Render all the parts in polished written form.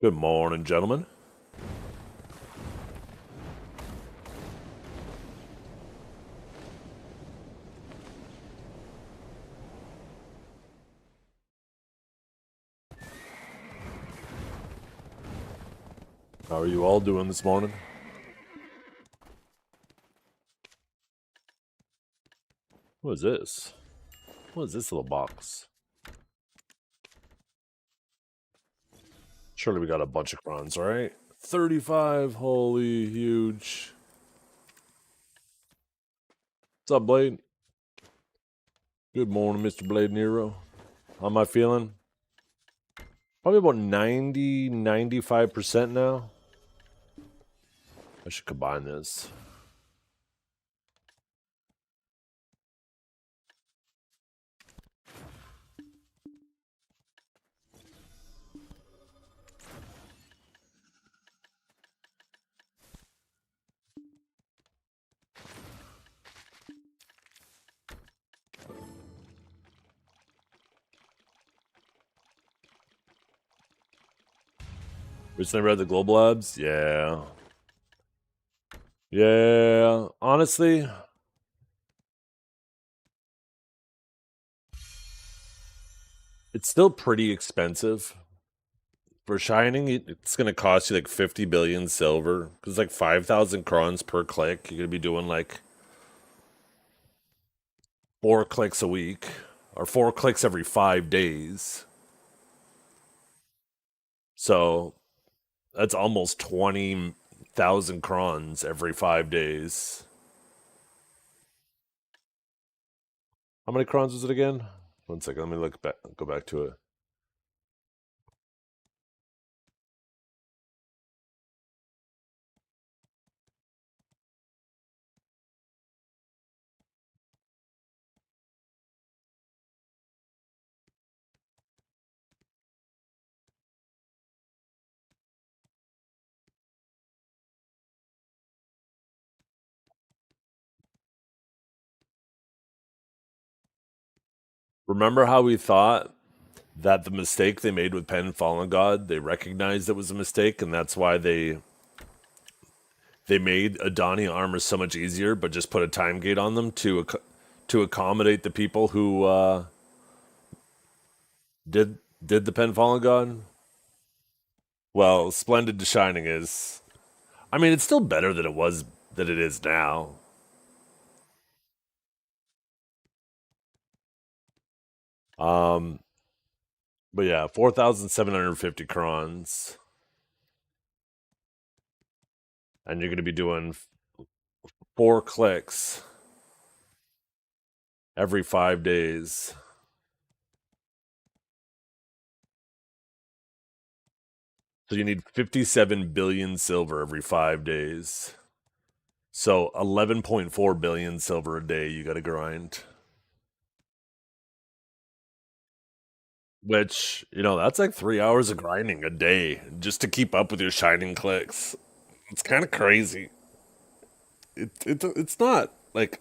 Good morning, gentlemen. How are you all doing this morning? What is this? What is this little box? Surely we got a bunch of crons, right? 35, holy huge. What's up, Blade? Good morning, Mr. Blade Nero. How am I feeling? Probably about 90, 95% now. I should combine this. Recently read the Global Labs? Yeah. Yeah. Honestly, it's still pretty expensive. For Shining, it's going to cost you like 50 billion silver. Because like 5,000 crons per click. You're going to be doing like 4 clicks a week. Or 4 clicks every 5 days. So that's almost 20,000 crons every 5 days. How many crons was it again? One second, let me look back. Go back to it. Remember how we thought that the mistake they made with Pen Fallen God, they recognized it was a mistake, and that's why they made Adani armor so much easier, but just put a time gate on them to accommodate the people who did the Pen Fallen God. Well, Splendid to Shining is, I mean, it's still better than it is now. Um, but yeah, 4,750 crons, and you're going to be doing 4 clicks every 5 days. So you need 57 billion silver every 5 days. So 11.4 billion silver a day you got to grind. Which, that's like 3 hours of grinding a day just to keep up with your shining clicks. It's kind of crazy. It's not like,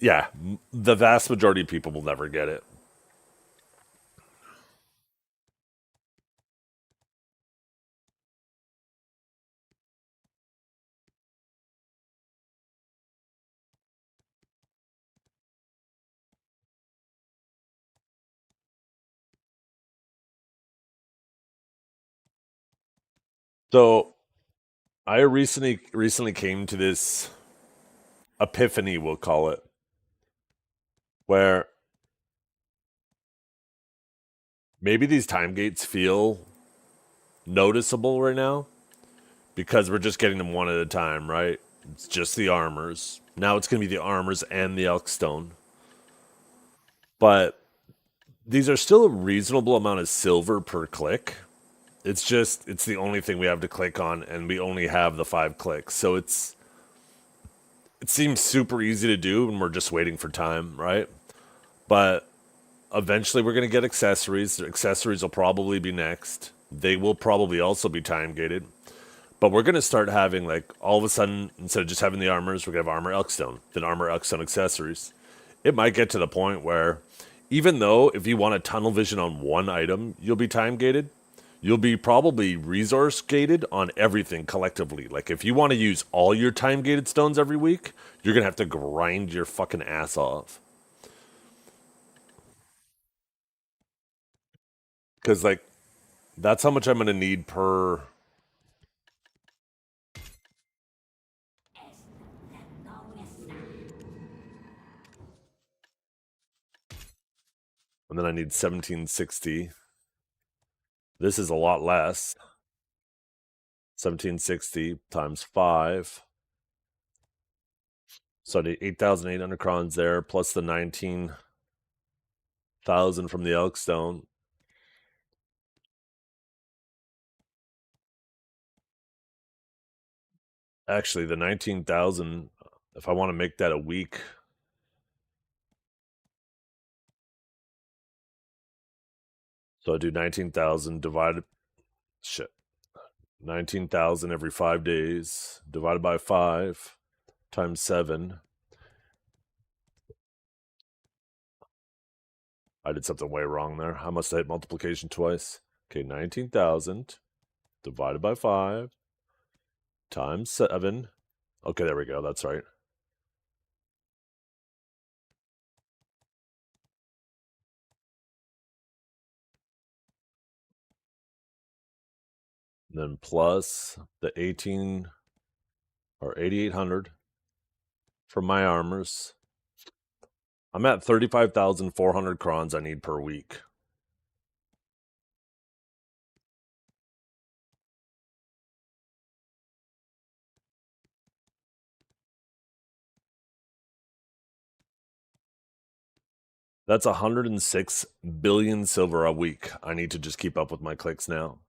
yeah, the vast majority of people will never get it. So I recently came to this epiphany, we'll call it, where maybe these time gates feel noticeable right now because we're just getting them one at a time, right? It's just the armors. Now it's going to be the armors and the Elkstone. But these are still a reasonable amount of silver per click. It's the only thing we have to click on, and we only have the 5 clicks. So it seems super easy to do, and we're just waiting for time, right? But eventually we're going to get accessories. Accessories will probably be next. They will probably also be time gated. But we're going to start having, like, all of a sudden, instead of just having the armors, we're going to have armor Elkstone, then armor Elkstone accessories. It might get to the point where, even though if you want a tunnel vision on one item, you'll be time gated, you'll be probably resource gated on everything collectively. Like if you want to use all your time gated stones every week, you're gonna have to grind your fucking ass off. Because like that's how much I'm gonna need per. And then I need 1760. This is a lot less. 1760 times 5. So I need 8,800 crons there, plus the 19,000 from the Elkstone. Actually, the 19,000, if I want to make that a week. So I do 19,000 divided. Shit. 19,000 every 5 days, divided by 5, times 7. I did something way wrong there. I must have hit multiplication twice. Okay, 19,000 divided by 5 times 7. Okay, there we go. That's right. And then plus the 18 or 8,800 for my armors. I'm at 35,400 crons I need per week. That's 106 billion silver a week. I need to just keep up with my clicks now.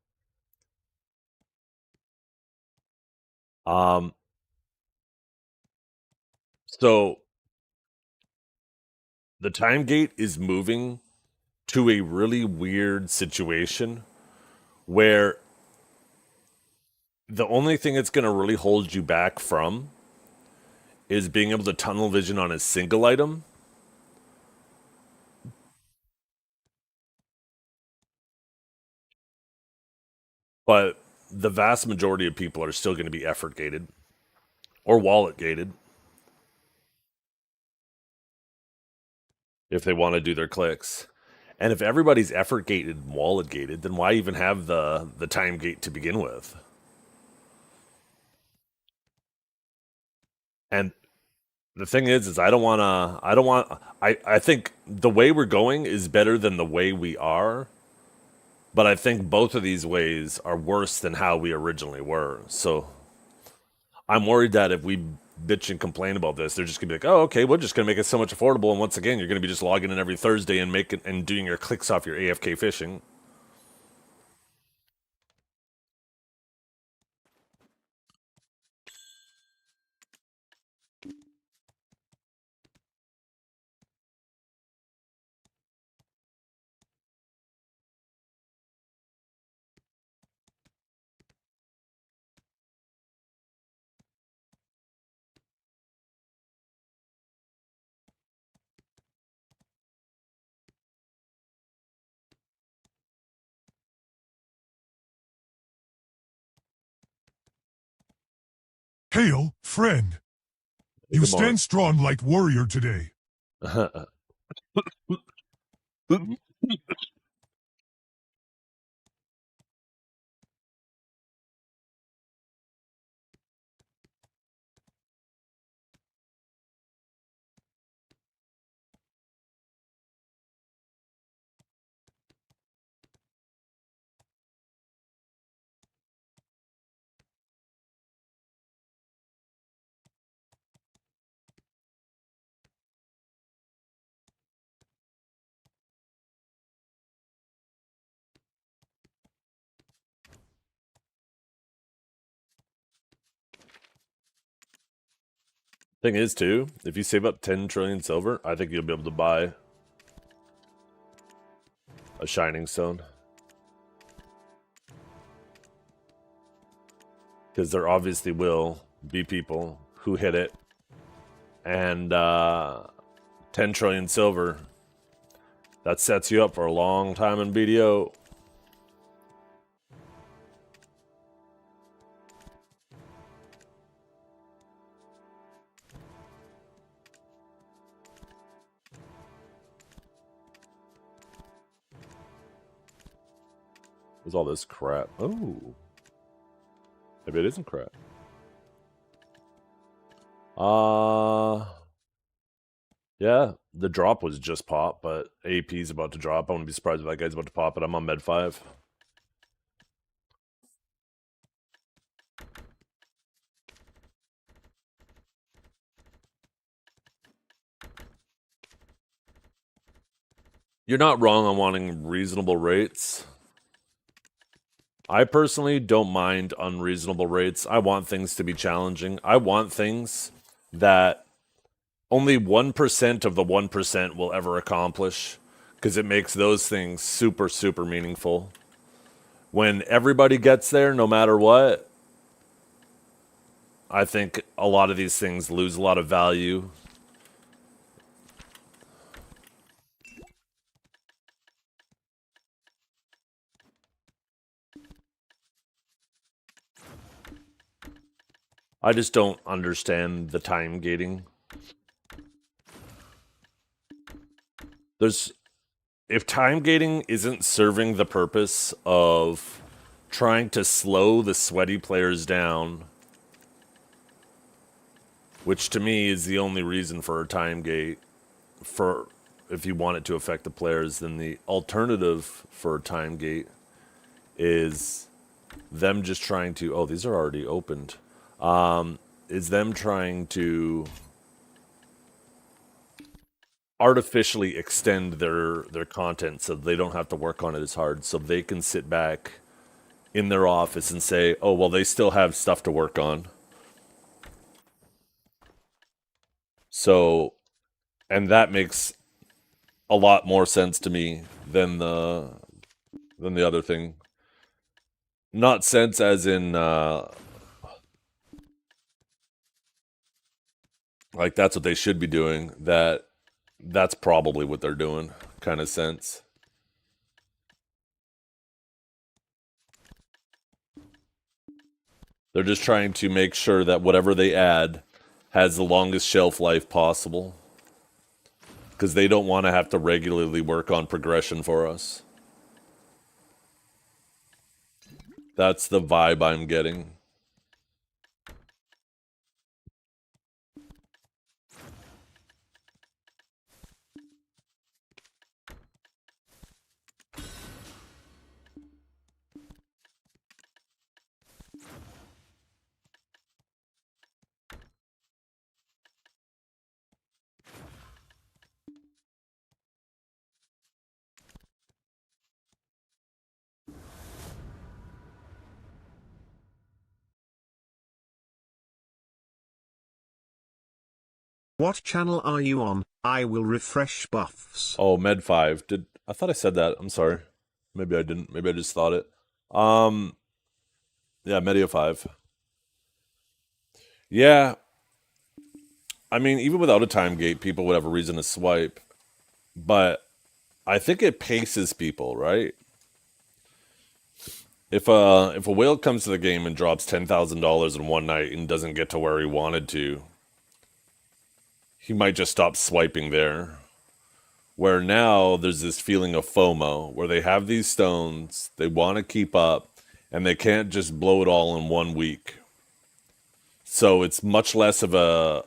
So the time gate is moving to a really weird situation where the only thing it's going to really hold you back from is being able to tunnel vision on a single item. But the vast majority of people are still going to be effort gated or wallet gated if they want to do their clicks. And if everybody's effort gated and wallet gated, then why even have the time gate to begin with? And the thing is I think the way we're going is better than the way we are. But I think both of these ways are worse than how we originally were. So I'm worried that if we bitch and complain about this, they're just gonna be like, "Oh, okay, we're just gonna make it so much affordable." And once again, you're gonna be just logging in every Thursday and making and doing your clicks off your AFK fishing. Hail, friend. You stand strong like warrior today. Thing is, too, if you save up 10 trillion silver, I think you'll be able to buy a shining stone. Because there obviously will be people who hit it. And 10 trillion silver, that sets you up for a long time in BDO. What's all this crap? Oh. Maybe it isn't crap. Yeah, the drop was just pop, but AP's about to drop. I wouldn't be surprised if that guy's about to pop it. I'm on med 5. You're not wrong on wanting reasonable rates. I personally don't mind unreasonable rates. I want things to be challenging. I want things that only 1% of the 1% will ever accomplish, because it makes those things super, super meaningful. When everybody gets there, no matter what, I think a lot of these things lose a lot of value. I just don't understand the time gating. If time gating isn't serving the purpose of trying to slow the sweaty players down, which to me is the only reason for a time gate, for if you want it to affect the players, then the alternative for a time gate is them just trying to, oh, these are already opened, is them trying to artificially extend their content so they don't have to work on it as hard, so they can sit back in their office and say, oh, well, they still have stuff to work on. So, and that makes a lot more sense to me than the other thing. Not sense as in like that's what they should be doing. That's probably what they're doing, kind of sense. They're just trying to make sure that whatever they add has the longest shelf life possible, because they don't want to have to regularly work on progression for us. That's the vibe I'm getting. What channel are you on? I will refresh buffs. Oh, Med 5. I thought I said that. I'm sorry. Maybe I didn't. Maybe I just thought it. Yeah, Media 5. Yeah. I mean, even without a time gate, people would have a reason to swipe. But I think it paces people, right? If a whale comes to the game and drops $10,000 in one night and doesn't get to where he wanted to, he might just stop swiping there. Where now there's this feeling of FOMO, where they have these stones, they want to keep up, and they can't just blow it all in 1 week. So it's much less of a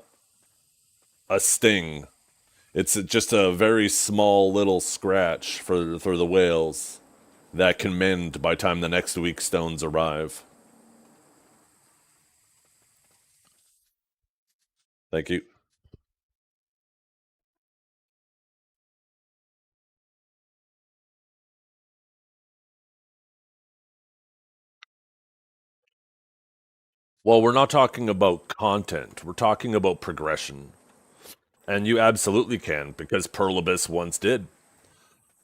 sting. It's just a very small little scratch for the whales that can mend by the time the next week's stones arrive. Thank you. Well, we're not talking about content. We're talking about progression. And you absolutely can, because Perlibus once did.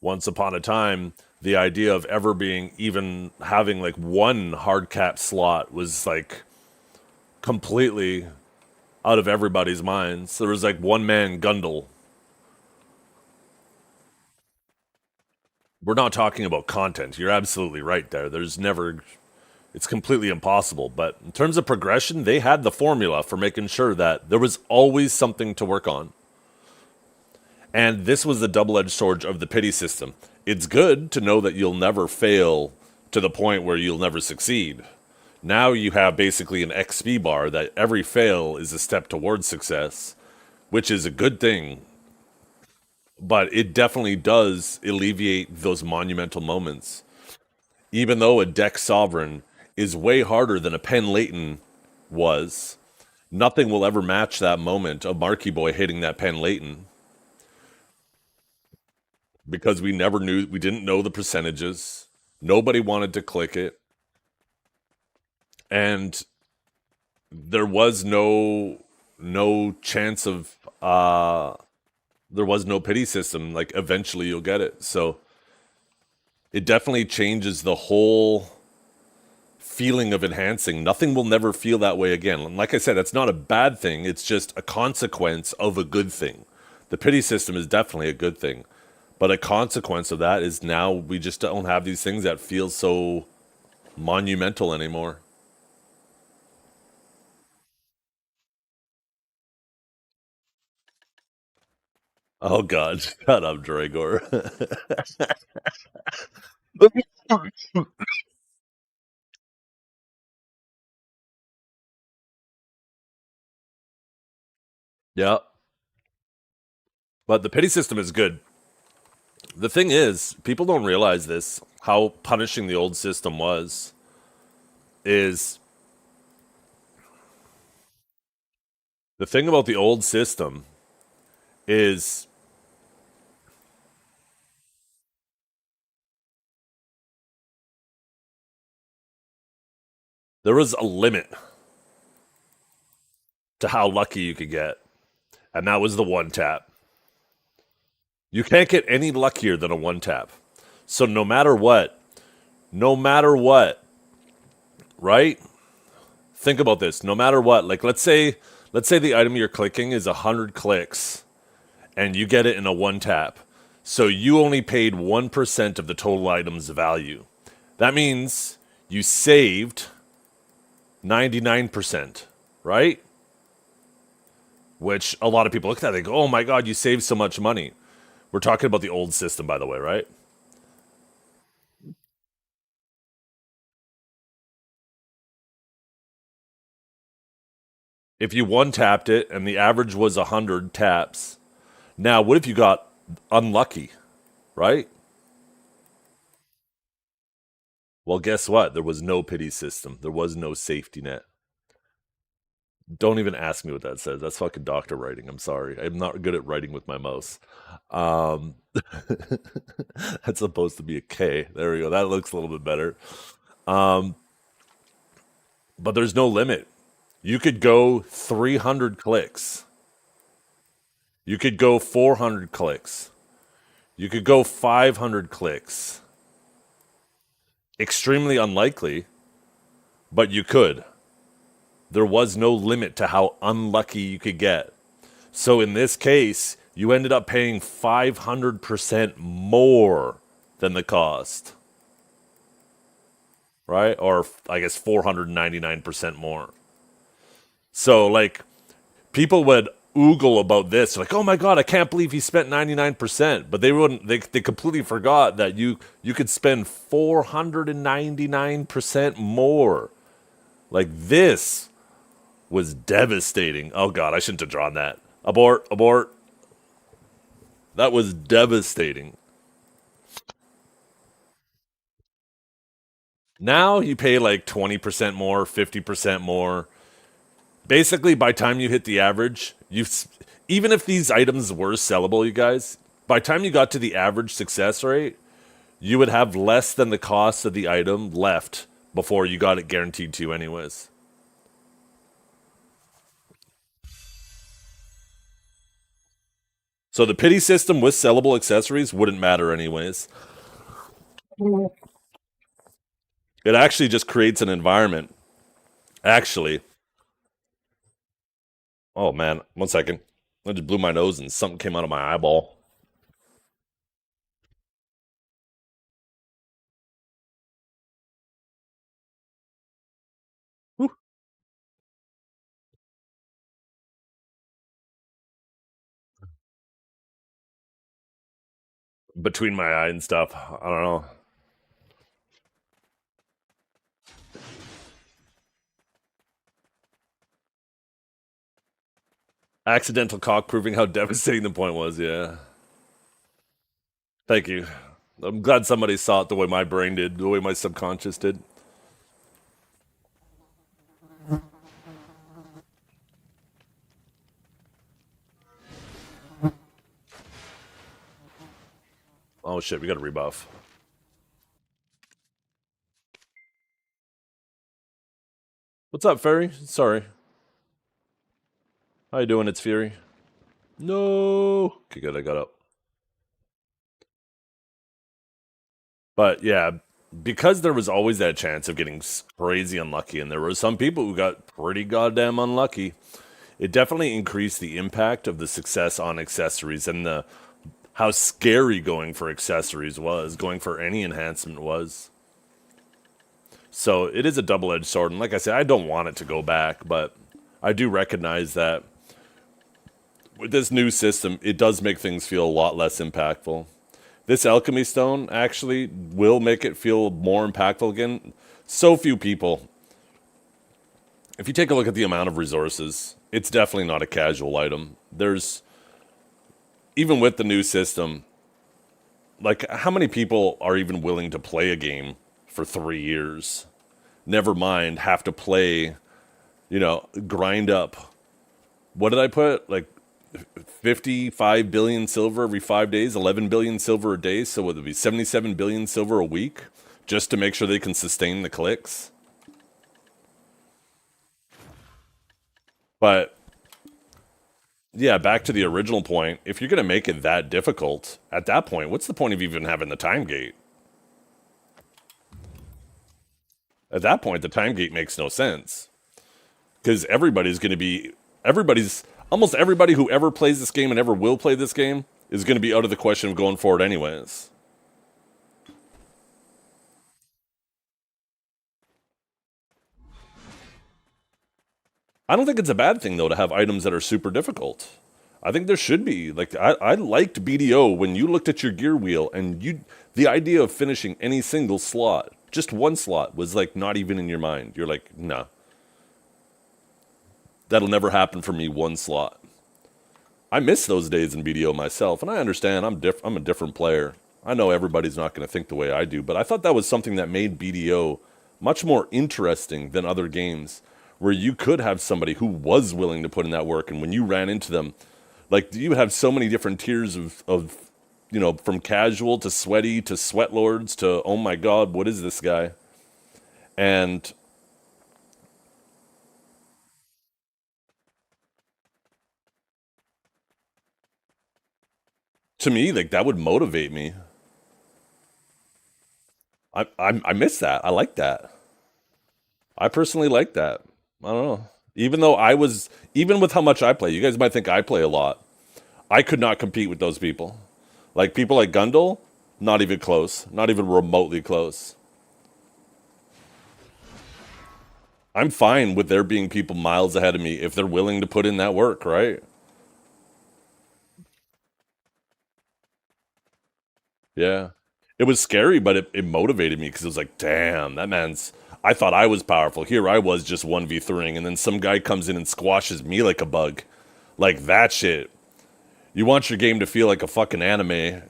Once upon a time, the idea of ever being even having like one hard cap slot was like completely out of everybody's minds. There was like one man Gundle. We're not talking about content. You're absolutely right there. It's completely impossible. But in terms of progression, they had the formula for making sure that there was always something to work on. And this was the double-edged sword of the pity system. It's good to know that you'll never fail to the point where you'll never succeed. Now you have basically an XP bar that every fail is a step towards success, which is a good thing, but it definitely does alleviate those monumental moments. Even though a deck sovereign is way harder than a Pen Leighton was, nothing will ever match that moment of Marky Boy hitting that Pen Leighton because we didn't know the percentages. Nobody wanted to click it. And there was no chance of there was no pity system. Like eventually you'll get it. So it definitely changes the whole feeling of enhancing. Nothing will never feel that way again. And like I said, that's not a bad thing. It's just a consequence of a good thing. The pity system is definitely a good thing. But a consequence of that is now we just don't have these things that feel so monumental anymore. Oh God, shut up, Dragor. Yeah, but the pity system is good. The thing is, people don't realize this, how punishing the old system was, is the thing about the old system is there was a limit to how lucky you could get, and that was the one tap. You can't get any luckier than a one tap. So no matter what, right? Think about this. No matter what, like let's say the item you're clicking is 100 clicks and you get it in a one tap. So you only paid 1% of the total item's value. That means you saved 99%, right? Which a lot of people look at, they go, oh my God, you saved so much money. We're talking about the old system, by the way, right? If you one tapped it and the average was 100 taps, now what if you got unlucky, right? Well, guess what? There was no pity system. There was no safety net. Don't even ask me what that says. That's fucking doctor writing. I'm sorry. I'm not good at writing with my mouse. Um, that's supposed to be a K. There we go. That looks a little bit better. Um, but there's no limit. You could go 300 clicks. You could go 400 clicks. You could go 500 clicks. Extremely unlikely, but you could. There was no limit to how unlucky you could get. So in this case, you ended up paying 500% more than the cost, right? Or I guess 499% more. So like people would oogle about this, like, "Oh my God, I can't believe he spent 99%." But they wouldn't. They completely forgot that you could spend 499% more. Like this was devastating. Oh God, I shouldn't have drawn that. Abort, abort. That was devastating. Now you pay like 20% more, 50% more. Basically, by time you hit the average, even if these items were sellable, you guys, by time you got to the average success rate, you would have less than the cost of the item left before you got it guaranteed to you anyways. So the pity system with sellable accessories wouldn't matter anyways. It actually just creates an environment. Actually, oh man, one second. I just blew my nose and something came out of my eyeball. Whew. Between my eye and stuff. I don't know. Accidental cock proving how devastating the point was, yeah. Thank you. I'm glad somebody saw it the way my brain did, the way my subconscious did. Oh shit, we got a rebuff. What's up, Fairy? Sorry. How you doing? It's Fury. No. Okay, good. I got up. But yeah, because there was always that chance of getting crazy unlucky, and there were some people who got pretty goddamn unlucky, it definitely increased the impact of the success on accessories and the how scary going for accessories was, going for any enhancement was. So it is a double-edged sword, and like I said, I don't want it to go back, but I do recognize that with this new system, it does make things feel a lot less impactful. This alchemy stone actually will make it feel more impactful again. So few people. If you take a look at the amount of resources, it's definitely not a casual item. There's, even with the new system, like how many people are even willing to play a game for 3 years? Never mind have to play, grind up. What did I put? Like 55 billion silver every 5 days, 11 billion silver a day. So would it be 77 billion silver a week just to make sure they can sustain the clicks? But yeah, back to the original point. If you're going to make it that difficult, at that point, what's the point of even having the time gate? At that point, the time gate makes no sense. Because almost everybody who ever plays this game and ever will play this game is going to be out of the question of going forward anyways. I don't think it's a bad thing, though, to have items that are super difficult. I think there should be. Like, I liked BDO when you looked at your gear wheel and the idea of finishing any single slot, just one slot, was like not even in your mind. You're like, nah. That'll never happen for me, one slot. I miss those days in BDO myself, and I understand I'm a different player. I know everybody's not going to think the way I do, but I thought that was something that made BDO much more interesting than other games, where you could have somebody who was willing to put in that work, and when you ran into them, like, you have so many different tiers of from casual to sweaty to sweat lords to, oh my god, what is this guy? And to me, like, that would motivate me. I miss that. I like that. I personally like that. I don't know. Even with how much I play, you guys might think I play a lot. I could not compete with those people. Like, people like Gundle, not even close. Not even remotely close. I'm fine with there being people miles ahead of me if they're willing to put in that work, right? Yeah. It was scary, but it motivated me because it was like, damn, that man's. I thought I was powerful. Here I was just 1v3ing, and then some guy comes in and squashes me like a bug. Like, that shit. You want your game to feel like a fucking anime,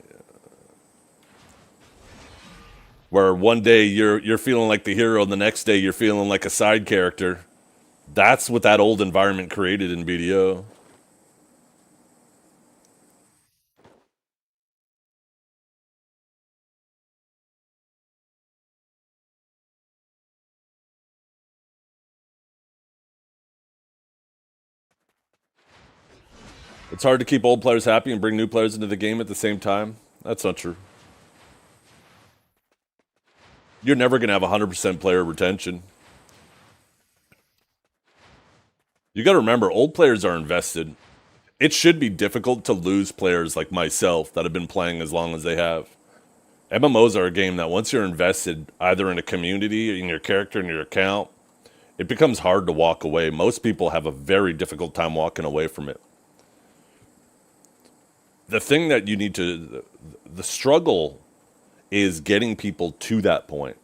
where one day you're feeling like the hero, and the next day you're feeling like a side character. That's what that old environment created in BDO. It's hard to keep old players happy and bring new players into the game at the same time. That's not true. You're never going to have 100% player retention. You got to remember, old players are invested. It should be difficult to lose players like myself that have been playing as long as they have. MMOs are a game that once you're invested, either in a community, in your character, in your account, it becomes hard to walk away. Most people have a very difficult time walking away from it. The thing that you need to, the struggle is getting people to that point.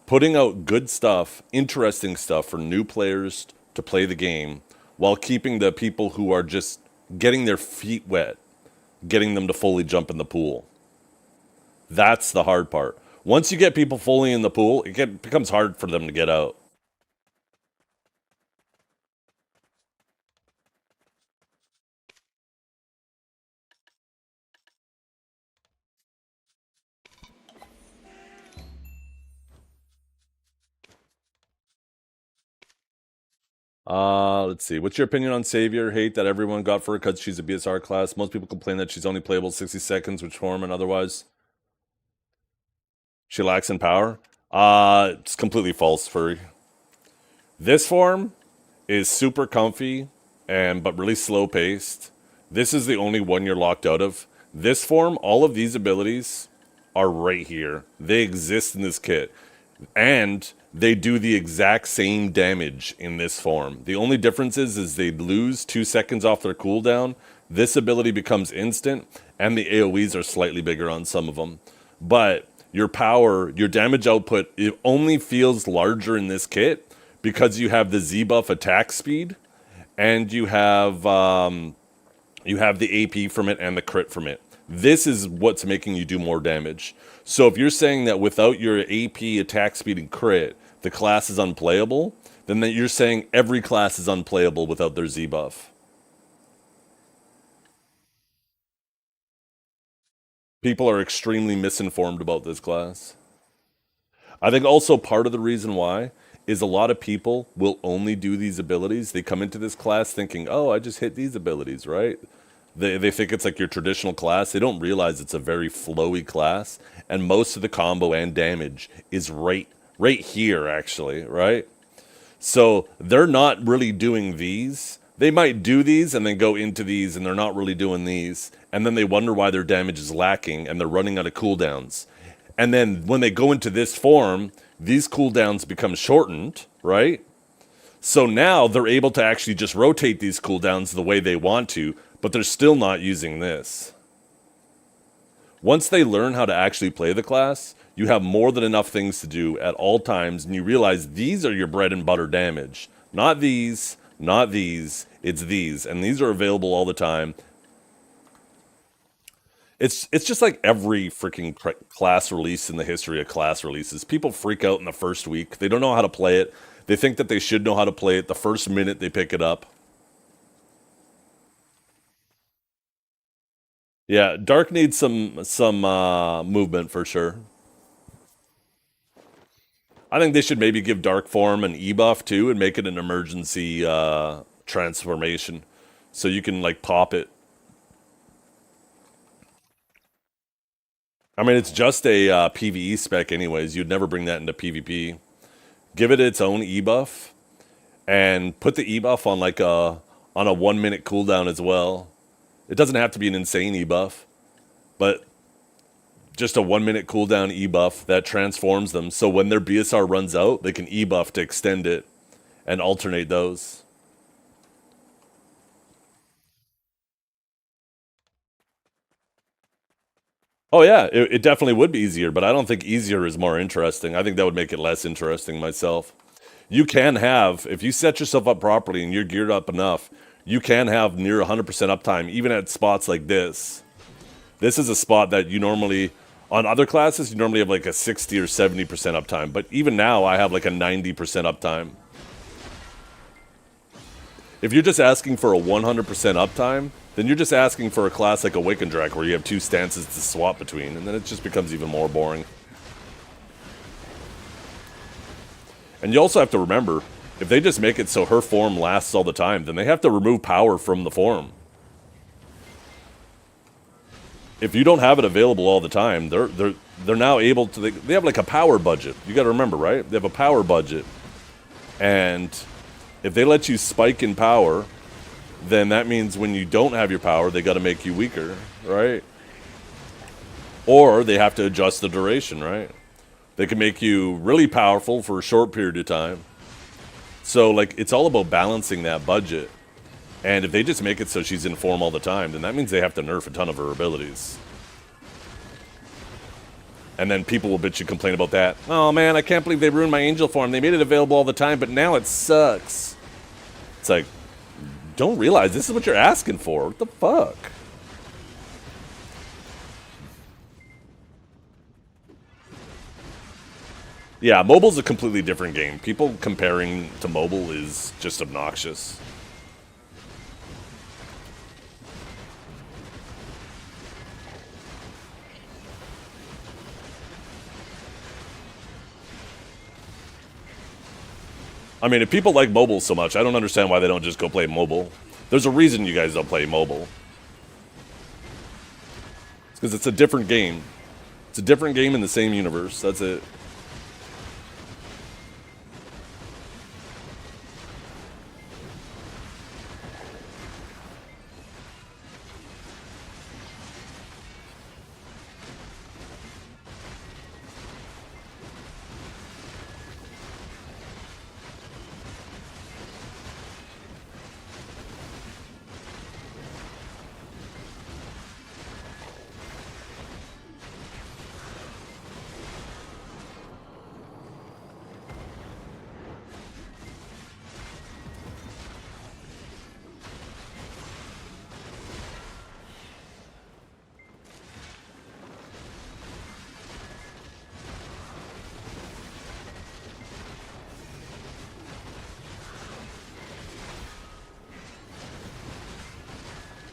Putting out good stuff, interesting stuff for new players to play the game, while keeping the people who are just getting their feet wet, getting them to fully jump in the pool. That's the hard part. Once you get people fully in the pool, becomes hard for them to get out. Let's see. What's your opinion on Savior? Hate that everyone got for her because she's a BSR class. Most people complain that she's only playable 60 seconds, which form and otherwise she lacks in power. It's completely false, Furry. This form is super comfy but really slow paced. This is the only one you're locked out of. This form, all of these abilities are right here. They exist in this kit. And they do the exact same damage in this form. The only difference is they lose 2 seconds off their cooldown. This ability becomes instant, and the AoEs are slightly bigger on some of them. But your power, your damage output, it only feels larger in this kit because you have the Z-buff attack speed, and you have the AP from it and the crit from it. This is what's making you do more damage. So if you're saying that without your AP, attack speed, and crit, the class is unplayable, then you're saying every class is unplayable without their Z-buff. People are extremely misinformed about this class. I think also part of the reason why is a lot of people will only do these abilities. They come into this class thinking, oh, I just hit these abilities, right? They think it's like your traditional class. They don't realize it's a very flowy class, and most of the combo and damage is right here, actually, right? So they're not really doing these. They might do these and then go into these, and they're not really doing these, and then they wonder why their damage is lacking, and they're running out of cooldowns. And then when they go into this form, these cooldowns become shortened, right? So now they're able to actually just rotate these cooldowns the way they want to, but they're still not using this. Once they learn how to actually play the class, you have more than enough things to do at all times, and you realize these are your bread and butter damage. Not these, not these, it's these, and these are available all the time. It's just like every freaking class release in the history of class releases. People freak out in the first week. They don't know how to play it. They think that they should know how to play it the first minute they pick it up. Yeah, Dark needs some movement for sure. I think they should maybe give Dark form an E-buff too and make it an emergency transformation, so you can like pop it. I mean, it's just a PvE spec anyways. You'd never bring that into PvP. Give it its own E-buff, and put the E-buff on like a 1 minute cooldown as well. It doesn't have to be an insane E-buff, but just a 1 minute cooldown E-buff that transforms them, so when their BSR runs out, they can E-buff to extend it and alternate those. Oh yeah, it definitely would be easier, but I don't think easier is more interesting. I think that would make it less interesting myself. You can have, if you set yourself up properly and you're geared up enough, you can have near 100% uptime, even at spots like this. This is a spot that you normally, on other classes, you normally have like a 60 or 70% uptime. But even now, I have like a 90% uptime. If you're just asking for a 100% uptime, then you're just asking for a class like Awakened Drac where you have 2 stances to swap between, and then it just becomes even more boring. And you also have to remember, if they just make it so her form lasts all the time, then they have to remove power from the form. If you don't have it available all the time, they're now able to, they have like a power budget. You got to remember, right? They have a power budget. And if they let you spike in power, then that means when you don't have your power, they got to make you weaker, right? Or they have to adjust the duration, right? They can make you really powerful for a short period of time. So, like, it's all about balancing that budget. And if they just make it so she's in form all the time, then that means they have to nerf a ton of her abilities. And then people will bitch and complain about that. Oh man, I can't believe they ruined my angel form. They made it available all the time, but now it sucks. It's like, don't realize this is what you're asking for. What the fuck? Yeah, mobile's a completely different game. People comparing to mobile is just obnoxious. I mean, if people like mobile so much, I don't understand why they don't just go play mobile. There's a reason you guys don't play mobile. It's because it's a different game. It's a different game in the same universe. That's it.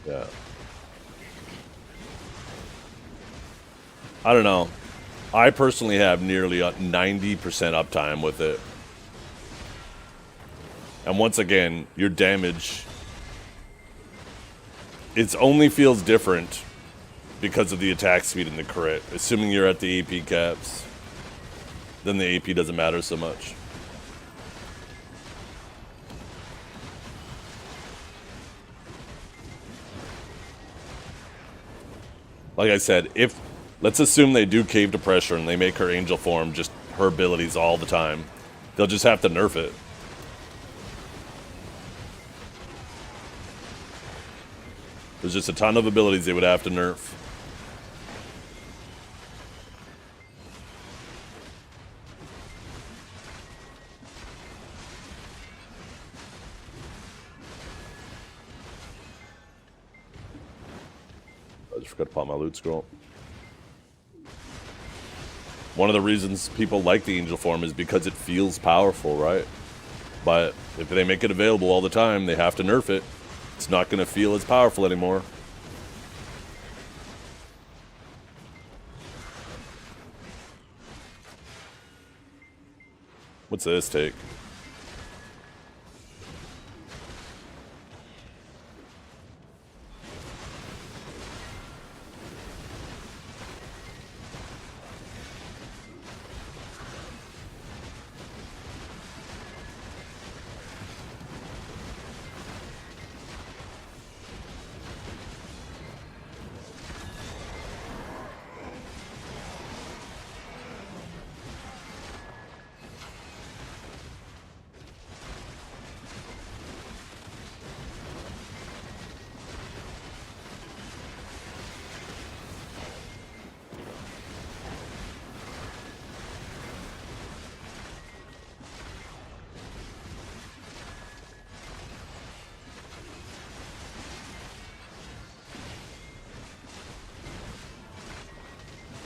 Yeah. I don't know. I personally have nearly 90% uptime with it. And once again, your damage, it only feels different because of the attack speed and the crit. Assuming you're at the AP caps, then the AP doesn't matter so much. Like I said, if let's assume they do Cave to Pressure and they make her Angel form just her abilities all the time, they'll just have to nerf it. There's just a ton of abilities they would have to nerf. I just forgot to pop my loot scroll. One of the reasons people like the Angel form is because it feels powerful, right? But if they make it available all the time, they have to nerf it. It's not going to feel as powerful anymore. What's this take?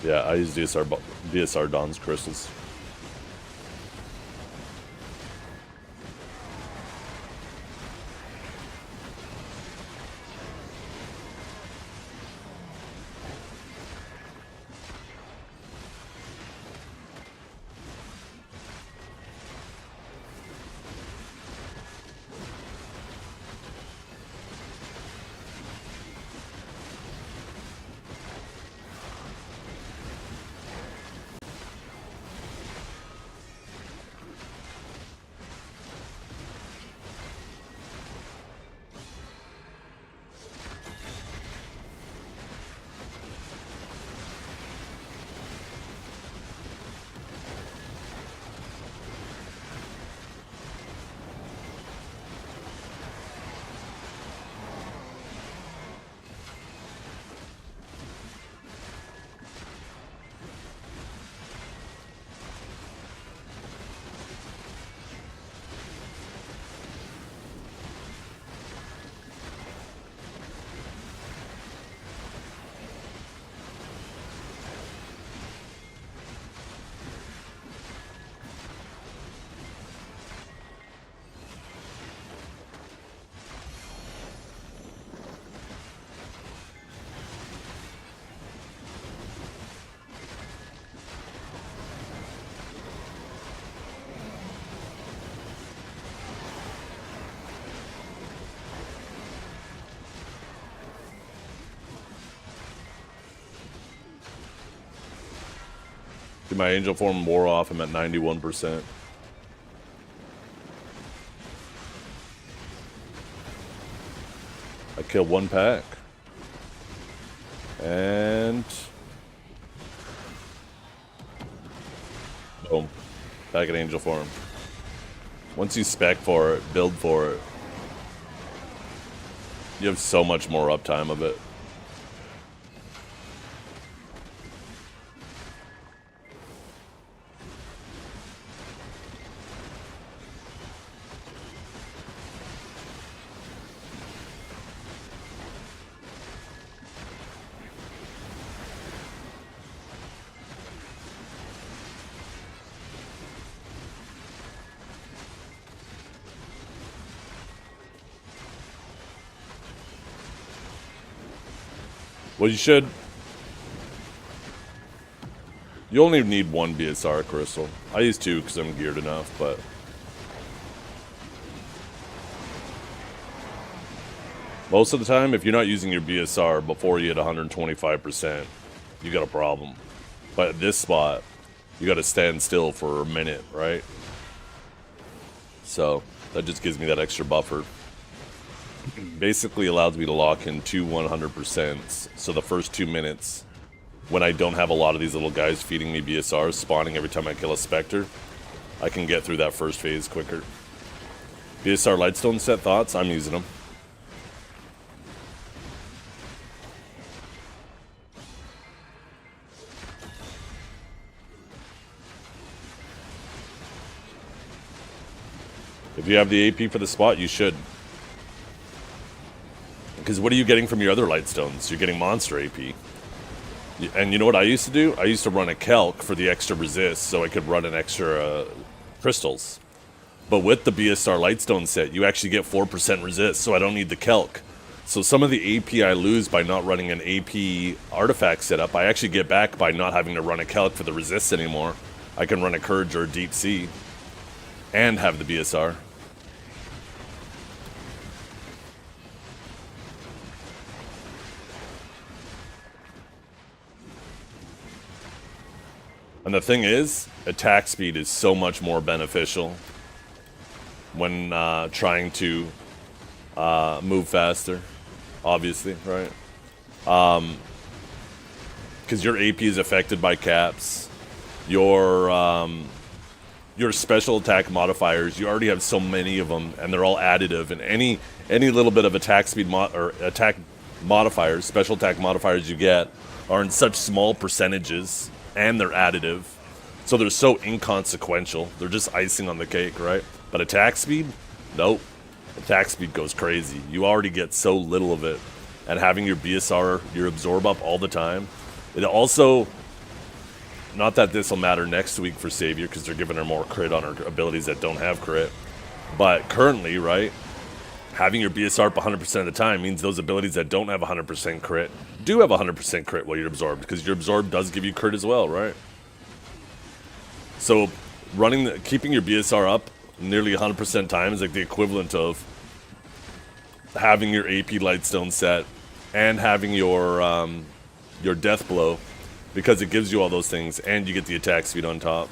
Yeah, I use DSR Dawn's crystals. Dude, my angel form wore off. I'm at 91%. I killed one pack. And... boom. Back at angel form. Once you spec for it, build for it, you have so much more uptime of it. Well, you should. You only need one BSR crystal. I use two because I'm geared enough, but... most of the time, if you're not using your BSR before you hit 125%, you got a problem. But at this spot, you got to stand still for a minute, right? So, that just gives me that extra buffer. Basically allows me to lock in two 100%. So the first 2 minutes, when I don't have a lot of these little guys feeding me BSRs, spawning every time I kill a Spectre, I can get through that first phase quicker. BSR Lightstone set thoughts, I'm using them. If you have the AP for the spot, you should. Because what are you getting from your other Lightstones? You're getting monster AP. And you know what I used to do? I used to run a Kelk for the extra resist so I could run an extra crystals. But with the BSR Lightstone set, you actually get 4% resist, so I don't need the Kelk. So some of the AP I lose by not running an AP artifact setup, I actually get back by not having to run a Kelk for the resist anymore. I can run a Courage or a Deep Sea and have the BSR. And the thing is, attack speed is so much more beneficial when trying to move faster, obviously, right? Because your AP is affected by caps. Your special attack modifiers, you already have so many of them, and they're all additive. And any little bit of attack speed or attack modifiers, special attack modifiers you get, are in such small percentages. And they're additive, so they're so inconsequential. They're just icing on the cake, right? But attack speed? Nope. Attack speed goes crazy. You already get so little of it. And having your BSR, your absorb up all the time. It also, not that this will matter next week for Savior, because they're giving her more crit on her abilities that don't have crit. But currently, right, having your BSR up 100% of the time means those abilities that don't have 100% crit do have 100% crit while you're absorbed, because your absorb does give you crit as well, right? So keeping your BSR up nearly 100% time is like the equivalent of having your AP Lightstone set and having your Death Blow, because it gives you all those things and you get the attack speed on top.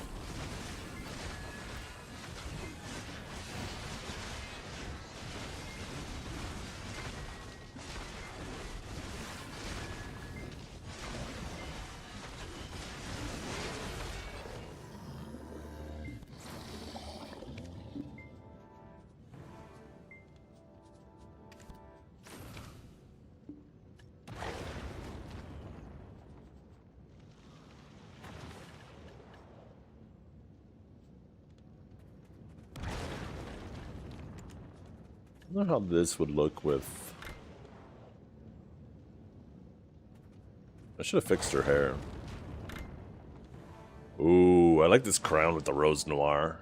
I wonder how this would look with... I should have fixed her hair. Ooh, I like this crown with the Rose Noir.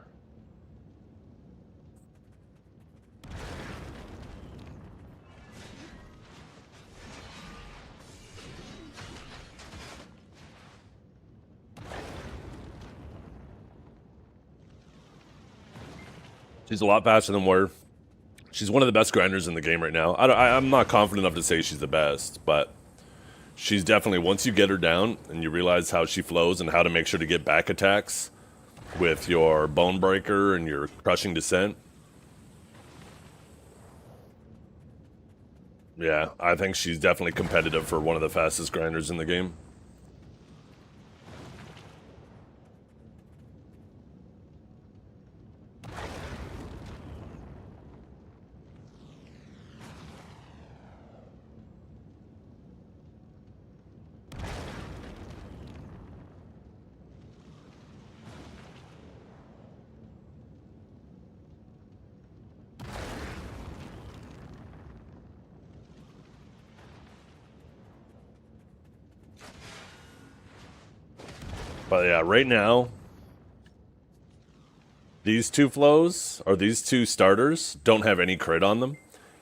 She's a lot faster than Warrior. She's one of the best grinders in the game right now. I'm not confident enough to say she's the best, but she's definitely, once you get her down and you realize how she flows and how to make sure to get back attacks with your Bone Breaker and your Crushing Descent. Yeah, I think she's definitely competitive for one of the fastest grinders in the game. But yeah, right now, these two flows, or these two starters, don't have any crit on them.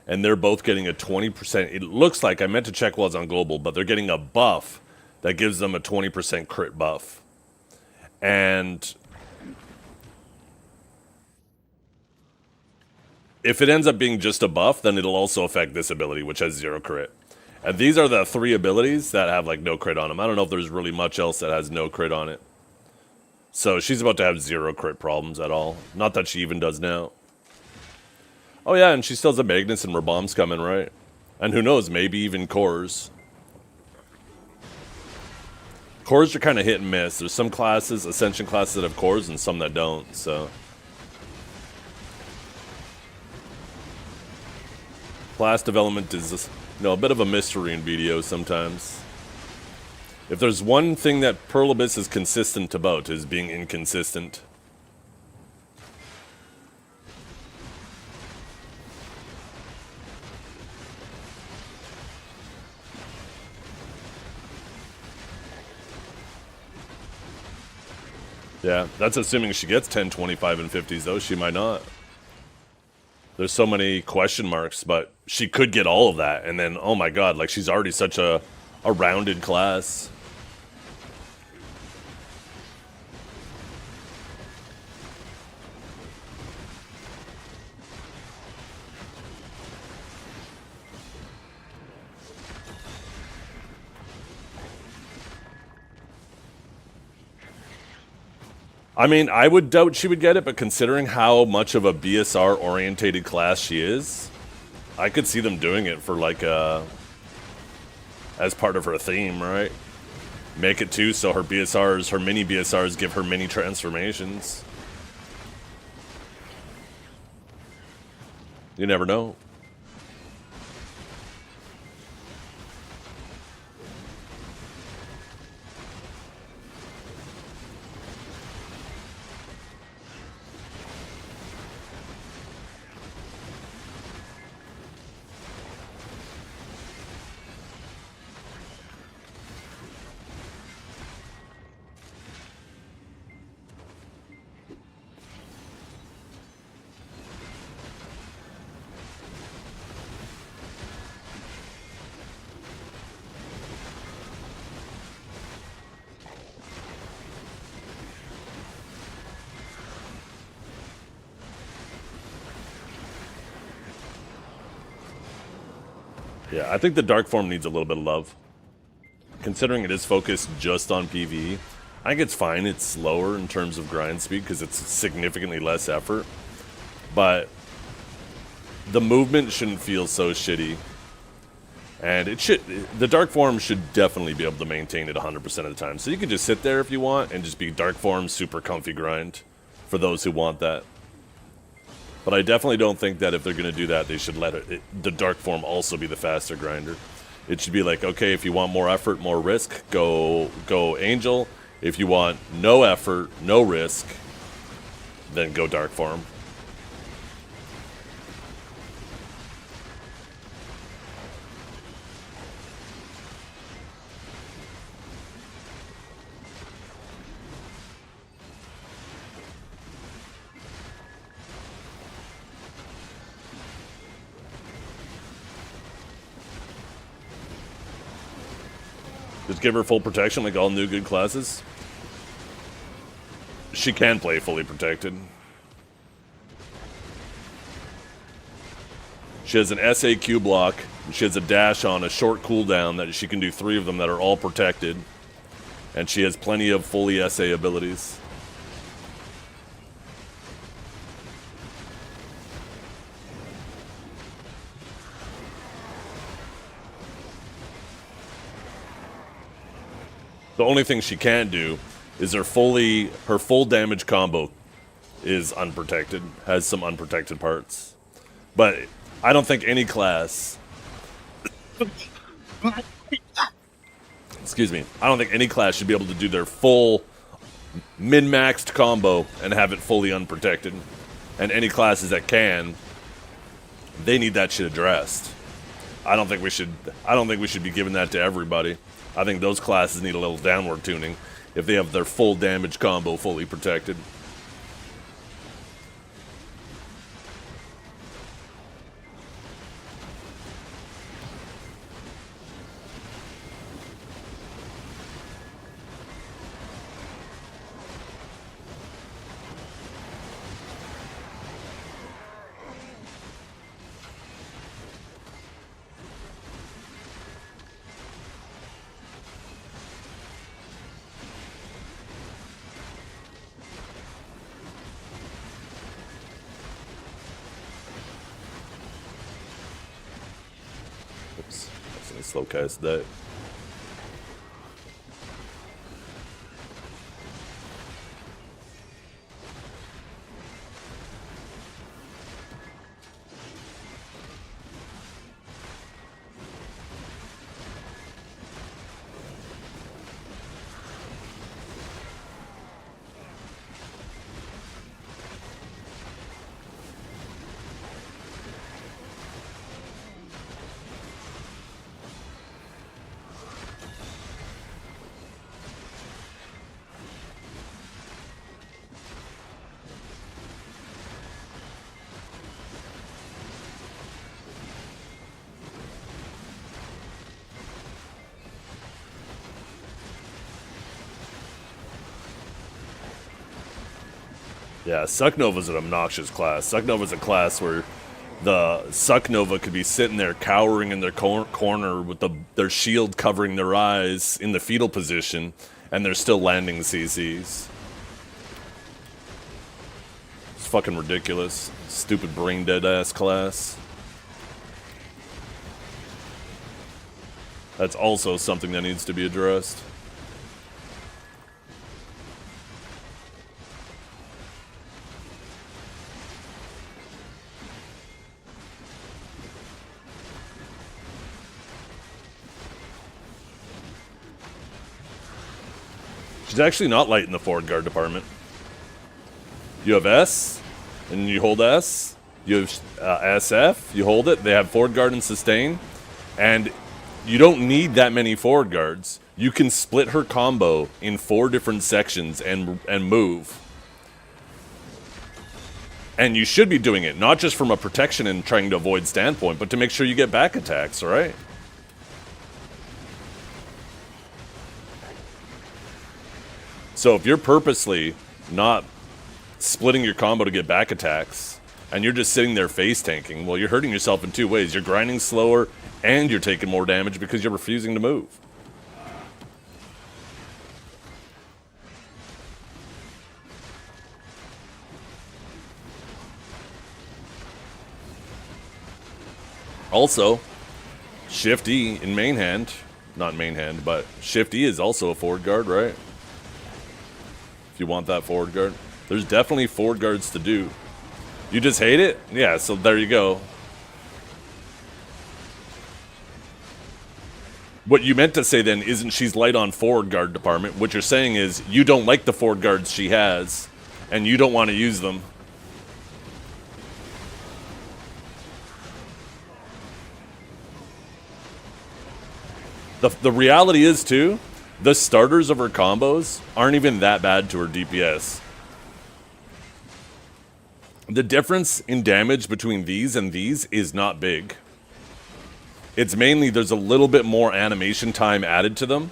And they're both getting a 20%. It looks like, I meant to check while it's on global, but they're getting a buff that gives them a 20% crit buff. And if it ends up being just a buff, then it'll also affect this ability, which has 0 crit. And these are the 3 abilities that have, like, no crit on them. I don't know if there's really much else that has no crit on it. So she's about to have 0 crit problems at all. Not that she even does now. Oh yeah, and she still has a Magnus and Rabom's coming, right? And who knows, maybe even Cores. Cores are kind of hit and miss. There's some classes, Ascension classes, that have Cores and some that don't, so... Class development is, a bit of a mystery in BDO sometimes. If there's one thing that Pearl Abyss is consistent about, is being inconsistent. Yeah, that's assuming she gets 10, 25, and 50s, though. She might not. There's so many question marks, but she could get all of that, and then, oh my god, like, she's already such a rounded class. I mean, I would doubt she would get it, but considering how much of a BSR-orientated class she is, I could see them doing it for, like, as part of her theme, right? Make it too, so her BSRs, her mini BSRs, give her mini transformations. You never know. Yeah, I think the Dark Form needs a little bit of love. Considering it is focused just on PvE, I think it's fine. It's slower in terms of grind speed because it's significantly less effort. But the movement shouldn't feel so shitty. And the Dark Form should definitely be able to maintain it 100% of the time. So you can just sit there if you want and just be Dark Form super comfy grind for those who want that. But I definitely don't think that if they're going to do that, they should let the Dark Form also be the faster grinder. It should be like, okay, if you want more effort, more risk, go Angel. If you want no effort, no risk, then go Dark Form. Just give her full protection like all new good classes. She can play fully protected. She has an SAQ block, and she has a dash on a short cooldown that she can do 3 of them that are all protected. And she has plenty of fully SA abilities. The only thing she can't do is her full damage combo is unprotected, has some unprotected parts. But I don't think any class excuse me, I don't think any class should be able to do their full min-maxed combo and have it fully unprotected. And any classes that can, they need that shit addressed. I don't think we should be giving that to everybody. I think those classes need a little downward tuning if they have their full damage combo fully protected. Oops, that's a slow cast that. Yeah, Suck Nova's an obnoxious class. Suck Nova's a class where the Suck Nova could be sitting there cowering in their corner with their shield covering their eyes in the fetal position, and they're still landing CCs. It's fucking ridiculous. Stupid brain dead ass class. That's also something that needs to be addressed. She's actually not light in the forward guard department. You have S, and you hold S. You have SF, you hold it. They have forward guard and sustain. And you don't need that many forward guards. You can split her combo in 4 different sections and move. And you should be doing it, not just from a protection and trying to avoid standpoint, but to make sure you get back attacks, alright? So if you're purposely not splitting your combo to get back attacks, and you're just sitting there face tanking, well, you're hurting yourself in 2 ways. You're grinding slower, and you're taking more damage because you're refusing to move. Also, Shift E in main hand, not main hand, but Shift E is also a forward guard, right? If you want that forward guard. There's definitely forward guards to do. You just hate it? Yeah, so there you go. What you meant to say then isn't she's light on forward guard department. What you're saying is you don't like the forward guards she has, and you don't want to use them. The reality is, too, the starters of her combos aren't even that bad to her DPS. The difference in damage between these and these is not big. It's mainly there's a little bit more animation time added to them.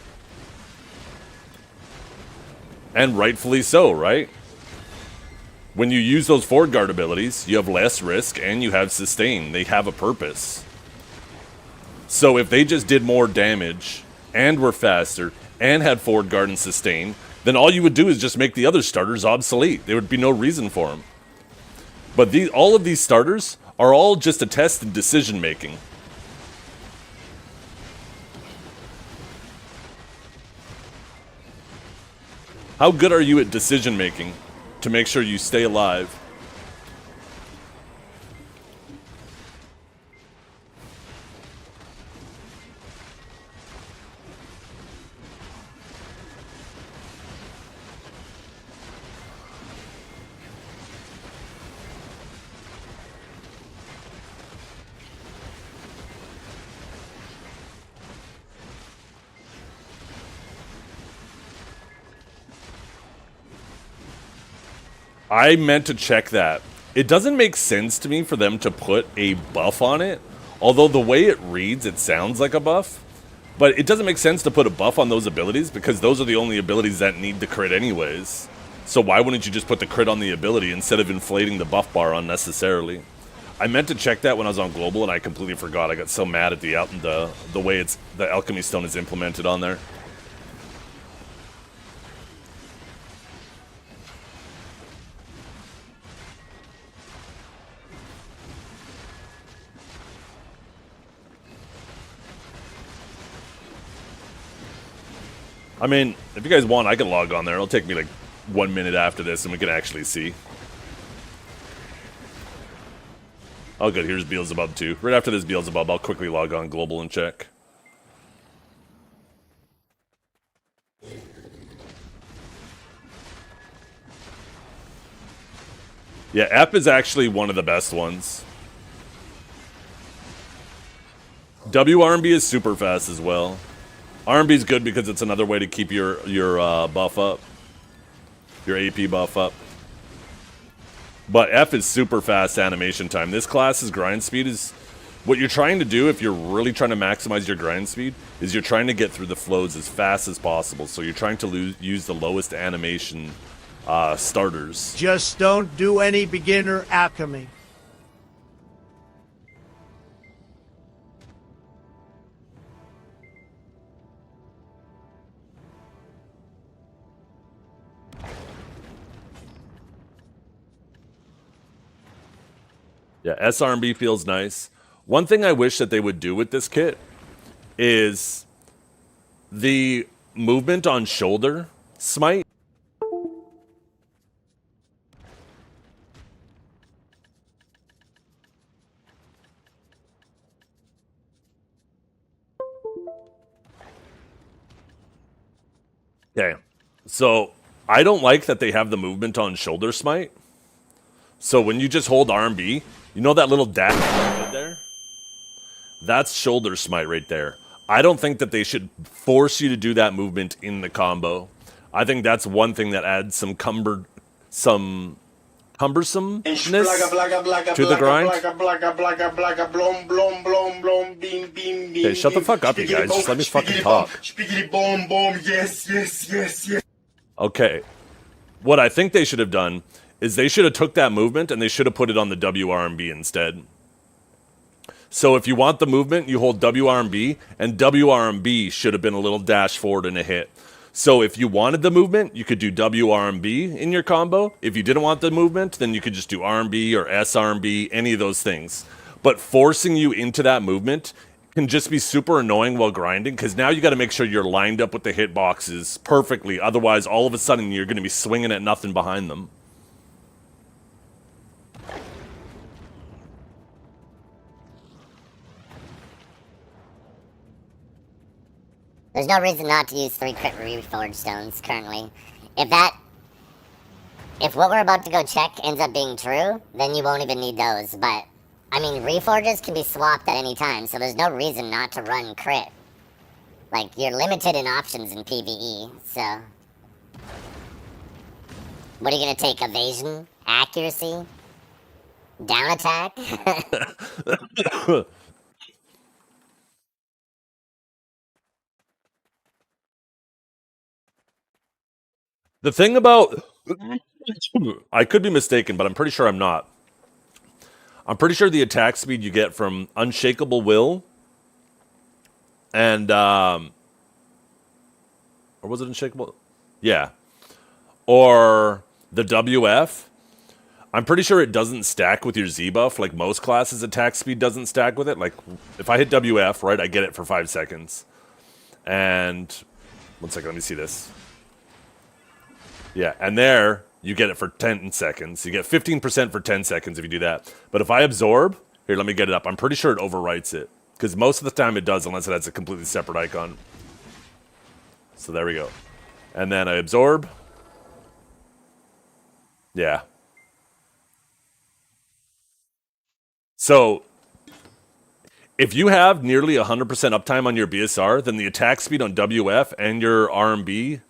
And rightfully so, right? When you use those forward guard abilities, you have less risk and you have sustain. They have a purpose. So if they just did more damage and were faster and had forward guard and sustain, then all you would do is just make the other starters obsolete. There would be no reason for them. But all of these starters are all just a test in decision making. How good are you at decision making to make sure you stay alive? I meant to check that. It doesn't make sense to me for them to put a buff on it. Although the way it reads, it sounds like a buff. But it doesn't make sense to put a buff on those abilities because those are the only abilities that need the crit anyways. So why wouldn't you just put the crit on the ability instead of inflating the buff bar unnecessarily? I meant to check that when I was on Global and I completely forgot. I got so mad at the way the Alchemy Stone is implemented on there. I mean, if you guys want, I can log on there. It'll take me like 1 minute after this and we can actually see. Oh good, here's Beelzebub too. Right after this Beelzebub, I'll quickly log on Global and check. Yeah, Ep is actually one of the best ones. WRMB is super fast as well. RMB is good because it's another way to keep your buff up. Your AP buff up. But F is super fast animation time. This class's grind speed is... What you're trying to do if you're really trying to maximize your grind speed is you're trying to get through the flows as fast as possible. So you're trying to use the lowest animation starters. Just don't do any beginner alchemy. Yeah, SRMB feels nice. One thing I wish that they would do with this kit is the movement on shoulder smite. Okay, so I don't like that they have the movement on shoulder smite. So when you just hold RMB, you know that little dash right there? That's shoulder smite right there. I don't think that they should force you to do that movement in the combo. I think that's one thing that adds some cumbersomeness to the grind. Okay, shut the fuck up, you guys. Just let me fucking talk. Okay. What I think they should have done is they should have took that movement and they should have put it on the WRMB instead. So if you want the movement, you hold WRMB, and WRMB should have been a little dash forward and a hit. So if you wanted the movement, you could do WRMB in your combo. If you didn't want the movement, then you could just do RMB or SRMB, any of those things. But forcing you into that movement can just be super annoying while grinding, because now you got to make sure you're lined up with the hitboxes perfectly. Otherwise, all of a sudden, you're going to be swinging at nothing behind them. There's no reason not to use 3 crit reforged stones currently. If what we're about to go check ends up being true, then you won't even need those. But, I mean, reforges can be swapped at any time, so there's no reason not to run crit. Like, you're limited in options in PvE, so... What are you gonna take? Evasion? Accuracy? Down attack? The thing about I could be mistaken, but I'm pretty sure I'm not. I'm pretty sure the attack speed you get from Unshakable Will and or was it Unshakable? Yeah. Or the WF. I'm pretty sure it doesn't stack with your Z buff. Like most classes, attack speed doesn't stack with it. Like if I hit WF, right, I get it for 5 seconds. And 1 second, let me see this. Yeah, and there you get it for 10 seconds. You get 15% for 10 seconds if you do that. But if I absorb, here, let me get it up. I'm pretty sure it overwrites it. Because most of the time it does, unless it has a completely separate icon. So there we go. And then I absorb. Yeah. So if you have nearly 100% uptime on your BSR, then the attack speed on WF and your RMB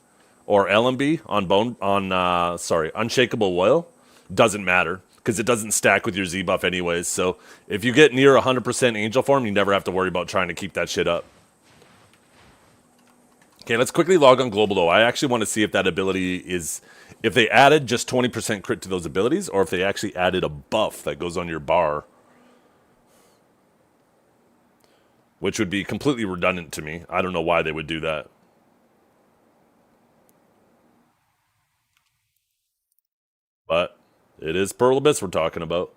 or LMB on Unshakable Will doesn't matter because it doesn't stack with your Z buff anyways. So if you get near 100% Angel form, you never have to worry about trying to keep that shit up. Okay, let's quickly log on Global though. I actually want to see if that ability is, if they added just 20% crit to those abilities or if they actually added a buff that goes on your bar. Which would be completely redundant to me. I don't know why they would do that. But it is Pearl Abyss we're talking about.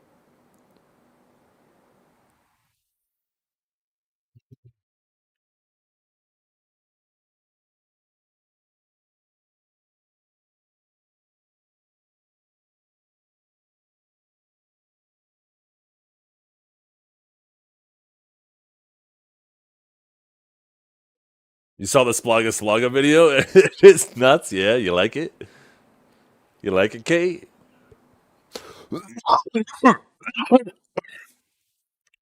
You saw the Splaga Slaga video? It's nuts. Yeah, you like it? You like it, Kate?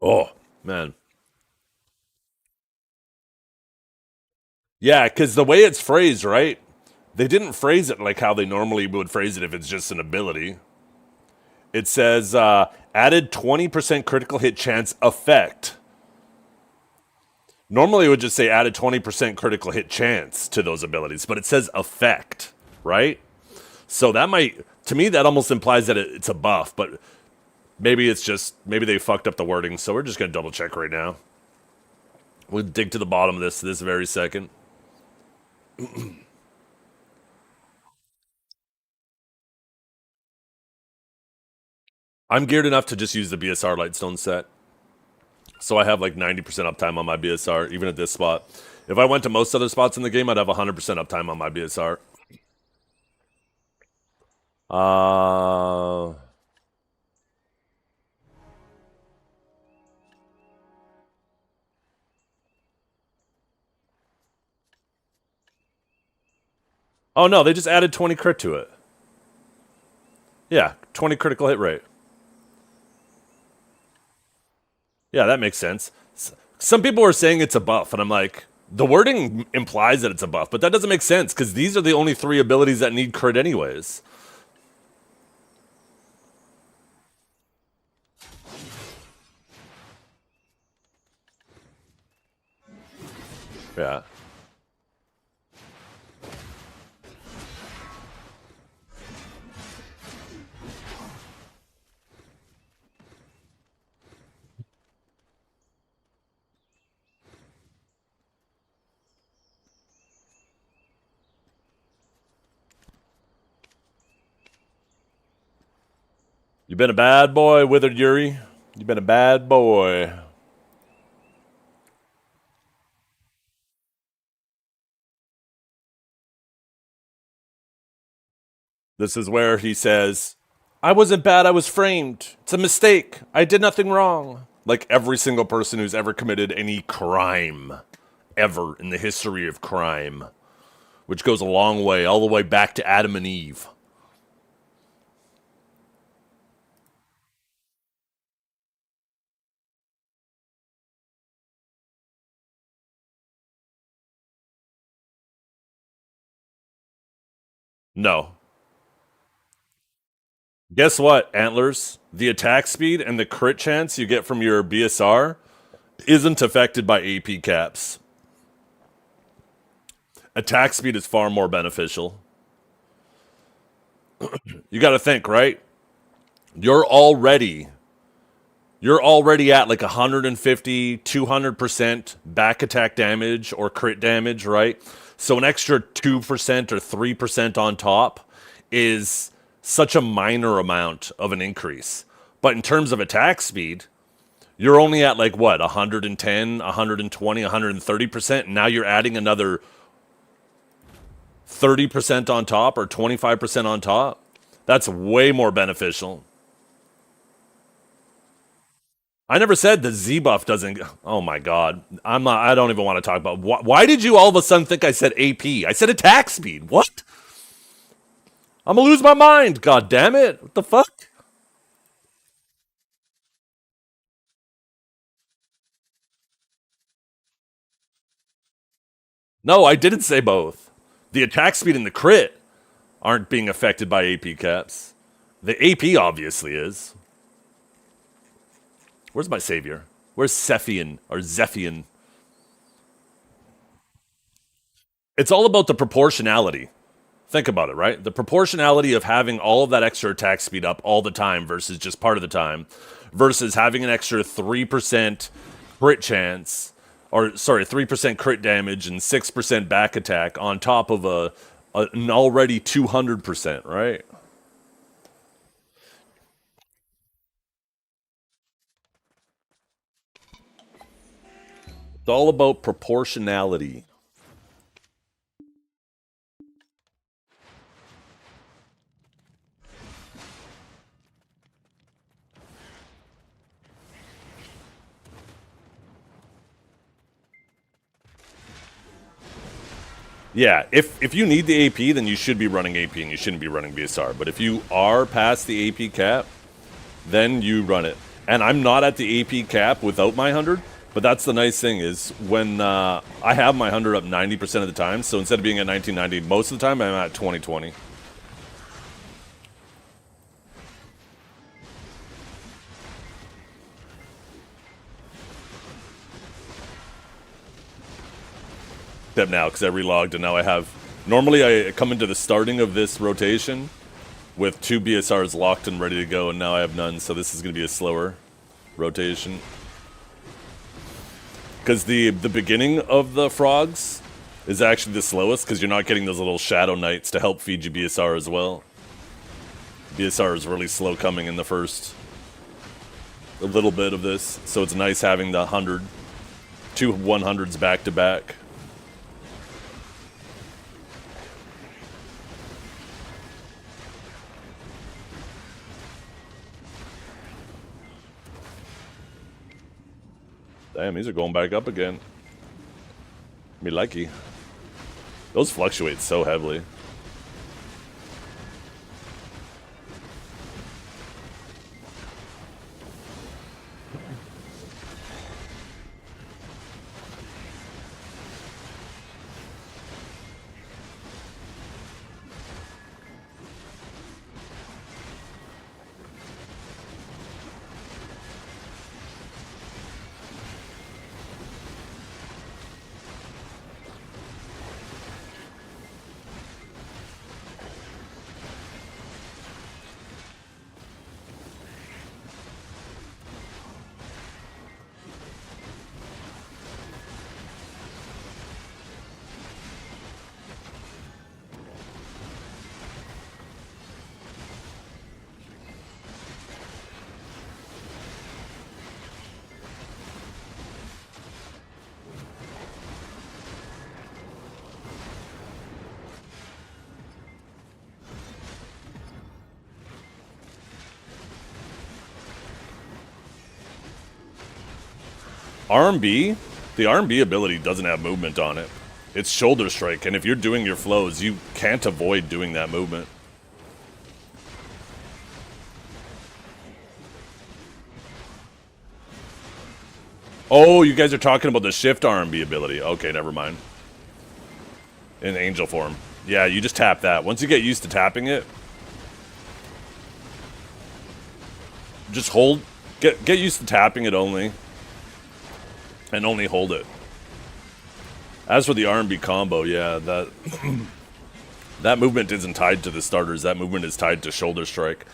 Oh, man. Yeah, because the way it's phrased, right? They didn't phrase it like how they normally would phrase it if it's just an ability. It says, added 20% critical hit chance effect. Normally it would just say added 20% critical hit chance to those abilities, but it says effect, right? So that might, to me, that almost implies that it's a buff, but maybe it's just, maybe they fucked up the wording, so we're just going to double check right now. We'll dig to the bottom of this very second. I'm geared enough to just use the BSR Lightstone set. So I have like 90% uptime on my BSR, even at this spot. If I went to most other spots in the game, I'd have 100% uptime on my BSR. Oh no, they just added 20 crit to it. Yeah, 20 critical hit rate. Yeah, that makes sense. Some people are saying it's a buff, and I'm like, the wording implies that it's a buff, but that doesn't make sense because these are the only 3 abilities that need crit anyways. Yeah. You've been a bad boy, Withered Yuri. You've been a bad boy. This is where he says, I wasn't bad, I was framed. It's a mistake. I did nothing wrong. Like every single person who's ever committed any crime, ever in the history of crime, which goes a long way, all the way back to Adam and Eve. No. Guess what, Antlers? The attack speed and the crit chance you get from your BSR isn't affected by AP caps. Attack speed is far more beneficial. You got to think, right? You're already at like 150, 200% back attack damage or crit damage, right? So an extra 2% or 3% on top is such a minor amount of an increase. But in terms of attack speed, you're only at like what, 110, 120, 130%. Now you're adding another 30% on top or 25% on top. That's way more beneficial. I never said the Z buff doesn't. Oh my god, I'm not. I don't even want to talk about. Why did you all of a sudden think I said AP? I said attack speed. What? I'm gonna lose my mind. God damn it! What the fuck? No, I didn't say both. The attack speed and the crit aren't being affected by AP caps. The AP obviously is. Where's my savior? Where's Zephian or Zephian? It's all about the proportionality. Think about it, right? The proportionality of having all of that extra attack speed up all the time versus just part of the time, versus having an extra 3% crit chance, or sorry, 3% crit damage and 6% back attack on top of an already 200%, right? It's all about proportionality. Yeah, if you need the AP, then you should be running AP and you shouldn't be running BSR. But if you are past the AP cap, then you run it. And I'm not at the AP cap without my 100, but that's the nice thing is when I have my 100 up 90% of the time, so instead of being at 1990 most of the time, I'm at 2020. Except now, because I relogged and now I have... Normally I come into the starting of this rotation with 2 BSRs locked and ready to go, and now I have none, so this is going to be a slower rotation. Because the beginning of the frogs is actually the slowest, because you're not getting those little shadow knights to help feed you BSR as well. BSR is really slow coming in the first a little bit of this, so it's nice having the 100, 2 100s back to back. Damn, these are going back up again. Me likey. Those fluctuate so heavily. RMB, the RMB ability doesn't have movement on it. It's shoulder strike, and if you're doing your flows, you can't avoid doing that movement. Oh, you guys are talking about the shift RMB ability. Okay, never mind. In angel form. Yeah, you just tap that. Once you get used to tapping it, just hold. Get used to tapping it only. And only hold it. As for the RMB combo, yeah, that That movement isn't tied to the starters. That movement is tied to shoulder strike.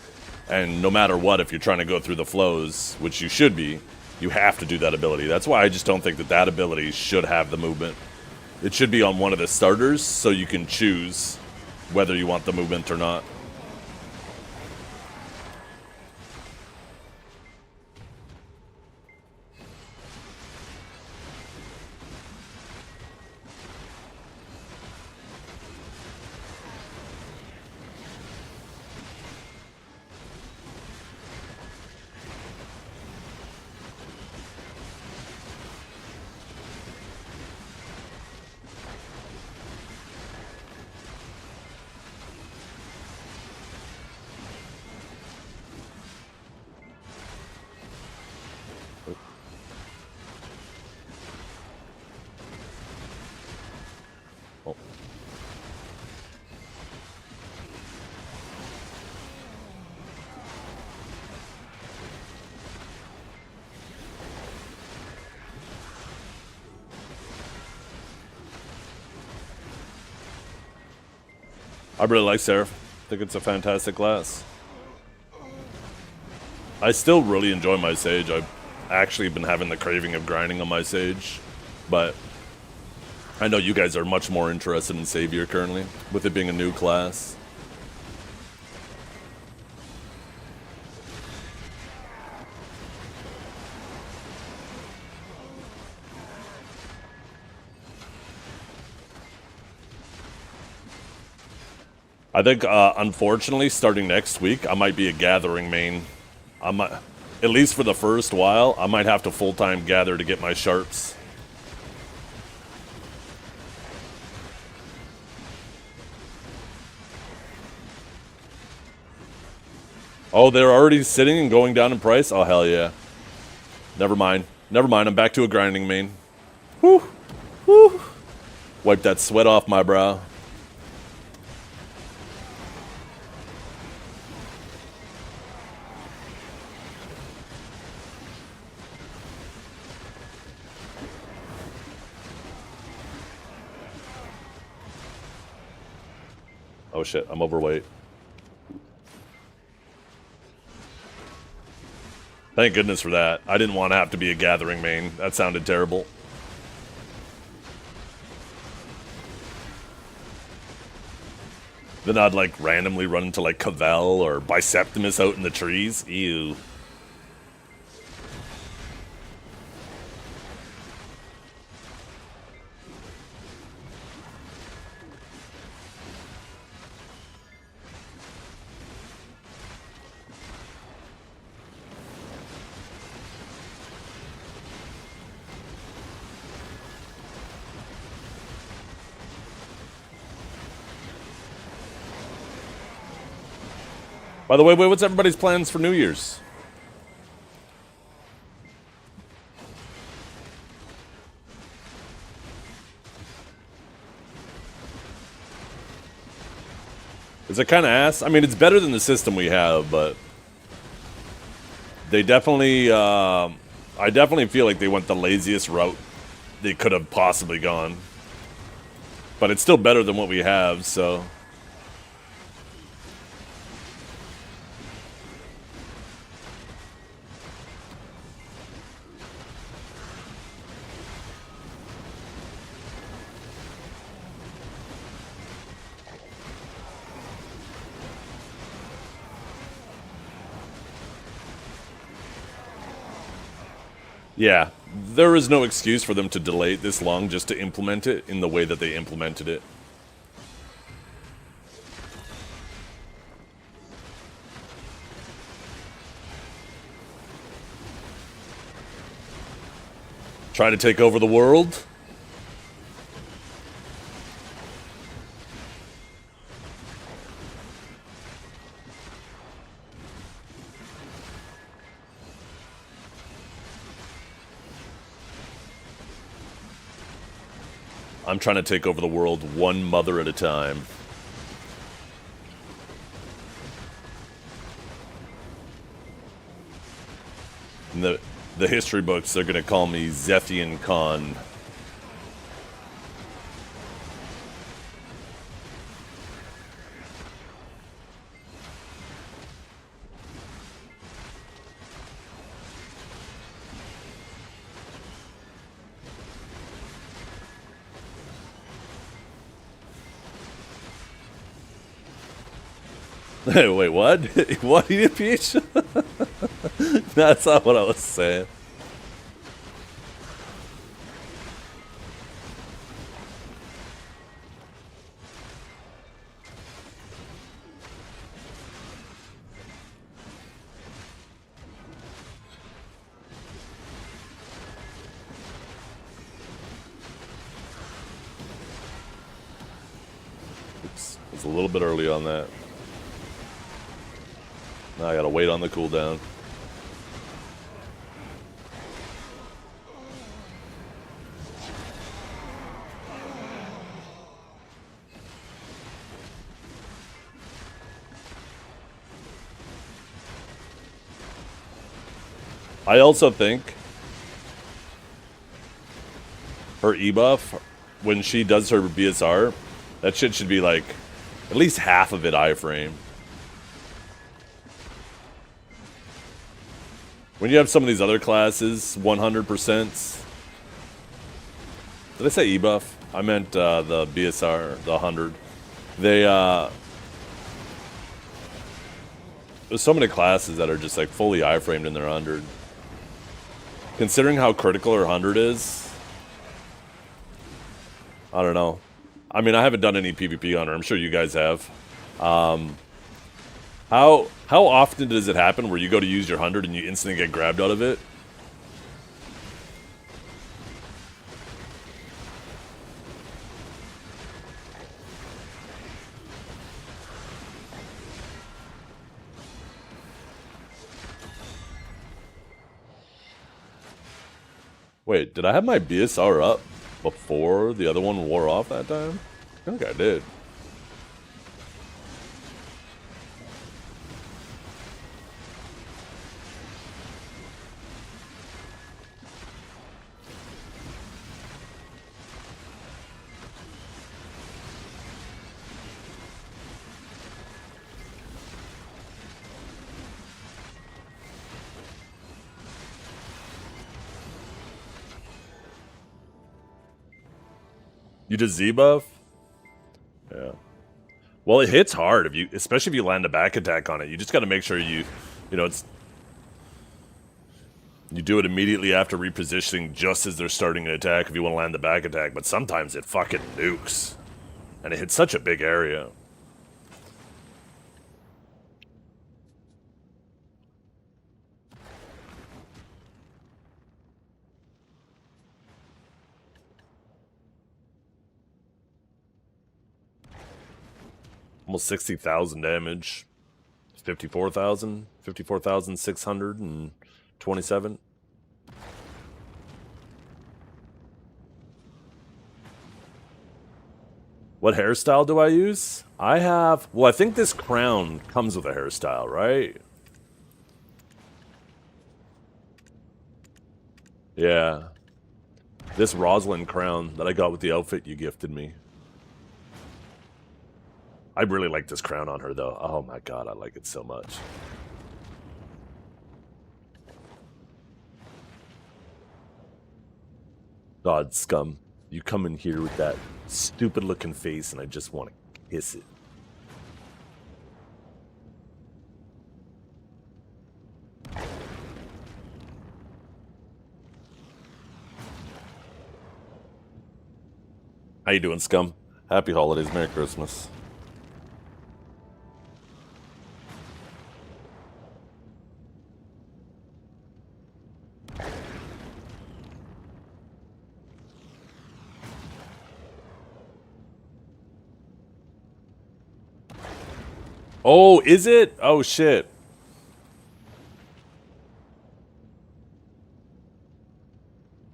And no matter what, if you're trying to go through the flows, which you should be, you have to do that ability. That's why I just don't think that that ability should have the movement. It should be on one of the starters so you can choose whether you want the movement or not. Oh. I really like Seraph. I think it's a fantastic class. I still really enjoy my Sage. I've actually been having the craving of grinding on my Sage, but I know you guys are much more interested in Savior currently, with it being a new class. I think, unfortunately, starting next week, I might be a gathering main. I might, at least for the first while, I might have to full-time gather to get my sharps. Oh, they're already sitting and going down in price? Oh, hell yeah. Never mind. Never mind, I'm back to a grinding main. Whew. Whew. Wipe that sweat off my brow. Oh shit, I'm overweight. Thank goodness for that. I didn't want to have to be a gathering main. That sounded terrible. Then I'd like randomly run into like Cavell or Biceptimus out in the trees. Ew. By the way, what's everybody's plans for New Year's? Is it kind of ass? I mean, it's better than the system we have, but they definitely, I definitely feel like they went the laziest route they could have possibly gone. But it's still better than what we have, so... Yeah, there is no excuse for them to delay it this long just to implement it in the way that they implemented it. Try to take over the world? I'm trying to take over the world one mother at a time. In the history books, they're going to call me Zephian Khan. Wait, what? What, Edith Peach? That's not what I was saying. Oops, it's a little bit early on that. Now I gotta wait on the cooldown. I also think her E-buff, when she does her BSR, that shit should be like at least half of it iframe. When you have some of these other classes, 100%. Did I say E-buff? I meant the BSR, the 100. There's so many classes that are just like fully iframed in their 100. Considering how critical her 100 is, I don't know. I mean, I haven't done any PvP on her. I'm sure you guys have. How often does it happen where you go to use your 100 and you instantly get grabbed out of it? Wait, did I have my BSR up before the other one wore off that time? I think I did. You just Z-buff? Yeah. Well, it hits hard, especially if you land a back attack on it. You just got to make sure you do it immediately after repositioning just as they're starting an attack if you want to land the back attack. But sometimes it fucking nukes. And it hits such a big area. Almost 60,000 damage. 54,000? 54,627? What hairstyle do I use? I think this crown comes with a hairstyle, right? Yeah. This Rosalind crown that I got with the outfit you gifted me. I really like this crown on her, though. Oh my god, I like it so much. God, scum. You come in here with that stupid-looking face, and I just want to kiss it. How you doing, scum? Happy holidays, Merry Christmas. Oh, is it? Oh, shit.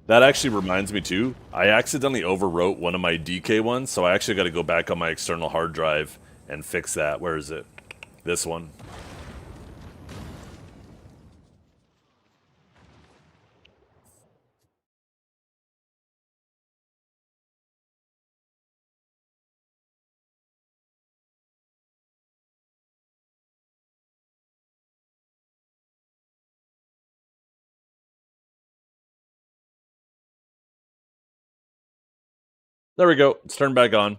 That actually reminds me, too. I accidentally overwrote one of my DK ones, so I actually got to go back on my external hard drive and fix that. Where is it? This one. There we go. It's turned back on.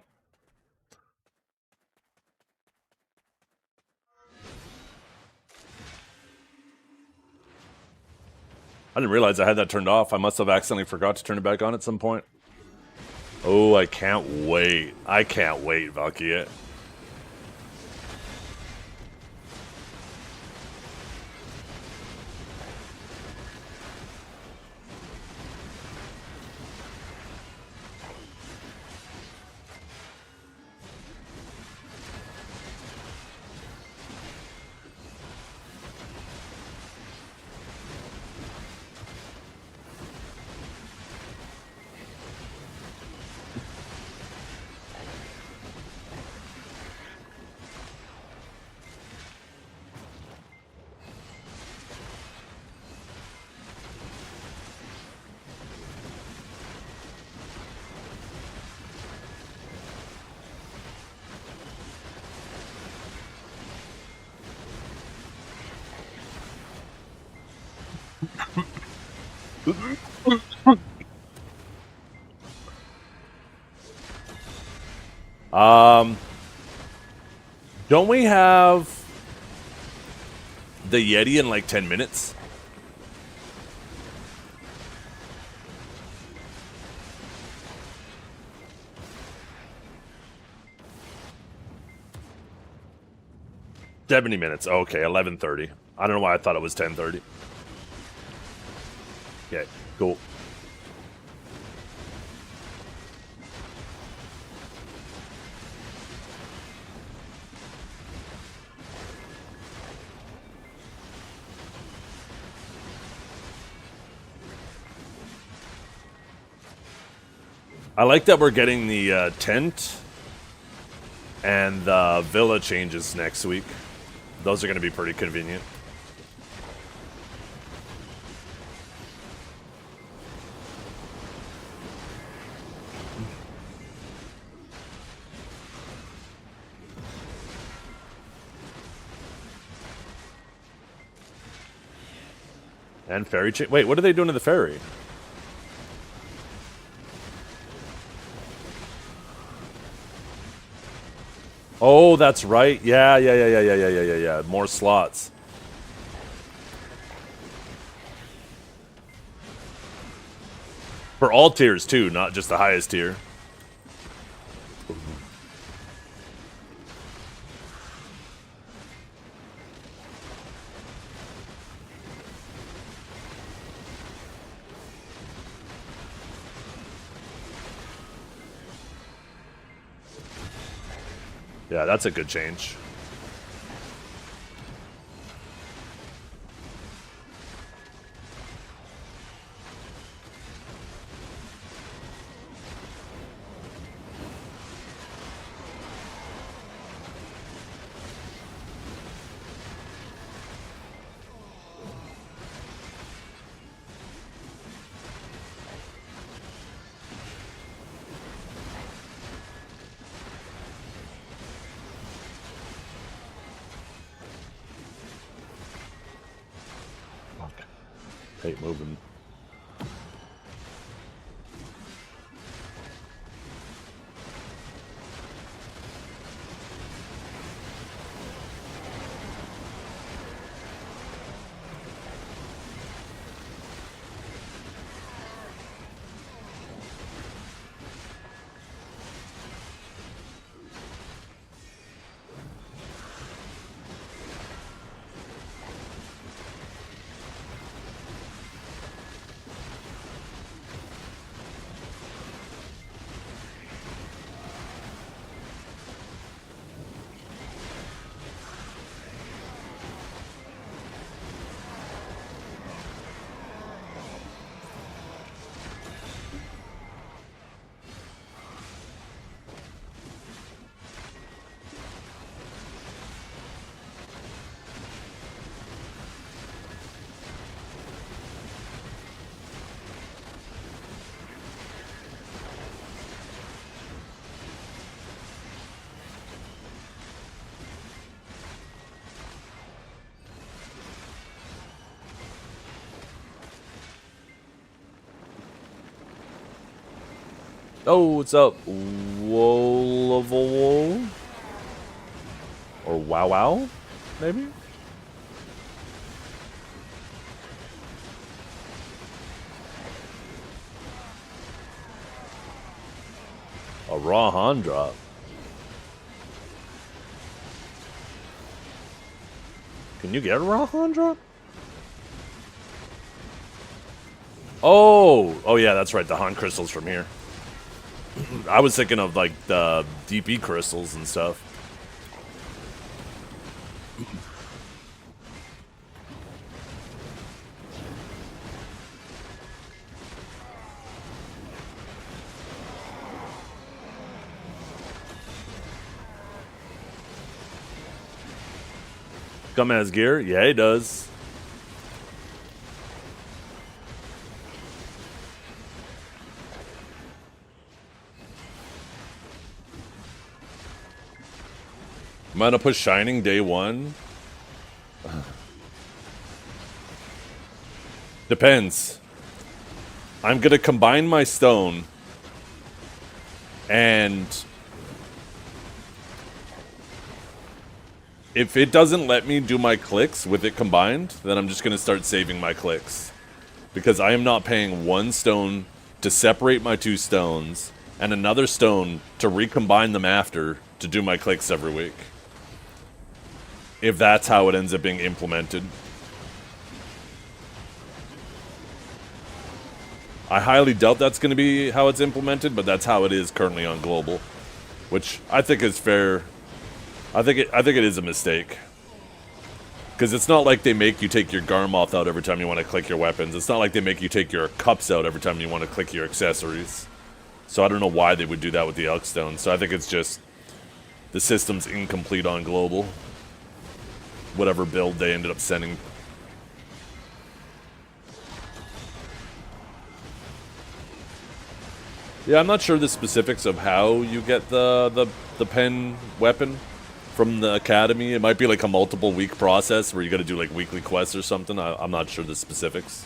I didn't realize I had that turned off. I must have accidentally forgot to turn it back on at some point. Oh, I can't wait. I can't wait, Valkyrie. Don't we have the Yeti in like 10 minutes? $70. Okay, 11:30. I don't know why I thought it was 10:30. Okay, cool. I like that we're getting the tent and the villa changes next week. Those are going to be pretty convenient. And ferry change. Wait, what are they doing to the ferry? Oh, that's right. Yeah. More slots. For all tiers, too, not just the highest tier. Yeah, that's a good change. Hate moving. Oh, what's up? Whoa. Or wow, maybe? A raw Han drop. Can you get a raw Han drop? Oh yeah, that's right. The Han crystals from here. I was thinking of like the DP crystals and stuff. Scum has gear? Yeah, he does. I'm gonna push Shining day one. Depends. I'm gonna combine my stone and if it doesn't let me do my clicks with it combined, then I'm just gonna start saving my clicks. Because I am not paying one stone to separate my two stones and another stone to recombine them after to do my clicks every week. If that's how it ends up being implemented. I highly doubt that's going to be how it's implemented, but that's how it is currently on global, which I think is fair. I think it is a mistake. Because it's not like they make you take your Garmoth out every time you want to click your weapons. It's not like they make you take your cups out every time you want to click your accessories. So I don't know why they would do that with the Elkstone. So I think it's just the system's incomplete on global. Whatever build they ended up sending. Yeah, I'm not sure the specifics of how you get the pen weapon from the academy. It might be like a multiple week process where you got to do like weekly quests or something. I'm not sure the specifics.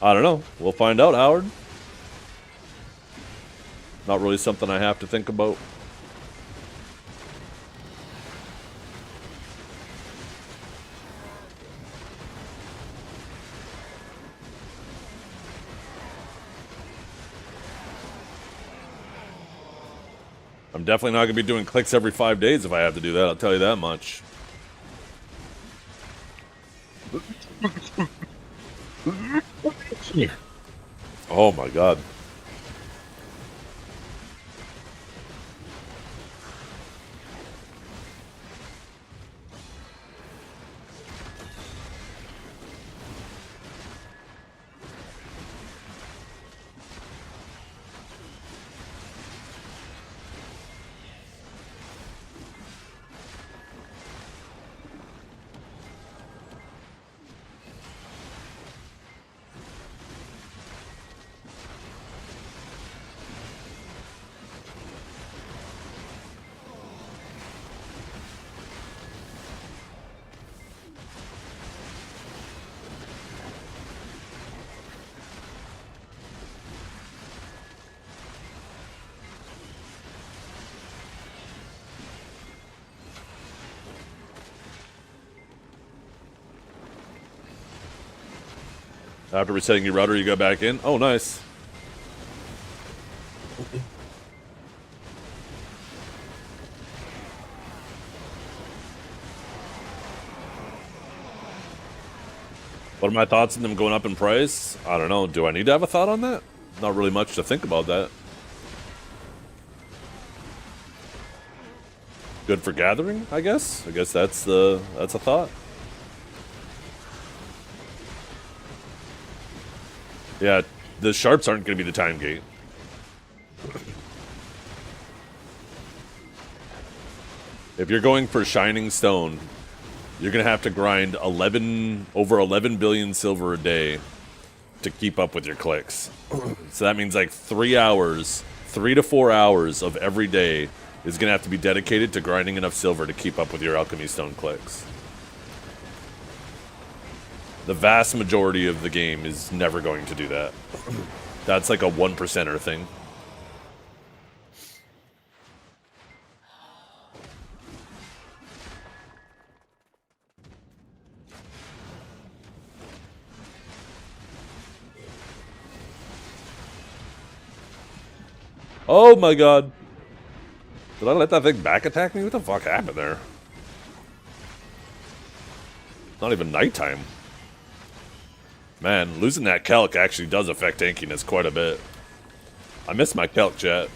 I don't know. We'll find out, Howard. Not really something I have to think about. I'm definitely not going to be doing clicks every 5 days if I have to do that. I'll tell you that much. Oh my god. After resetting your router, you go back in. Oh, nice. What are my thoughts on them going up in price? I don't know. Do I need to have a thought on that? Not really much to think about that. Good for gathering, I guess. I guess that's a thought. Yeah, the sharps aren't going to be the time gate. If you're going for Shining Stone, you're going to have to grind over 11 billion silver a day to keep up with your clicks. So that means like 3 hours, 3 to 4 hours of every day is going to have to be dedicated to grinding enough silver to keep up with your Alchemy Stone clicks. The vast majority of the game is never going to do that. That's like a 1%er thing. Oh my god. Did I let that thing back attack me? What the fuck happened there? Not even nighttime. Man, losing that Kelk actually does affect tankiness quite a bit. I miss my Kelk, chat.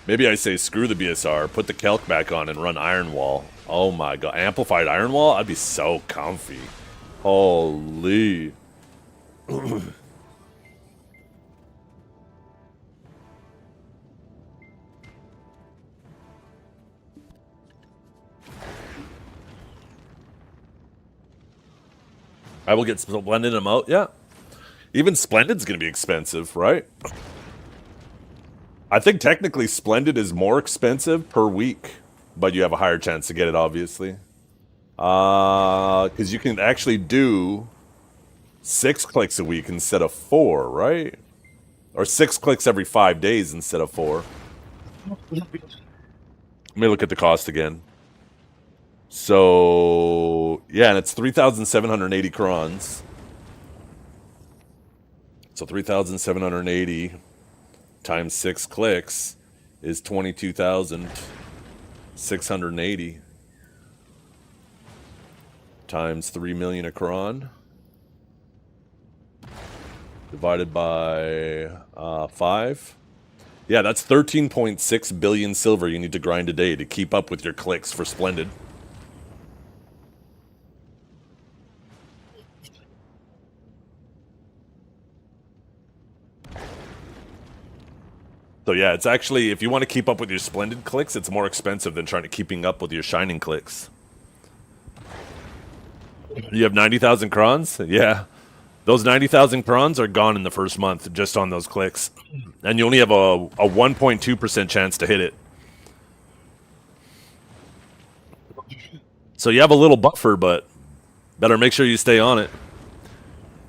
Maybe I say screw the BSR, put the Kelk back on and run Iron Wall. Oh my god, amplified Iron Wall? I'd be so comfy. Holy. I will get Splendid emote, yeah. Even Splendid's gonna be expensive, right? I think technically Splendid is more expensive per week, but you have a higher chance to get it, obviously. Because you can actually do 6 clicks a week instead of 4, right? Or 6 clicks every 5 days instead of 4. Let me look at the cost again. So, yeah, and it's 3,780 crons. So 3,780 times 6 clicks is 22,680 times 3 million a cron divided by 5. Yeah, that's 13.6 billion silver you need to grind a day to keep up with your clicks for Splendid. So yeah, it's actually, if you want to keep up with your Splendid clicks, it's more expensive than trying to keeping up with your Shining clicks. You have 90,000 crons? Yeah. Those 90,000 crons are gone in the first month just on those clicks. And you only have a 1.2% chance to hit it. So you have a little buffer, but better make sure you stay on it.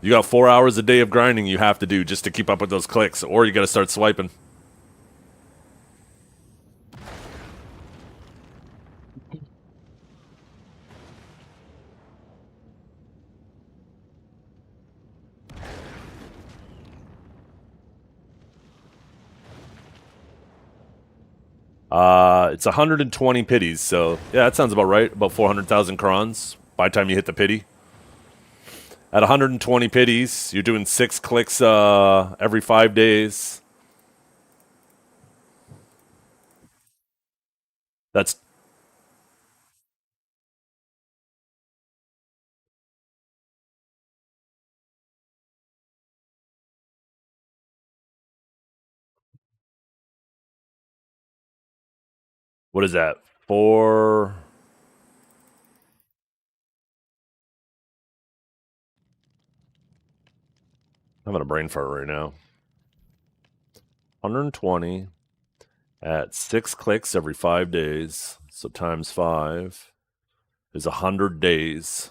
You got 4 hours a day of grinding you have to do just to keep up with those clicks, or you got to start swiping. It's 120 pities, so yeah, that sounds about right. About 400,000 crons by the time you hit the pity. At 120 pities, you're doing 6 clicks every 5 days. That's what is that? 4. I'm having a brain fart right now. 120 at 6 clicks every 5 days. So times 5 is 100 days.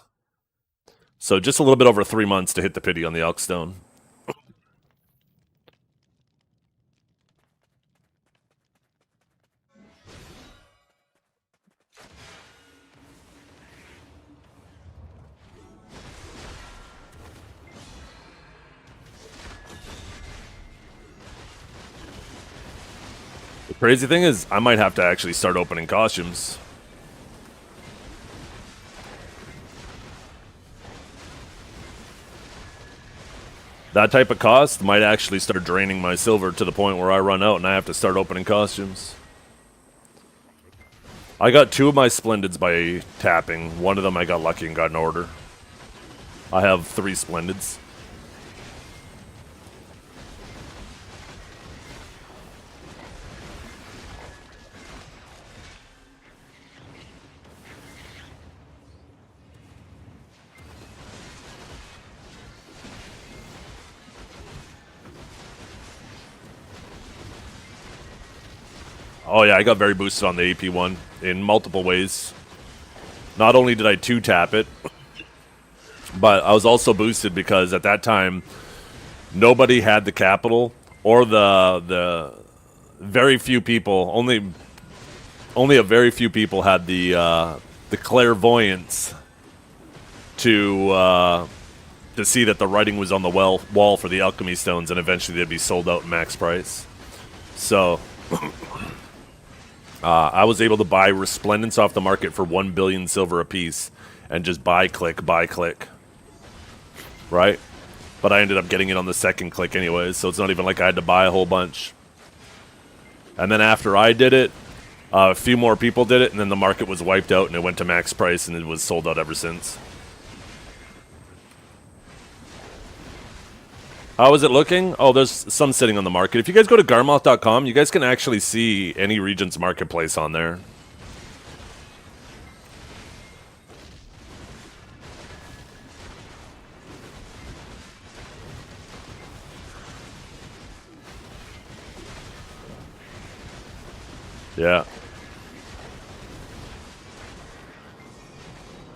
So just a little bit over 3 months to hit the pity on the Elkstone. The crazy thing is, I might have to actually start opening costumes. That type of cost might actually start draining my silver to the point where I run out and I have to start opening costumes. I got 2 of my Splendids by tapping. One of them I got lucky and got an order. I have 3 Splendids. Oh yeah, I got very boosted on the AP one in multiple ways. Not only did I 2-tap it, but I was also boosted because at that time nobody had the capital or the very few people, only a very few people had the clairvoyance to see that the writing was on the wall for the alchemy stones, and eventually they'd be sold out max price. So I was able to buy Resplendence off the market for 1 billion silver apiece and just buy click, right? But I ended up getting it on the second click anyways, so it's not even like I had to buy a whole bunch. And then after I did it, a few more people did it, and then the market was wiped out and it went to max price, and it was sold out ever since. How is it looking? Oh, there's some sitting on the market. If you guys go to Garmoth.com, you guys can actually see any region's marketplace on there. Yeah.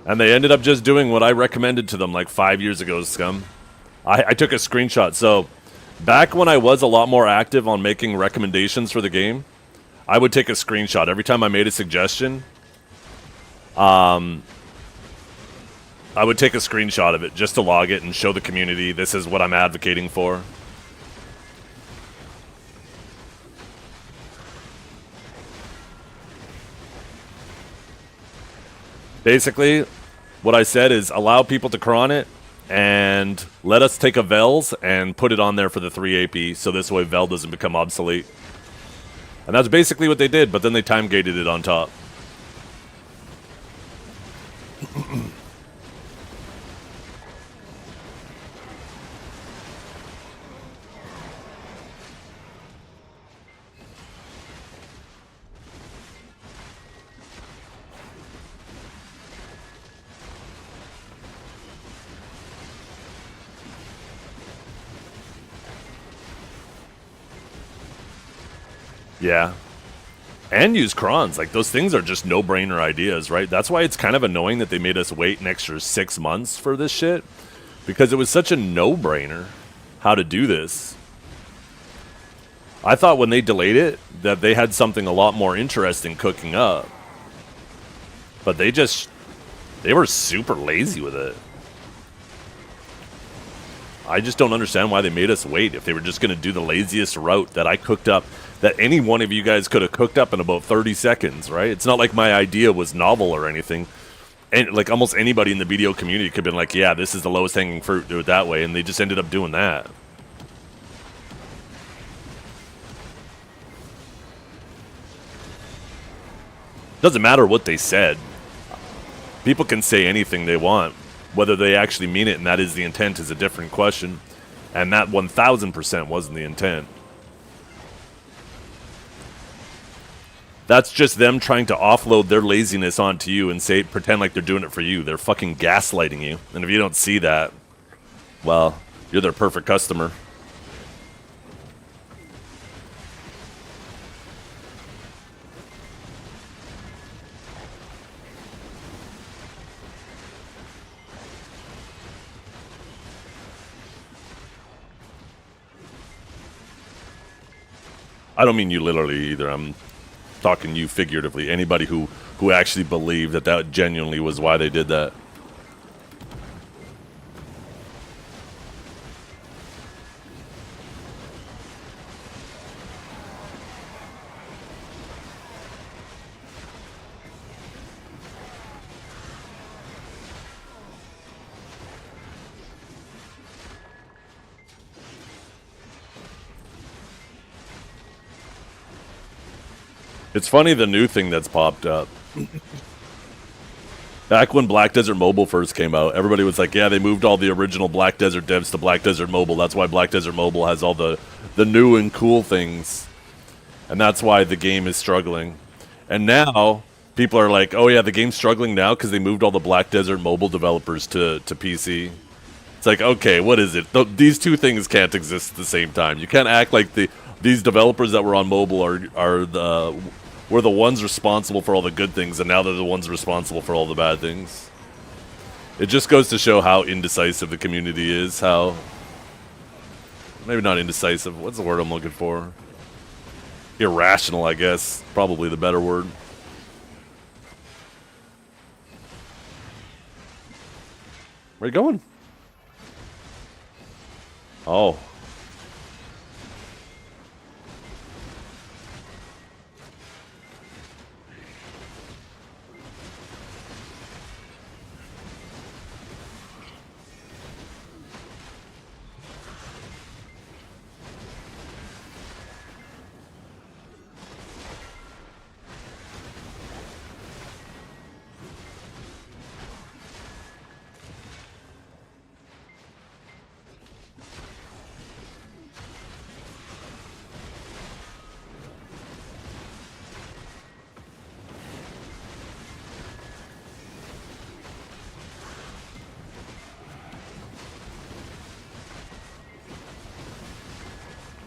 And they ended up just doing what I recommended to them like 5 years ago, Scum. I took a screenshot. So back when I was a lot more active on making recommendations for the game, I would take a screenshot every time I made a suggestion. I would take a screenshot of it just to log it and show the community this is what I'm advocating for. Basically, what I said is allow people to cron it and let us take a Vels and put it on there for the 3 AP, so this way Vel doesn't become obsolete. And that's basically what they did, but then they time gated it on top. Yeah. And use crons. Like, those things are just no-brainer ideas, right? That's why it's kind of annoying that they made us wait an extra 6 months for this shit. Because it was such a no-brainer how to do this. I thought when they delayed it that they had something a lot more interesting cooking up. But they were super lazy with it. I just don't understand why they made us wait if they were just going to do the laziest route that I cooked up, that any one of you guys could have cooked up in about 30 seconds, right? It's not like my idea was novel or anything. And like almost anybody in the BDO community could have been like, yeah, this is the lowest hanging fruit, do it that way. And they just ended up doing that. Doesn't matter what they said. People can say anything they want. Whether they actually mean it and that is the intent is a different question. And that 1000% wasn't the intent. That's just them trying to offload their laziness onto you and pretend like they're doing it for you. They're fucking gaslighting you. And if you don't see that, well, you're their perfect customer. I don't mean you literally either. I'm talking you figuratively. Anybody who actually believed that genuinely was why they did that. It's funny, the new thing that's popped up. Back when Black Desert Mobile first came out, everybody was like, yeah, they moved all the original Black Desert devs to Black Desert Mobile. That's why Black Desert Mobile has all the new and cool things. And that's why the game is struggling. And now, people are like, oh yeah, the game's struggling now because they moved all the Black Desert Mobile developers to PC. It's like, okay, what is it? These two things can't exist at the same time. You can't act like these developers that were on mobile are were the ones responsible for all the good things, and now they're the ones responsible for all the bad things. It just goes to show how indecisive the community is, how... Maybe not indecisive, what's the word I'm looking for? Irrational, I guess, probably the better word. Where you going? Oh.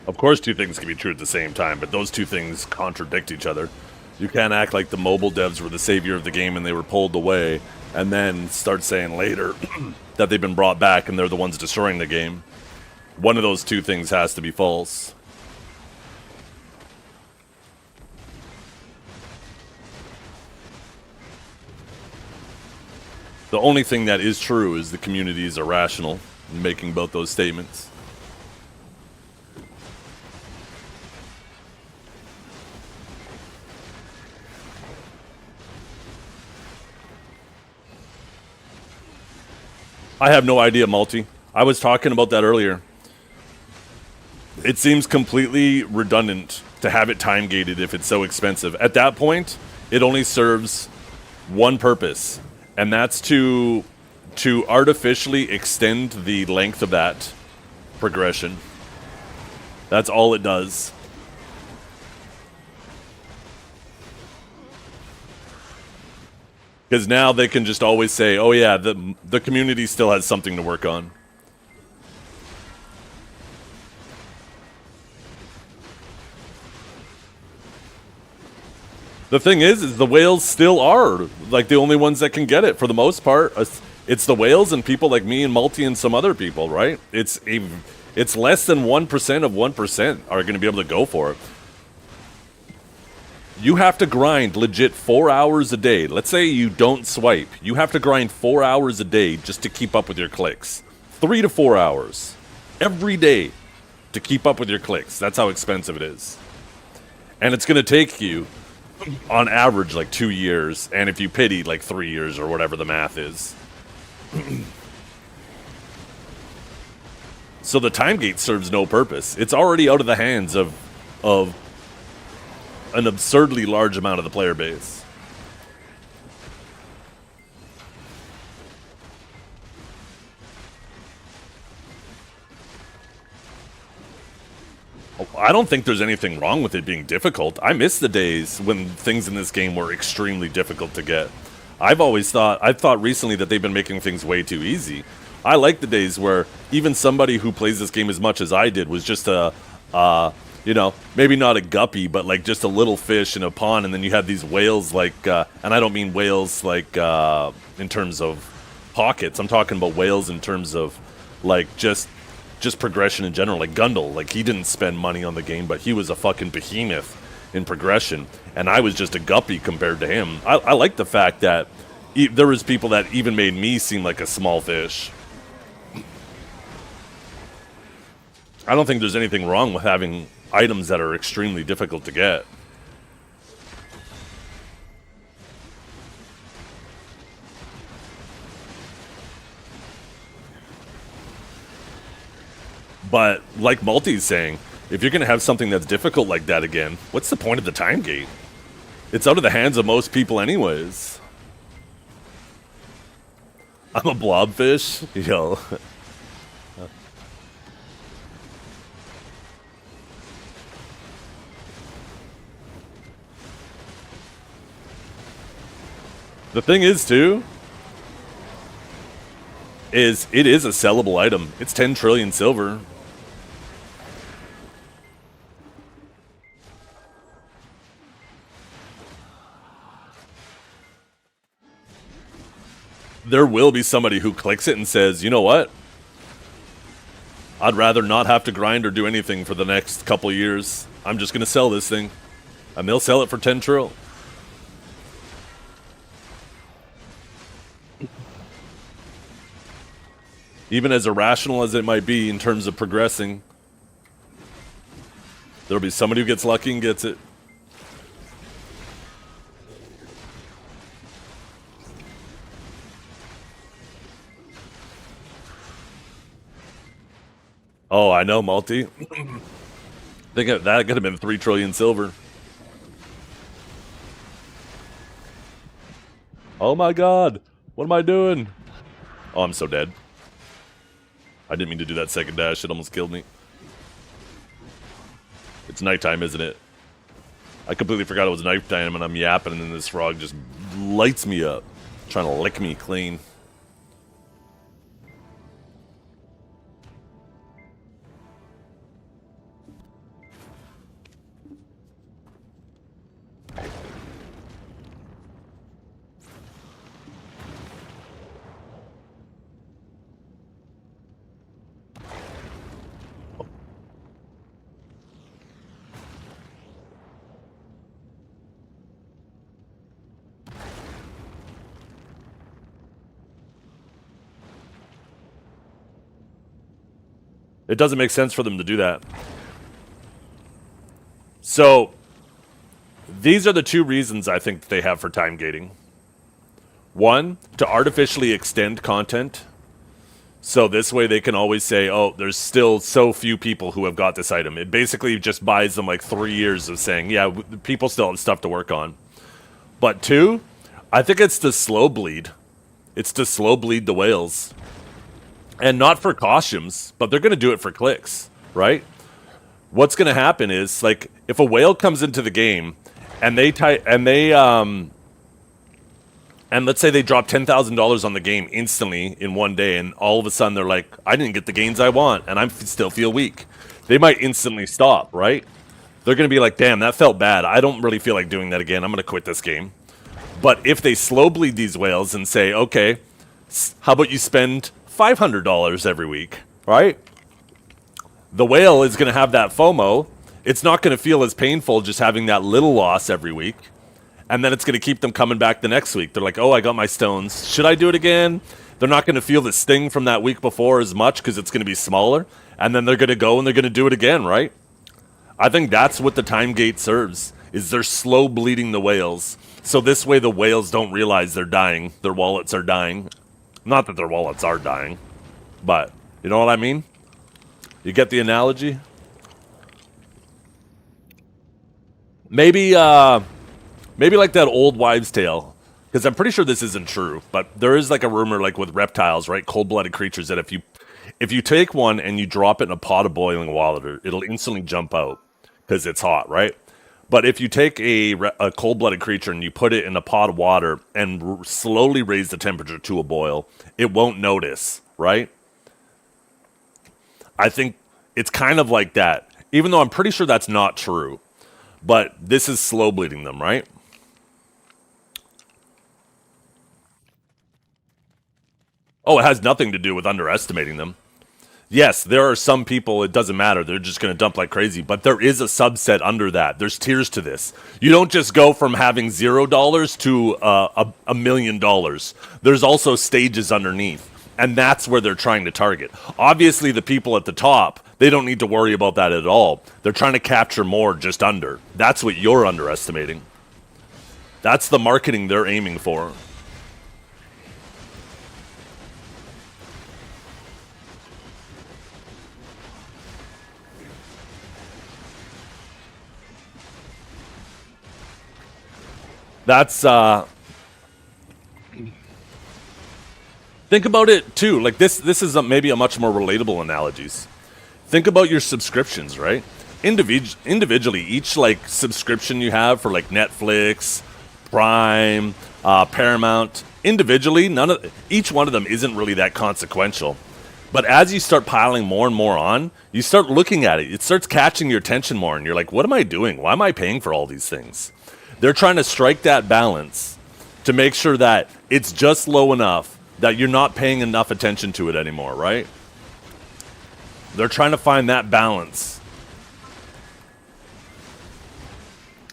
Of course, two things can be true at the same time, but those two things contradict each other. You can't act like the mobile devs were the savior of the game and they were pulled away, and then start saying later that they've been brought back and they're the ones destroying the game. One of those two things has to be false. The only thing that is true is the community is irrational in making both those statements. I have no idea, Multi. I was talking about that earlier. It seems completely redundant to have it time gated if it's so expensive. At that point, it only serves one purpose, and that's to artificially extend the length of that progression. That's all it does. Because now they can just always say, oh yeah, the community still has something to work on. The thing is the whales still are like the only ones that can get it for the most part. It's the whales and people like me and Multi and some other people, right? It's less than 1% of 1% are going to be able to go for it. You have to grind legit 4 hours a day. Let's say you don't swipe. You have to grind 4 hours a day just to keep up with your clicks. 3 to 4 hours every day to keep up with your clicks. That's how expensive it is. And it's going to take you, on average, like 2 years. And if you pity, like 3 years or whatever the math is. So the time gate serves no purpose. It's already out of the hands of an absurdly large amount of the player base. I don't think there's anything wrong with it being difficult. I miss the days when things in this game were extremely difficult to get. I've thought recently that they've been making things way too easy. I like the days where even somebody who plays this game as much as I did was just you know, maybe not a guppy, but like just a little fish in a pond, and then you have these whales like, and I don't mean whales like in terms of pockets. I'm talking about whales in terms of like just progression in general. Like Gundle, like he didn't spend money on the game, but he was a fucking behemoth in progression, and I was just a guppy compared to him. I like the fact that there was people that even made me seem like a small fish. I don't think there's anything wrong with having items that are extremely difficult to get. But like Multi's saying, if you're going to have something that's difficult like that again, what's the point of the time gate? It's out of the hands of most people anyways. I'm a blobfish, yo. The thing is, too, is it is a sellable item. It's 10 trillion silver. there will be somebody who clicks it and says, you know what? I'd rather not have to grind or do anything for the next couple years. I'm just going to sell this thing. And they'll sell it for 10 trill. Even as irrational as it might be in terms of progressing, there'll be somebody who gets lucky and gets it. Oh, I know, multi. Think that could have been 3 trillion silver. Oh my god. What am I doing? Oh, I'm so dead. I didn't mean to do that second dash. It almost killed me. It's nighttime, isn't it? I completely forgot it was nighttime and I'm yapping and then this frog just lights me up. Trying to lick me clean. It doesn't make sense for them to do that. So, these are the two reasons I think that they have for time gating. One, to artificially extend content. So this way they can always say, oh, there's still so few people who have got this item. It basically just buys them like 3 years of saying, yeah, people still have stuff to work on. But two, I think it's to slow bleed. It's to slow bleed the whales. And not for costumes, but they're going to do it for clicks, right? What's going to happen is, like, if a whale comes into the game and and let's say they drop $10,000 on the game instantly in one day, and all of a sudden they're like, I didn't get the gains I want, and I still feel weak. They might instantly stop, right? They're going to be like, damn, that felt bad. I don't really feel like doing that again. I'm going to quit this game. But if they slow bleed these whales and say, okay, how about you spend $500 every week, right? The whale is going to have that FOMO. It's not going to feel as painful just having that little loss every week. And then it's going to keep them coming back the next week. They're like, oh, I got my stones. Should I do it again? They're not going to feel the sting from that week before as much because it's going to be smaller. And then they're going to go and they're going to do it again, right? I think that's what the time gate serves, is they're slow bleeding the whales. So this way the whales don't realize they're dying. Their wallets are dying. Not that their wallets are dying, but you know what I mean? You get the analogy? Maybe like that old wives' tale, because I'm pretty sure this isn't true, but there is like a rumor, like with reptiles, right? Cold-blooded creatures, that if you take one and you drop it in a pot of boiling water, it'll instantly jump out because it's hot, right? But if you take a cold-blooded creature and you put it in a pot of water and slowly raise the temperature to a boil, it won't notice, right? I think it's kind of like that, even though I'm pretty sure that's not true. But this is slow bleeding them, right? Oh, it has nothing to do with underestimating them. Yes, there are some people, it doesn't matter. They're just going to dump like crazy. But there is a subset under that. There's tiers to this. You don't just go from having $0 to $1 million. There's also stages underneath. And that's where they're trying to target. Obviously, the people at the top, they don't need to worry about that at all. They're trying to capture more just under. That's what you're underestimating. That's the marketing they're aiming for. That's, think about it, too. Like, this is maybe a much more relatable analogies. Think about your subscriptions, right? Individually, each, like, subscription you have for, like, Netflix, Prime, Paramount, individually, each one of them isn't really that consequential. But as you start piling more and more on, you start looking at it. It starts catching your attention more, and you're like, what am I doing? Why am I paying for all these things? They're trying to strike that balance to make sure that it's just low enough that you're not paying enough attention to it anymore, right? They're trying to find that balance.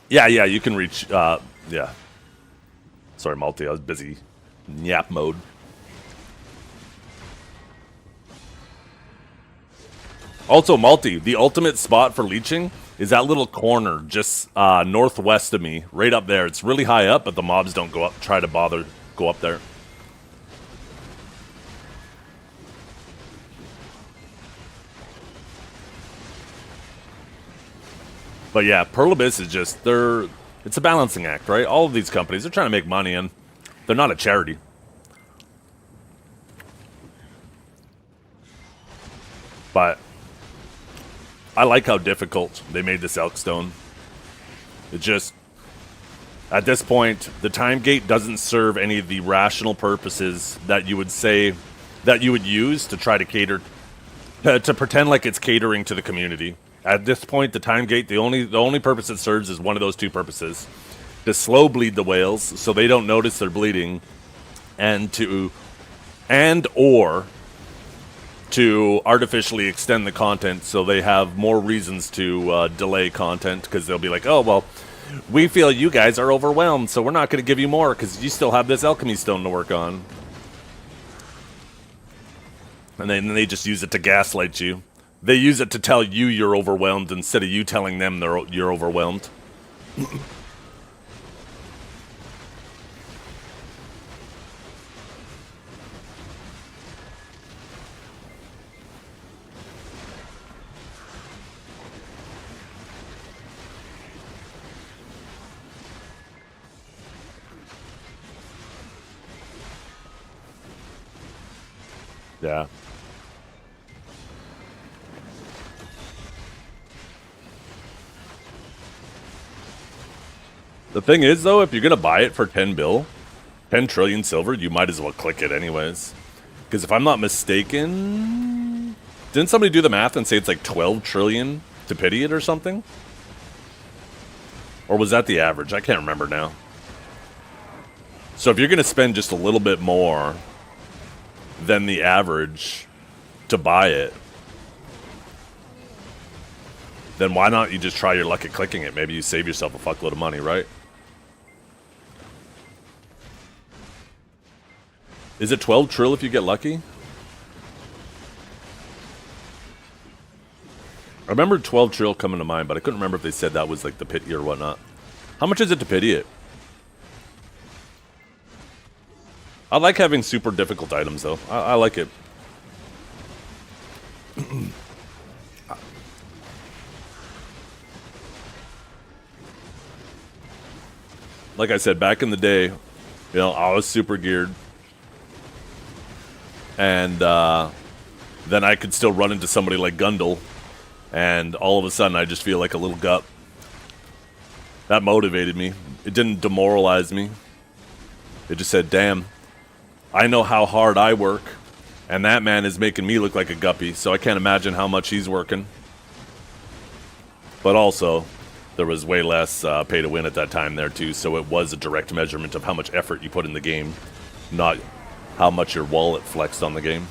Yeah, you can reach, yeah. Sorry, Malty, I was busy. Nyap mode. Also, Malty, the ultimate spot for leeching is that little corner just northwest of me, right up there. It's really high up, but the mobs don't go up, try to bother go up there. But yeah, Pearl Abyss is just, it's a balancing act, right? All of these companies, they're trying to make money, and they're not a charity. But I like how difficult they made this Elkstone. It just, at this point, the time gate doesn't serve any of the rational purposes that you would say, that you would use to try to cater, to pretend like it's catering to the community. At this point, the time gate, the only purpose it serves is one of those two purposes. To slow bleed the whales so they don't notice they're bleeding, or to artificially extend the content so they have more reasons to delay content, because they'll be like, oh, well, we feel you guys are overwhelmed, so we're not going to give you more because you still have this alchemy stone to work on. And then they just use it to gaslight you. They use it to tell you you're overwhelmed instead of you telling them you're overwhelmed. Yeah. The thing is, though, if you're going to buy it for 10 bill, 10 trillion silver, you might as well click it anyways. Because if I'm not mistaken, didn't somebody do the math and say it's like 12 trillion to pity it or something? Or was that the average? I can't remember now. So if you're going to spend just a little bit more than the average to buy it, then why not you just try your luck at clicking it? Maybe you save yourself a fuckload of money, right? Is it 12 trill if you get lucky? I remember 12 trill coming to mind, but I couldn't remember if they said that was like the pity or whatnot. How much is it to pity it? I like having super difficult items, though. I like it. Like I said, back in the day, you know, I was super geared. And then I could still run into somebody like Gundle, and all of a sudden I just feel like a little gup. That motivated me. It didn't demoralize me. It just said, damn, I know how hard I work, and that man is making me look like a guppy, so I can't imagine how much he's working. But also, there was way less pay to win at that time there too, so it was a direct measurement of how much effort you put in the game, not how much your wallet flexed on the game.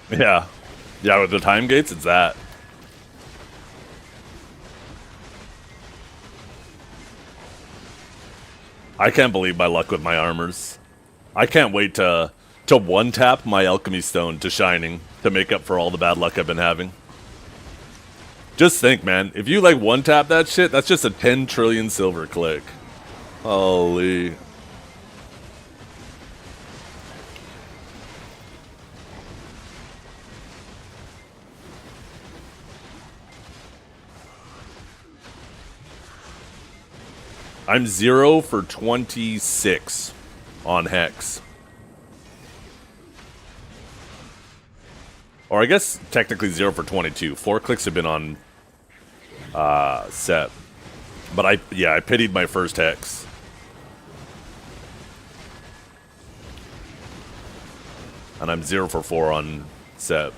Yeah. Yeah, with the time gates, it's that. I can't believe my luck with my armors. I can't wait to one-tap my alchemy stone to shining to make up for all the bad luck I've been having. Just think, man, if you like one-tap that shit, that's just a 10 trillion silver click. Holy. I'm 0 for 26 on Hex. Or I guess technically 0 for 22. 4 clicks have been on set. But I pitied my first hex. And I'm 0 for 4 on Sep.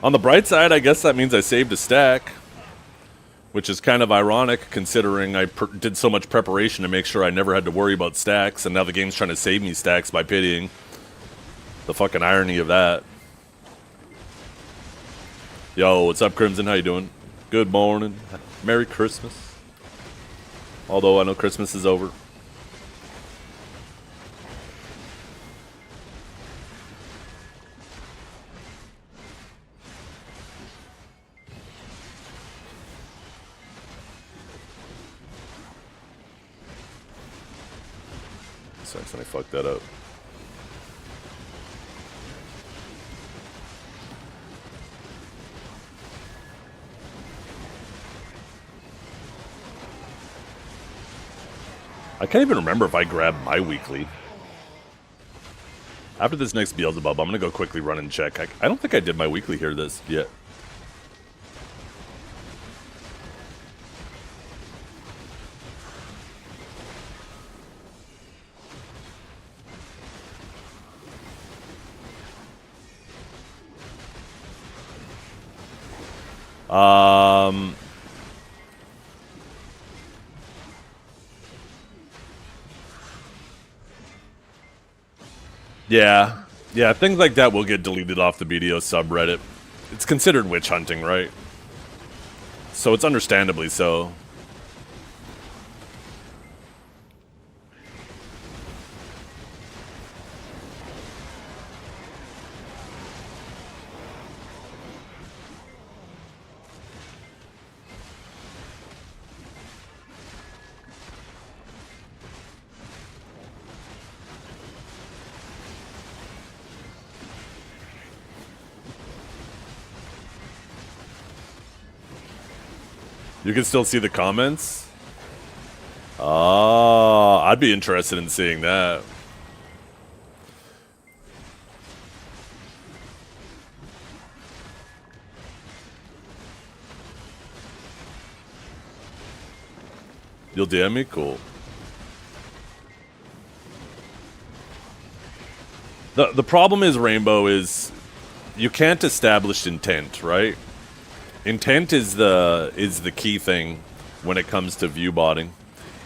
On the bright side, I guess that means I saved a stack. Which is kind of ironic, considering I did so much preparation to make sure I never had to worry about stacks, and now the game's trying to save me stacks by pitying. The fucking irony of that. Yo, what's up, Crimson? How you doing? Good morning. Merry Christmas. Although I know Christmas is over. Sucks and I fucked that up. I can't even remember if I grabbed my weekly. After this next Beelzebub, I'm gonna go quickly run and check. I don't think I did my weekly here this yet. Yeah, things like that will get deleted off the BDO subreddit. It's considered witch hunting, right? So it's understandably so. You can still see the comments? Oh, I'd be interested in seeing that. You'll DM me? Cool. The problem is, Rainbow, is you can't establish intent, right? Intent is the key thing when it comes to view botting.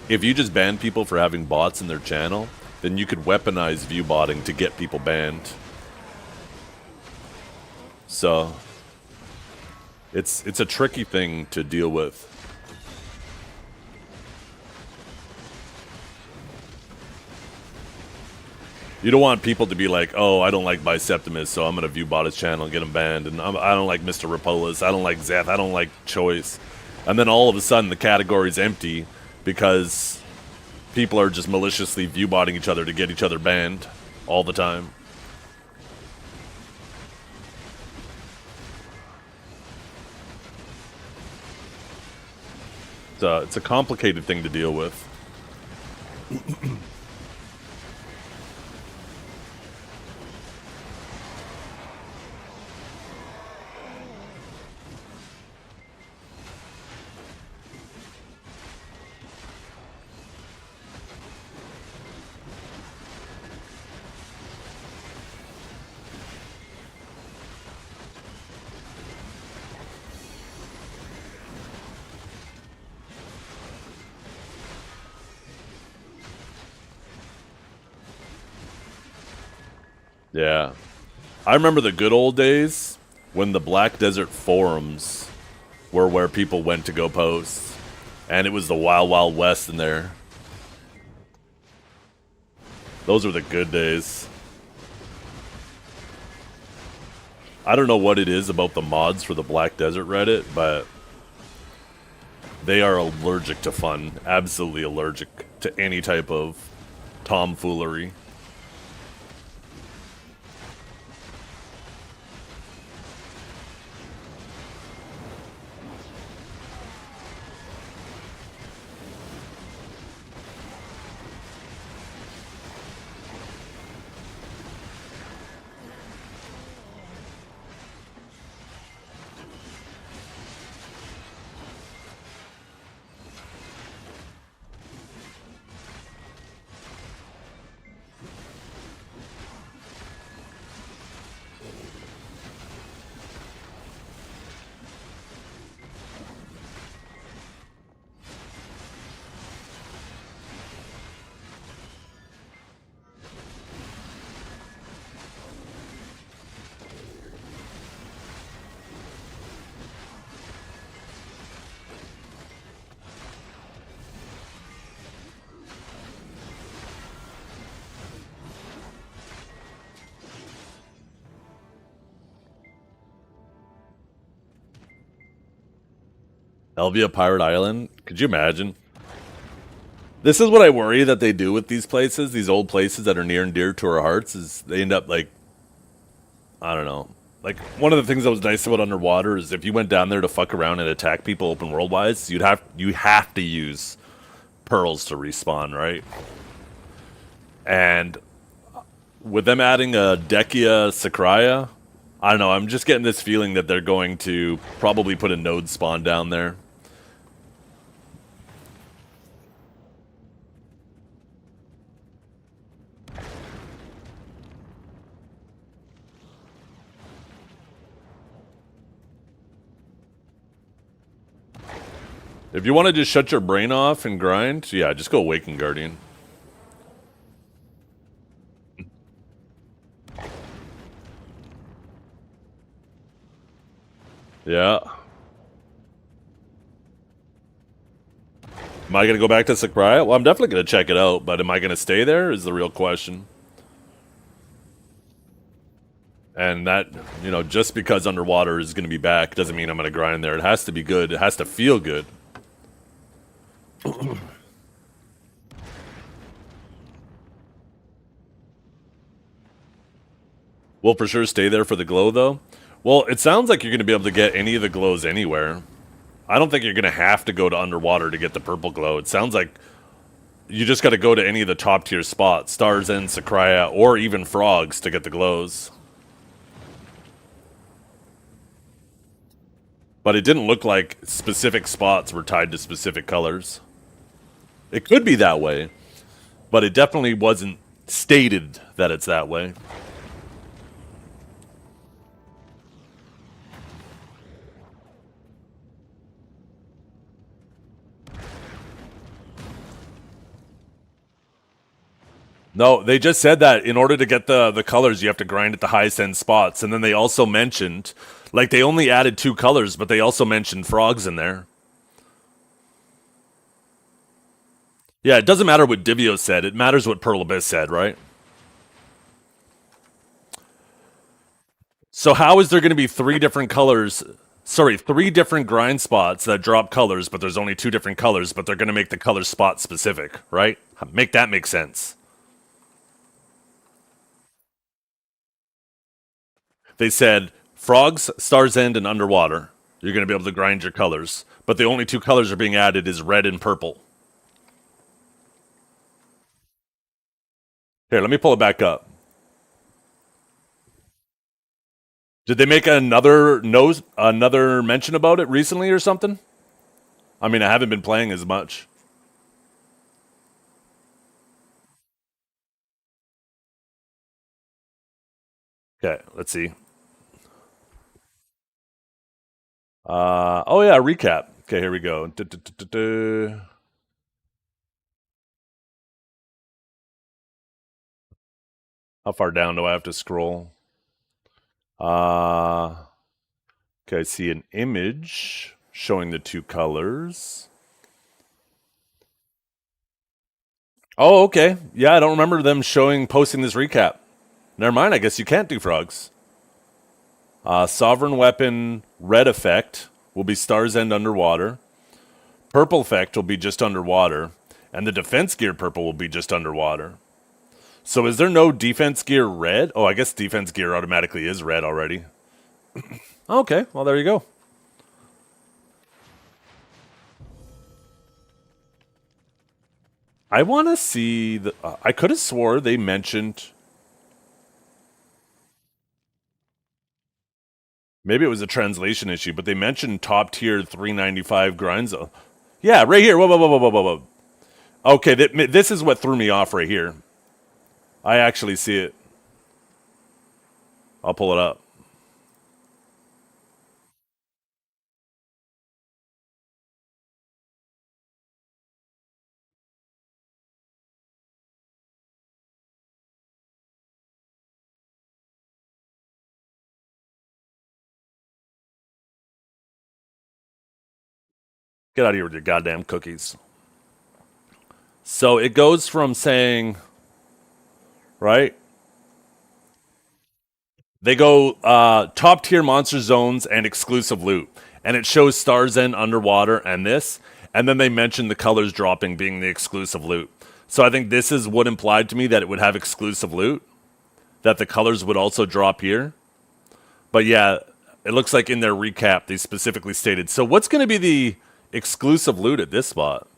If you just ban people for having bots in their channel, then you could weaponize view botting to get people banned. So it's a tricky thing to deal with. You don't want people to be like, oh, I don't like Biseptimus, so I'm going to view bot his channel and get him banned. And I don't like Mr. Rapolis. I don't like Zeth. I don't like Choice. And then all of a sudden the category's empty because people are just maliciously view botting each other to get each other banned all the time. It's a complicated thing to deal with. Yeah. I remember the good old days when the Black Desert forums were where people went to go post. And it was the Wild Wild West in there. Those were the good days. I don't know what it is about the mods for the Black Desert Reddit, but they are allergic to fun. Absolutely allergic to any type of tomfoolery. Elvia Pirate Island. Could you imagine? This is what I worry that they do with these places, these old places that are near and dear to our hearts, is they end up like, I don't know. Like, one of the things that was nice about Underwater is if you went down there to fuck around and attack people open world wise, you have to use pearls to respawn, right? And with them adding a Dekia Sakraya, I don't know, I'm just getting this feeling that they're going to probably put a node spawn down there. If you want to just shut your brain off and grind, yeah, just go Awakened Guardian. Yeah. Am I going to go back to Sakraya? Well, I'm definitely going to check it out, but am I going to stay there is the real question. And that, you know, just because Underwater is going to be back doesn't mean I'm going to grind there. It has to be good. It has to feel good. We'll for sure stay there for the glow, though. Well, it sounds like you're going to be able to get any of the glows anywhere. I don't think you're going to have to go to Underwater to get the purple glow. It sounds like you just got to go to any of the top tier spots, Stars End, Sakraya, or even Frogs to get the glows. But it didn't look like specific spots were tied to specific colors. It could be that way, but it definitely wasn't stated that it's that way. No, they just said that in order to get the colors, you have to grind at the highest end spots. And then they also mentioned, like, they only added 2 colors, but they also mentioned frogs in there. Yeah, it doesn't matter what Divio said. It matters what Pearl Abyss said, right? So how is there going to be 3 different colors? Sorry, 3 different grind spots that drop colors, but there's only 2 different colors, but they're going to make the color spot specific, right? Make that make sense. They said Frogs, Stars End, and Underwater. You're going to be able to grind your colors, but the only 2 colors are being added is red and purple. Here, let me pull it back up. Did they make another mention about it recently or something? I mean, I haven't been playing as much. Okay, let's see. Oh yeah, recap. Okay, here we go. How far down do I have to scroll? Okay, I see an image showing the 2 colors. Oh, okay. Yeah, I don't remember them posting this recap. Never mind, I guess you can't do frogs. Sovereign Weapon red effect will be Stars End Underwater. Purple effect will be just underwater. And the defense gear purple will be just underwater. So is there no defense gear red? Oh, I guess defense gear automatically is red already. Okay, well, there you go. I want to see the... I could have swore they mentioned... Maybe it was a translation issue, but they mentioned top tier 395 grinds. Yeah, right here. Whoa. Okay, this is what threw me off right here. I actually see it. I'll pull it up. Get out of here with your goddamn cookies. So it goes from saying, right? They go top tier monster zones and exclusive loot. and it shows Star's End underwater and this, and then they mention the colors dropping being the exclusive loot. So I think this is what implied to me that it would have exclusive loot, that the colors would also drop here. But yeah, it looks like in their recap they specifically stated. So what's going to be the exclusive loot at this spot?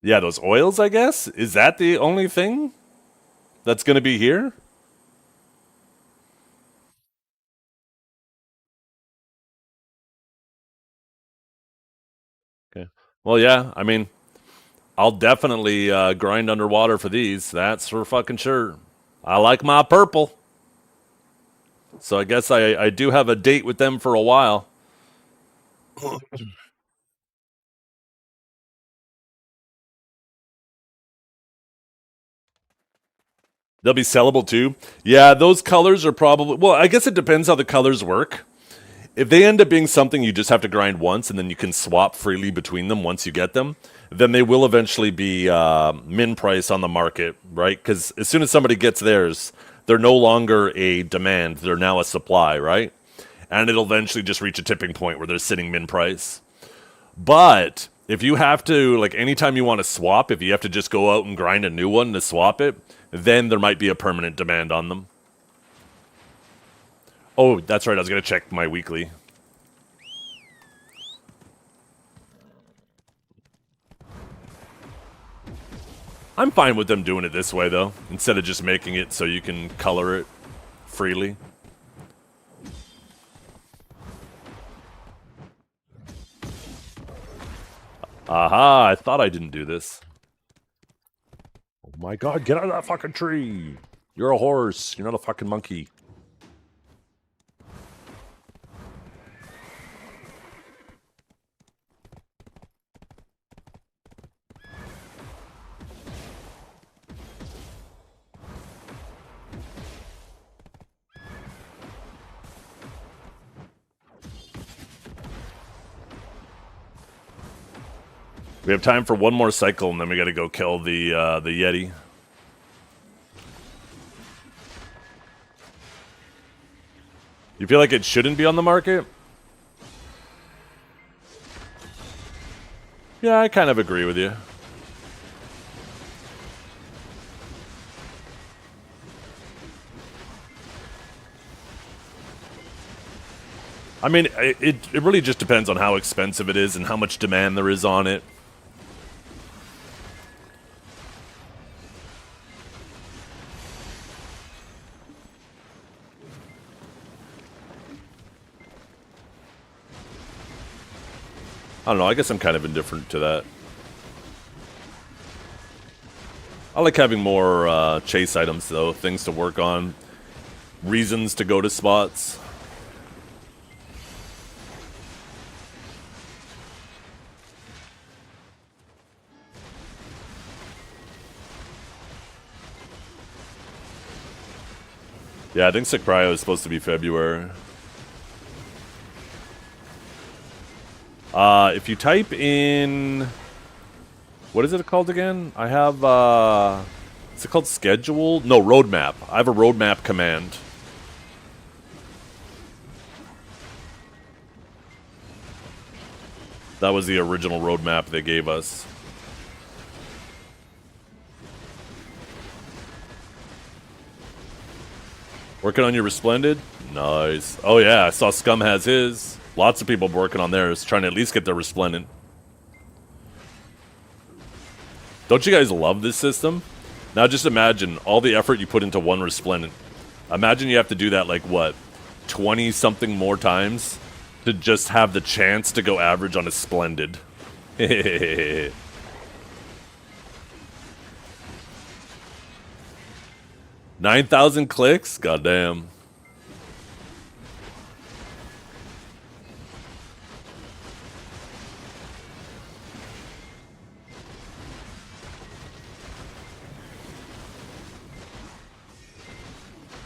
Yeah, those oils, I guess? Is that the only thing that's going to be here? Okay. Well, yeah, I mean, I'll definitely grind underwater for these. That's for fucking sure. I like my purple. So I guess I do have a date with them for a while. They'll be sellable too. Yeah, those colors are probably... Well, I guess it depends how the colors work. If they end up being something you just have to grind once and then you can swap freely between them once you get them, then they will eventually be min price on the market, right? Because as soon as somebody gets theirs, they're no longer a demand. They're now a supply, right? And it'll eventually just reach a tipping point where they're sitting min price. But if you have to, like, anytime you want to swap, if you have to just go out and grind a new one to swap it, then there might be a permanent demand on them. Oh, that's right. I was going to check my weekly. I'm fine with them doing it this way, though, instead of just making it so you can color it freely. Aha, I thought I didn't do this. Oh my god, get out of that fucking tree! You're a horse, you're not a fucking monkey. We have time for one more cycle, and then we gotta go kill the Yeti. You feel like it shouldn't be on the market? Yeah, I kind of agree with you. I mean, it really just depends on how expensive it is and how much demand there is on it. I don't know, I guess I'm kind of indifferent to that. I like having more chase items, though, things to work on, reasons to go to spots. Yeah, I think Sakryo is supposed to be February. If you type in... What is it called again? I have, is it called schedule? No, roadmap. I have a roadmap command. That was the original roadmap they gave us. Working on your Resplendid? Nice. Oh yeah, I saw Scum has his. Lots of people working on theirs, trying to at least get their Resplendent. Don't you guys love this system? Now just imagine all the effort you put into one Resplendent. Imagine you have to do that, like, what, 20-something more times to just have the chance to go average on a Splendid. 9,000 clicks? Goddamn.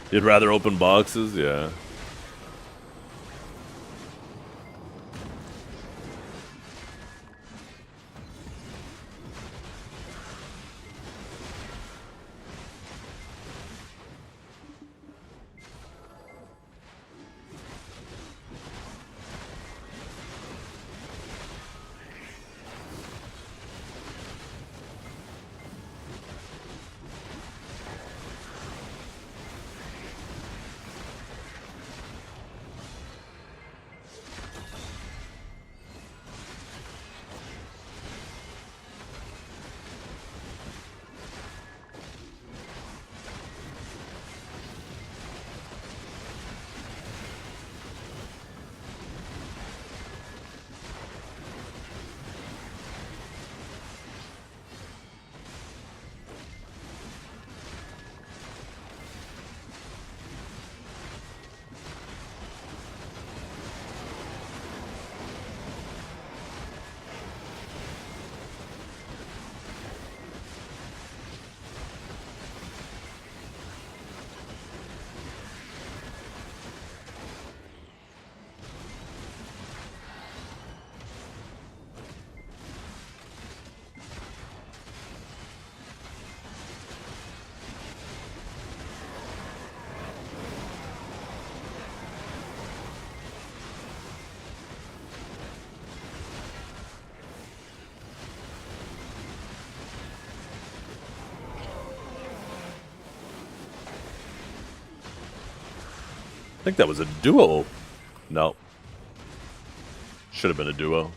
You'd rather open boxes? Yeah. I think that was a duo. No. Should have been a duo.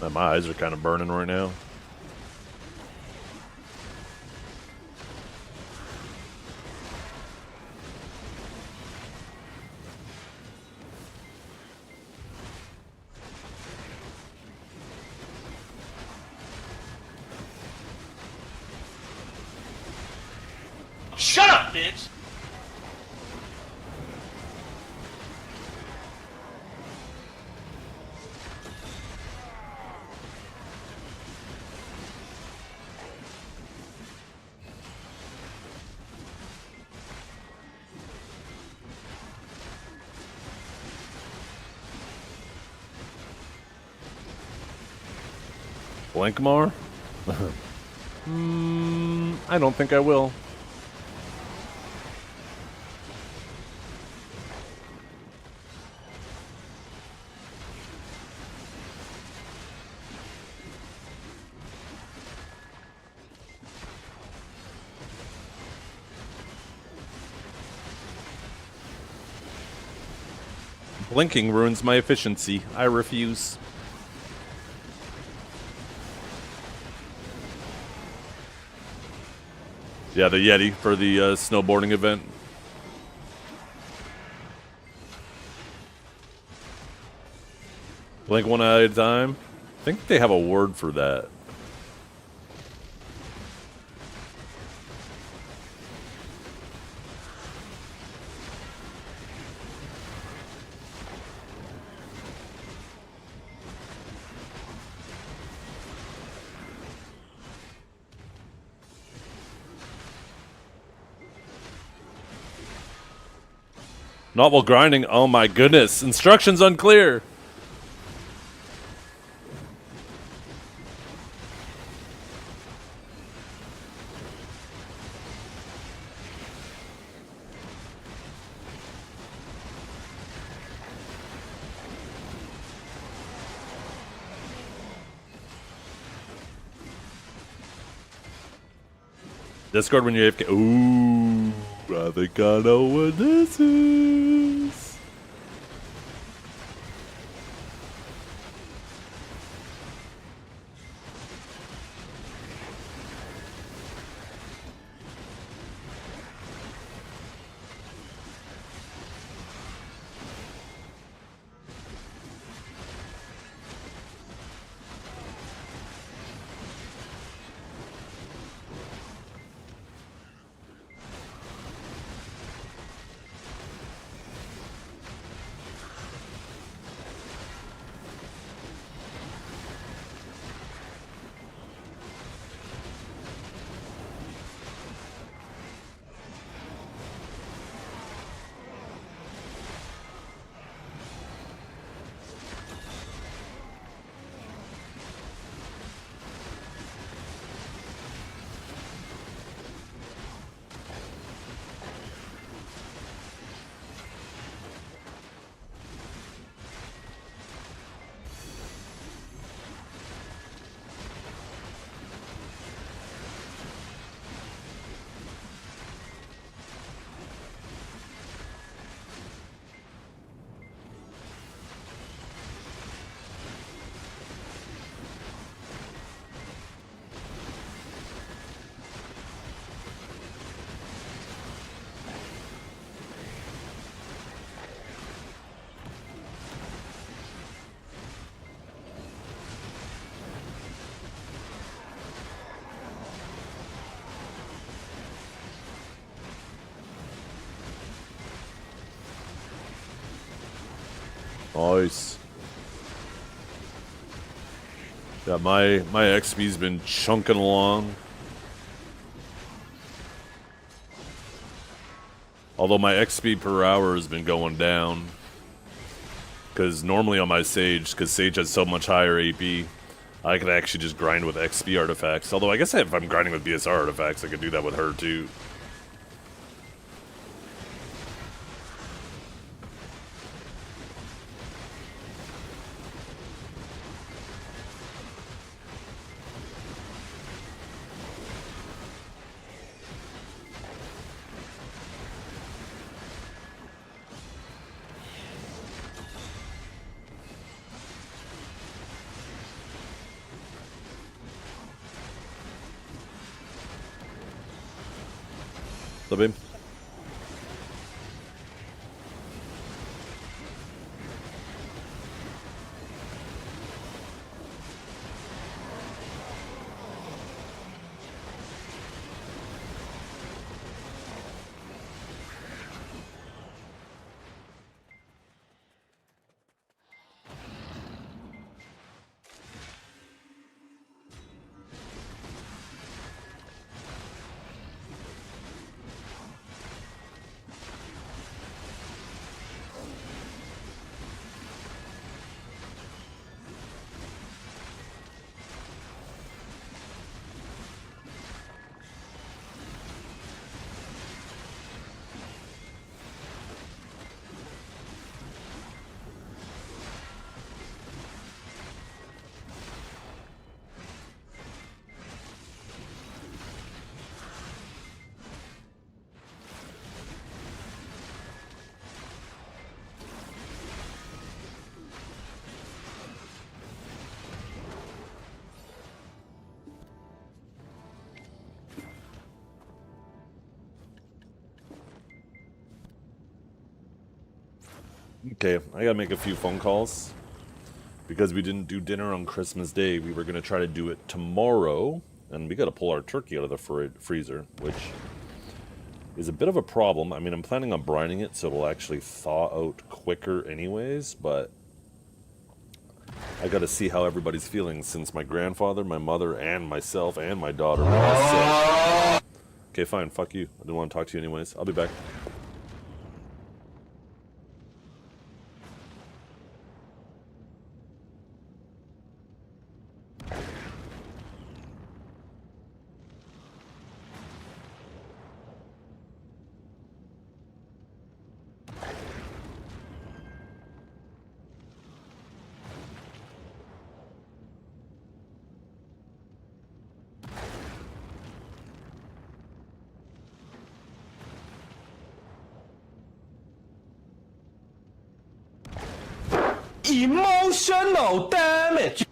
Man, my eyes are kind of burning right now. Shut up, bitch! Blankmar? I don't think I will. Blinking ruins my efficiency. I refuse. Yeah, the Yeti for the snowboarding event. Blink one eye at a time. I think they have a word for that. Not while grinding. Oh my goodness. Instructions unclear. Discord when you AFK. Ooh, I think I know what this is. Nice. Yeah, my XP's been chunking along. Although my XP per hour has been going down. Because normally on my Sage, because Sage has so much higher AP, I could actually just grind with XP artifacts. Although I guess if I'm grinding with BSR artifacts, I could do that with her too. So, babe. Okay, I gotta make a few phone calls. Because we didn't do dinner on Christmas Day, we were gonna try to do it tomorrow. And we gotta pull our turkey out of the freezer, which is a bit of a problem. I mean, I'm planning on brining it so it'll actually thaw out quicker anyways, but I gotta see how everybody's feeling since my grandfather, my mother, and myself, and my daughter are all sick. Okay, fine, fuck you. I didn't want to talk to you anyways. I'll be back. Emotional damage.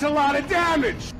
That's a lot of damage!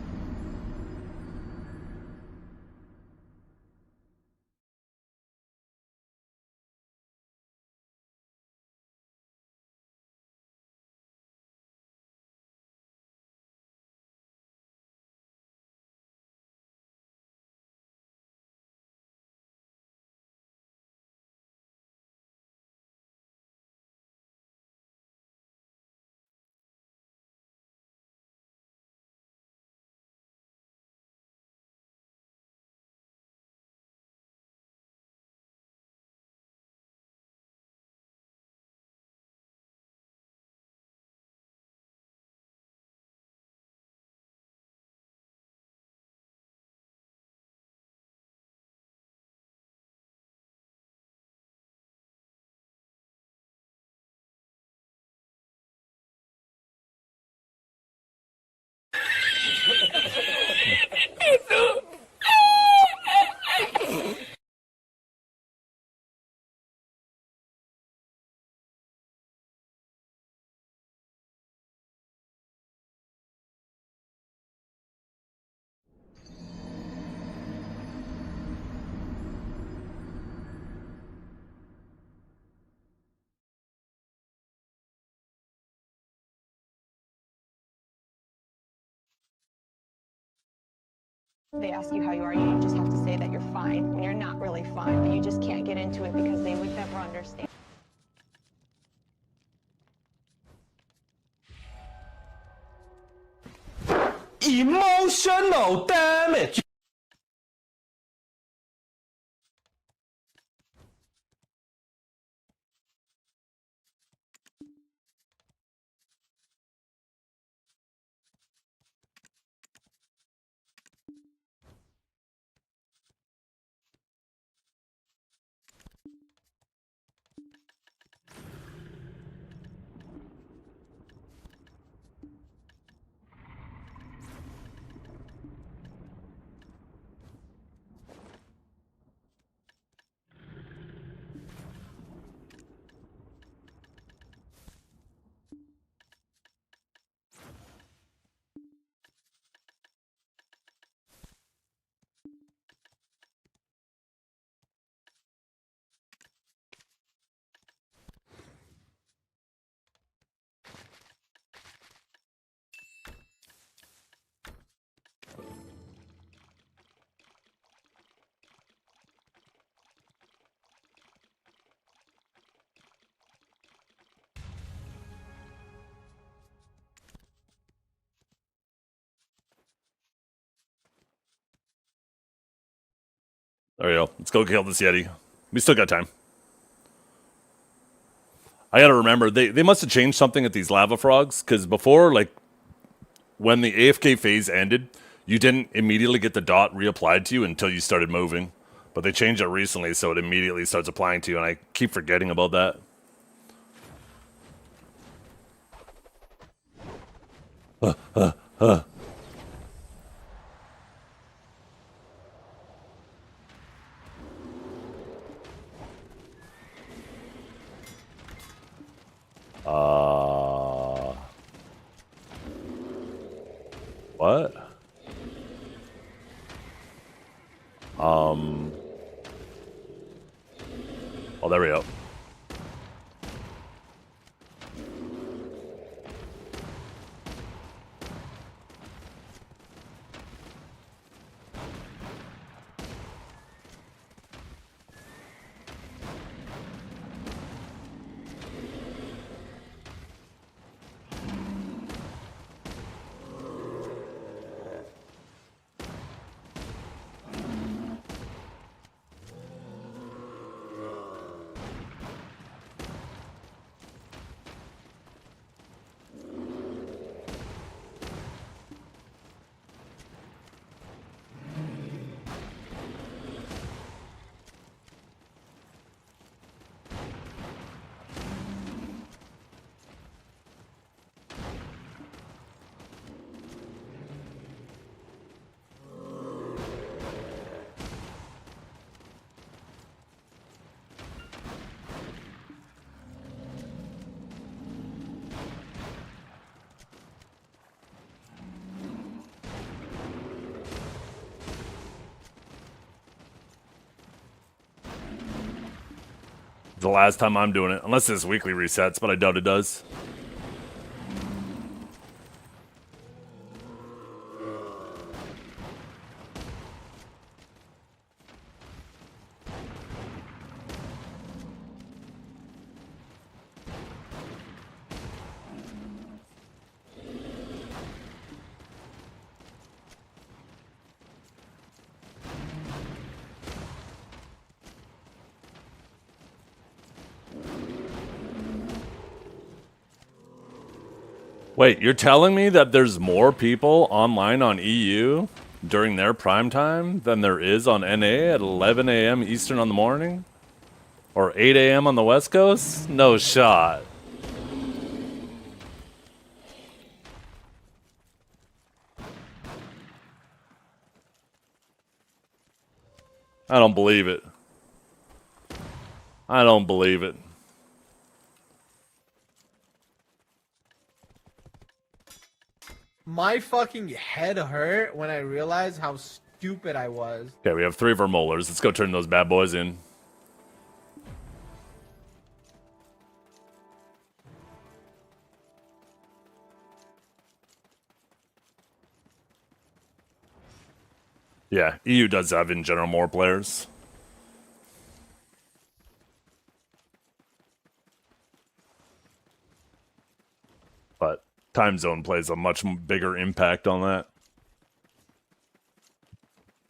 They ask you how you are, you just have to say that you're fine when you're not really fine, but you just can't get into it because they would never understand. Emotional damage. There we go. Let's go kill this Yeti. We still got time. I gotta remember, they must have changed something at these lava frogs, because before, like, when the AFK phase ended, you didn't immediately get the dot reapplied to you until you started moving. But they changed it recently, so it immediately starts applying to you, and I keep forgetting about that. What? Oh, there we go. The last time I'm doing it, unless this weekly resets, but I doubt it does. Wait, you're telling me that there's more people online on EU during their prime time than there is on NA at 11 a.m. Eastern on the morning? Or 8 a.m. on the West Coast? No shot. I don't believe it. I don't believe it. My fucking head hurt when I realized how stupid I was. Okay, we have 3 of our molars. Let's go turn those bad boys in. Yeah, EU does have in general more players. But time zone plays a much bigger impact on that.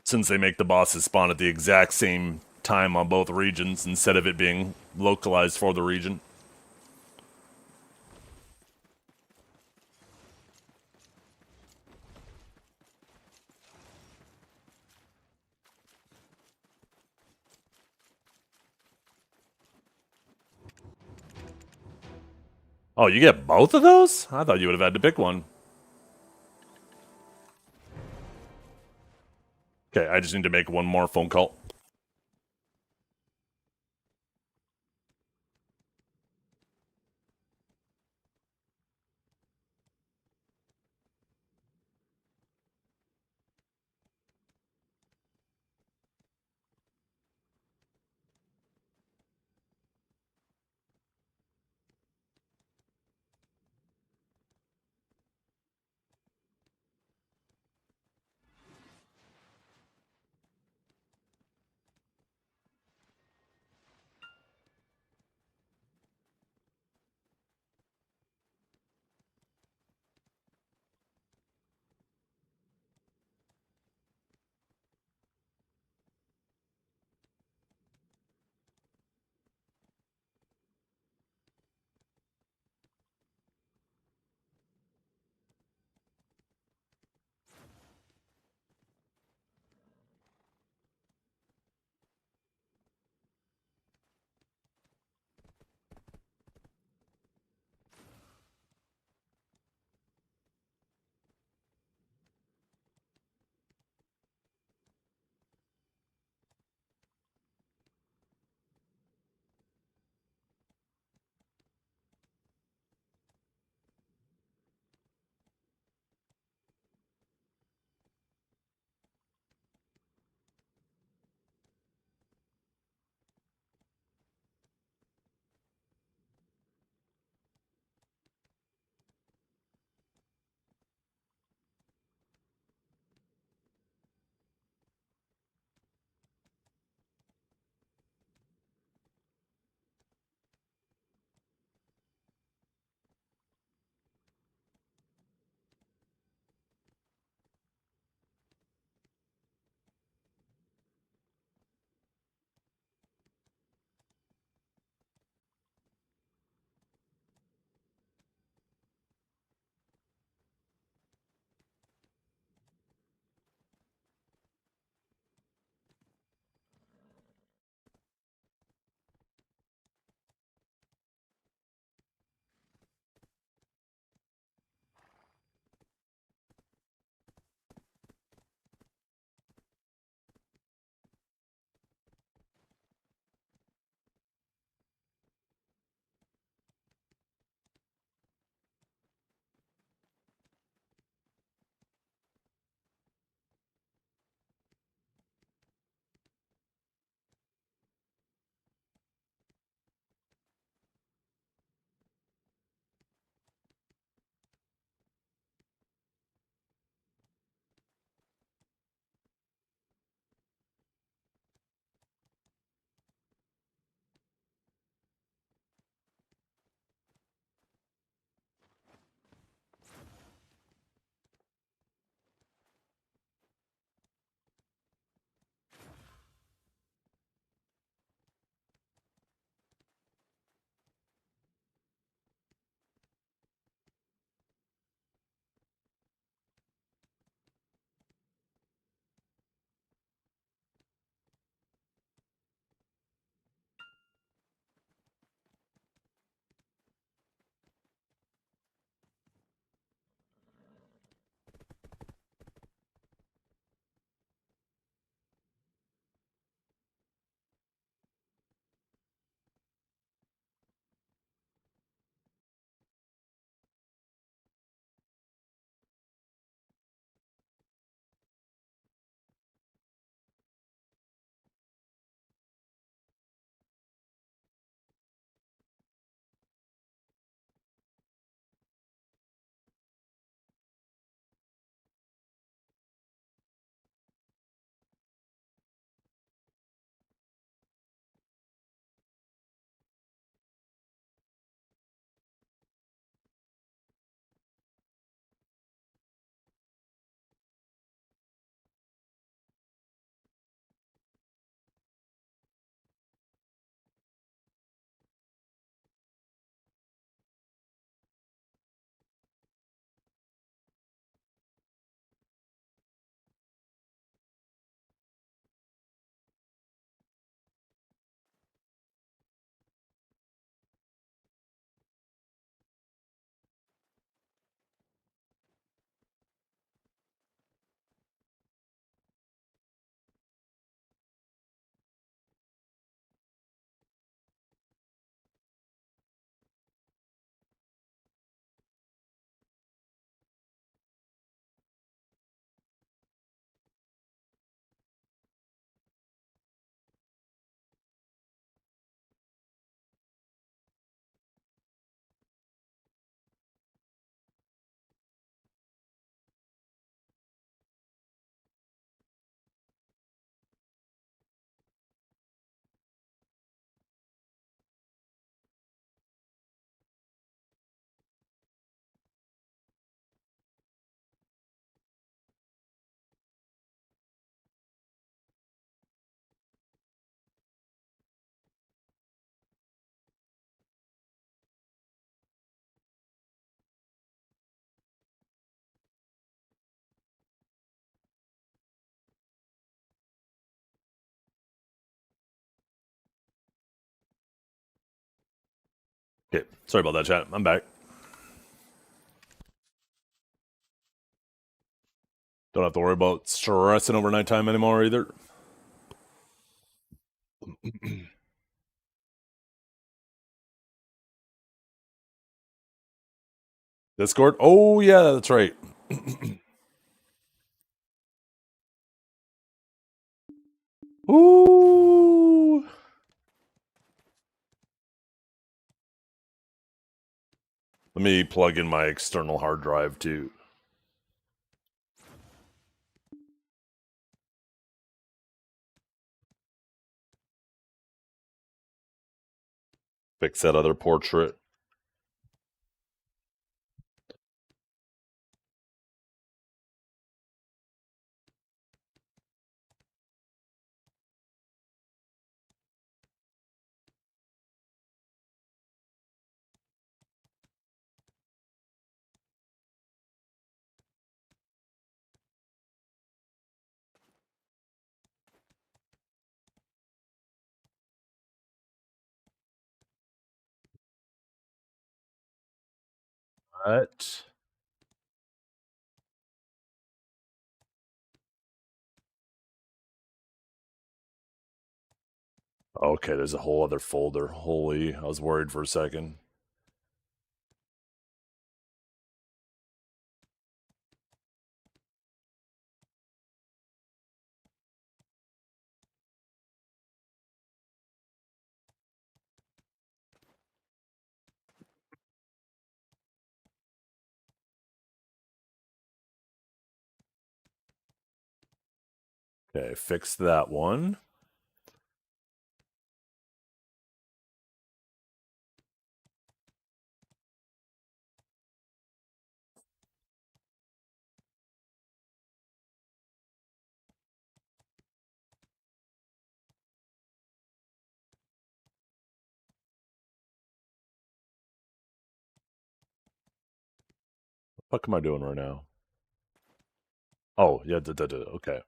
Since they make the bosses spawn at the exact same time on both regions instead of it being localized for the region. Oh, you get both of those? I thought you would have had to pick one. Okay, I just need to make one more phone call. Okay, sorry about that, chat. I'm back. Don't have to worry about stressing over nighttime anymore either. Discord? Oh, yeah, that's right. Ooh. Let me plug in my external hard drive too. Fix that other portrait. What? Okay, there's a whole other folder. Holy, I was worried for a second. Okay, fix that one. What am I doing right now? Oh, yeah, okay.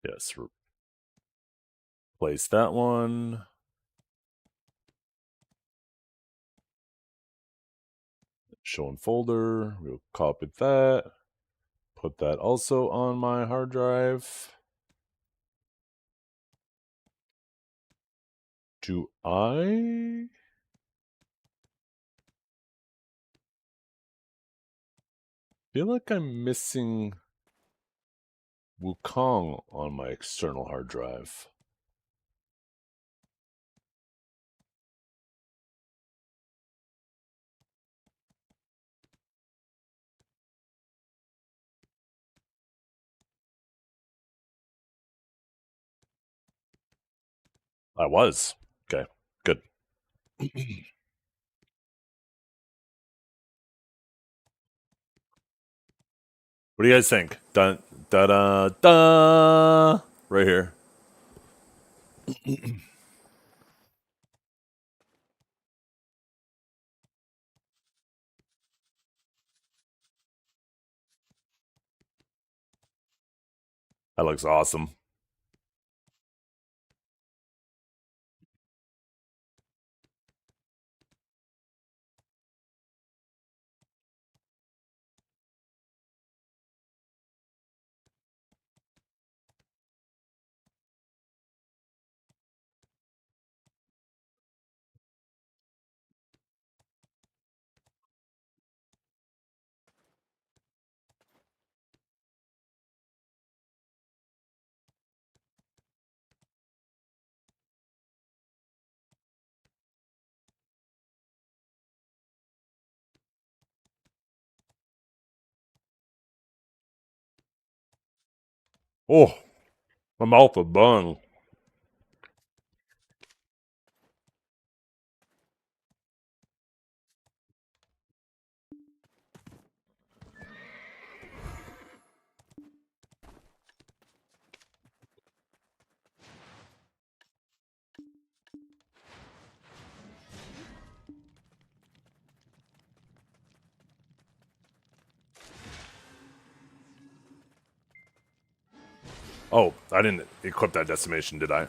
Yes, replace that one. Show in folder. We'll copy that. Put that also on my hard drive. Do I? Feel like I'm missing Wukong on my external hard drive. I was. Okay, good. What do you guys think? Dun da da da. Right here. That looks awesome. Oh, my mouth is bung. Oh, I didn't equip that decimation, did I?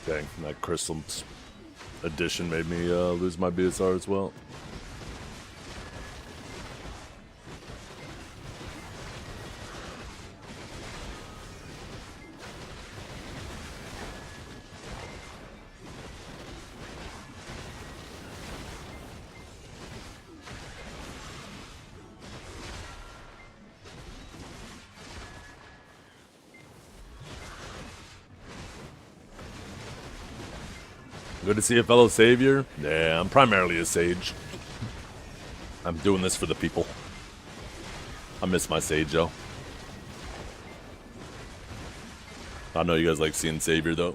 Dang, that crystal addition made me lose my BSR as well. Good to see a fellow savior. Yeah, I'm primarily a sage. I'm doing this for the people. I miss my sage, though. I know you guys like seeing savior, though.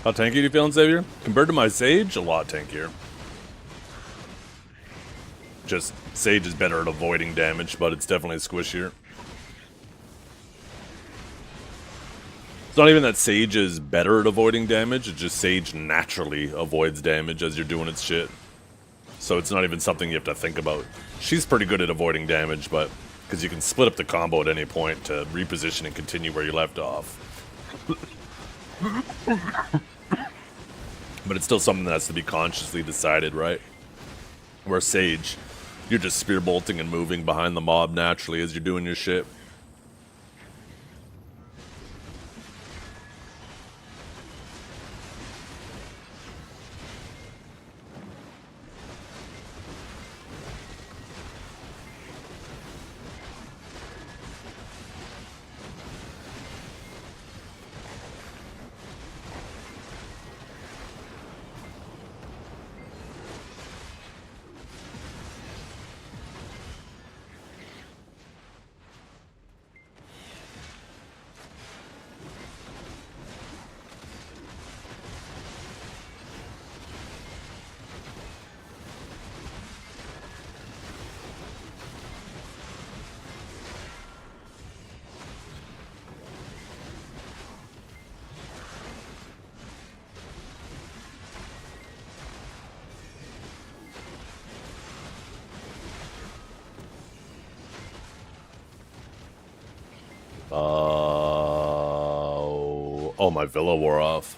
How tanky do you feel in Savior? Compared to my Sage, a lot tankier. Just, Sage is better at avoiding damage, but it's definitely squishier. It's not even that Sage is better at avoiding damage, it's just Sage naturally avoids damage as you're doing its shit. So it's not even something you have to think about. She's pretty good at avoiding damage, but because you can split up the combo at any point to reposition and continue where you left off. But it's still something that has to be consciously decided, right? Where Sage, you're just spear bolting and moving behind the mob naturally as you're doing your shit. Oh, my Villa wore off.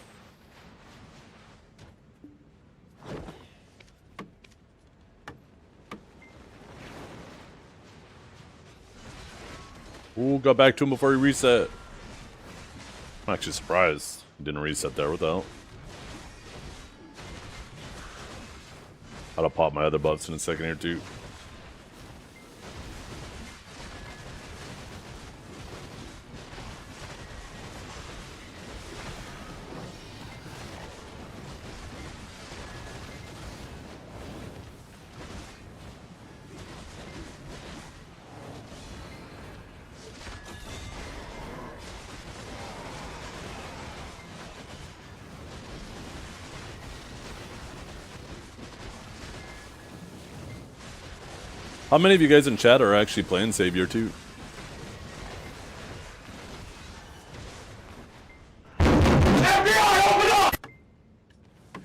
Ooh, got back to him before he reset. I'm actually surprised he didn't reset there. What the hell? I'll pop my other buffs in a second here too. How many of you guys in chat are actually playing Savior 2? FBI, open up!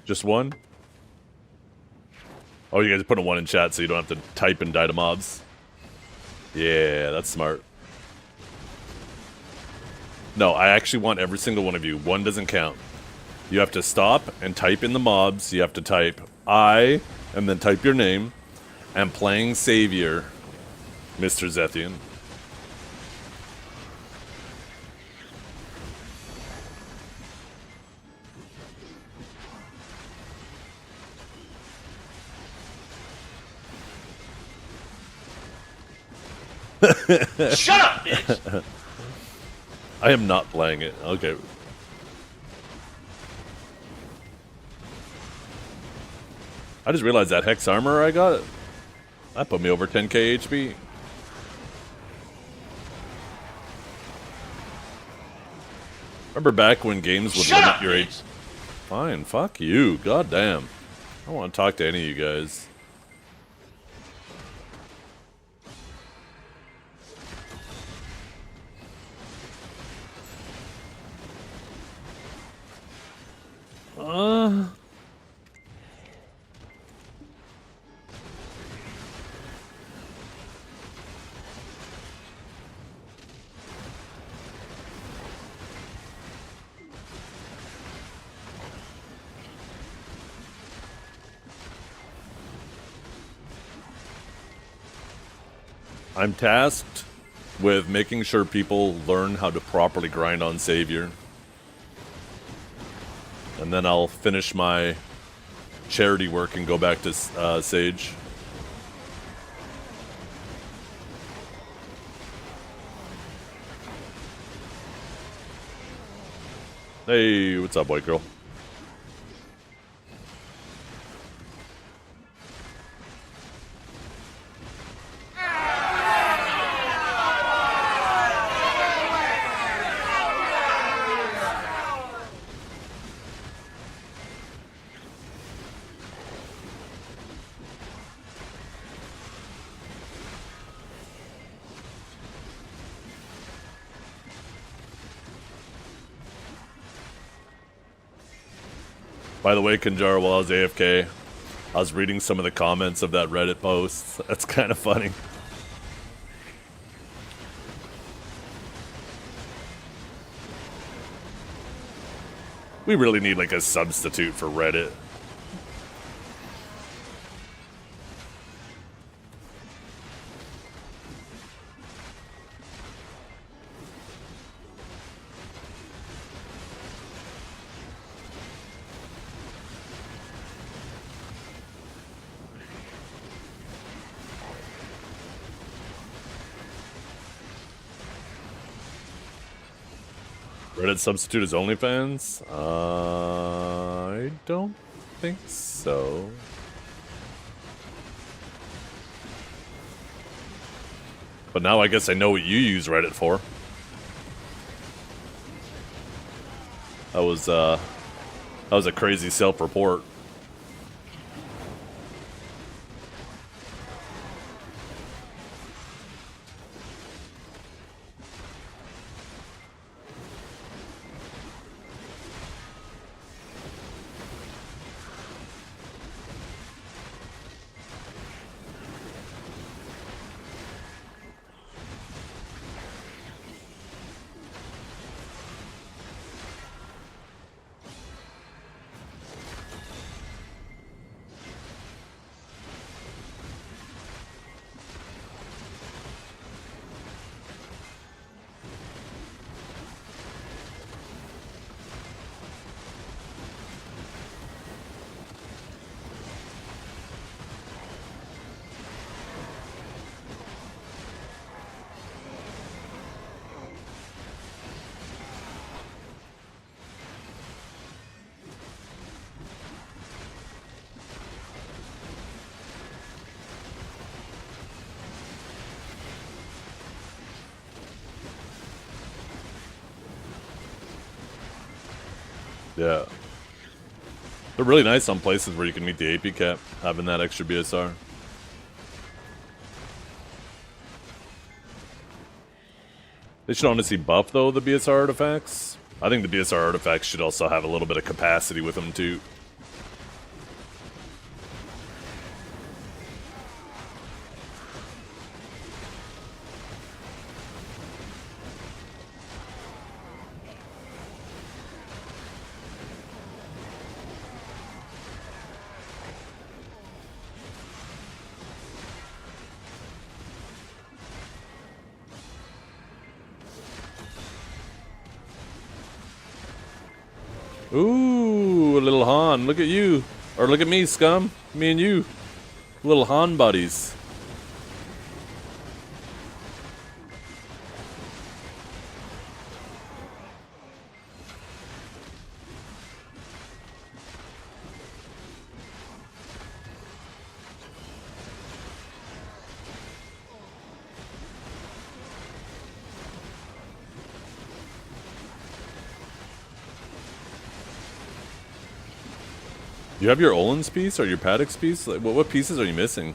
Just one? Oh, you guys are putting one in chat so you don't have to type and die to mobs. Yeah, that's smart. No, I actually want every single one of you. One doesn't count. You have to stop and type in the mobs. You have to type I, and then type your name. And playing Savior, Mr. Zethian. Shut up, bitch! I am not playing it. Okay. I just realized that Hex armor I got, that put me over 10k HP. Remember back when games would Shut limit up, your bitch! HP? Fine, fuck you. God damn. I don't want to talk to any of you guys. I'm tasked with making sure people learn how to properly grind on Savior. And then I'll finish my charity work and go back to Sage. Hey, what's up, white girl? By the way, Kanjar, while I was AFK, I was reading some of the comments of that Reddit post. That's kind of funny. We really need like a substitute for Reddit. Reddit substitute is OnlyFans? I don't think so. But now I guess I know what you use Reddit for. That was a crazy self-report. Yeah. They're really nice on places where you can meet the AP cap, having that extra BSR. They should honestly buff, though, the BSR artifacts. I think the BSR artifacts should also have a little bit of capacity with them, too. Ooh, a little Han. Look at you. Or look at me, scum. Me and you. Little Han buddies. You have your Olin's piece or your Paddock's piece? Like, what pieces are you missing?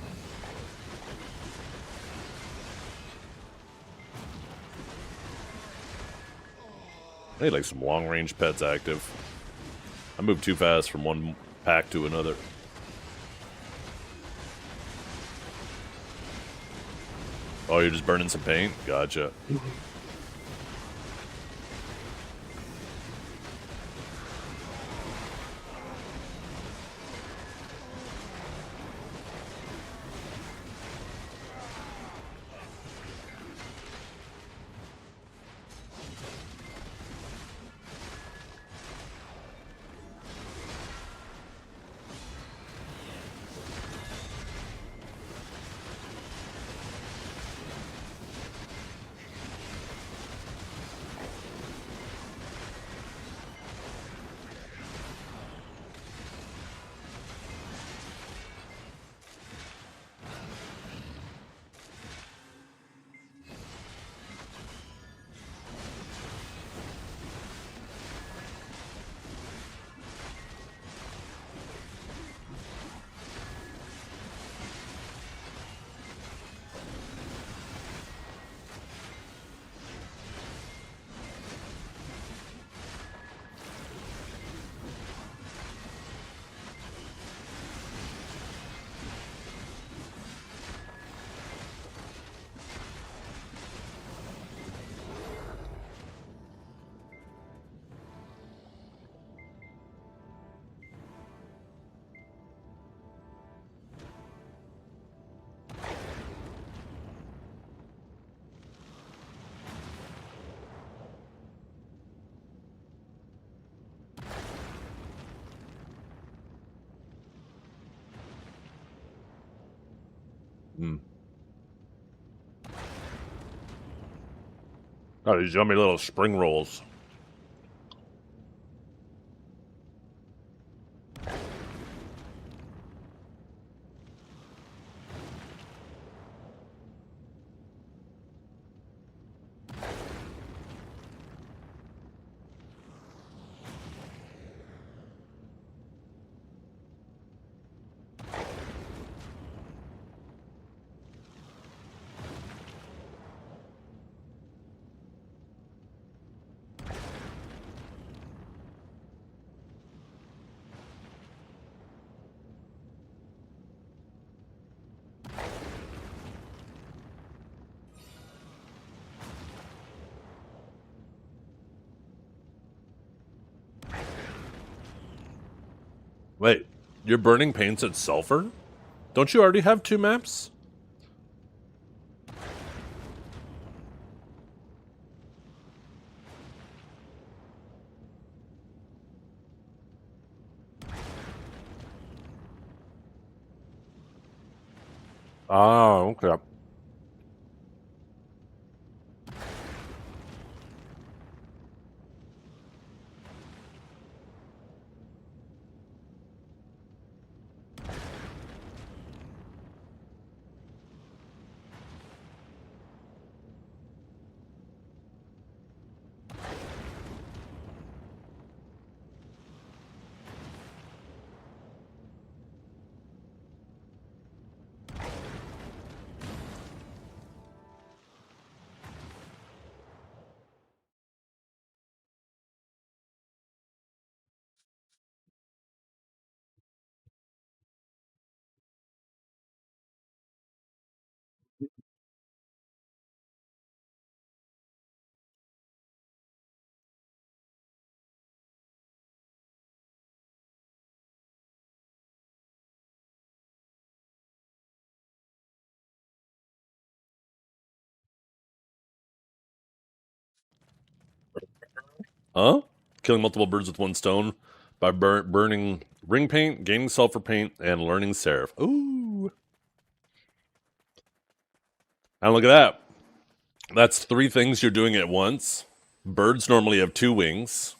I need like some long range pets active. I move too fast from one pack to another. Oh, you're just burning some paint? Gotcha. Oh, these yummy little spring rolls. Wait, you're burning paints at Sulfur? Don't you already have 2 maps? Oh, okay. Huh? Killing multiple birds with one stone by burning ring paint, gaining sulfur paint, and learning Seraph. Ooh. And look at that. That's 3 things you're doing at once. Birds normally have 2 wings.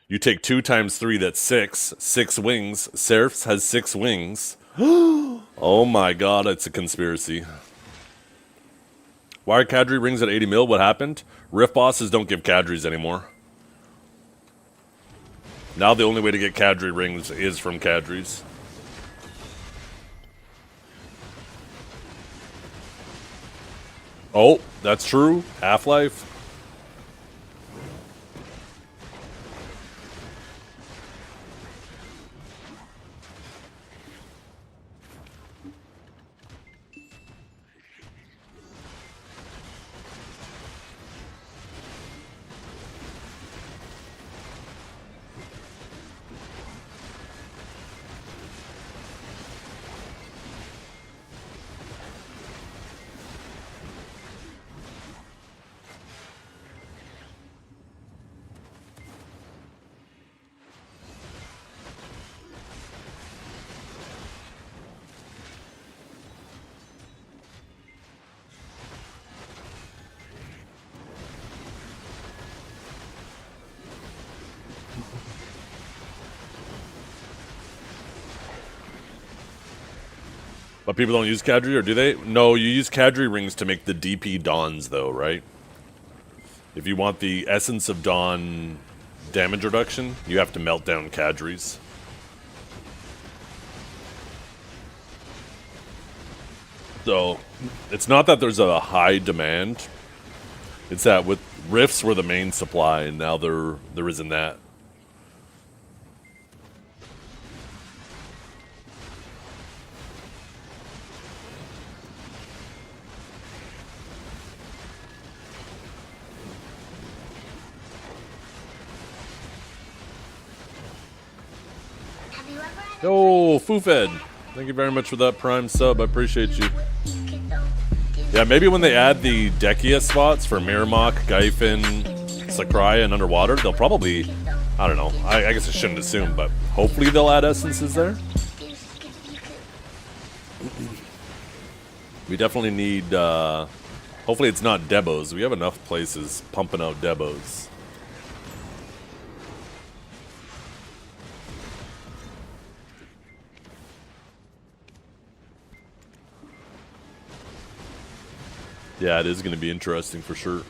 You take 2 times 3, that's 6. 6 wings. Seraphs has 6 wings. Oh my god, it's a conspiracy. Why are Cadre rings at 80 mil? What happened? Rift bosses don't give Cadres anymore. Now the only way to get Kadri rings is from Kadri's. Oh, that's true. Half-Life. But people don't use Kadri, or do they? No, you use Kadri rings to make the DP Dawns, though, right? If you want the Essence of Dawn damage reduction, you have to melt down Kadri's. So, it's not that there's a high demand. It's that with Rifts were the main supply, and now there isn't that. Yo, Foofed, thank you very much for that Prime sub. I appreciate you. Yeah, maybe when they add the Dekia spots for Miramok, Gyfin, Sakurai, and Underwater, they'll probably, I don't know, I guess I shouldn't assume, but hopefully they'll add essences there. We definitely need, hopefully it's not Debos. We have enough places pumping out Debos. Yeah, it is going to be interesting for sure.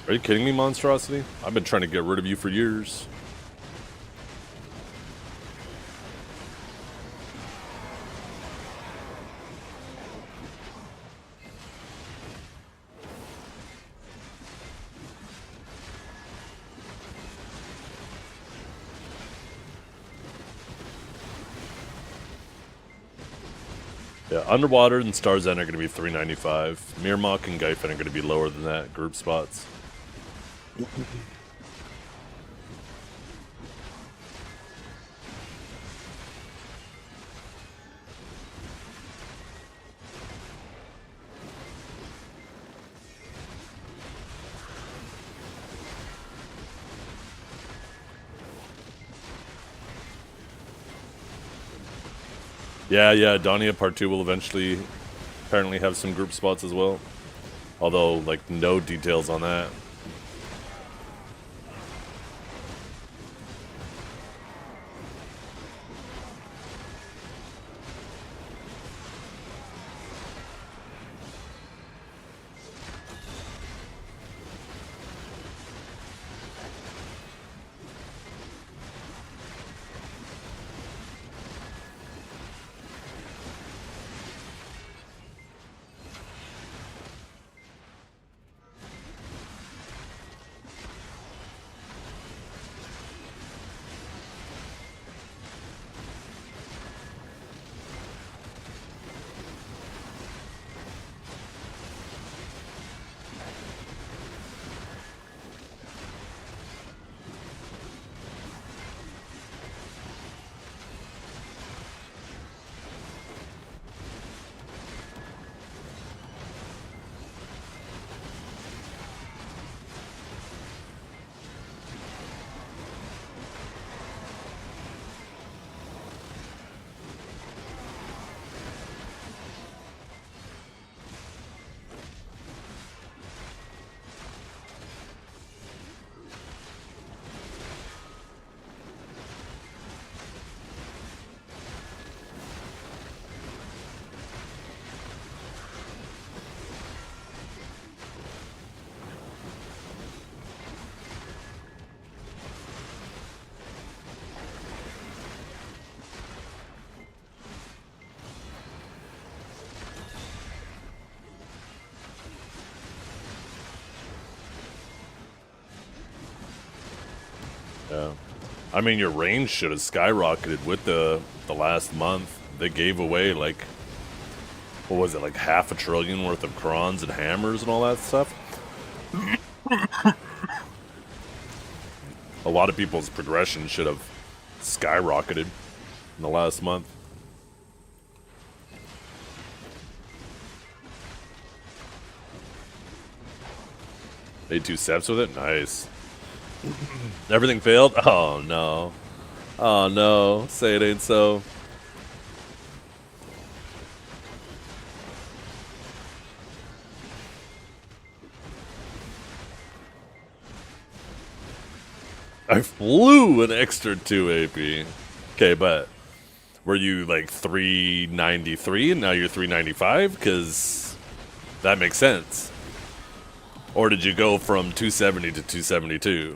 Are you kidding me, Monstrosity? I've been trying to get rid of you for years. Yeah, Underwater and Star's End are going to be $3.95. Miramok and Gyfin are going to be lower than that, group spots. Yeah, Dania Part 2 will eventually apparently have some group spots as well. Although, like, no details on that. I mean, your range should have skyrocketed with the last month. They gave away like, what was it, like $500 billion worth of crons and hammers and all that stuff. A lot of people's progression should have skyrocketed in the last month. 82 steps with it? Nice. Everything failed? Oh no. Oh no. Say it ain't so. I flew an extra 2 AP. Okay, but were you like 393 and now you're 395? Because that makes sense. Or did you go from 270 to 272?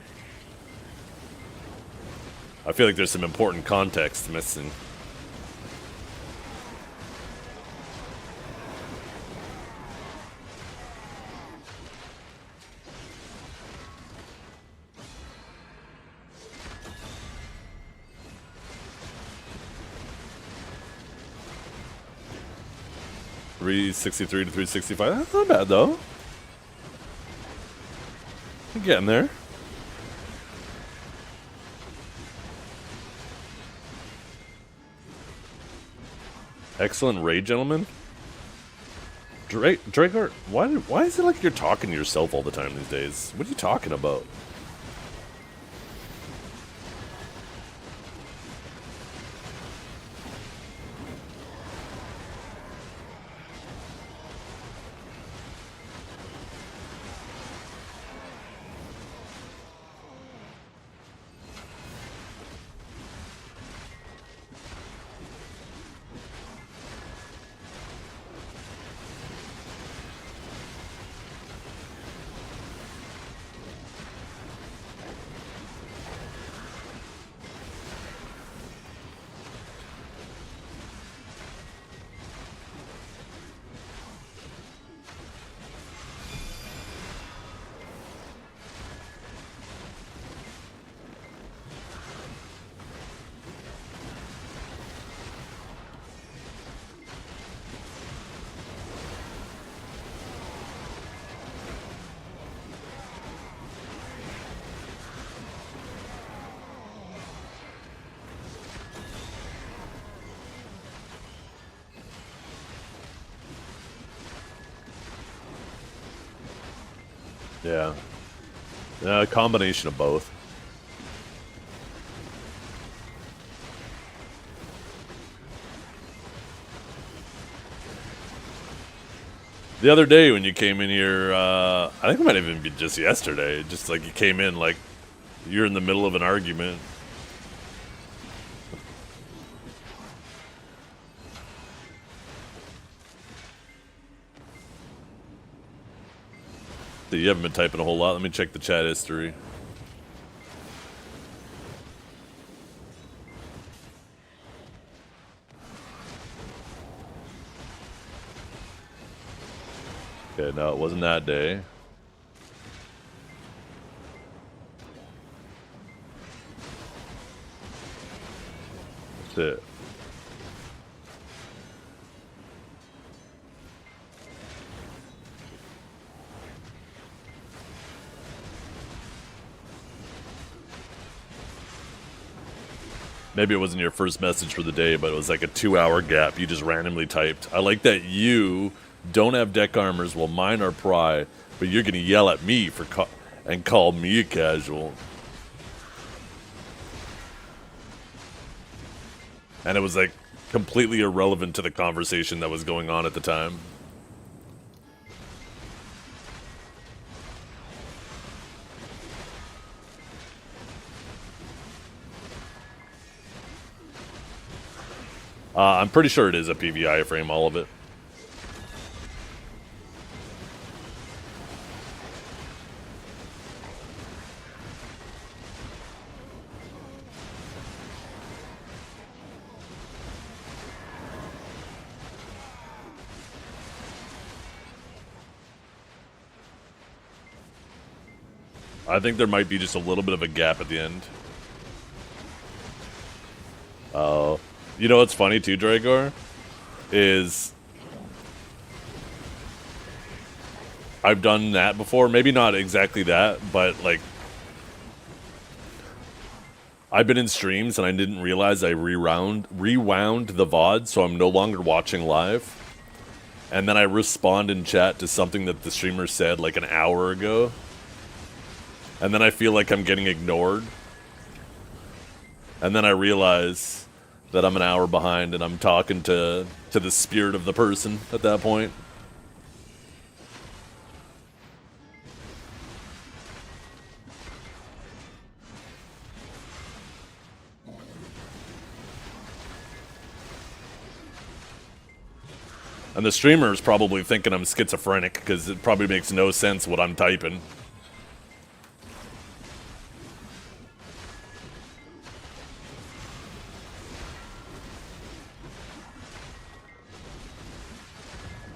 I feel like there's some important context missing. $363 to $365. That's not bad though. You're getting there. Excellent raid, gentlemen. Draker, why is it like you're talking to yourself all the time these days? What are you talking about? Yeah. A combination of both. The other day when you came in here, I think it might have even been just yesterday, just like you came in like you're in the middle of an argument. You haven't been typing a whole lot. Let me check the chat history. Okay, no, it wasn't that day. That's it. Maybe it wasn't your first message for the day, but it was like a 2-hour gap you just randomly typed. I like that you don't have deck armors while mine are pry, but you're going to yell at me for and call me a casual. And it was like completely irrelevant to the conversation that was going on at the time. I'm pretty sure it is a PVI frame, all of it. I think there might be just a little bit of a gap at the end. You know what's funny too, Dragor? Is I've done that before. Maybe not exactly that, but like I've been in streams and I didn't realize I rewound the VOD, so I'm no longer watching live. And then I respond in chat to something that the streamer said like an hour ago. And then I feel like I'm getting ignored. And then I realize that I'm an hour behind and I'm talking to the spirit of the person at that point. And the streamer is probably thinking I'm schizophrenic because it probably makes no sense what I'm typing.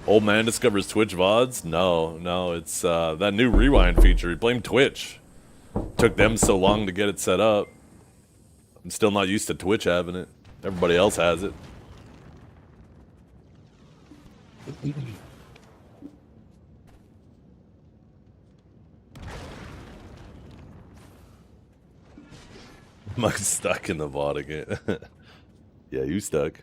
Old man discovers Twitch VODs? No, it's that new rewind feature. Blame Twitch. Took them so long to get it set up. I'm still not used to Twitch having it. Everybody else has it. I'm stuck in the VOD again. Yeah, you stuck.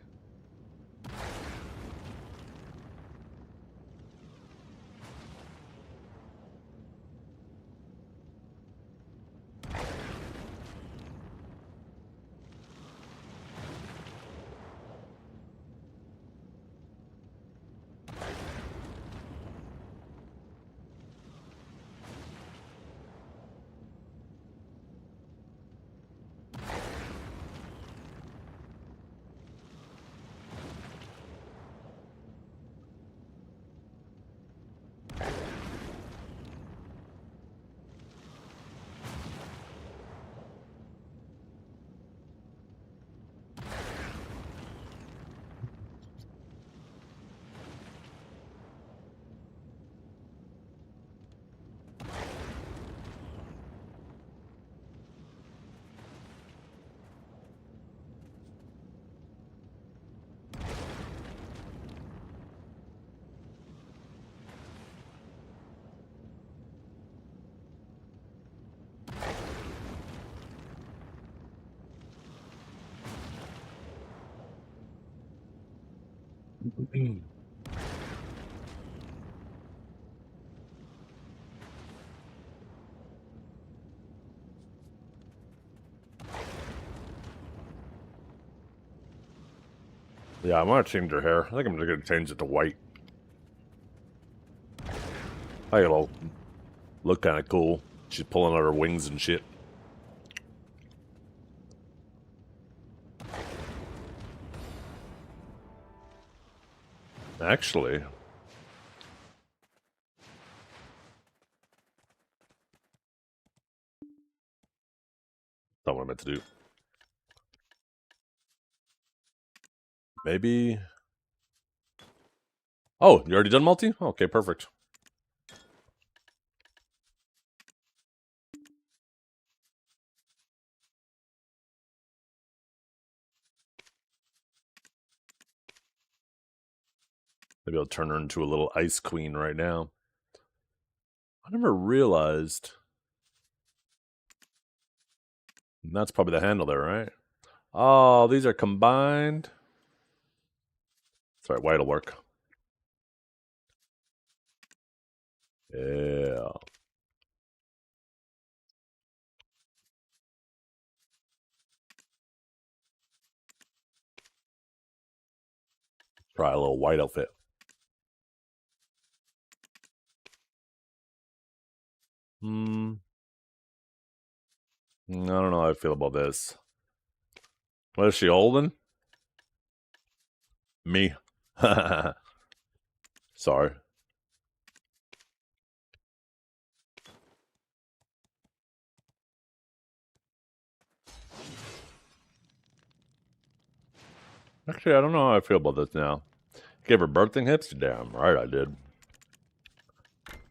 Yeah, I want to change her hair. I think I'm just going to change it to white. I think it'll look kind of cool. She's pulling out her wings and shit. Actually, not what I meant to do. Maybe. Oh, you already done multi? Okay, perfect. Maybe I'll turn her into a little ice queen right now. I never realized. That's probably the handle there, right? Oh, these are combined. That's right, white'll work. Yeah. Try a little white outfit. I don't know how I feel about this. What is she holding? Me. Sorry. Actually, I don't know how I feel about this now. Gave her birthing hips? Damn right I did.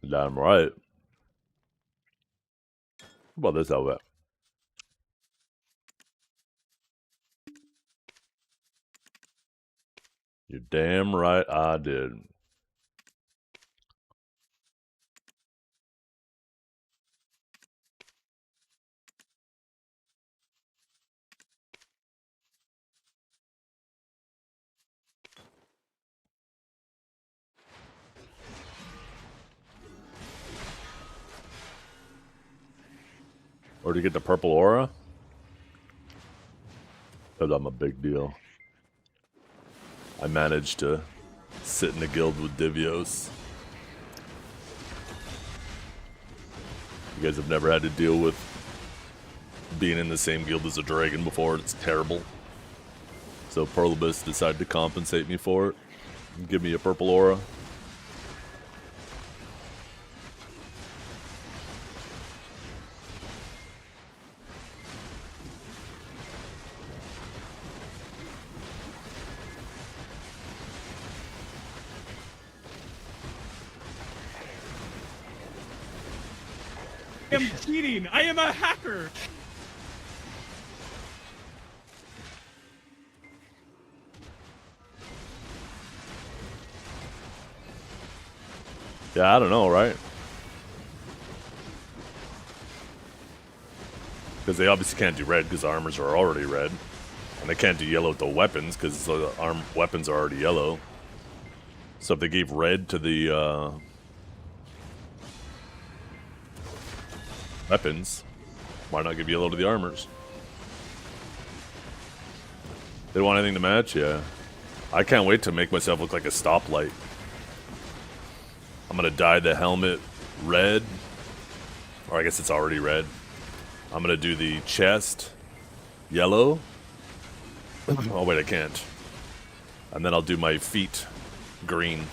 Damn right. How about this outfit? You're damn right I did. Or to get the purple aura? Because I'm a big deal. I managed to sit in a guild with Divios. You guys have never had to deal with being in the same guild as a dragon before. It's terrible. So Perlibus decided to compensate me for it and give me a purple aura. I am cheating. I am a hacker. Yeah, I don't know, right? Because they obviously can't do red because the armors are already red. And they can't do yellow with the weapons because the weapons are already yellow. So if they gave red to the weapons, why not give yellow to the armors? They don't want anything to match? Yeah. I can't wait to make myself look like a stoplight. I'm gonna dye the helmet red. Or I guess it's already red. I'm gonna do the chest yellow. Oh wait, I can't. And then I'll do my feet green.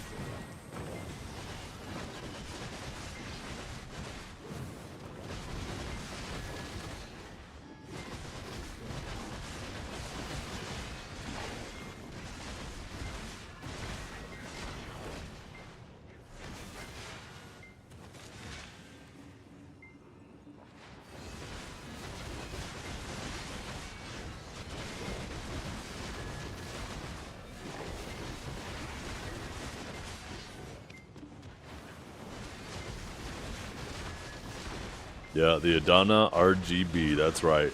Yeah, the Adana RGB, that's right.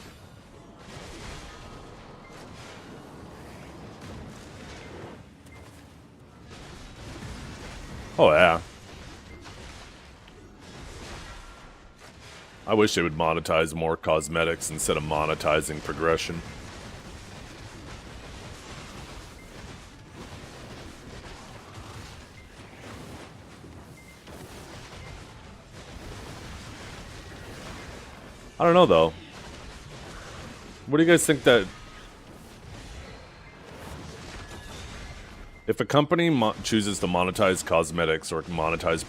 Oh yeah. I wish they would monetize more cosmetics instead of monetizing progression. I don't know though. What do you guys think that if a company chooses to monetize cosmetics or monetize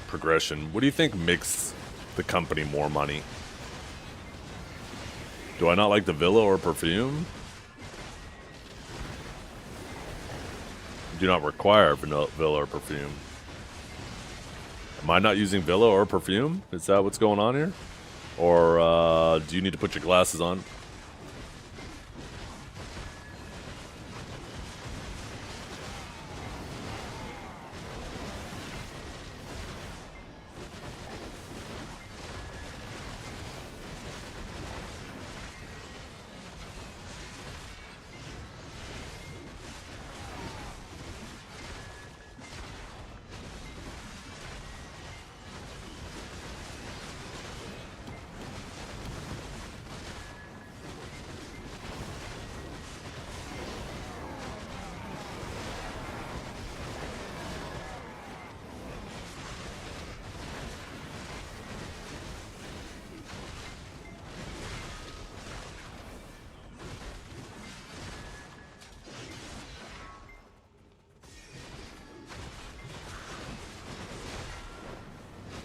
progression, what do you think makes the company more money? Do I not like the villa or perfume? Do not require villa or perfume. Am I not using villa or perfume? Is that what's going on here? Or do you need to put your glasses on?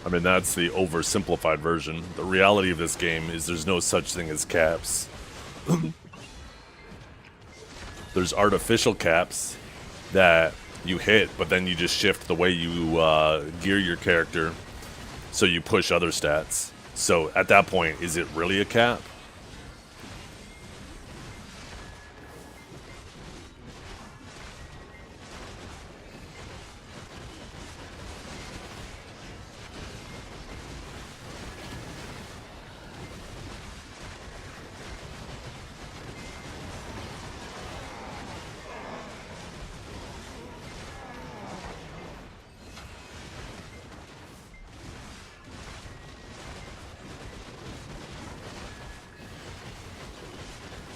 I mean, that's the oversimplified version. The reality of this game is there's no such thing as caps. There's artificial caps that you hit, but then you just shift the way you gear your character so you push other stats. So at that point, is it really a cap?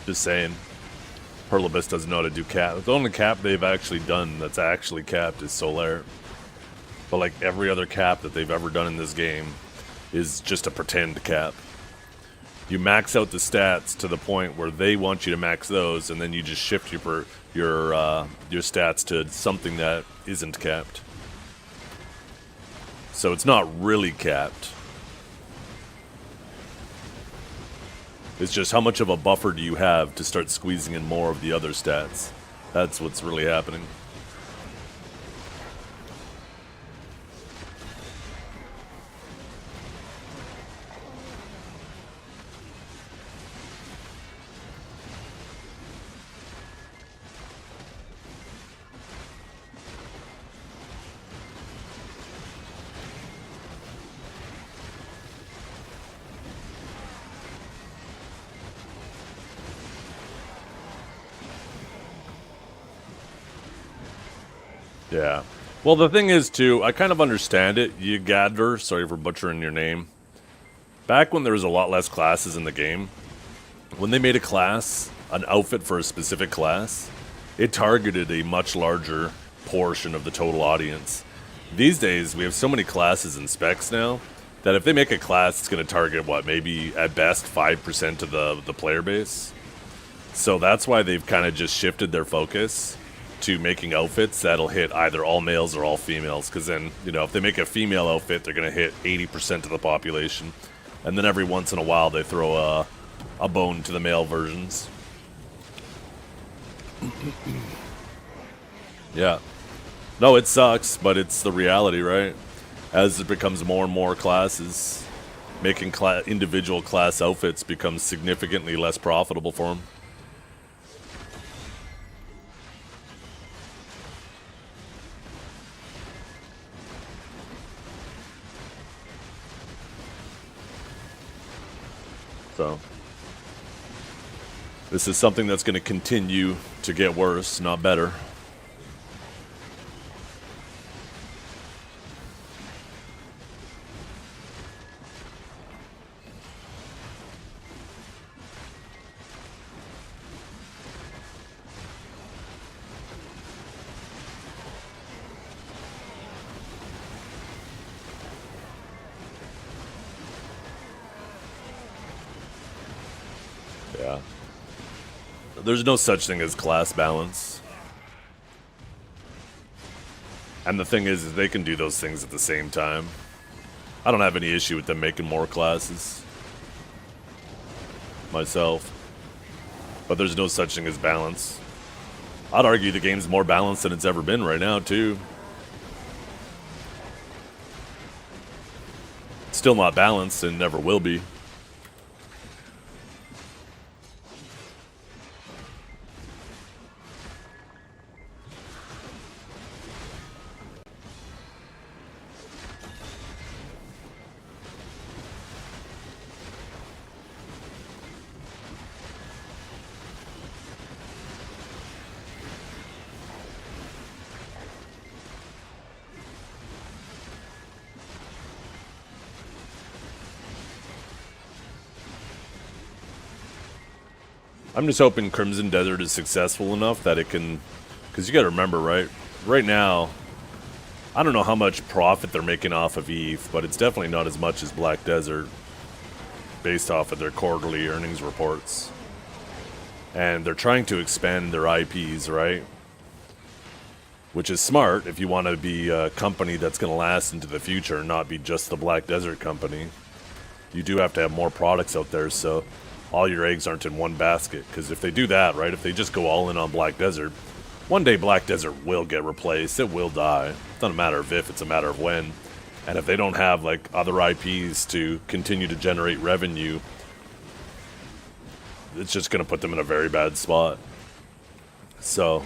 Just saying. Hurlibus doesn't know how to do cap. The only cap they've actually done that's actually capped is Solaire. But like every other cap that they've ever done in this game is just a pretend cap. You max out the stats to the point where they want you to max those, and then you just shift your stats to something that isn't capped. So it's not really capped. It's just how much of a buffer do you have to start squeezing in more of the other stats. That's what's really happening. Yeah. Well, the thing is, too, I kind of understand it. Ygadver, sorry for butchering your name. Back when there was a lot less classes in the game, when they made a class, an outfit for a specific class, it targeted a much larger portion of the total audience. These days, we have so many classes and specs now, that if they make a class, it's going to target, what, maybe at best 5% of the player base? So that's why they've kind of just shifted their focus to making outfits that'll hit either all males or all females, because then, you know, if they make a female outfit, they're going to hit 80% of the population, and then every once in a while they throw a bone to the male versions. Yeah. No, it sucks, but it's the reality, right? As it becomes more and more classes, making individual class outfits becomes significantly less profitable for them. So, this is something that's going to continue to get worse, not better. Yeah. There's no such thing as class balance. And the thing is they can do those things at the same time. I don't have any issue with them making more classes myself. But there's no such thing as balance. I'd argue the game's more balanced than it's ever been right now, too. Still not balanced and never will be. I'm just hoping Crimson Desert is successful enough that it can... Because you gotta remember, right? Right now, I don't know how much profit they're making off of ETH, but it's definitely not as much as Black Desert based off of their quarterly earnings reports. And they're trying to expand their IPs, right? Which is smart if you want to be a company that's going to last into the future and not be just the Black Desert company. You do have to have more products out there, so all your eggs aren't in one basket. Because if they do that, right, if they just go all in on Black Desert, one day Black Desert will get replaced. It will die. It's not a matter of if, it's a matter of when. And if they don't have, like, other IPs to continue to generate revenue, it's just going to put them in a very bad spot. So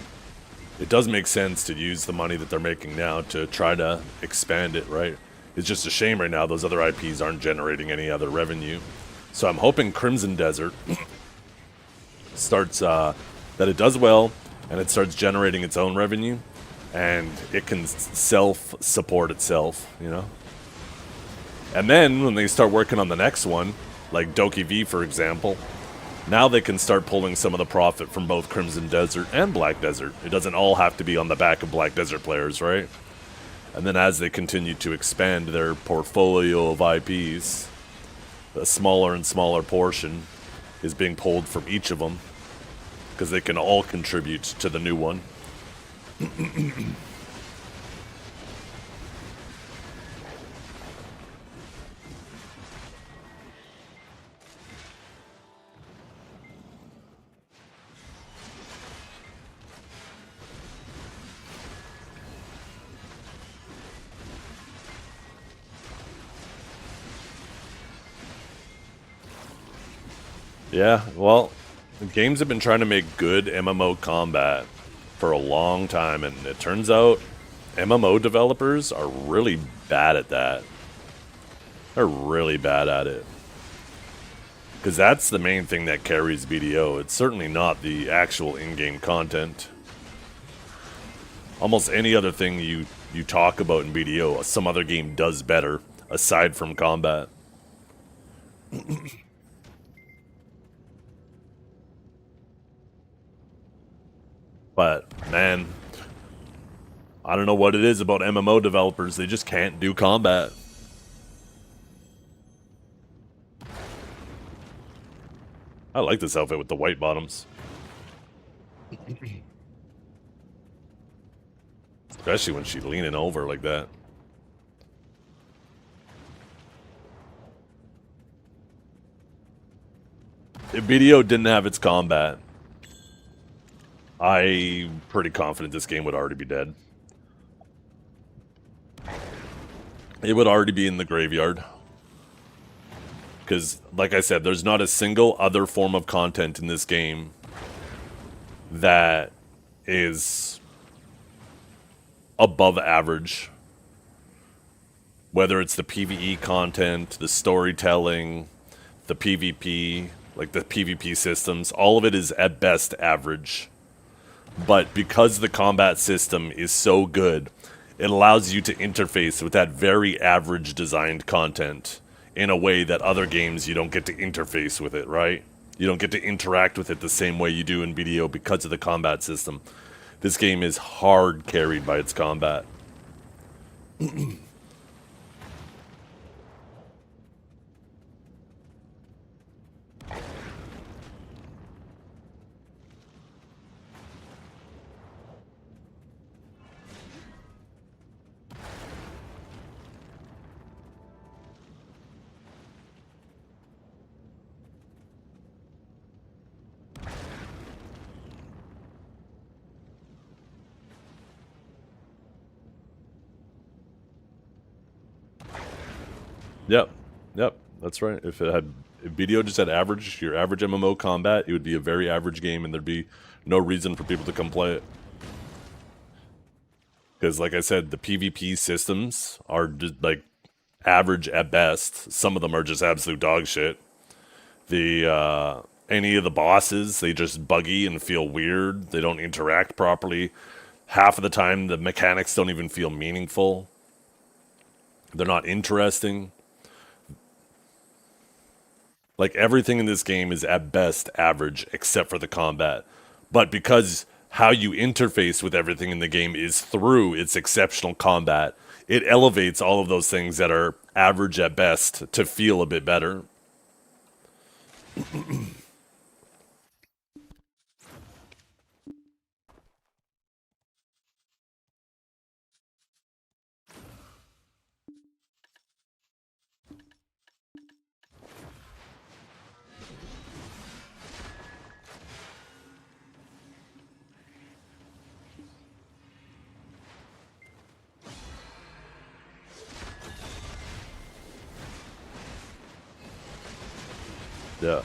it does make sense to use the money that they're making now to try to expand it, right? It's just a shame right now those other IPs aren't generating any other revenue. So I'm hoping Crimson Desert starts, that it does well, and it starts generating its own revenue, and it can self-support itself, you know? And then, when they start working on the next one, like Doki V, for example, Now they can start pulling some of the profit from both Crimson Desert and Black Desert. It doesn't all have to be on the back of Black Desert players, right? And then as they continue to expand their portfolio of IPs, a smaller and smaller portion is being pulled from each of them, because they can all contribute to the new one. Yeah, well, the games have been trying to make good MMO combat for a long time, and it turns out MMO developers are really bad at that. They're really bad at it. Because that's the main thing that carries BDO. It's certainly not the actual in-game content. Almost any other thing you talk about in BDO, some other game does better, aside from combat. But, man, I don't know what it is about MMO developers. They just can't do combat. I like this outfit with the white bottoms. Especially when she's leaning over like that. If BDO didn't have its combat, I'm pretty confident this game would already be dead. It would already be in the graveyard. Because, like I said, there's not a single other form of content in this game that is above average. Whether it's the PvE content, the storytelling, the PvP, like the PvP systems, all of it is at best average. But because the combat system is so good, it allows you to interface with that very average designed content in a way that other games you don't get to interface with it, right? You don't get to interact with it the same way you do in BDO because of the combat system. This game is hard carried by its combat. Yep, that's right. If BDO just had your average MMO combat, it would be a very average game, and there'd be no reason for people to come play it. Because, like I said, the PvP systems are just like average at best. Some of them are just absolute dog shit. Any of the bosses, they just buggy and feel weird. They don't interact properly. Half of the time, the mechanics don't even feel meaningful. They're not interesting. Like, everything in this game is at best average, except for the combat. But because how you interface with everything in the game is through its exceptional combat, it elevates all of those things that are average at best to feel a bit better. Yeah.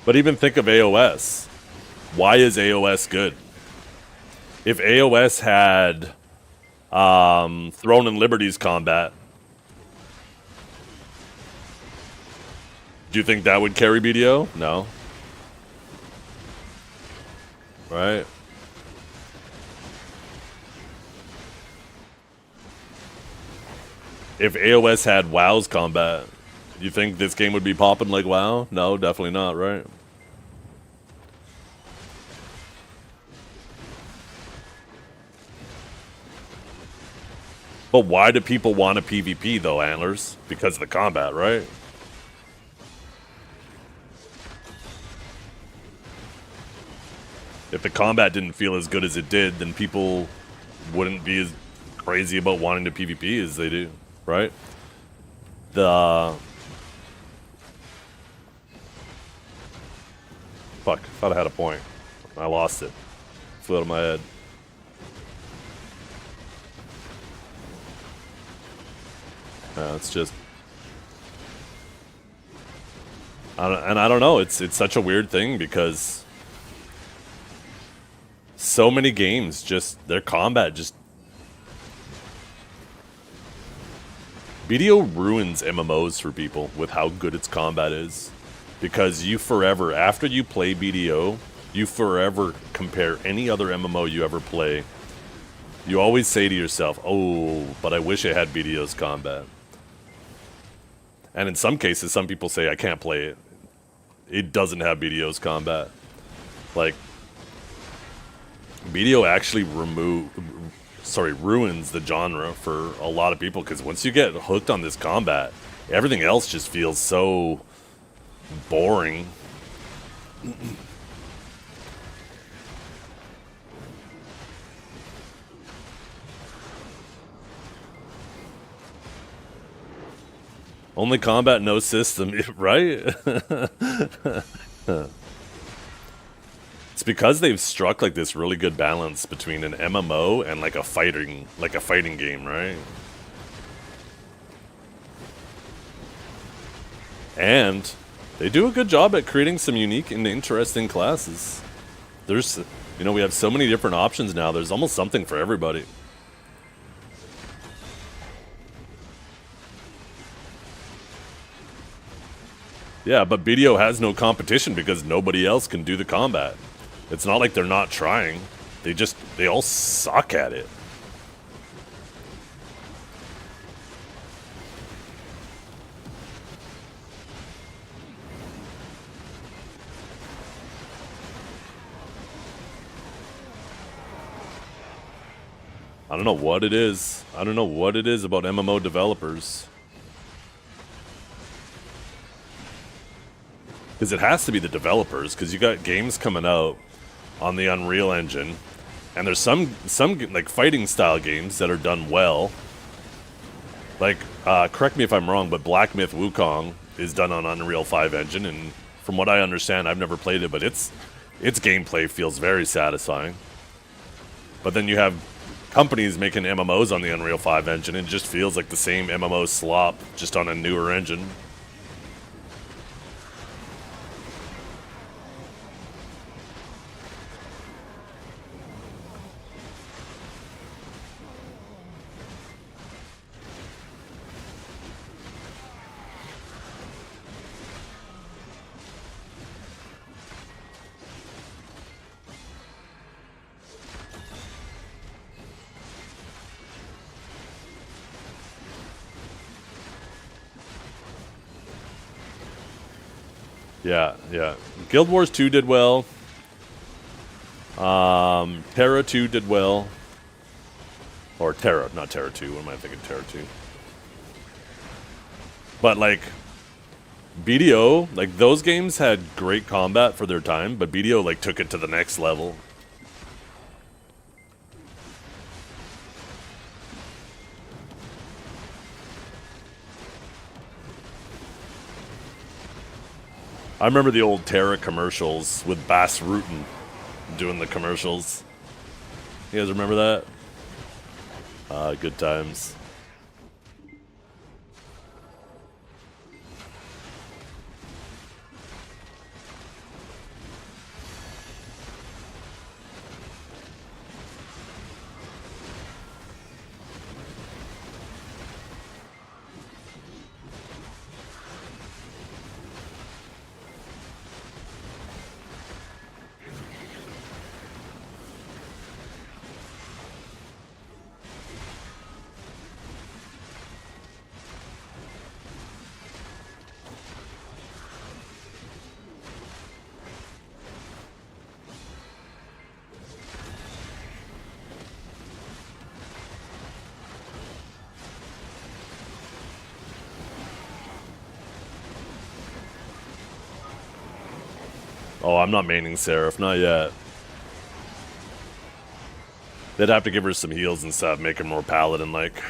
But even think of AOS. Why is AOS good? If AOS had Throne and Liberty's combat, do you think that would carry BDO? No. Right? if AOS had WoW's combat, you think this game would be popping like WoW? No, definitely not, right? But why do people want a PvP though, Antlers? Because of the combat, right? If the combat didn't feel as good as it did, then people wouldn't be as crazy about wanting to PvP as they do, right? Fuck, thought I had a point. I lost it. Flew out of my head. It's just, I don't know. It's such a weird thing because so many games just their combat just BDO ruins MMOs for people with how good its combat is, because you forever after you play BDO, you forever compare any other MMO you ever play. You always say to yourself, "Oh, but I wish it had BDO's combat." And in some cases, some people say, I can't play it. It doesn't have BDO's combat. Like, BDO actually ruins the genre for a lot of people, because once you get hooked on this combat, everything else just feels so boring. Only combat, no system, right? It's because they've struck like this really good balance between an MMO and like a fighting game, right? And they do a good job at creating some unique and interesting classes. There's, you know, we have so many different options now. There's almost something for everybody. Yeah, but BDO has no competition because nobody else can do the combat. It's not like they're not trying. They all suck at it. I don't know what it is. I don't know what it is about MMO developers. Because it has to be the developers, because you got games coming out on the Unreal Engine, and there's some like fighting style games that are done well. Like, correct me if I'm wrong, but Black Myth Wukong is done on Unreal 5 engine, and from what I understand, I've never played it, but its gameplay feels very satisfying. But then you have companies making MMOs on the Unreal 5 engine, and it just feels like the same MMO slop, just on a newer engine. Yeah. Guild Wars 2 did well. Terra 2 did well. Or Terra, not Terra 2. What am I thinking? Terra 2. But, like, BDO, like, those games had great combat for their time, but BDO, like, took it to the next level. I remember the old Terra commercials with Bas Rutten doing the commercials. You guys remember that? Good times. Oh, I'm not maining Seraph, not yet. They'd have to give her some heals and stuff, make her more paladin-like.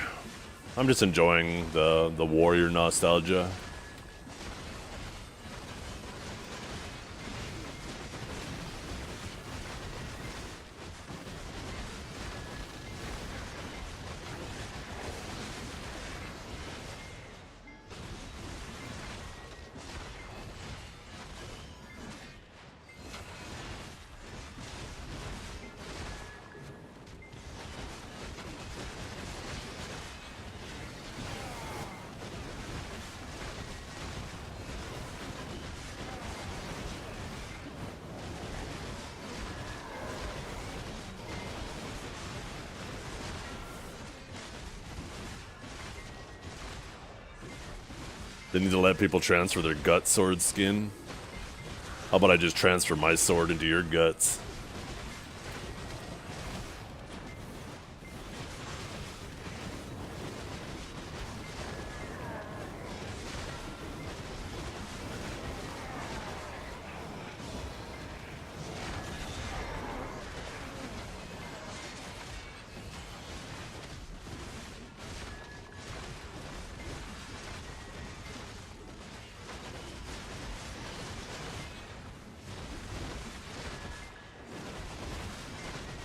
I'm just enjoying the warrior nostalgia. They need to let people transfer their gut sword skin. How about I just transfer my sword into your guts?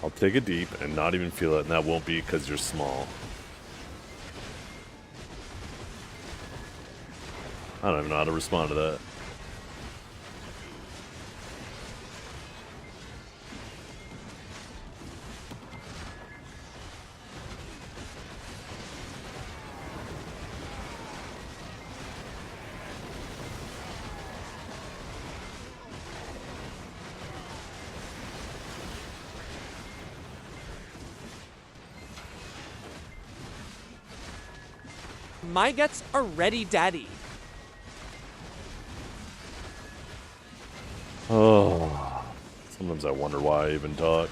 I'll take it deep and not even feel it, and that won't be because you're small. I don't even know how to respond to that. My guts are ready, Daddy. Oh, sometimes I wonder why I even talk.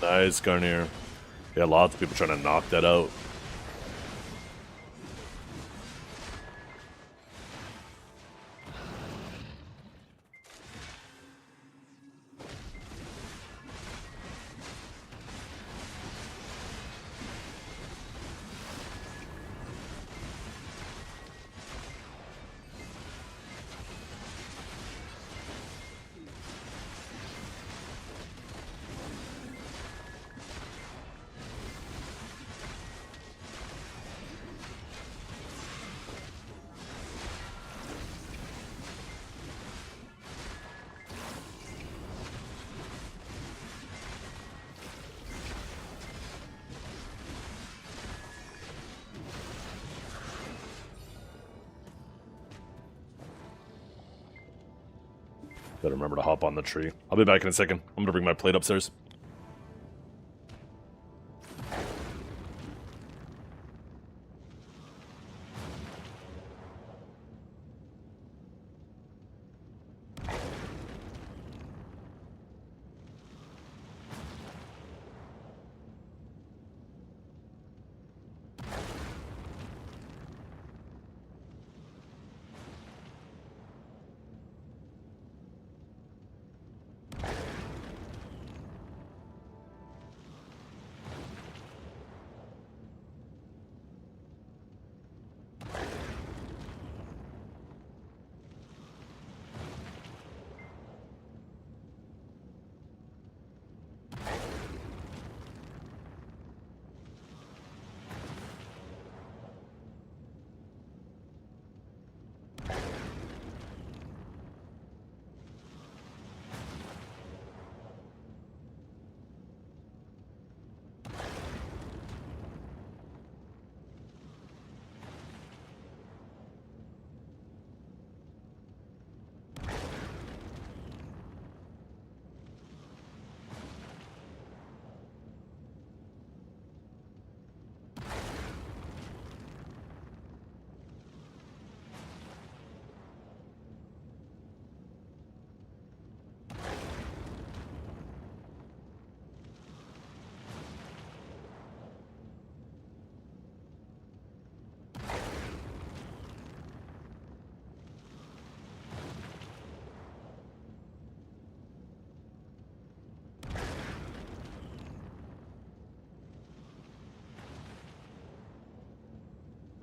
Nice, Garnier. Yeah, lots of people trying to knock that out. Better remember to hop on the tree. I'll be back in a second. I'm gonna bring my plate upstairs.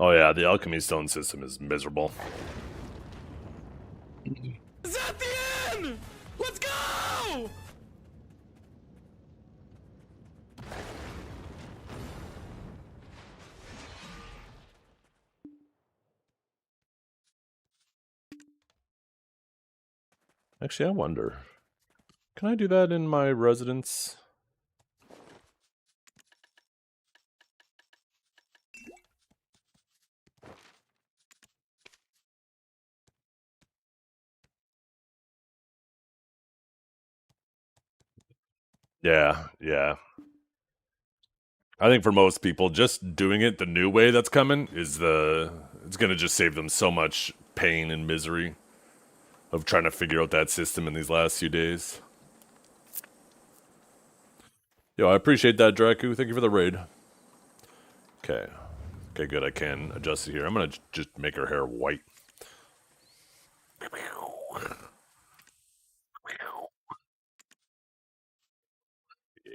Oh yeah, the alchemy stone system is miserable. Is that the end? Let's go! Actually, I wonder. Can I do that in my residence? Yeah. I think for most people, just doing it the new way that's coming is it's gonna just save them so much pain and misery of trying to figure out that system in these last few days. Yo, I appreciate that, Draku. Thank you for the raid. Okay, good. I can adjust it here. I'm gonna just make her hair white.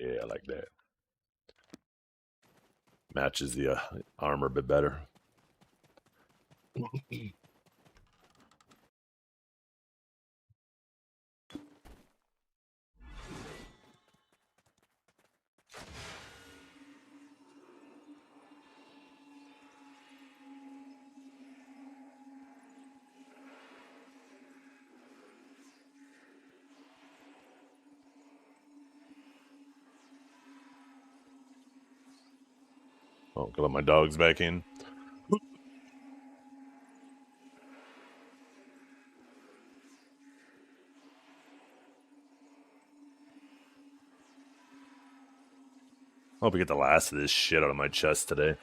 Yeah, I like that. Matches the armor a bit better. Oh, gotta let my dogs back in. Hope we get the last of this shit out of my chest today.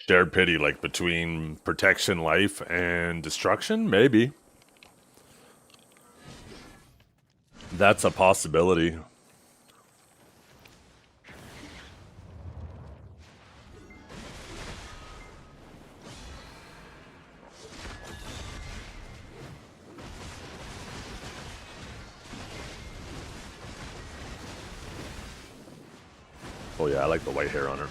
Shared pity, like between protection, life, and destruction? Maybe. That's a possibility. Oh yeah, I like the white hair on her.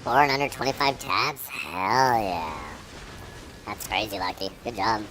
Four and under 25 tabs? Hell yeah. That's crazy, Lucky. Good job.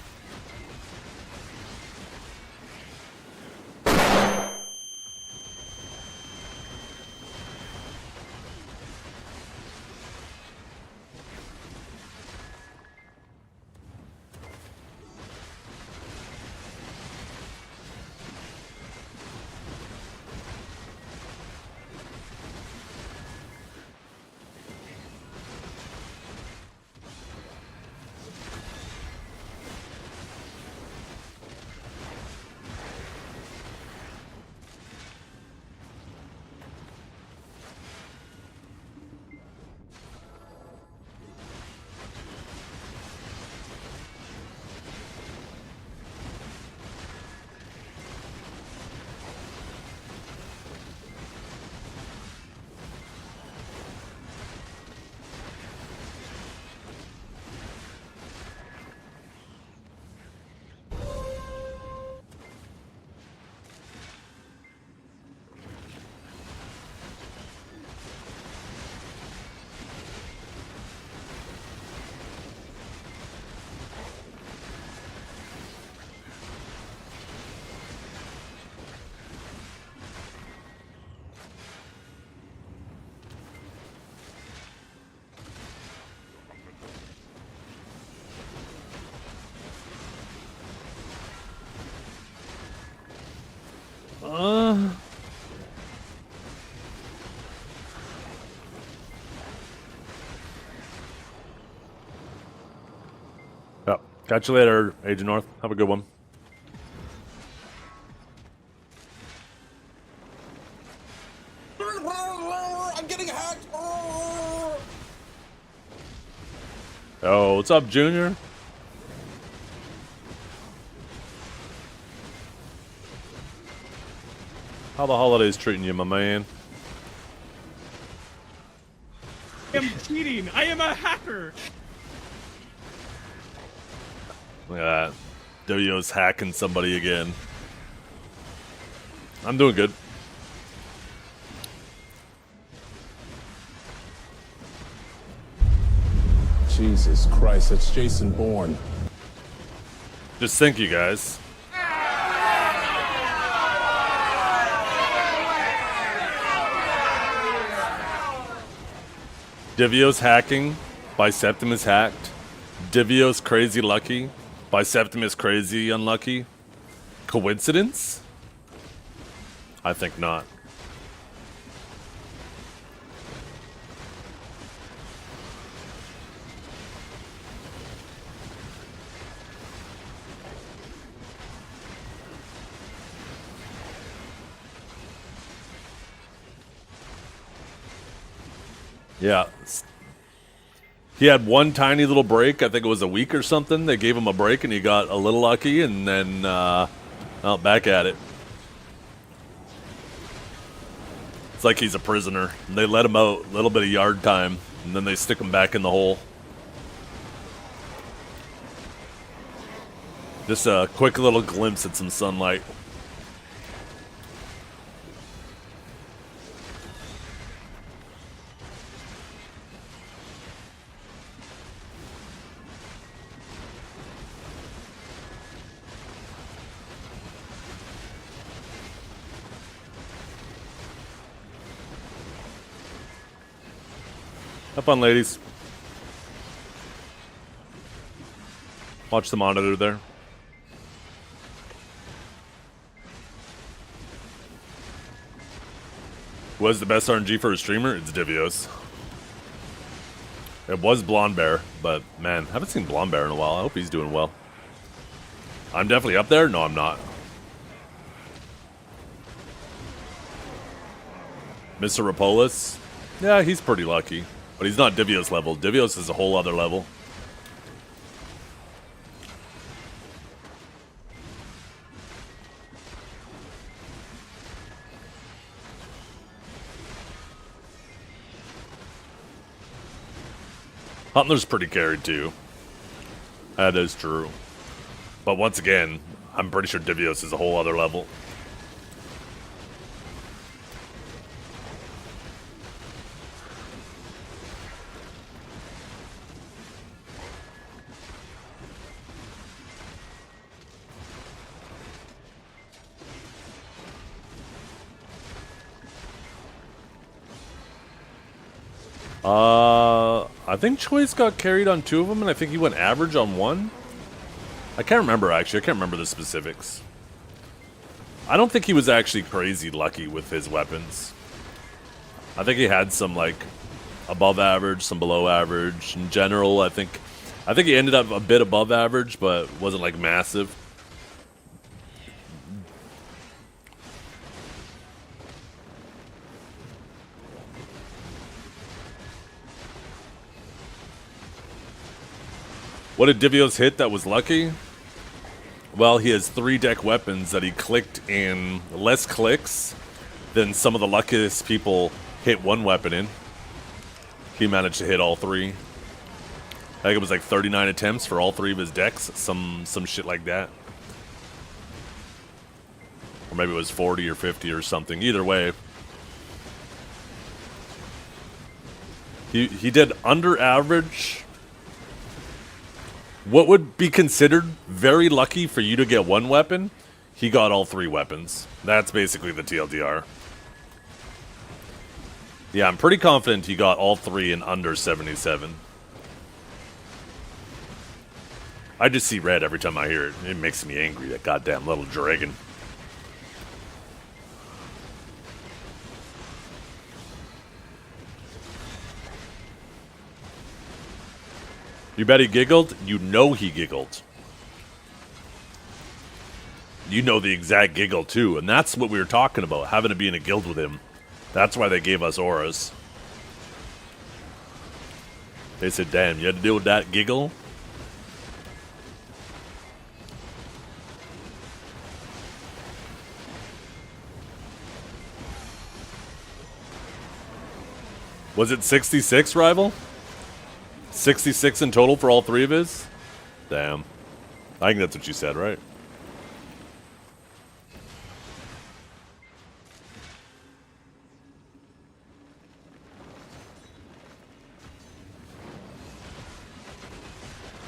Yeah. Catch you later, Agent North. Have a good one. I'm getting hacked. Oh, what's up, Junior? How the holidays treating you, my man? I am cheating. I am a hacker. Look at that. Dio's hacking somebody again. I'm doing good. Jesus Christ, that's Jason Bourne. Just think, you guys. Divio's hacking, Biseptimus hacked. Divio's crazy lucky, Biseptimus crazy unlucky. Coincidence? I think not. Yeah. He had one tiny little break. I think it was a week or something. They gave him a break and he got a little lucky and then back at it. It's like he's a prisoner. They let him out, a little bit of yard time, and then they stick him back in the hole. Just a quick little glimpse at some sunlight. Have fun, ladies. Watch the monitor there. Who has the best RNG for a streamer? It's Divios. It was Blonde Bear, but man, haven't seen Blonde Bear in a while. I hope he's doing well. I'm definitely up there? No, I'm not. Mr. Rapolis? Yeah, he's pretty lucky. But he's not Divios level. Divios is a whole other level. Huntler's pretty carried too. That is true. But once again, I'm pretty sure Divios is a whole other level. I think Choice got carried on 2 of them, and I think he went average on 1. I can't remember, actually. I can't remember the specifics. I don't think he was actually crazy lucky with his weapons. I think he had some, like, above average, some below average. In general, I think he ended up a bit above average, but wasn't, like, massive. What did Divios hit that was lucky? Well, he has 3 deck weapons that he clicked in less clicks than some of the luckiest people hit 1 weapon in. He managed to hit all 3. I think it was like 39 attempts for all 3 of his decks, some shit like that. Or maybe it was 40 or 50 or something. Either way. He did under average. What would be considered very lucky for you to get 1 weapon, he got all 3 weapons. That's basically the TLDR. Yeah, I'm pretty confident he got all 3 in under 77. I just see red every time I hear it. It makes me angry, that goddamn little dragon. You bet he giggled? You know he giggled. You know the exact giggle, too. And that's what we were talking about, having to be in a guild with him. That's why they gave us auras. They said, damn, you had to deal with that giggle? Was it 66, Rival? 66 in total for all 3 of his? Damn. I think that's what you said, right?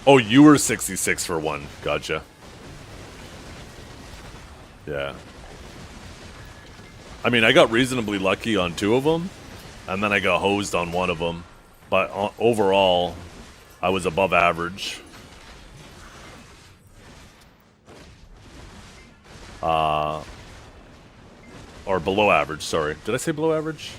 Oh, you were 66 for 1. Gotcha. Yeah. I mean, I got reasonably lucky on 2 of them, and then I got hosed on 1 of them. But overall, I was above average. Or below average, sorry. Did I say below average?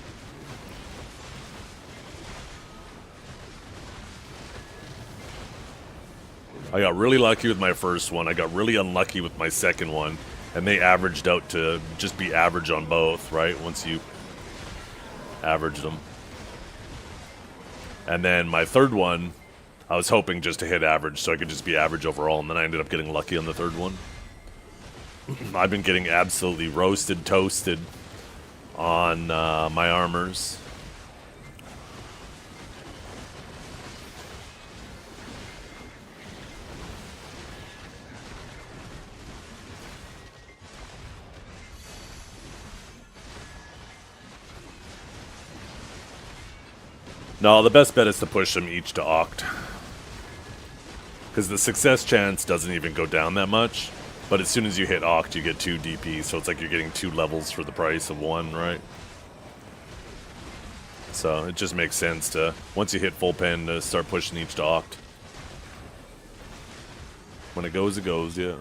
I got really lucky with my first one. I got really unlucky with my second one. And they averaged out to just be average on both, right? Once you average them. And then my third one, I was hoping just to hit average so I could just be average overall, and then I ended up getting lucky on the third one. I've been getting absolutely roasted, toasted on my armors. No, the best bet is to push them each to Oct. Because the success chance doesn't even go down that much. But as soon as you hit Oct, you get 2 DP, so it's like you're getting 2 levels for the price of 1, right? So it just makes sense to, once you hit full pen, to start pushing each to Oct. When it goes, yeah.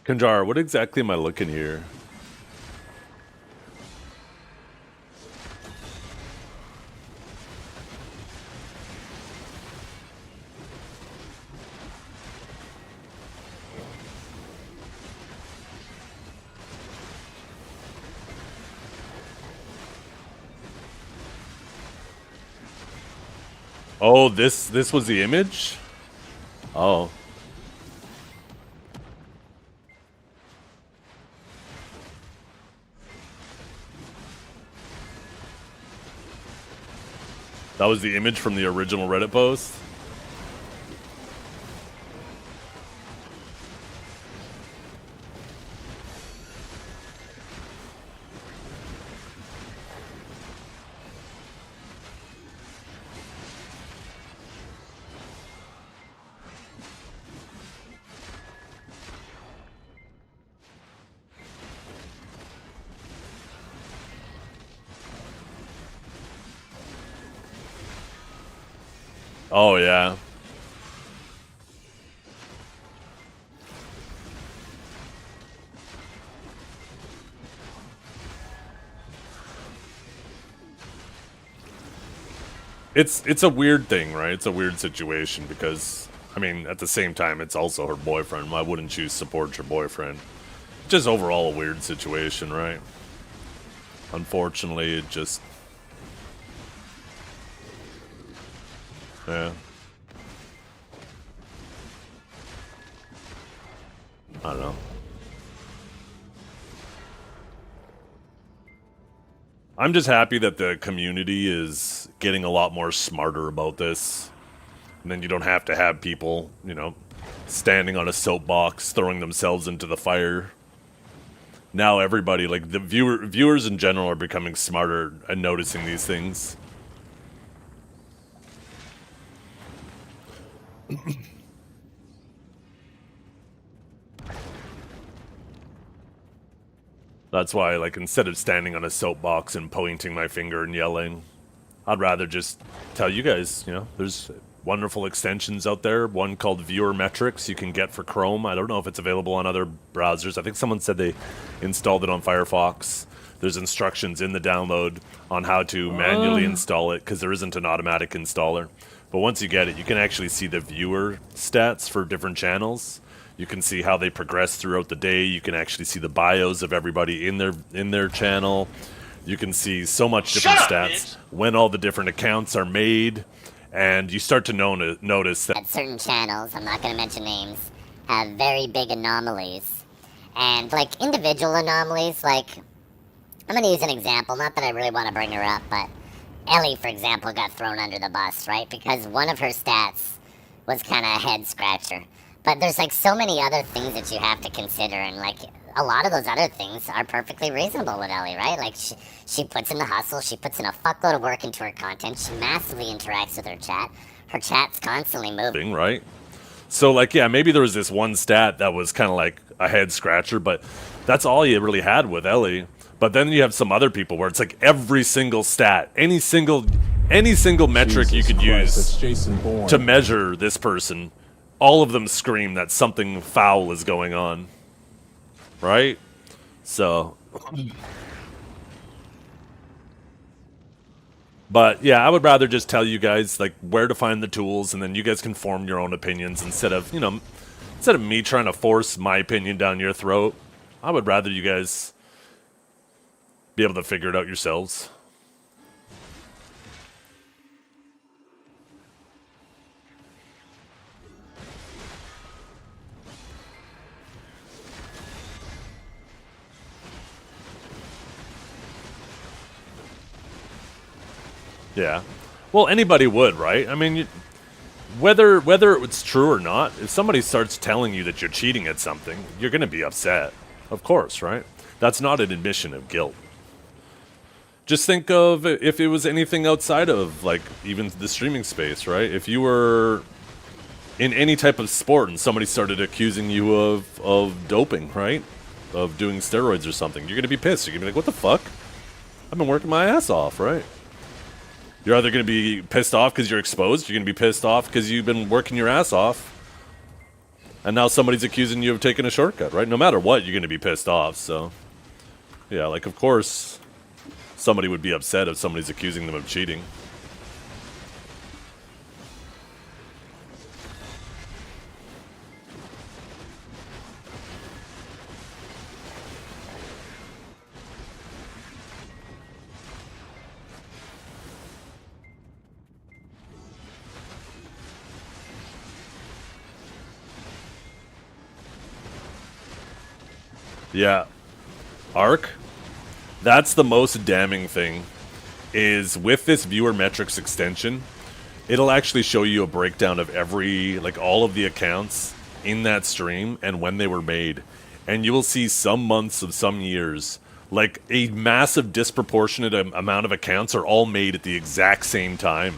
Kanjar, what exactly am I looking here? Oh, this was the image? Oh. That was the image from the original Reddit post. Oh, yeah. It's a weird thing, right? It's a weird situation because, I mean, at the same time, it's also her boyfriend. Why wouldn't you support your boyfriend? Just overall a weird situation, right? Unfortunately, it just... Yeah. I don't know. I'm just happy that the community is getting a lot more smarter about this. And then you don't have to have people, you know, standing on a soapbox, throwing themselves into the fire. Now everybody, like the viewers in general, are becoming smarter and noticing these things. That's why, like, instead of standing on a soapbox and pointing my finger and yelling, I'd rather just tell you guys, you know, there's wonderful extensions out there. One called Viewer Metrics you can get for Chrome. I don't know if it's available on other browsers. I think someone said they installed it on Firefox. There's instructions in the download on how to manually install it because there isn't an automatic installer. But once you get it, you can actually see the viewer stats for different channels. You can see how they progress throughout the day. You can actually see the bios of everybody in their channel. You can see so much different stats, when all the different accounts are made, and you start to notice that certain channels, I'm not going to mention names, have very big anomalies. And, like, individual anomalies, like, I'm going to use an example, not that I really want to bring her up, but Ellie, for example, got thrown under the bus, right? Because one of her stats was kind of a head-scratcher. But there's, like, so many other things that you have to consider, and, like, a lot of those other things are perfectly reasonable with Ellie, right? Like, she puts in the hustle, she puts in a fuckload of work into her content, she massively interacts with her chat. Her chat's constantly moving, right? So, like, yeah, maybe there was this one stat that was kind of like a head-scratcher, but that's all you really had with Ellie. But then you have some other people where it's like every single stat, any single metric you could use to measure this person, all of them scream that something foul is going on, right? So, but yeah, I would rather just tell you guys like where to find the tools, and then you guys can form your own opinions instead of me trying to force my opinion down your throat. I would rather you guys be able to figure it out yourselves. Yeah. Well, anybody would, right? I mean, whether it's true or not, if somebody starts telling you that you're cheating at something, you're going to be upset. Of course, right? That's not an admission of guilt. Just think of if it was anything outside of, like, even the streaming space, right? If you were in any type of sport and somebody started accusing you of doping, right? Of doing steroids or something, you're going to be pissed. You're going to be like, what the fuck? I've been working my ass off, right? You're either going to be pissed off because you're exposed, you're going to be pissed off because you've been working your ass off, and now somebody's accusing you of taking a shortcut, right? No matter what, you're going to be pissed off, so... Yeah, like, of course, somebody would be upset if somebody's accusing them of cheating. Yeah. Ark? That's the most damning thing. is with this viewer metrics extension, it'll actually show you a breakdown of every, like all of the accounts in that stream and when they were made. And you will see some months of some years, like a massive disproportionate amount of accounts are all made at the exact same time.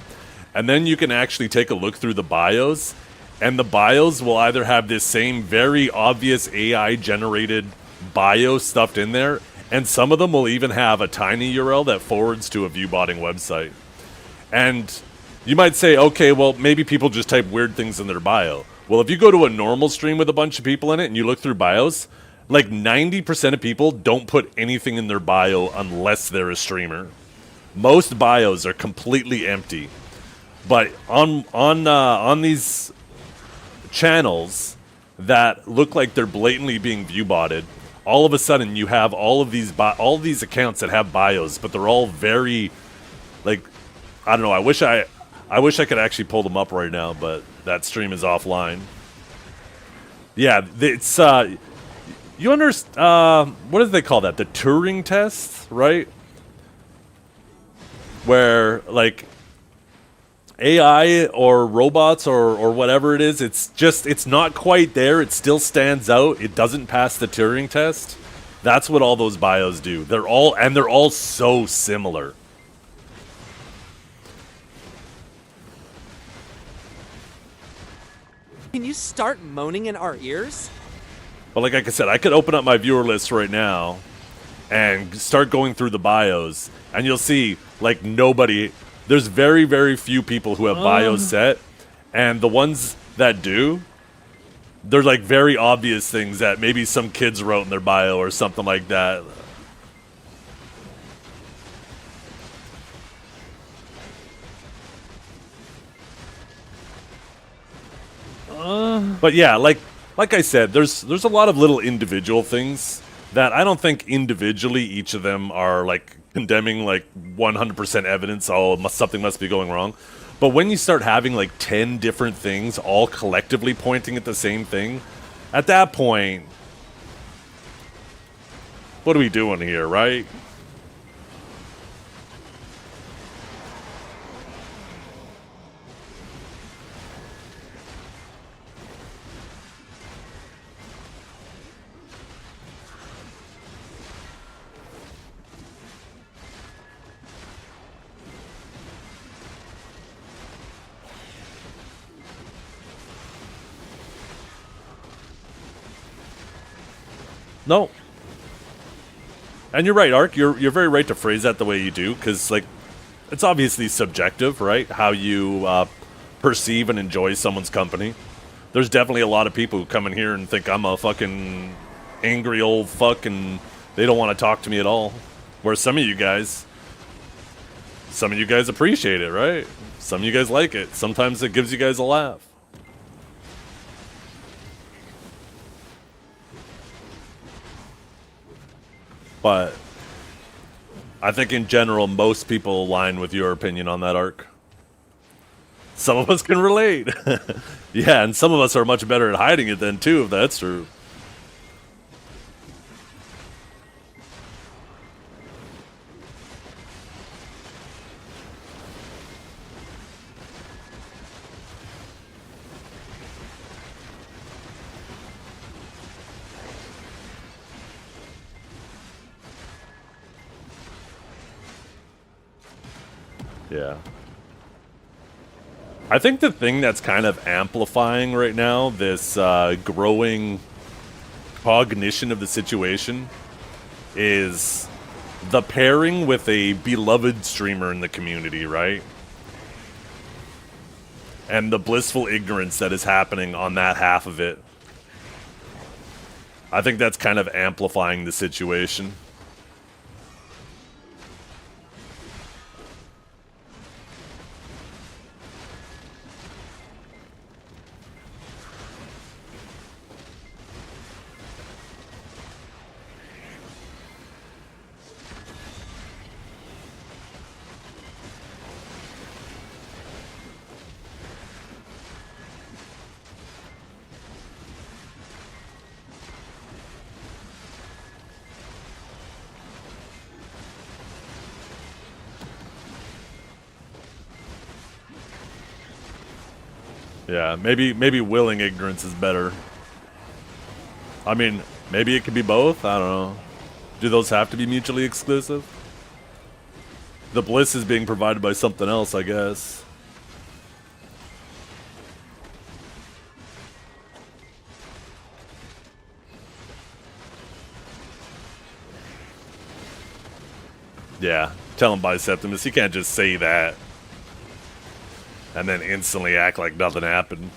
And then you can actually take a look through the bios, and the bios will either have this same very obvious AI generated bio stuffed in there, and some of them will even have a tiny URL that forwards to a viewbotting website. And you might say, okay, well, maybe people just type weird things in their bio. Well, if you go to a normal stream with a bunch of people in it and you look through bios, like 90% of people don't put anything in their bio unless they're a streamer. Most bios are completely empty. But on these channels that look like they're blatantly being view-botted, all of a sudden you have all of these accounts that have bios, but they're all very, like, I don't know. I wish I could actually pull them up right now, but that stream is offline. Yeah, it's you understand, what do they call that? The Turing test, right? Where, like, AI or robots or whatever it is, it's not quite there. It still stands out. It doesn't pass the Turing test. That's what all those bios do. They're all so similar. Can you start moaning in our ears? But like I said, I could open up my viewer list right now and start going through the bios, and you'll see, like, nobody... There's very, very few people who have bios set, and the ones that do, they're, like, very obvious things that maybe some kids wrote in their bio or something like that. But yeah, like I said, there's a lot of little individual things that I don't think individually each of them are, like, condemning, like, 100% evidence, something must be going wrong. But when you start having, like, 10 different things all collectively pointing at the same thing, at that point, what are we doing here, right? No. And you're right, Ark. You're very right to phrase that the way you do, because, like, it's obviously subjective, right? How you perceive and enjoy someone's company. There's definitely a lot of people who come in here and think I'm a fucking angry old fuck and they don't want to talk to me at all. Whereas some of you guys appreciate it, right? Some of you guys like it. Sometimes it gives you guys a laugh. But I think in general, most people align with your opinion on that, Ark. Some of us can relate. Yeah, and some of us are much better at hiding it then, too, if that's true. Yeah. I think the thing that's kind of amplifying right now, this growing cognition of the situation, is the pairing with a beloved streamer in the community, right? And the blissful ignorance that is happening on that half of it. I think that's kind of amplifying the situation. Yeah, maybe willing ignorance is better. I mean, maybe it could be both. I don't know. Do those have to be mutually exclusive? The bliss is being provided by something else, I guess. Yeah, tell him Biceptimus. He can't just say that and then instantly act like nothing happened.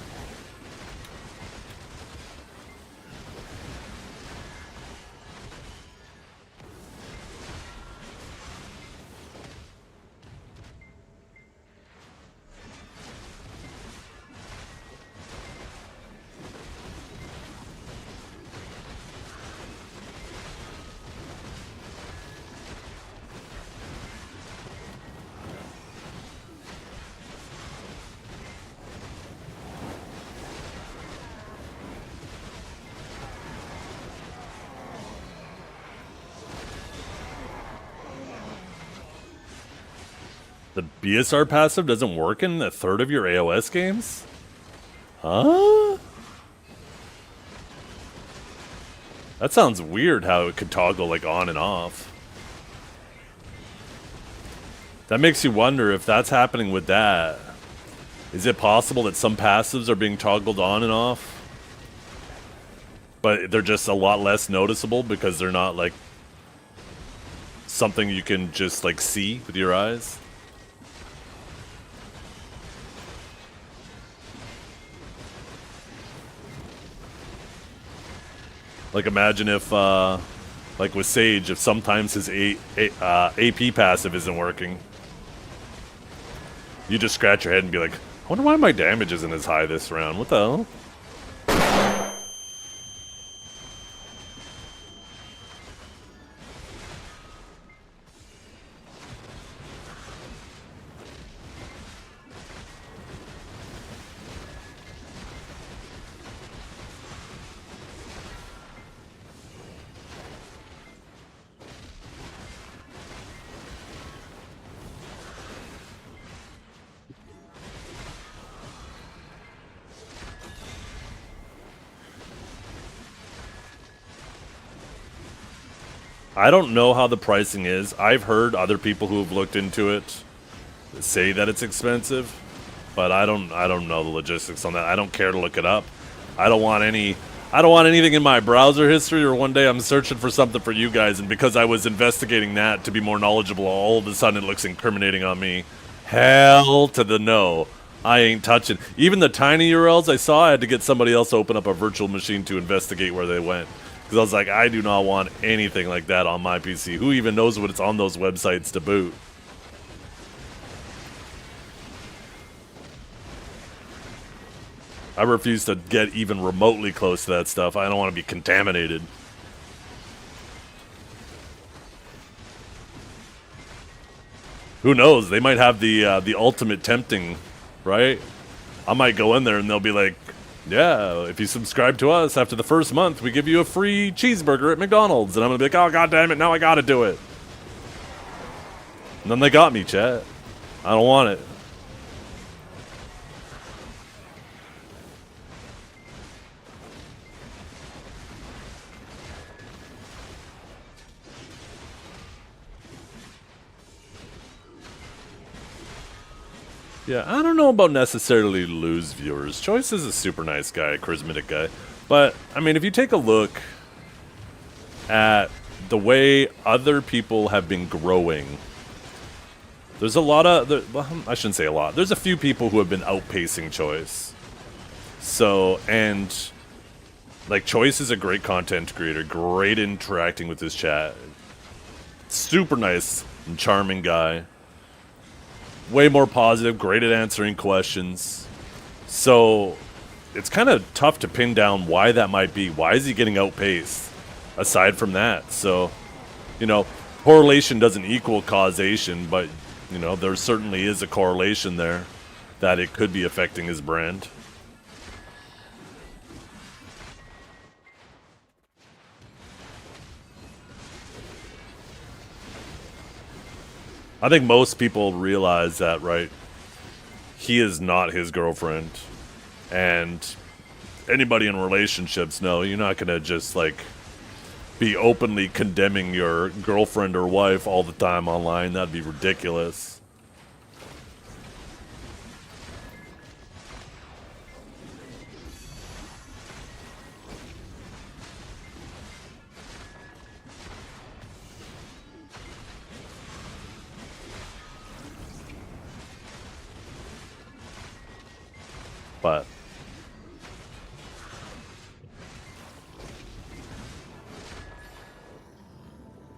The BSR passive doesn't work in a third of your AOS games? Huh? That sounds weird how it could toggle like on and off. That makes you wonder if that's happening with that. Is it possible that some passives are being toggled on and off? But they're just a lot less noticeable because they're not like something you can just like see with your eyes? Like imagine if, like with Sage, if sometimes his AP passive isn't working. You just scratch your head and be like, I wonder why my damage isn't as high this round. What the hell? I don't know how the pricing is. I've heard other people who have looked into it say that it's expensive, but I don't know the logistics on that. I don't care to look it up. I don't want anything in my browser history, or one day I'm searching for something for you guys, and because I was investigating that to be more knowledgeable, all of a sudden it looks incriminating on me. Hell to the no. I ain't touching. Even the tiny URLs I saw, I had to get somebody else to open up a virtual machine to investigate where they went. Because I was like, I do not want anything like that on my PC. Who even knows what it's on those websites to boot? I refuse to get even remotely close to that stuff. I don't want to be contaminated. Who knows? They might have the ultimate tempting, right? I might go in there and they'll be like, yeah, if you subscribe to us after the first month, we give you a free cheeseburger at McDonald's. And I'm going to be like, oh, God damn it, now I got to do it. And then they got me, chat. I don't want it. Yeah, I don't know about necessarily lose viewers. Choice is a super nice guy, charismatic guy. But, I mean, if you take a look at the way other people have been growing, there's a lot of, well, I shouldn't say a lot. There's a few people who have been outpacing Choice. So, and, like, Choice is a great content creator, great interacting with his chat. Super nice and charming guy. Way more positive, great at answering questions. So it's kind of tough to pin down why that might be. Why is he getting outpaced aside from that? So, you know, correlation doesn't equal causation, but, you know, there certainly is a correlation there that it could be affecting his brand. I think most people realize that, right? He is not his girlfriend. And anybody in relationships know you're not gonna just like be openly condemning your girlfriend or wife all the time online. That'd be ridiculous. But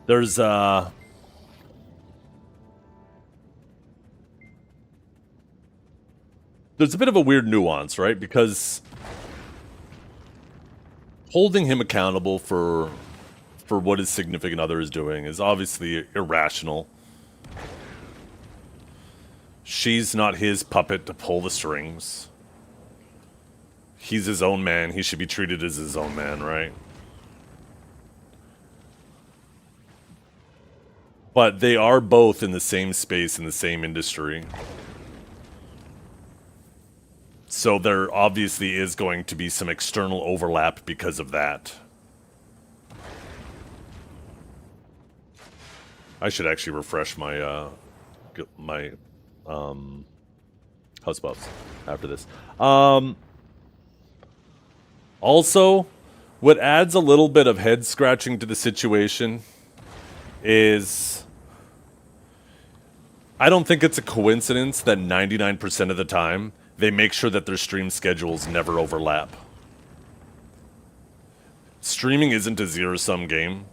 there's a bit of a weird nuance, right? Because holding him accountable for what his significant other is doing is obviously irrational. She's not his puppet to pull the strings. He's his own man. He should be treated as his own man, right? But they are both in the same space, in the same industry. So there obviously is going to be some external overlap because of that. I should actually refresh my house buffs after this. Also, what adds a little bit of head scratching to the situation is I don't think it's a coincidence that 99% of the time they make sure that their stream schedules never overlap. Streaming isn't a zero-sum game.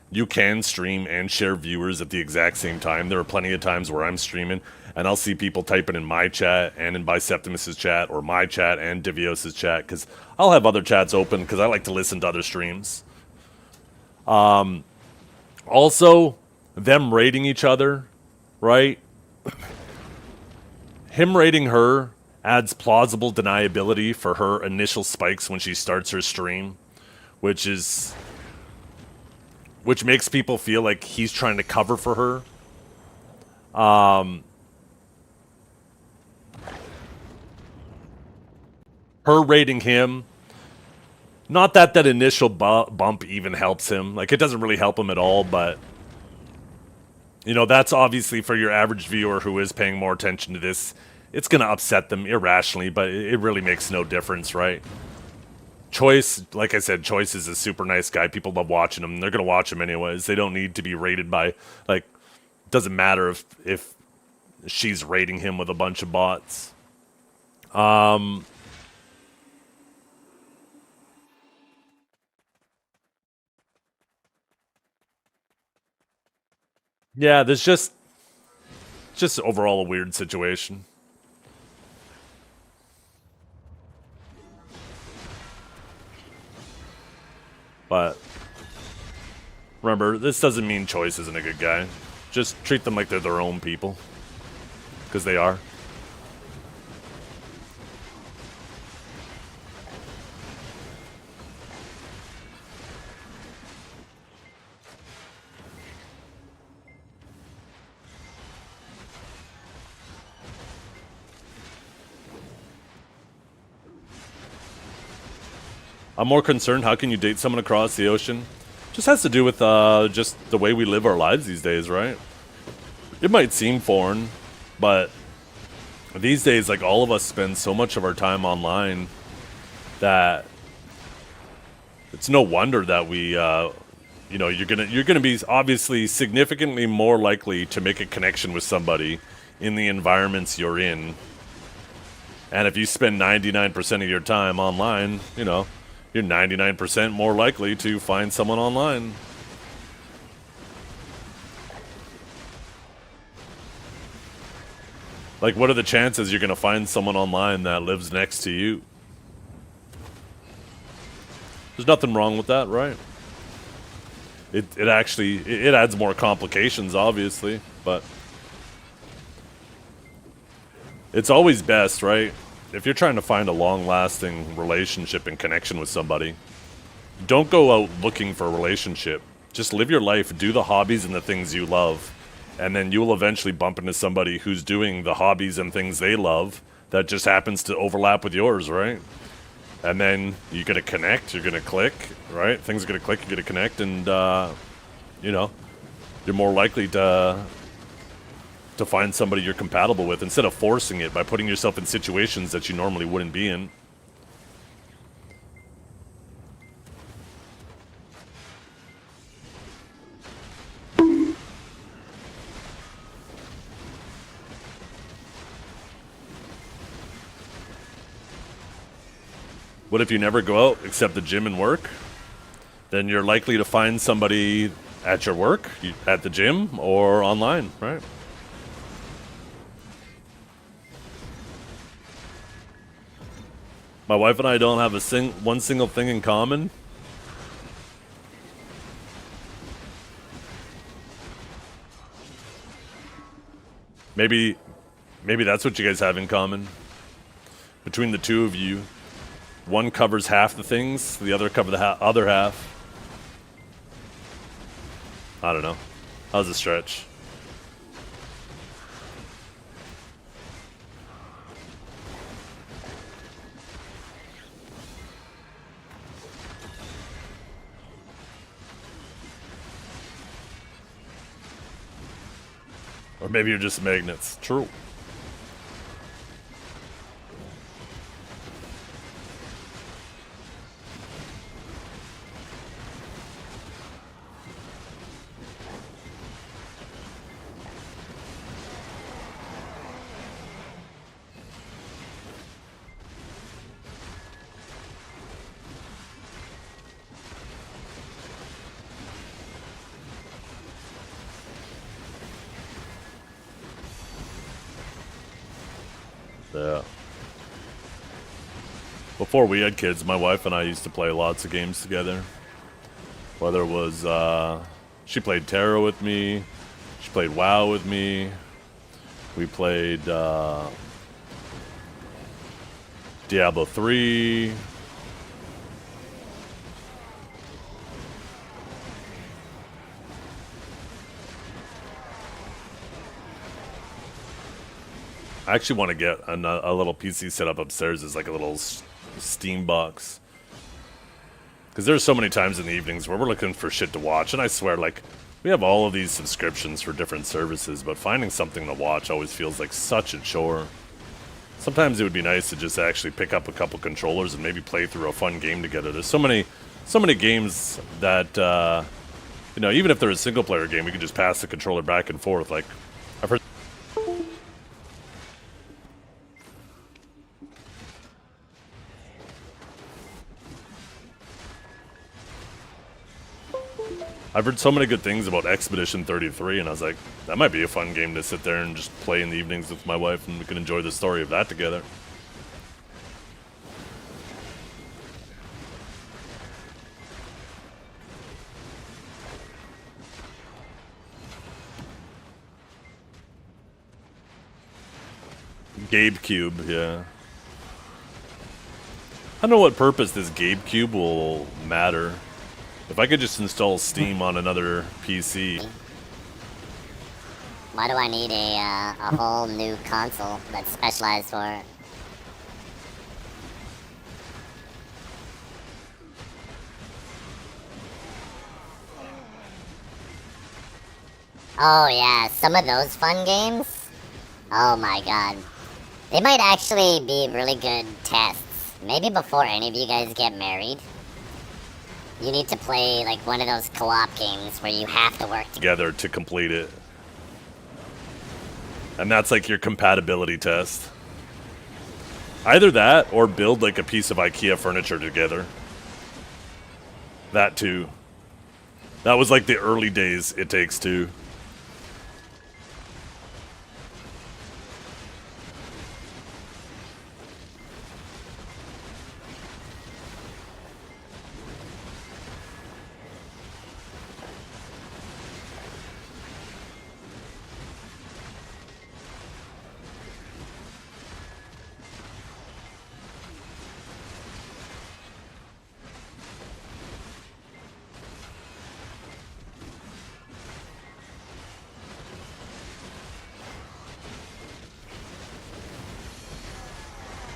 You can stream and share viewers at the exact same time. There are plenty of times where I'm streaming and I'll see people typing in my chat and in Biseptimus's chat or my chat and Divios's chat because I'll have other chats open because I like to listen to other streams. Also, them rating each other, right? Him rating her adds plausible deniability for her initial spikes when she starts her stream, which makes people feel like he's trying to cover for her. Her rating him, not that initial bump even helps him. Like, it doesn't really help him at all, but you know, that's obviously for your average viewer who is paying more attention to this. It's going to upset them irrationally, but it really makes no difference, right? Choice, like I said, Choice is a super nice guy. People love watching him. They're going to watch him anyways. They don't need to be rated by, like, doesn't matter if she's rating him with a bunch of bots. Yeah, there's just overall a weird situation. But remember, this doesn't mean Choice isn't a good guy. Just treat them like they're their own people. Because they are. I'm more concerned, how can you date someone across the ocean? Just has to do with just the way we live our lives these days, right? It might seem foreign, but these days, like, all of us spend so much of our time online that it's no wonder that we, you know, you're gonna be obviously significantly more likely to make a connection with somebody in the environments you're in. And if you spend 99% of your time online, you know, you're 99% more likely to find someone online. Like, what are the chances you're going to find someone online that lives next to you? There's nothing wrong with that, right? It actually, it adds more complications, obviously, but it's always best, right? If you're trying to find a long-lasting relationship and connection with somebody, don't go out looking for a relationship. Just live your life, do the hobbies and the things you love, and then you will eventually bump into somebody who's doing the hobbies and things they love that just happens to overlap with yours, right? And then you're gonna connect, you're gonna click, right? Things are gonna click, you're gonna connect, and you know, you're more likely to find somebody you're compatible with instead of forcing it by putting yourself in situations that you normally wouldn't be in. What if you never go out except the gym and work? Then you're likely to find somebody at your work, at the gym, or online, right? My wife and I don't have one single thing in common. Maybe that's what you guys have in common. Between the two of you, one covers half the things, the other cover the other half. I don't know. How's the stretch? Or maybe you're just magnets. True. Yeah. Before we had kids, my wife and I used to play lots of games together. Whether it was, she played Tarot with me, she played WoW with me, we played Diablo 3. I actually want to get a little PC set up upstairs as like a little Steam box. Because there's so many times in the evenings where we're looking for shit to watch, and I swear, like, we have all of these subscriptions for different services, but finding something to watch always feels like such a chore. Sometimes it would be nice to just actually pick up a couple controllers and maybe play through a fun game together. There's so many games that, you know, even if they're a single-player game, we could just pass the controller back and forth. Like, I've heard... I've heard so many good things about Expedition 33, and I was like, that might be a fun game to sit there and just play in the evenings with my wife, and we can enjoy the story of that together. GabeCube, yeah. I don't know what purpose this GabeCube will matter. If I could just install Steam on another PC. Why do I need a whole new console that's specialized for it? Oh yeah, some of those fun games? Oh my god. They might actually be really good tests. Maybe before any of you guys get married. You need to play, like, one of those co-op games where you have to work together to complete it. And that's, like, your compatibility test. Either that, or build, like, a piece of IKEA furniture together. That, too. That was, like, the early days It Takes Two.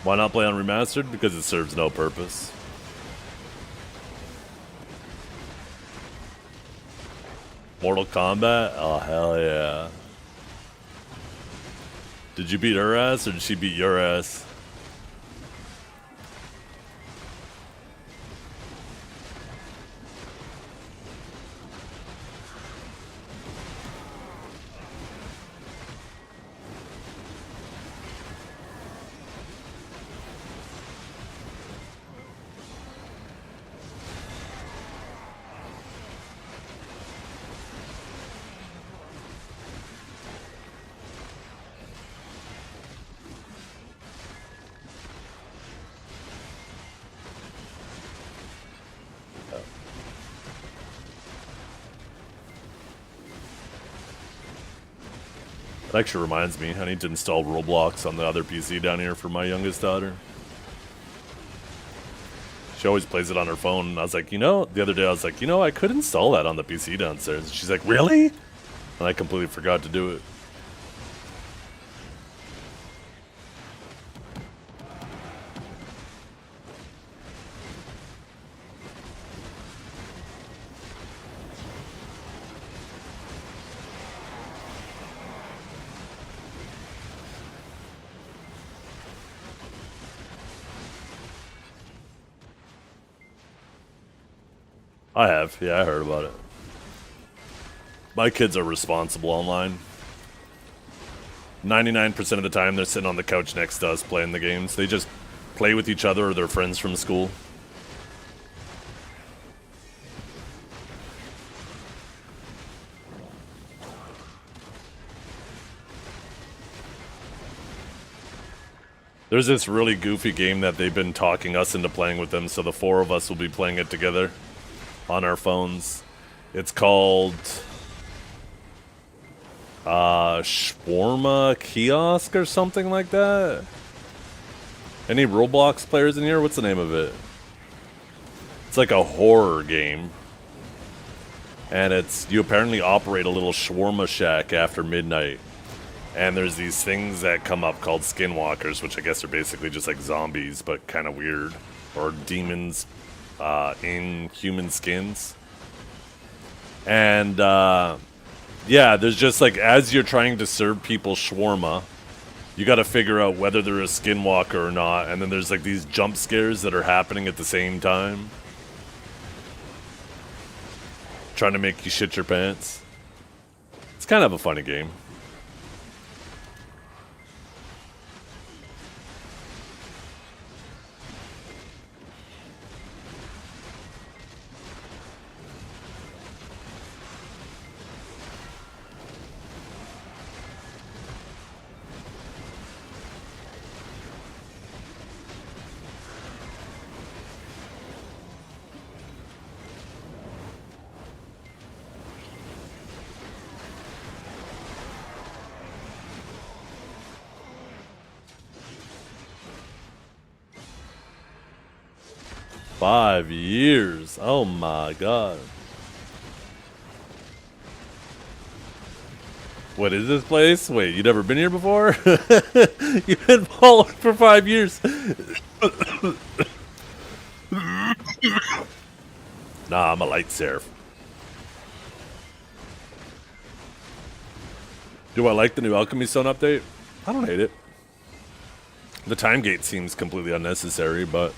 Why not play on remastered? Because it serves no purpose. Mortal Kombat? Oh, hell yeah. Did you beat her ass or did she beat your ass? That actually reminds me, I need to install Roblox on the other PC down here for my youngest daughter. She always plays it on her phone, and I was like, you know, the other day I was like, you know, I could install that on the PC downstairs. And she's like, really? And I completely forgot to do it. I have, yeah, I heard about it. My kids are responsible online. 99% of the time they're sitting on the couch next to us playing the games. They just play with each other or their friends from school. There's this really goofy game that they've been talking us into playing with them, so the four of us will be playing it together on our phones. It's called Shawarma Kiosk or something like that. Any Roblox players in here? What's the name of it? It's like a horror game. And it's, you apparently operate a little shawarma shack after midnight. And there's these things that come up called skinwalkers, which I guess are basically just like zombies, but kind of weird. Or demons in human skins. And yeah, there's just like, as you're trying to serve people shawarma, you got to figure out whether they're a skinwalker or not. And then there's like these jump scares that are happening at the same time, trying to make you shit your pants. It's kind of a funny game. Five years. Oh my god. What is this place? Wait, you never been here before? You've been following for 5 years. Nah, I'm a light seraph. Do I like the new Alchemy Stone update? I don't hate it. The time gate seems completely unnecessary, but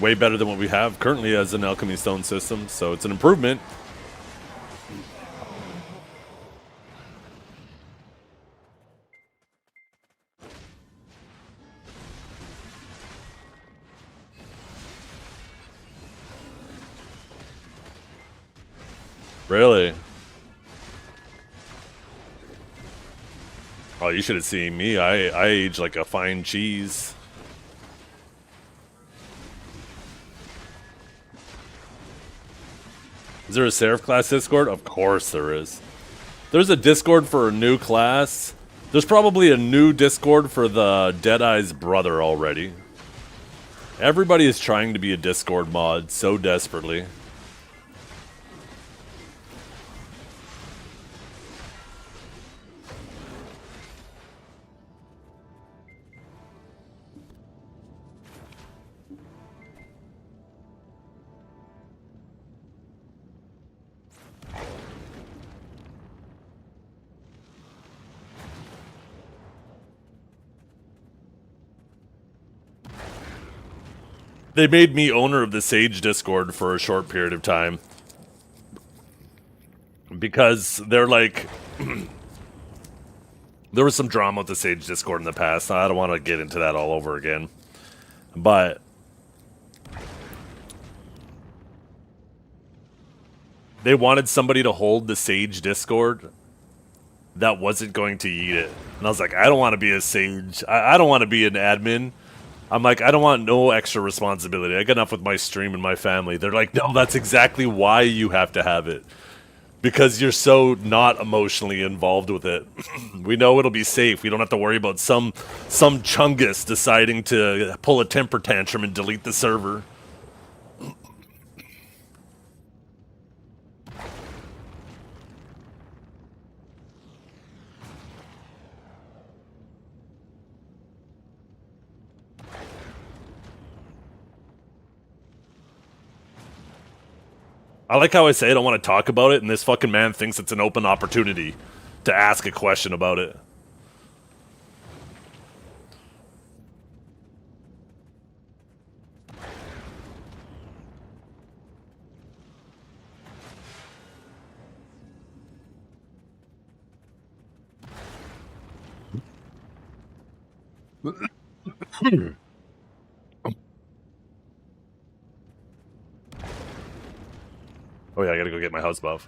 way better than what we have currently as an Alchemy Stone system, so it's an improvement. Really? Oh, you should have seen me. I age like a fine cheese. Is there a Seraph class Discord? Of course there is. There's a Discord for a new class. There's probably a new Discord for the Deadeye's brother already. Everybody is trying to be a Discord mod so desperately. They made me owner of the Sage Discord for a short period of time. Because they're like... there was some drama with the Sage Discord in the past. I don't want to get into that all over again. But... they wanted somebody to hold the Sage Discord that wasn't going to eat it. And I was like, I don't want to be a Sage. I don't want to be an admin. I'm like, I don't want no extra responsibility. I got enough with my stream and my family. They're like, no, that's exactly why you have to have it. Because you're so not emotionally involved with it. We know it'll be safe. We don't have to worry about some chungus deciding to pull a temper tantrum and delete the server. I like how I say I don't want to talk about it, and this fucking man thinks it's an open opportunity to ask a question about it. Oh yeah, I gotta go get my house buff.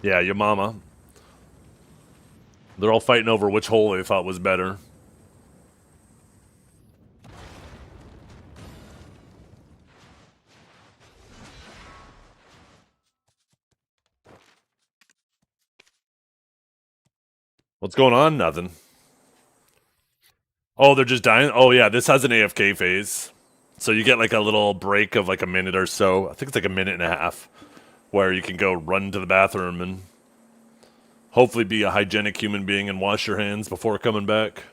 Yeah, your mama. They're all fighting over which hole they thought was better. What's going on? Nothing. Oh, they're just dying? Oh, yeah, this has an AFK phase. So you get like a little break of like a minute or so. I think it's like a minute and a half. Where you can go run to the bathroom and hopefully be a hygienic human being and wash your hands before coming back.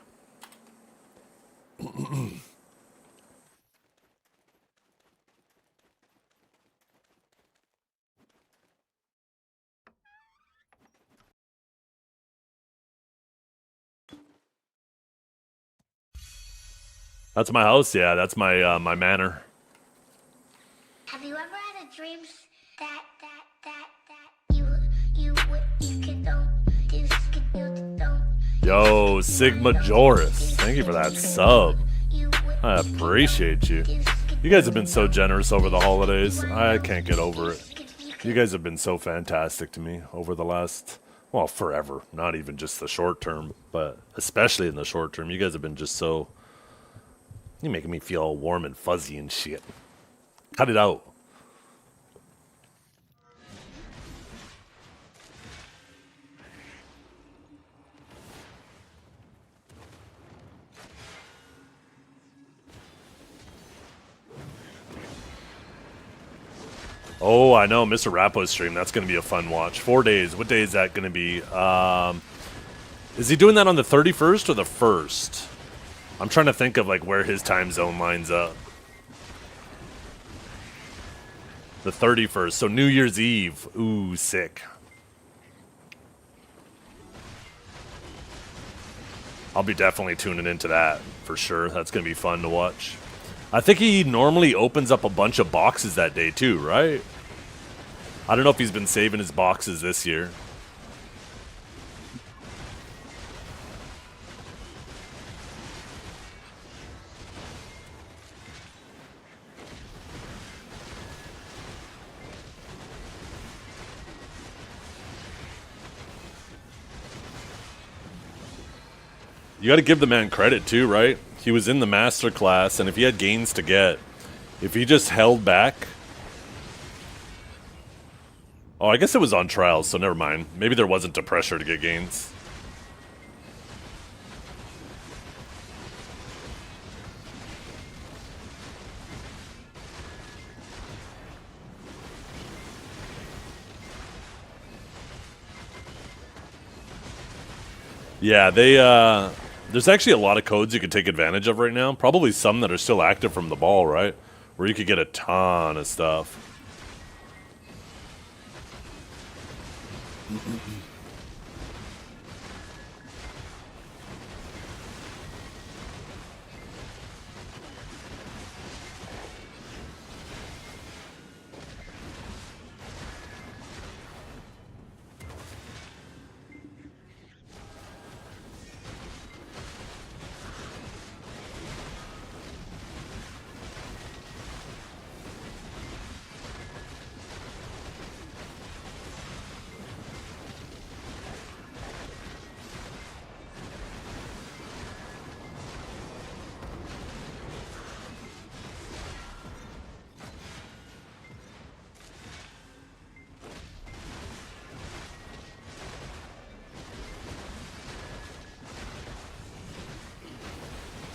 That's my house, yeah. That's my my manor. Have you ever had a dream that you could don't Yo, Sigma Joris. Thank you for that sub. I appreciate you. You guys have been so generous over the holidays. I can't get over it. You guys have been so fantastic to me over the last, well, forever. Not even just the short term, but especially in the short term. You guys have been just so... you're making me feel all warm and fuzzy and shit. Cut it out. Oh, I know, Mr. Rappo's stream. That's going to be a fun watch. 4 days. What day is that going to be? Is he doing that on the 31st or the 1st? I'm trying to think of like where his time zone lines up. The 31st, so New Year's Eve. Ooh, sick. I'll be definitely tuning into that for sure. That's going to be fun to watch. I think he normally opens up a bunch of boxes that day too, right? I don't know if he's been saving his boxes this year. You got to give the man credit too, right? He was in the master class, and if he had gains to get, if he just held back... oh, I guess it was on trials, so never mind. Maybe there wasn't a pressure to get gains. Yeah, they there's actually a lot of codes you could take advantage of right now. Probably some that are still active from the ball, right? Where you could get a ton of stuff.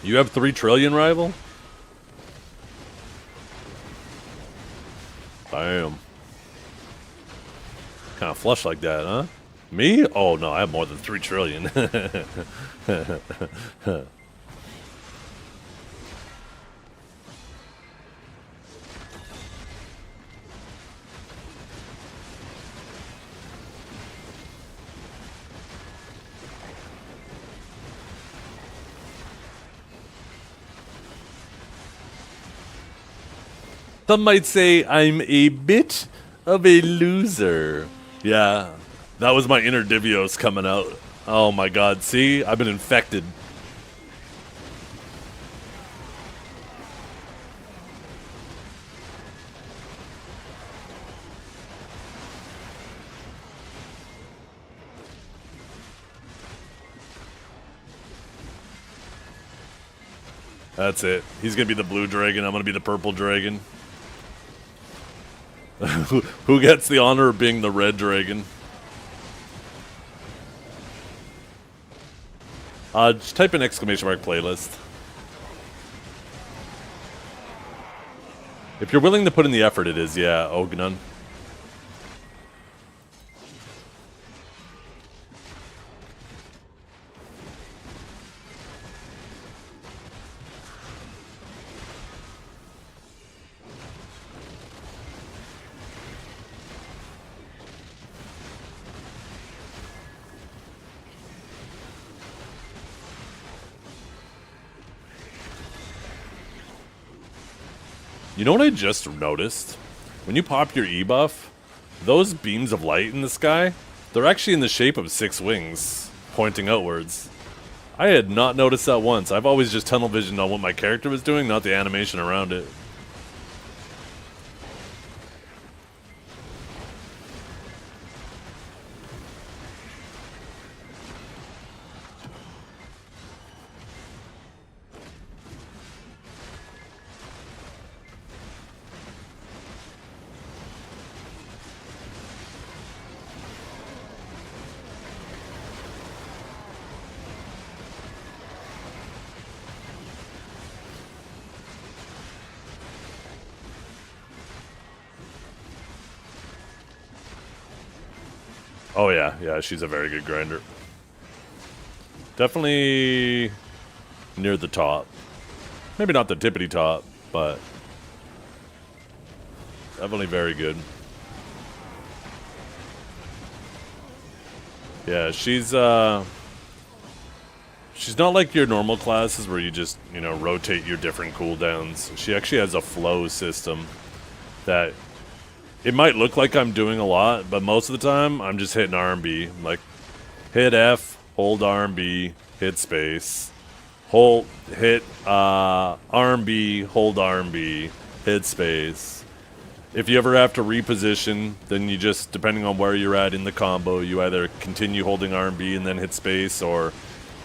You have 3 trillion, rival? Damn. Kind of flush like that, huh? Me? Oh no, I have more than 3 trillion. Some might say I'm a bit of a loser. Yeah, that was my inner Divios coming out. Oh my god, see? I've been infected. That's it. He's gonna be the blue dragon, I'm gonna be the purple dragon. Who gets the honor of being the red dragon? Just type in exclamation mark playlist. If you're willing to put in the effort, it is, yeah, Ognon. You know what I just noticed? When you pop your E-buff, those beams of light in the sky, they're actually in the shape of 6 wings, pointing outwards. I had not noticed that once. I've always just tunnel visioned on what my character was doing, not the animation around it. Oh yeah, she's a very good grinder. Definitely near the top. Maybe not the tippity top, but definitely very good. Yeah, she's not like your normal classes where you just, you know, rotate your different cooldowns. She actually has a flow system that it might look like I'm doing a lot, but most of the time I'm just hitting R&B. Like, hit F, hold R&B, hit space, hit R&B, hold R&B, hit space. If you ever have to reposition, then you just, depending on where you're at in the combo, you either continue holding R&B and then hit space, or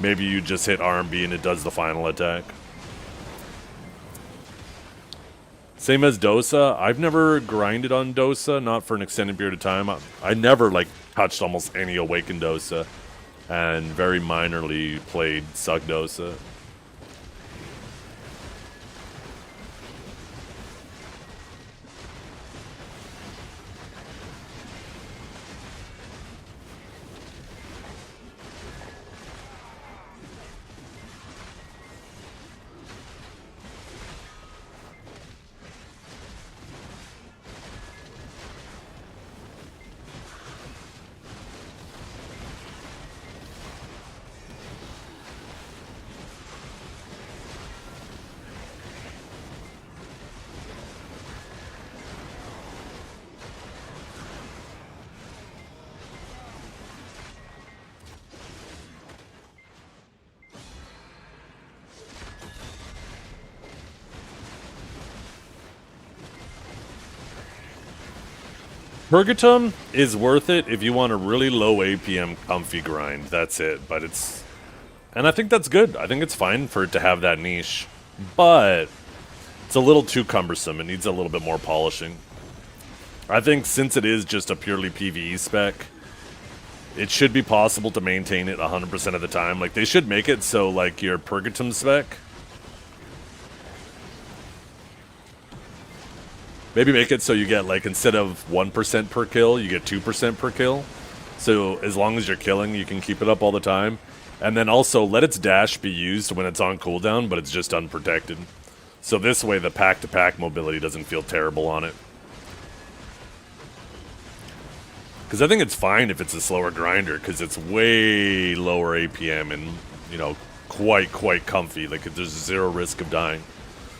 maybe you just hit R&B and it does the final attack. Same as Dosa. I've never grinded on Dosa, not for an extended period of time. I never, like, touched almost any Awakened Dosa, and very minorly played Suck Dosa. Purgatum is worth it if you want a really low APM comfy grind. That's it. But it's... And I think that's good. I think it's fine for it to have that niche. But it's a little too cumbersome. It needs a little bit more polishing. I think since it is just a purely PvE spec, it should be possible to maintain it 100% of the time. Like, they should make it so, like, your Purgatum spec... Maybe make it so you get, like, instead of 1% per kill, you get 2% per kill. So as long as you're killing, you can keep it up all the time. And then also let its dash be used when it's on cooldown, but it's just unprotected. So this way the pack-to-pack mobility doesn't feel terrible on it. Because I think it's fine if it's a slower grinder, because it's way lower APM and, you know, quite comfy. Like, there's zero risk of dying.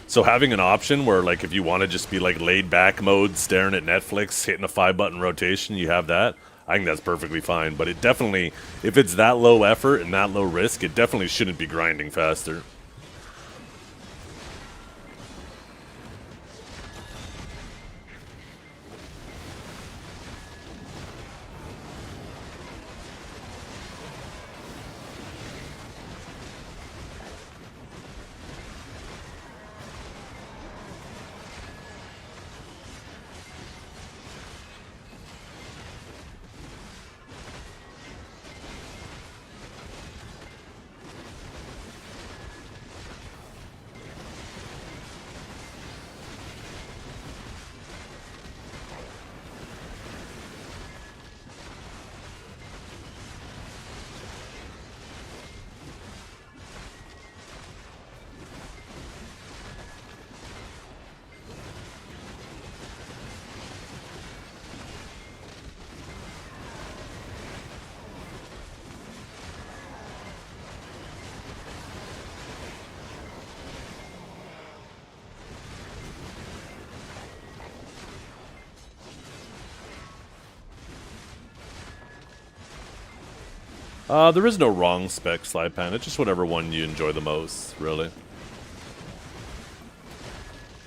So having an option where, like, if you want to just be, like, laid-back mode, staring at Netflix, hitting a 5-button rotation, you have that, I think that's perfectly fine. But it definitely, if it's that low effort and that low risk, it definitely shouldn't be grinding faster. There is no wrong spec, Slypan. It's just whatever one you enjoy the most, really.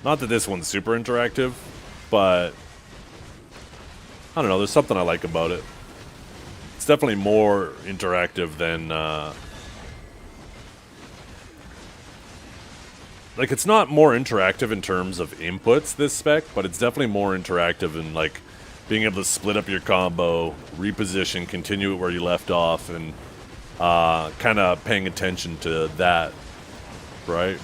Not that this one's super interactive, but I don't know, there's something I like about it. It's definitely more interactive than, like, it's not more interactive in terms of inputs, this spec, but it's definitely more interactive in, like, being able to split up your combo, reposition, continue it where you left off, and kind of paying attention to that, right?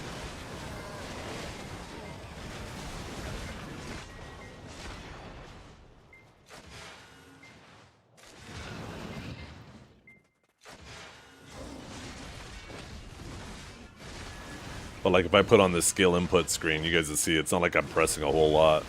But, like, if I put on the skill input screen, you guys will see it's not like I'm pressing a whole lot.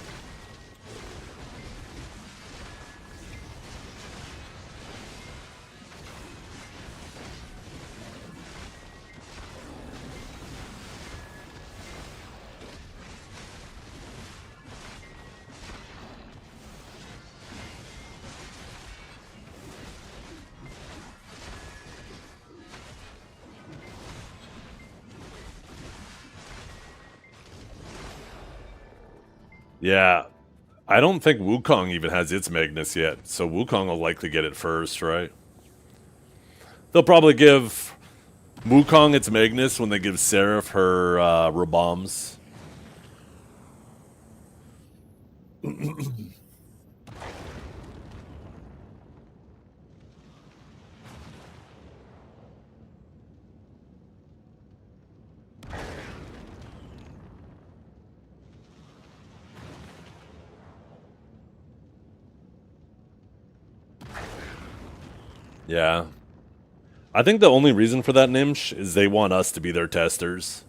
Yeah, I don't think Wukong even has its Magnus yet, so Wukong will likely get it first, right? They'll probably give Wukong its Magnus when they give Seraph her Raboms. Yeah. I think the only reason for that, Nimsh, is they want us to be their testers.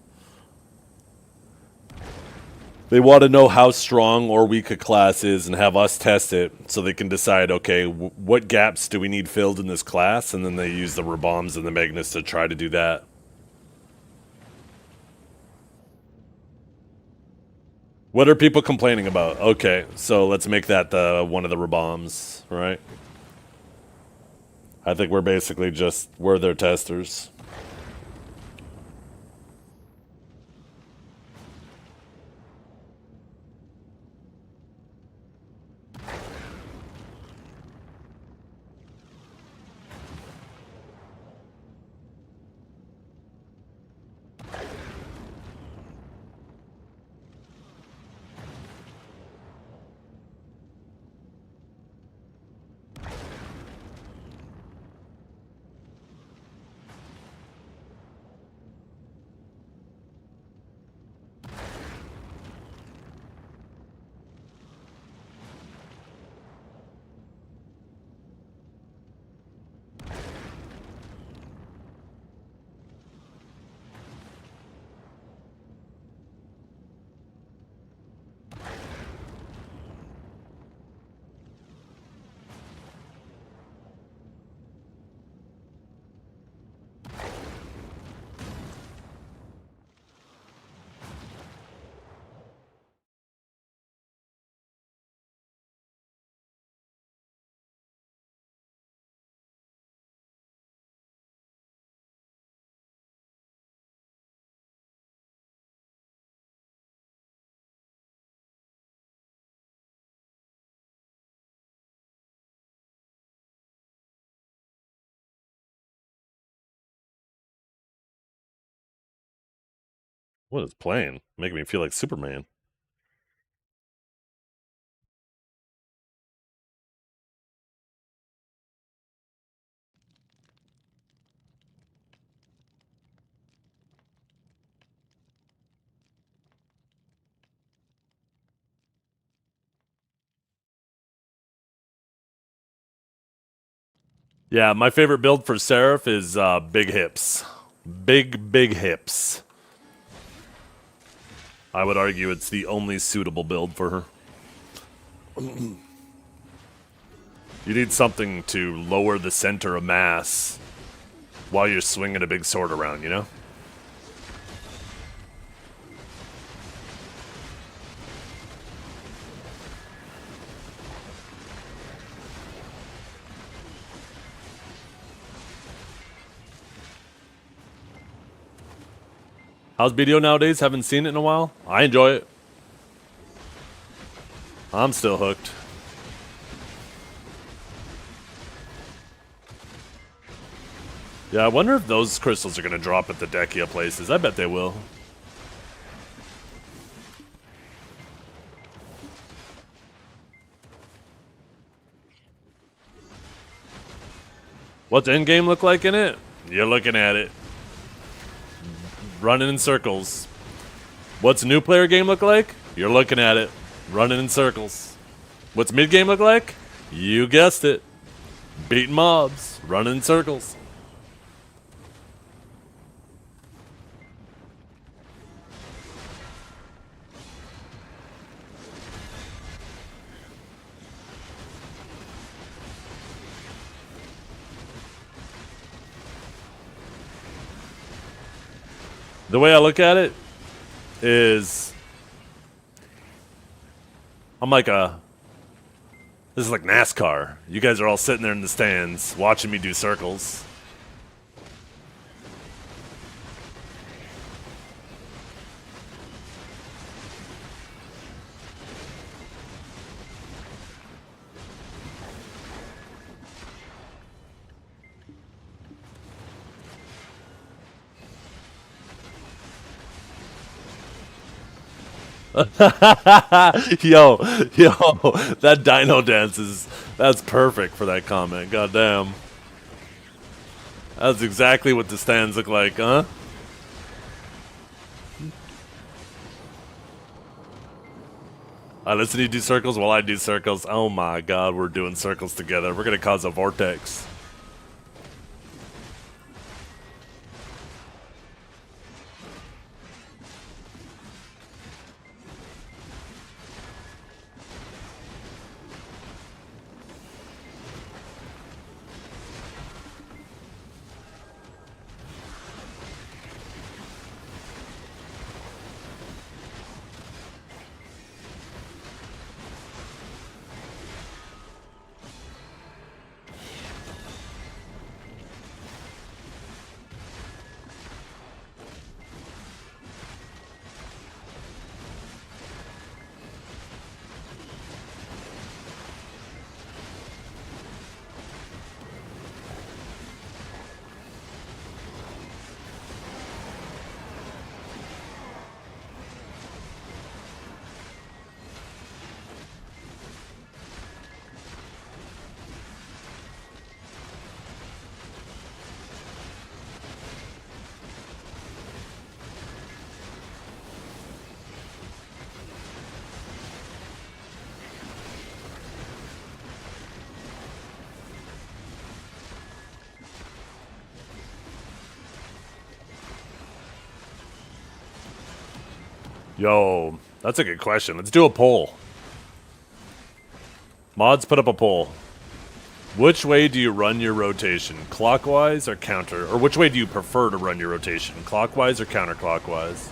They want to know how strong or weak a class is and have us test it so they can decide, okay, what gaps do we need filled in this class? And then they use the Raboms and the Magnus to try to do that. What are people complaining about? Okay, so let's make that one of the Raboms, right? I think we're basically just, we're their testers. What is playing? Making me feel like Superman. Yeah, my favorite build for Seraph is big hips. Big hips. I would argue it's the only suitable build for her. You need something to lower the center of mass while you're swinging a big sword around, you know? How's BDO nowadays? Haven't seen it in a while. I enjoy it. I'm still hooked. Yeah, I wonder if those crystals are going to drop at the Dekia places. I bet they will. What's endgame look like in it? You're looking at it. Running in circles. What's new player game look like? You're looking at it. Running in circles. What's mid game look like? You guessed it. Beating mobs. Running in circles. The way I look at it is, this is like NASCAR. You guys are all sitting there in the stands watching me do circles. yo, that dino dance that's perfect for that comment. Goddamn. That's exactly what the stands look like, huh? I listen to you do circles while I do circles. Oh my god, we're doing circles together. We're gonna cause a vortex. Yo, that's a good question. Let's do a poll. Mods, put up a poll. Which way do you run your rotation? Clockwise or counter? Or which way do you prefer to run your rotation? Clockwise or counterclockwise?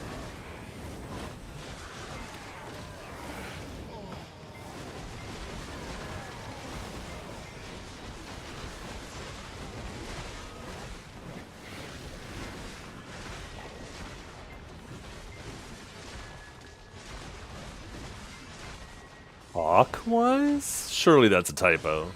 Clockwise? Surely that's a typo.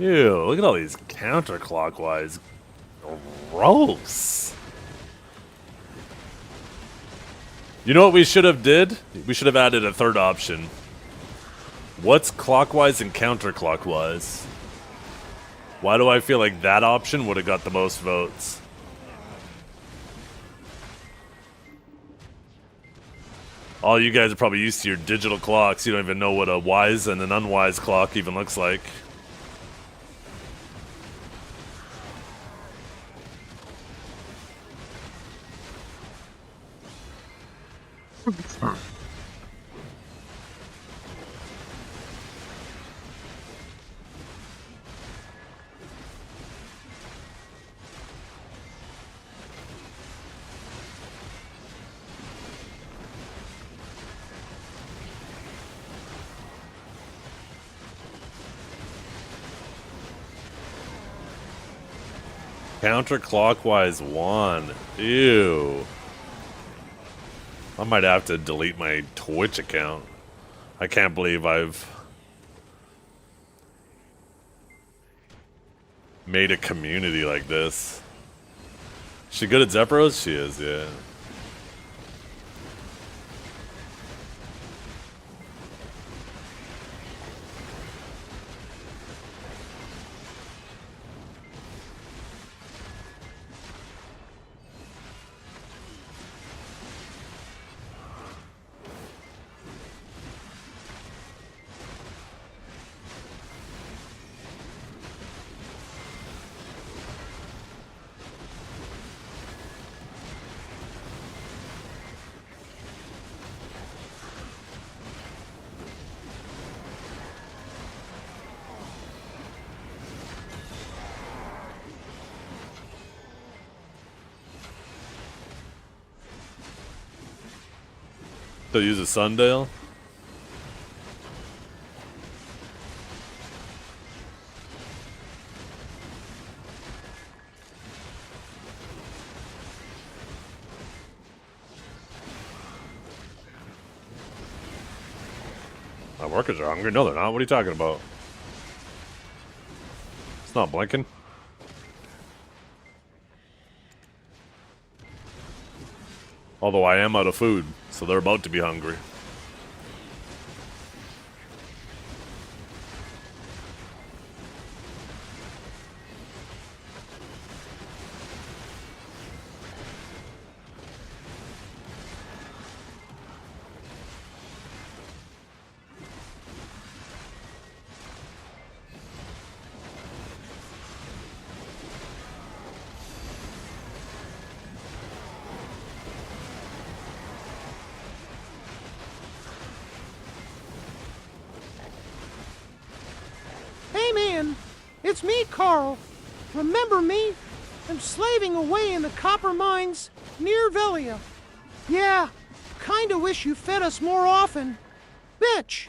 Ew, look at all these counterclockwise. Gross. You know what we should have did? We should have added a third option. What's clockwise and counterclockwise? Why do I feel like that option would have got the most votes? All you guys are probably used to your digital clocks. You don't even know what a wise and an unwise clock even looks like. Counterclockwise 1. Ew. I might have to delete my Twitch account. I can't believe I've made a community like this. Is she good at Zephyros? She is, yeah. They'll use a Sundale? My workers are hungry. No, they're not. What are you talking about? It's not blinking. Although I am out of food, so they're about to be hungry. It's me, Carl. Remember me? I'm slaving away in the copper mines near Velia. Yeah, kinda wish you fed us more often. Bitch!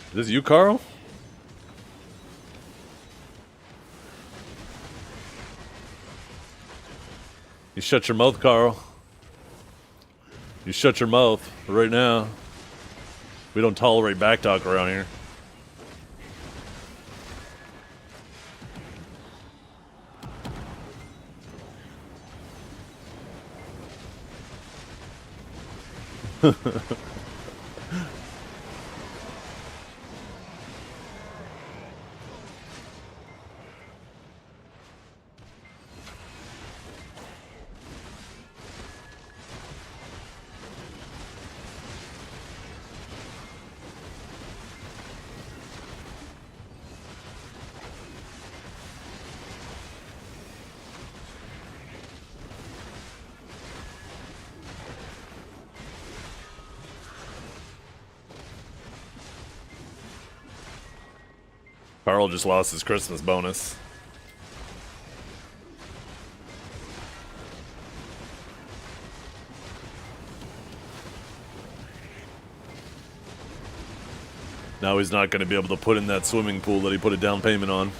Is this you, Carl? You shut your mouth, Carl. You shut your mouth right now. We don't tolerate backtalk around here. Carl just lost his Christmas bonus. Now he's not going to be able to put in that swimming pool that he put a down payment on.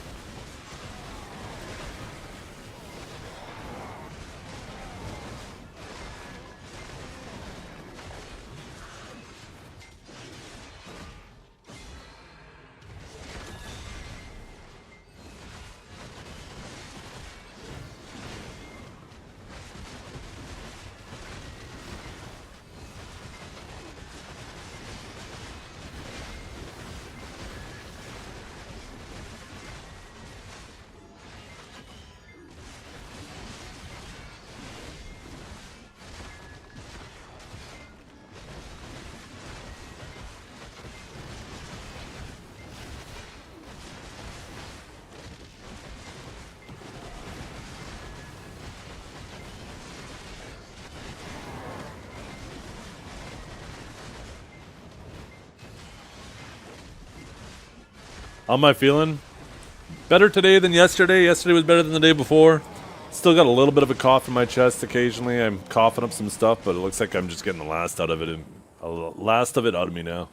How am I feeling? Better today than yesterday. Yesterday was better than the day before. Still got a little bit of a cough in my chest occasionally. I'm coughing up some stuff, but it looks like I'm just getting the last out of it, and last of it out of me now.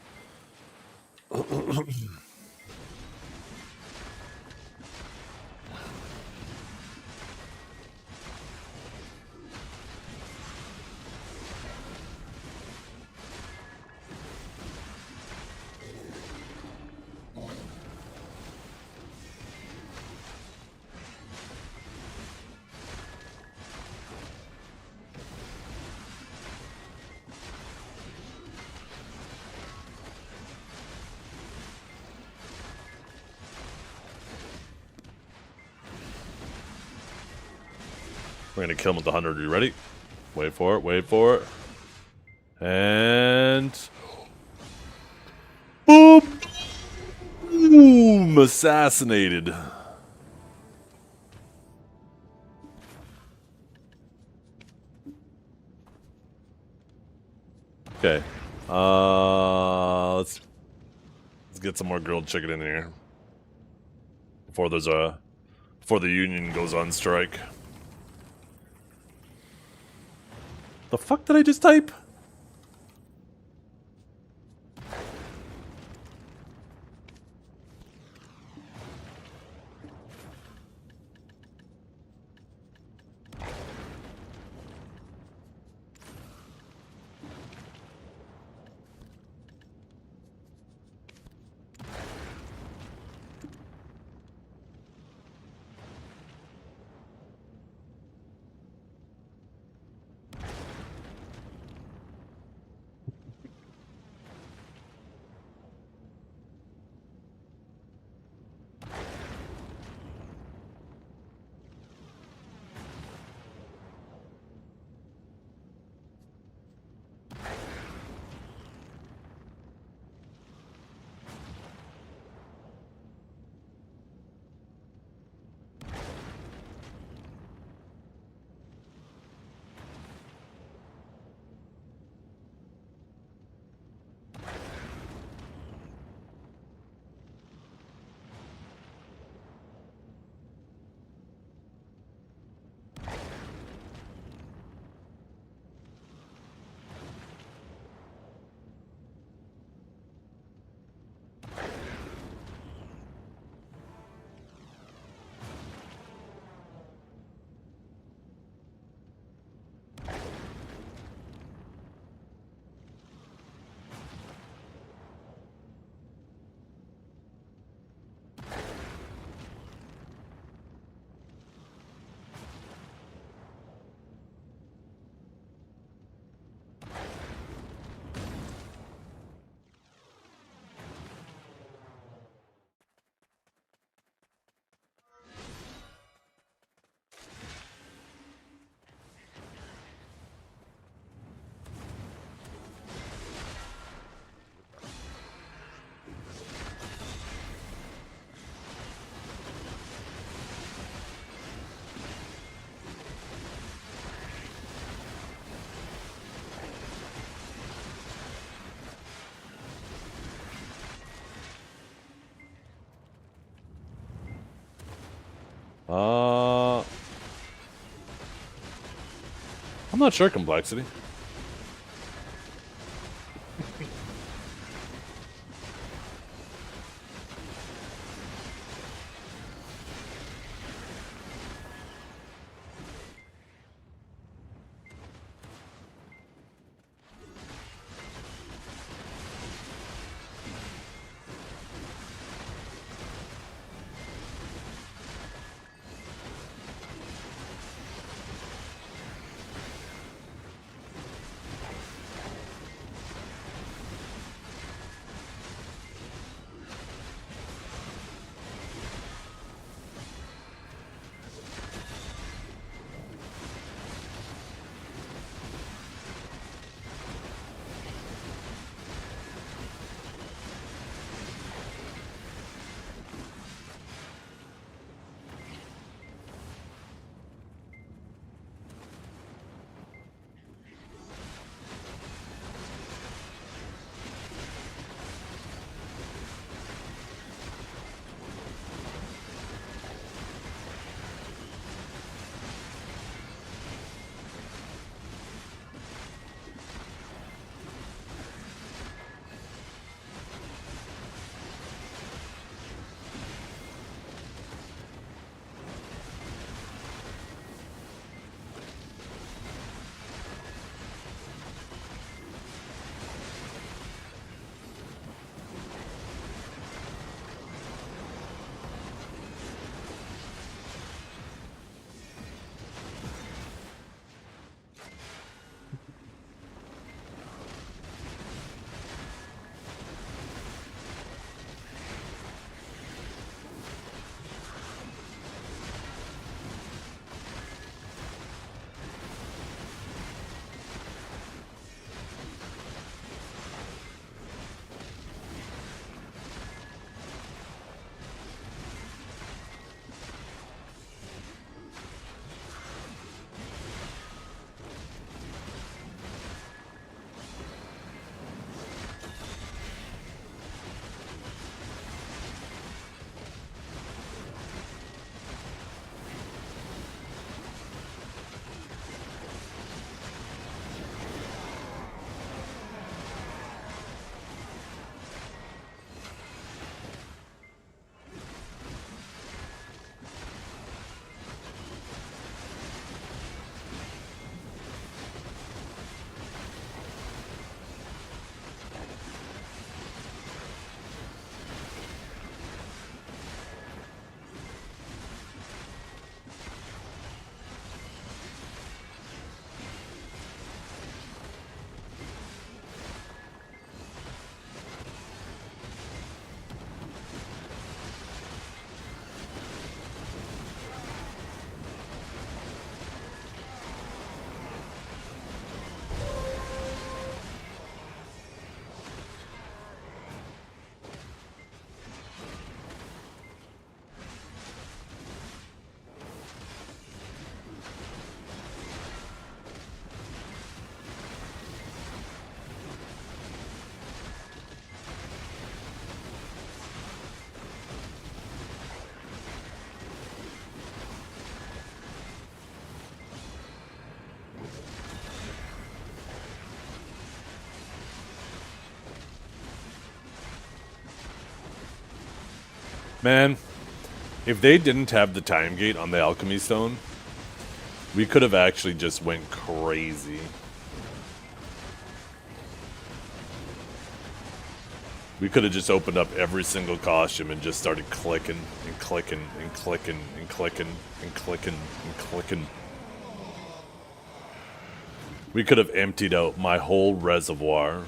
We're gonna kill him with the 100. Are you ready? Wait for it. Wait for it. And boom! Boom! Assassinated. Okay. Let's get some more grilled chicken in here before the Union goes on strike. The fuck did I just type? I'm not sure, Complexity. Man, if they didn't have the time gate on the alchemy stone, we could have actually just went crazy. We could have just opened up every single costume and just started clicking and clicking and clicking and clicking and clicking and clicking. We could have emptied out my whole reservoir.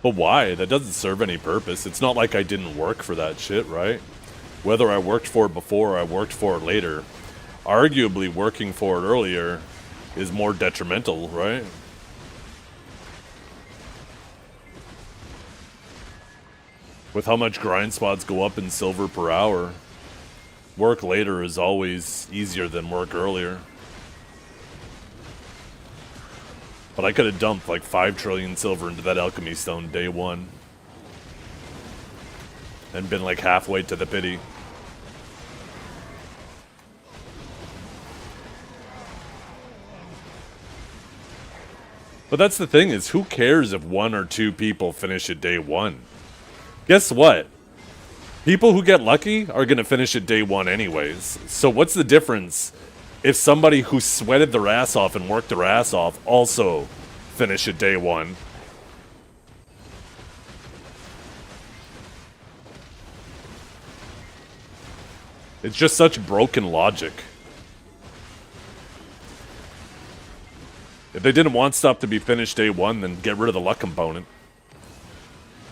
But why? That doesn't serve any purpose. It's not like I didn't work for that shit, right? Whether I worked for it before or I worked for it later, arguably working for it earlier is more detrimental, right? With how much grind spots go up in silver per hour, work later is always easier than work earlier. But I could have dumped like 5 trillion silver into that alchemy stone day one. And been like halfway to the pity. But that's the thing is, who cares if 1 or 2 people finish at day one? Guess what? People who get lucky are going to finish at day one anyways. So what's the difference if somebody who sweated their ass off and worked their ass off also finish at day one? It's just such broken logic. If they didn't want stuff to be finished day one, then get rid of the luck component.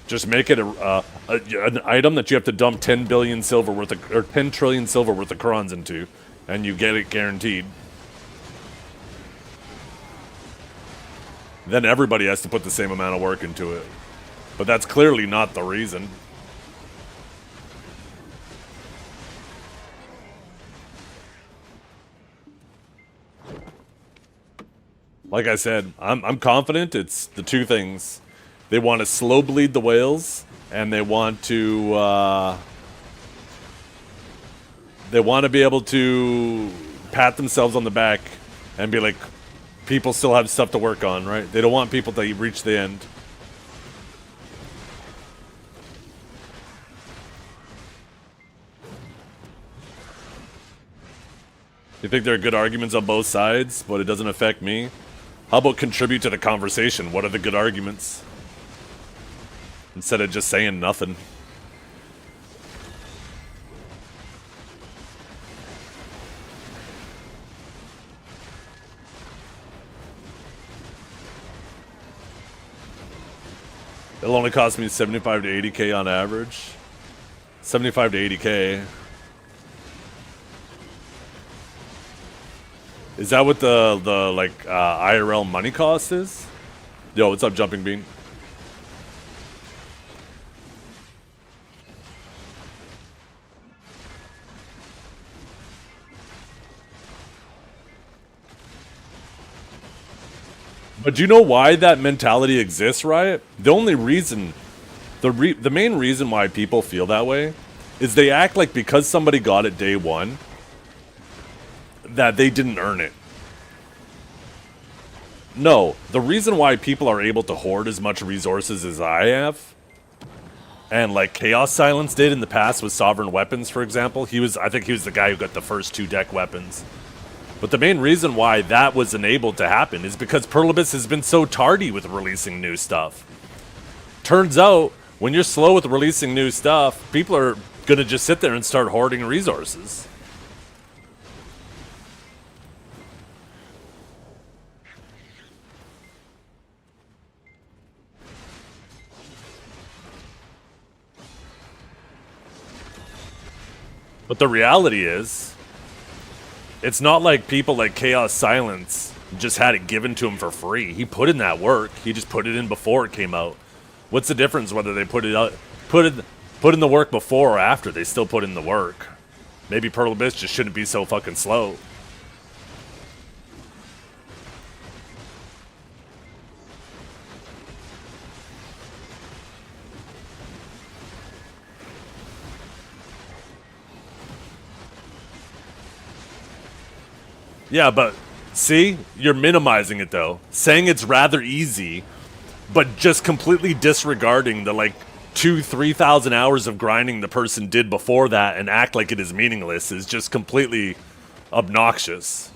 Just make it an item that you have to dump 10 billion silver worth of, or 10 trillion silver worth of crons into, and you get it guaranteed. Then everybody has to put the same amount of work into it. But that's clearly not the reason. Like I said, I'm confident it's the two things. They want to slow bleed the whales, and they want to be able to pat themselves on the back and be like, people still have stuff to work on, right? They don't want people to reach the end. You think there are good arguments on both sides, but it doesn't affect me? How about contribute to the conversation? What are the good arguments? Instead of just saying nothing. It'll only cost me 75 to 80k on average. 75 to 80k. Is that what the IRL money cost is? Yo, what's up, Jumping Bean? But do you know why that mentality exists, Riot? The only reason, the main reason why people feel that way is they act like because somebody got it day one, that they didn't earn it. No, the reason why people are able to hoard as much resources as I have, and like Chaos Silence did in the past with Sovereign Weapons, for example, I think he was the guy who got the first 2 deck weapons. But the main reason why that was enabled to happen is because Perlibus has been so tardy with releasing new stuff. Turns out, when you're slow with releasing new stuff, people are gonna just sit there and start hoarding resources. But the reality is, it's not like people like Chaos Silence just had it given to him for free. He put in that work. He just put it in before it came out. What's the difference whether they put in the work before or after? They still put in the work. Maybe Perlibus just shouldn't be so fucking slow. Yeah, but see, you're minimizing it though. Saying it's rather easy but just completely disregarding the like 2,000-3,000 hours of grinding the person did before that and act like it is meaningless is just completely obnoxious.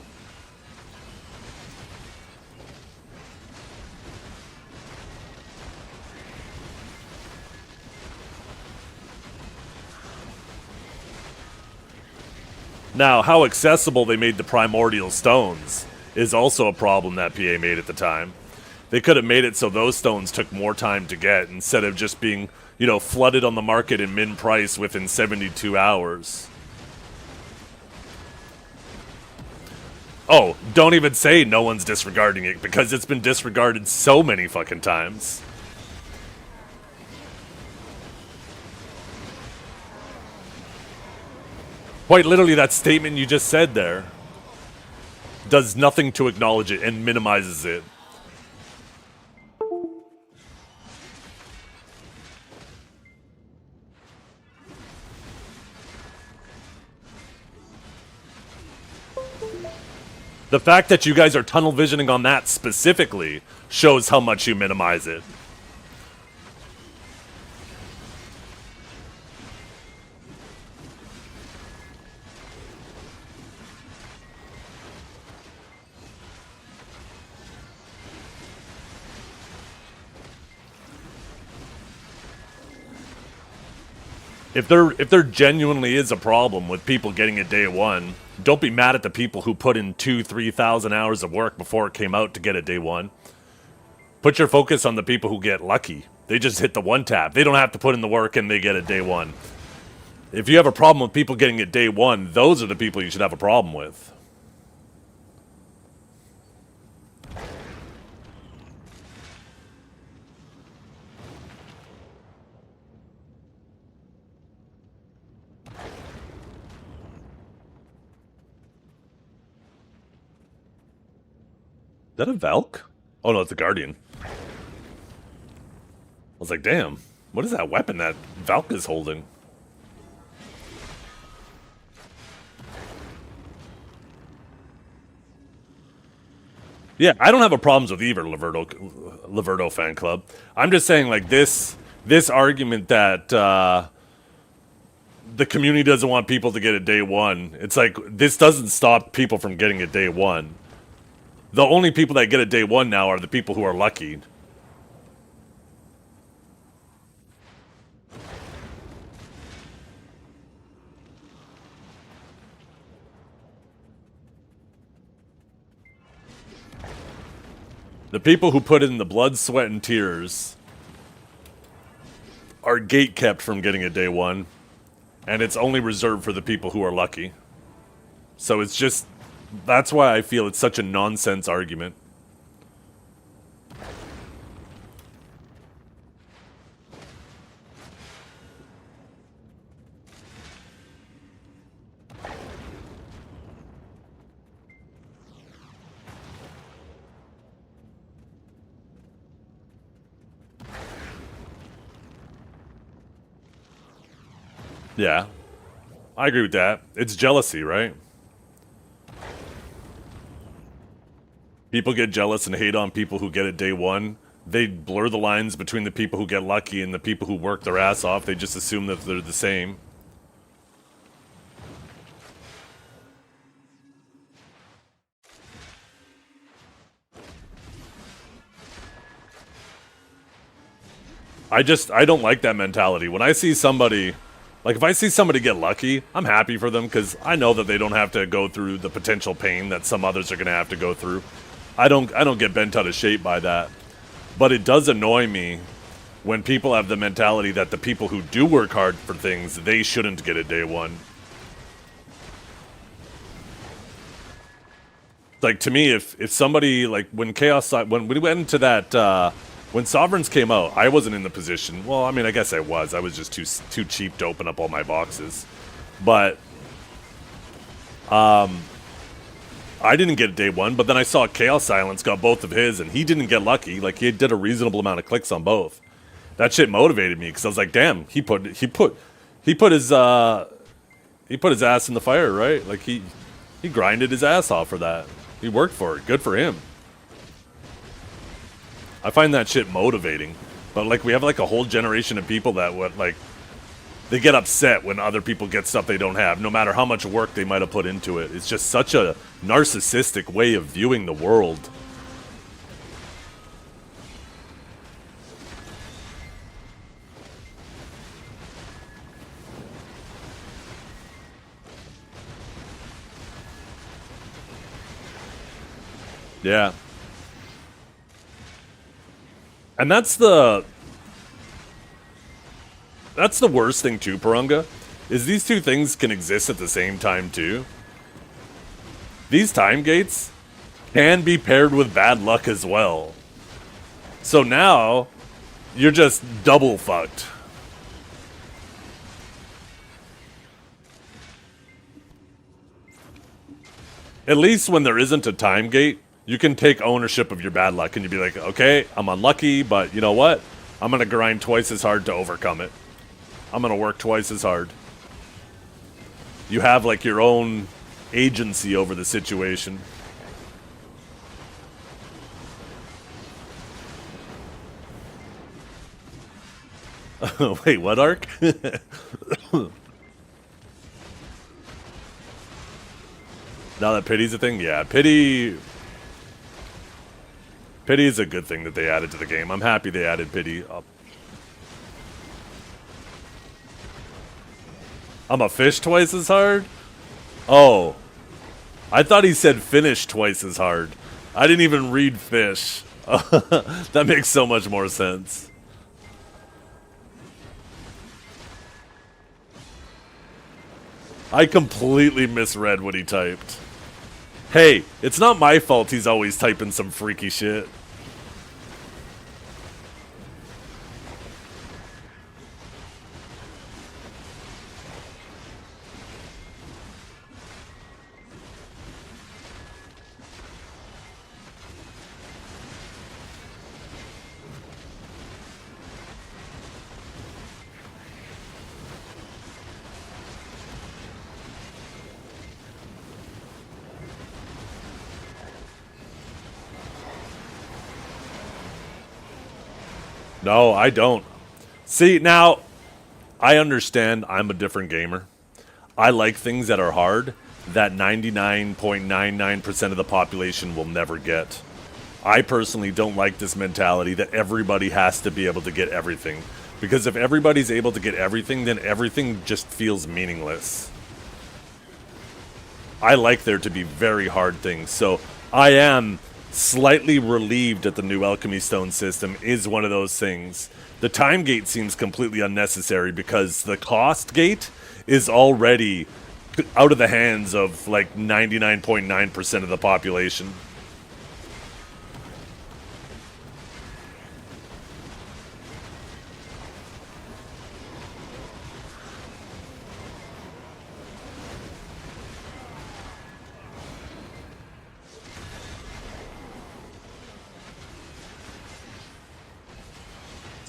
Now, how accessible they made the primordial stones is also a problem that PA made at the time. They could have made it so those stones took more time to get instead of just being, you know, flooded on the market in min price within 72 hours. Oh, don't even say no one's disregarding it because it's been disregarded so many fucking times. Quite literally, that statement you just said there does nothing to acknowledge it and minimizes it. The fact that you guys are tunnel visioning on that specifically shows how much you minimize it. If there genuinely is a problem with people getting it day one, don't be mad at the people who put in 2,000-3,000 hours of work before it came out to get it day one. Put your focus on the people who get lucky. They just hit the one tap. They don't have to put in the work and they get it day one. If you have a problem with people getting it day one, those are the people you should have a problem with. Is that a Valk? Oh no, it's a Guardian. I was like, damn, what is that weapon that Valk is holding? Yeah, I don't have a problems with either Laverto fan club. I'm just saying, like, this argument that the community doesn't want people to get it day one. It's like, this doesn't stop people from getting it day one. The only people that get it day one now are the people who are lucky. The people who put in the blood, sweat, and tears are gate-kept from getting it day one, and it's only reserved for the people who are lucky. So it's just... That's why I feel it's such a nonsense argument. Yeah, I agree with that. It's jealousy, right? People get jealous and hate on people who get it day one. They blur the lines between the people who get lucky and the people who work their ass off. They just assume that they're the same. I don't like that mentality. When I see somebody, like if I see somebody get lucky, I'm happy for them because I know that they don't have to go through the potential pain that some others are going to have to go through. I don't get bent out of shape by that. But it does annoy me when people have the mentality that the people who do work hard for things, they shouldn't get it day one. Like, to me, if somebody, like, when we went into that, when Sovereigns came out, I wasn't in the position, well, I mean, I guess I was just too cheap to open up all my boxes. But, I didn't get day one, but then I saw Chaos Silence got both of his, and he didn't get lucky. Like, he did a reasonable amount of clicks on both. That shit motivated me because I was like, damn, he put his ass in the fire, right? Like he grinded his ass off for that. He worked for it. Good for him. I find that shit motivating. But like we have like a whole generation of people that would like they get upset when other people get stuff they don't have, no matter how much work they might have put into it. It's just such a narcissistic way of viewing the world. Yeah. And that's the worst thing too, Parunga, is these two things can exist at the same time too. These time gates can be paired with bad luck as well. So now, you're just double fucked. At least when there isn't a time gate, you can take ownership of your bad luck and you'd be like, okay, I'm unlucky, but you know what? I'm going to grind twice as hard to overcome it. I'm going to work twice as hard. You have like your own agency over the situation. Wait, what arc? Now that pity's a thing? Yeah, pity is a good thing that they added to the game. I'm happy they added pity. I'm a fish twice as hard? Oh. I thought he said finish twice as hard. I didn't even read fish. That makes so much more sense. I completely misread what he typed. Hey, it's not my fault he's always typing some freaky shit. No, I don't. See, now, I understand I'm a different gamer. I like things that are hard that 99.99% of the population will never get. I personally don't like this mentality that everybody has to be able to get everything. Because if everybody's able to get everything, then everything just feels meaningless. I like there to be very hard things, so I am slightly relieved that the new Alchemy Stone system is one of those things. The time gate seems completely unnecessary because the cost gate is already out of the hands of like 99.9% of the population.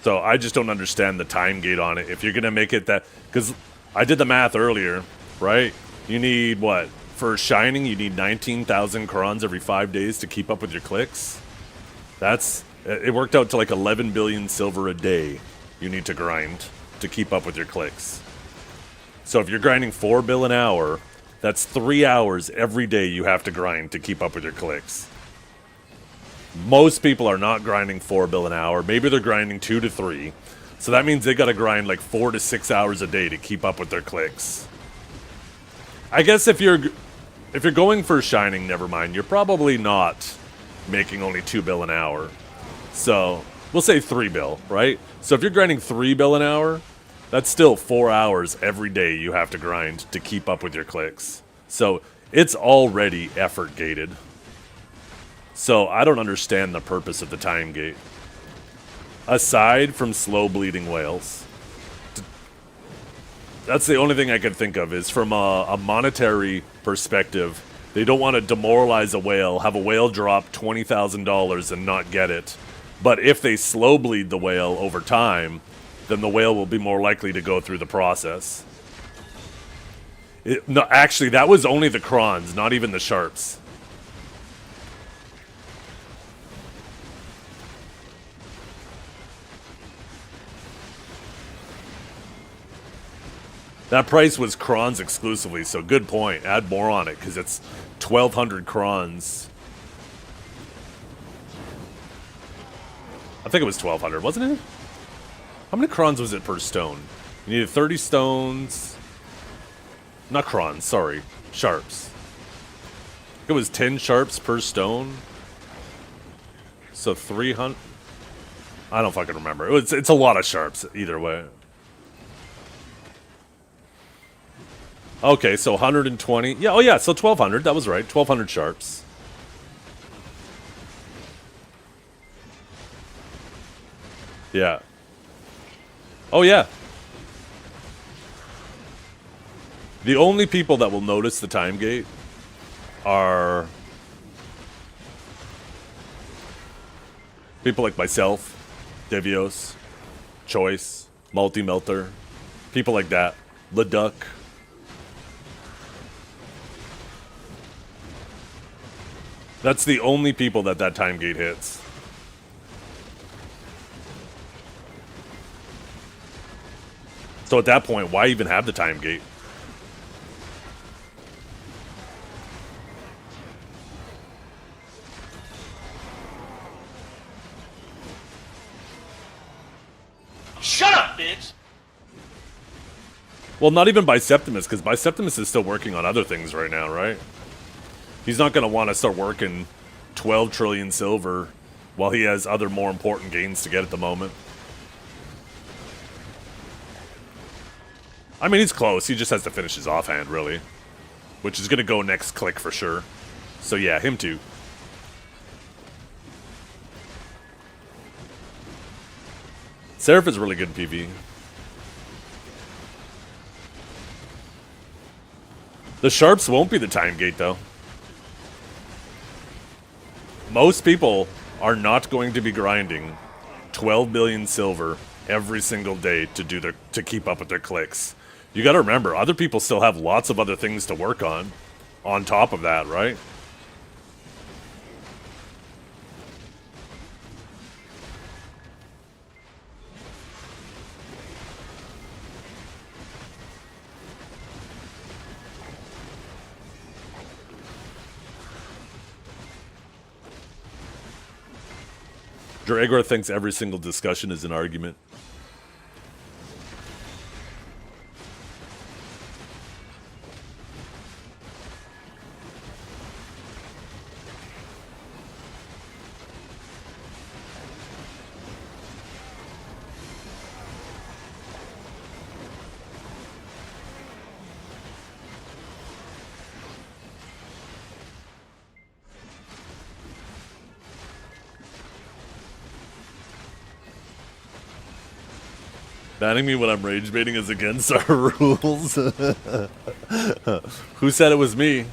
So I just don't understand the time gate on it. If you're going to make it that... Because I did the math earlier, right? You need, what? For Shining, you need 19,000 crons every 5 days to keep up with your clicks. That's... It worked out to like 11 billion silver a day you need to grind to keep up with your clicks. So if you're grinding 4 bill an hour, that's 3 hours every day you have to grind to keep up with your clicks. Most people are not grinding 4 bill an hour. Maybe they're grinding 2 to 3. So that means they gotta grind like 4 to 6 hours a day to keep up with their clicks. I guess if you're going for Shining, never mind. You're probably not making only 2 bill an hour. So we'll say 3 bill, right? So if you're grinding 3 bill an hour, that's still 4 hours every day you have to grind to keep up with your clicks. So it's already effort gated. So I don't understand the purpose of the time gate. Aside from slow bleeding whales. That's the only thing I can think of is from a monetary perspective. They don't want to demoralize a whale, have a whale drop $20,000 and not get it. But if they slow bleed the whale over time, then the whale will be more likely to go through the process. No, actually, that was only the crons, not even the sharps. That price was crons exclusively, so good point. Add more on it, because it's 1,200 crons. I think it was 1,200, wasn't it? How many crons was it per stone? You needed 30 stones. Not crons, sorry. Sharps. It was 10 sharps per stone. So 300. I don't fucking remember. It's a lot of sharps either way. Okay, so 120. Yeah, oh yeah, so 1,200. That was right. 1,200 sharps. Yeah. Oh yeah. The only people that will notice the time gate are people like myself, Devios, Choice, Multi-Melter, people like that, Leduc. That's the only people that time gate hits. So at that point, why even have the time gate? Shut up, bitch! Well, not even Biceptimus, because Biceptimus is still working on other things right now, right? He's not going to want to start working 12 trillion silver while he has other more important gains to get at the moment. I mean, he's close. He just has to finish his offhand, really. Which is going to go next click for sure. So yeah, him too. Seraph is really good in PV. The sharps won't be the time gate, though. Most people are not going to be grinding 12 billion silver every single day to keep up with their clicks. You got to remember, other people still have lots of other things to work on top of that, right? Dragor thinks every single discussion is an argument. Banning me when I'm rage baiting is against our rules. Who said it was me?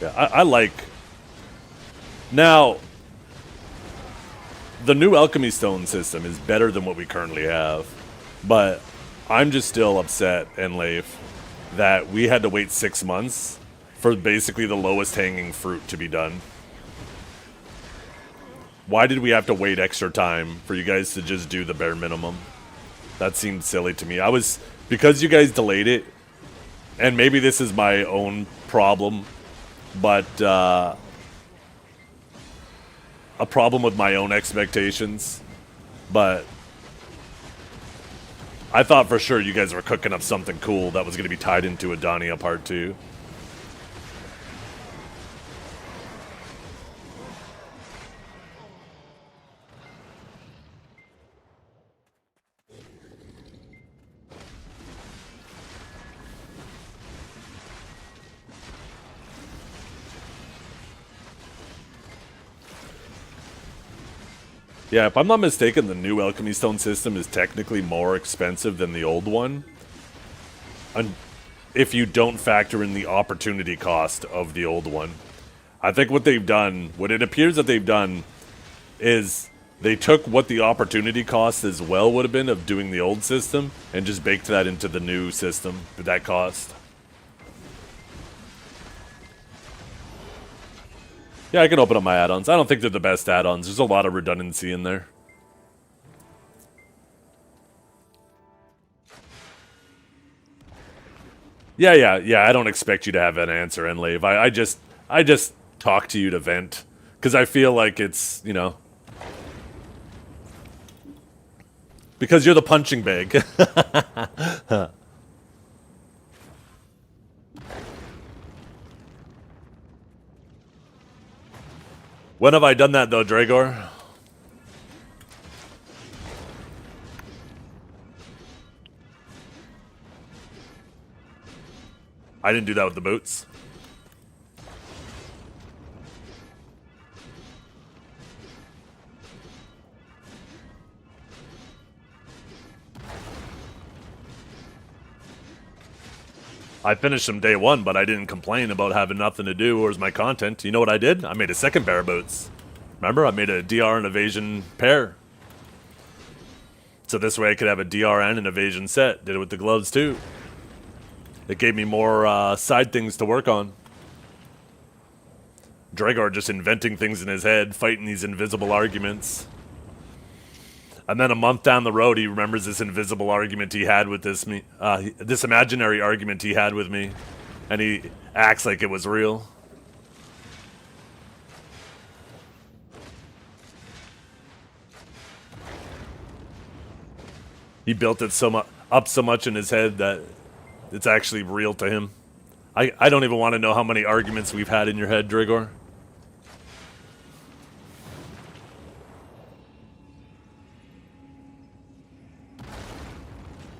Yeah, I like... Now... The new Alchemy Stone system is better than what we currently have, but I'm just still upset, and Leif, that we had to wait 6 months for basically the lowest hanging fruit to be done. Why did we have to wait extra time for you guys to just do the bare minimum? That seemed silly to me. Because you guys delayed it, and maybe this is my own problem, but a problem with my own expectations, but I thought for sure you guys were cooking up something cool that was going to be tied into Adania Part 2. Yeah, if I'm not mistaken, the new Alchemy Stone system is technically more expensive than the old one. And if you don't factor in the opportunity cost of the old one. I think what they've done, what it appears that they've done, is they took what the opportunity cost as well would have been of doing the old system and just baked that into the new system at that cost. Yeah, I can open up my add-ons. I don't think they're the best add-ons. There's a lot of redundancy in there. Yeah. I don't expect you to have an answer, Enlave. I just talk to you to vent because I feel like it's, you know, because you're the punching bag. When have I done that though, Dragor? I didn't do that with the boots. I finished them day one, but I didn't complain about having nothing to do. Where's my content? You know what I did? I made a second pair of boots. Remember? I made a DR and evasion pair. So this way I could have a DR and an evasion set. Did it with the gloves too. It gave me more side things to work on. Dragor just inventing things in his head, fighting these invisible arguments. And then a month down the road, he remembers this invisible argument he had with this imaginary argument he had with me, and he acts like it was real. He built it up so much in his head that it's actually real to him. I don't even want to know how many arguments we've had in your head, Dragor.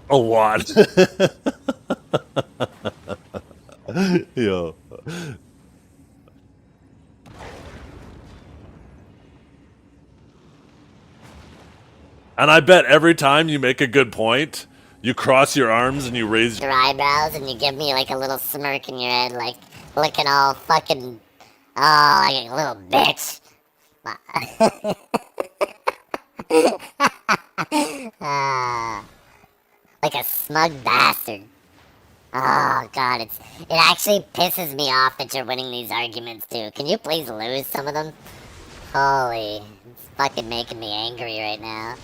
A lot. Yo. And I bet every time you make a good point, you cross your arms and you raise your eyebrows and you give me like a little smirk in your head, like looking all fucking, like a little bitch. Like a smug bastard. Oh god, it actually pisses me off that you're winning these arguments too. Can you please lose some of them? Holy, it's fucking making me angry right now.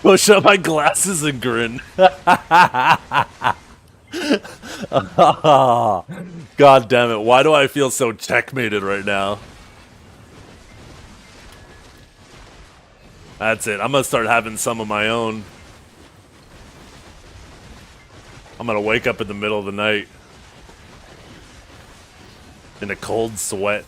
Push up my glasses and grin. God damn it. Why do I feel so checkmated right now? That's it. I'm going to start having some of my own. I'm going to wake up in the middle of the night in a cold sweat.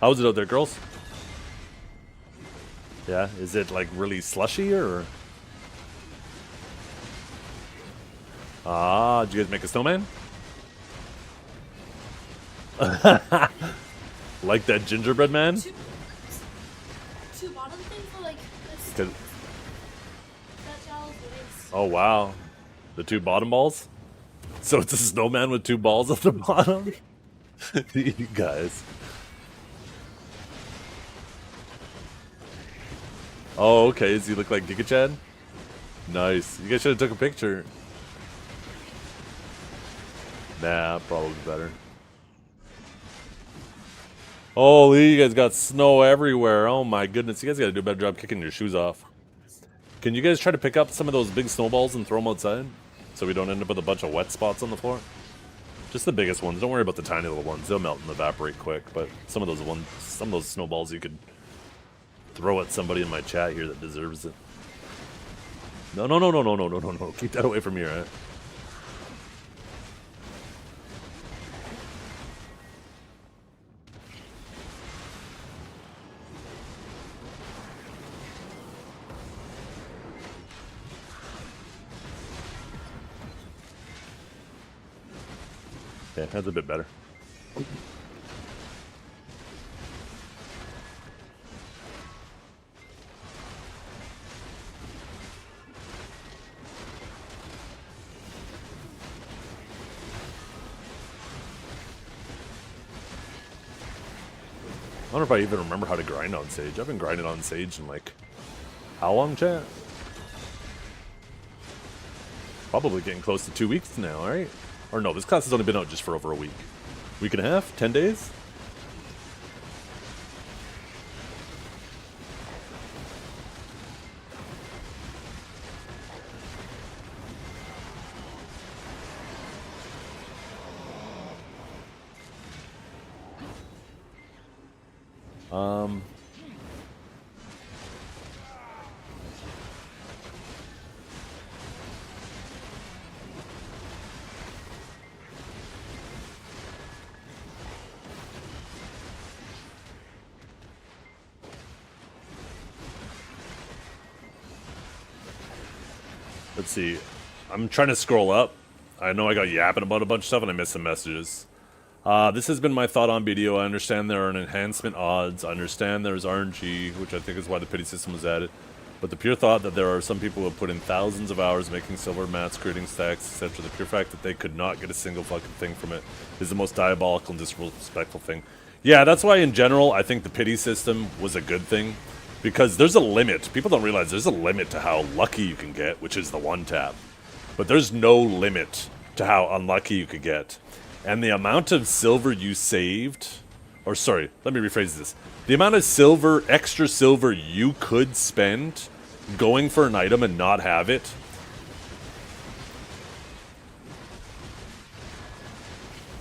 How's it out there, girls? Yeah, is it like really slushy or? Ah, did you guys make a snowman? Like that gingerbread man? Two bottom things are like Could- Oh wow, the two bottom balls. So it's a snowman with two balls at the bottom. You guys. Oh, okay. Does he look like Giga Chad? Nice. You guys should have took a picture. Nah, probably better. Holy, you guys got snow everywhere. Oh my goodness. You guys got to do a better job kicking your shoes off. Can you guys try to pick up some of those big snowballs and throw them outside? So we don't end up with a bunch of wet spots on the floor? Just the biggest ones. Don't worry about the tiny little ones. They'll melt and evaporate quick. But some of those snowballs you could throw at somebody in my chat here that deserves it. No. Keep that away from here, right? Okay, that's a bit better. I don't know if I even remember how to grind on Sage. I've been grinding on Sage in like, how long, chat? Probably getting close to 2 weeks now, right? Or no, this class has only been out just for over a week. Week and a half? 10 days? Let's see. I'm trying to scroll up. I know I got yapping about a bunch of stuff and I missed some messages. This has been my thought on BDO. I understand there are enhancement odds. I understand there's RNG, which I think is why the pity system was added. But the pure thought that there are some people who have put in thousands of hours making silver mats, creating stacks, etc. The pure fact that they could not get a single fucking thing from it is the most diabolical and disrespectful thing. Yeah, that's why in general I think the pity system was a good thing. Because there's a limit. People don't realize there's a limit to how lucky you can get, which is the one tap. But there's no limit to how unlucky you could get. And the amount of silver you saved, or sorry, let me rephrase this. The amount of silver, extra silver you could spend going for an item and not have it,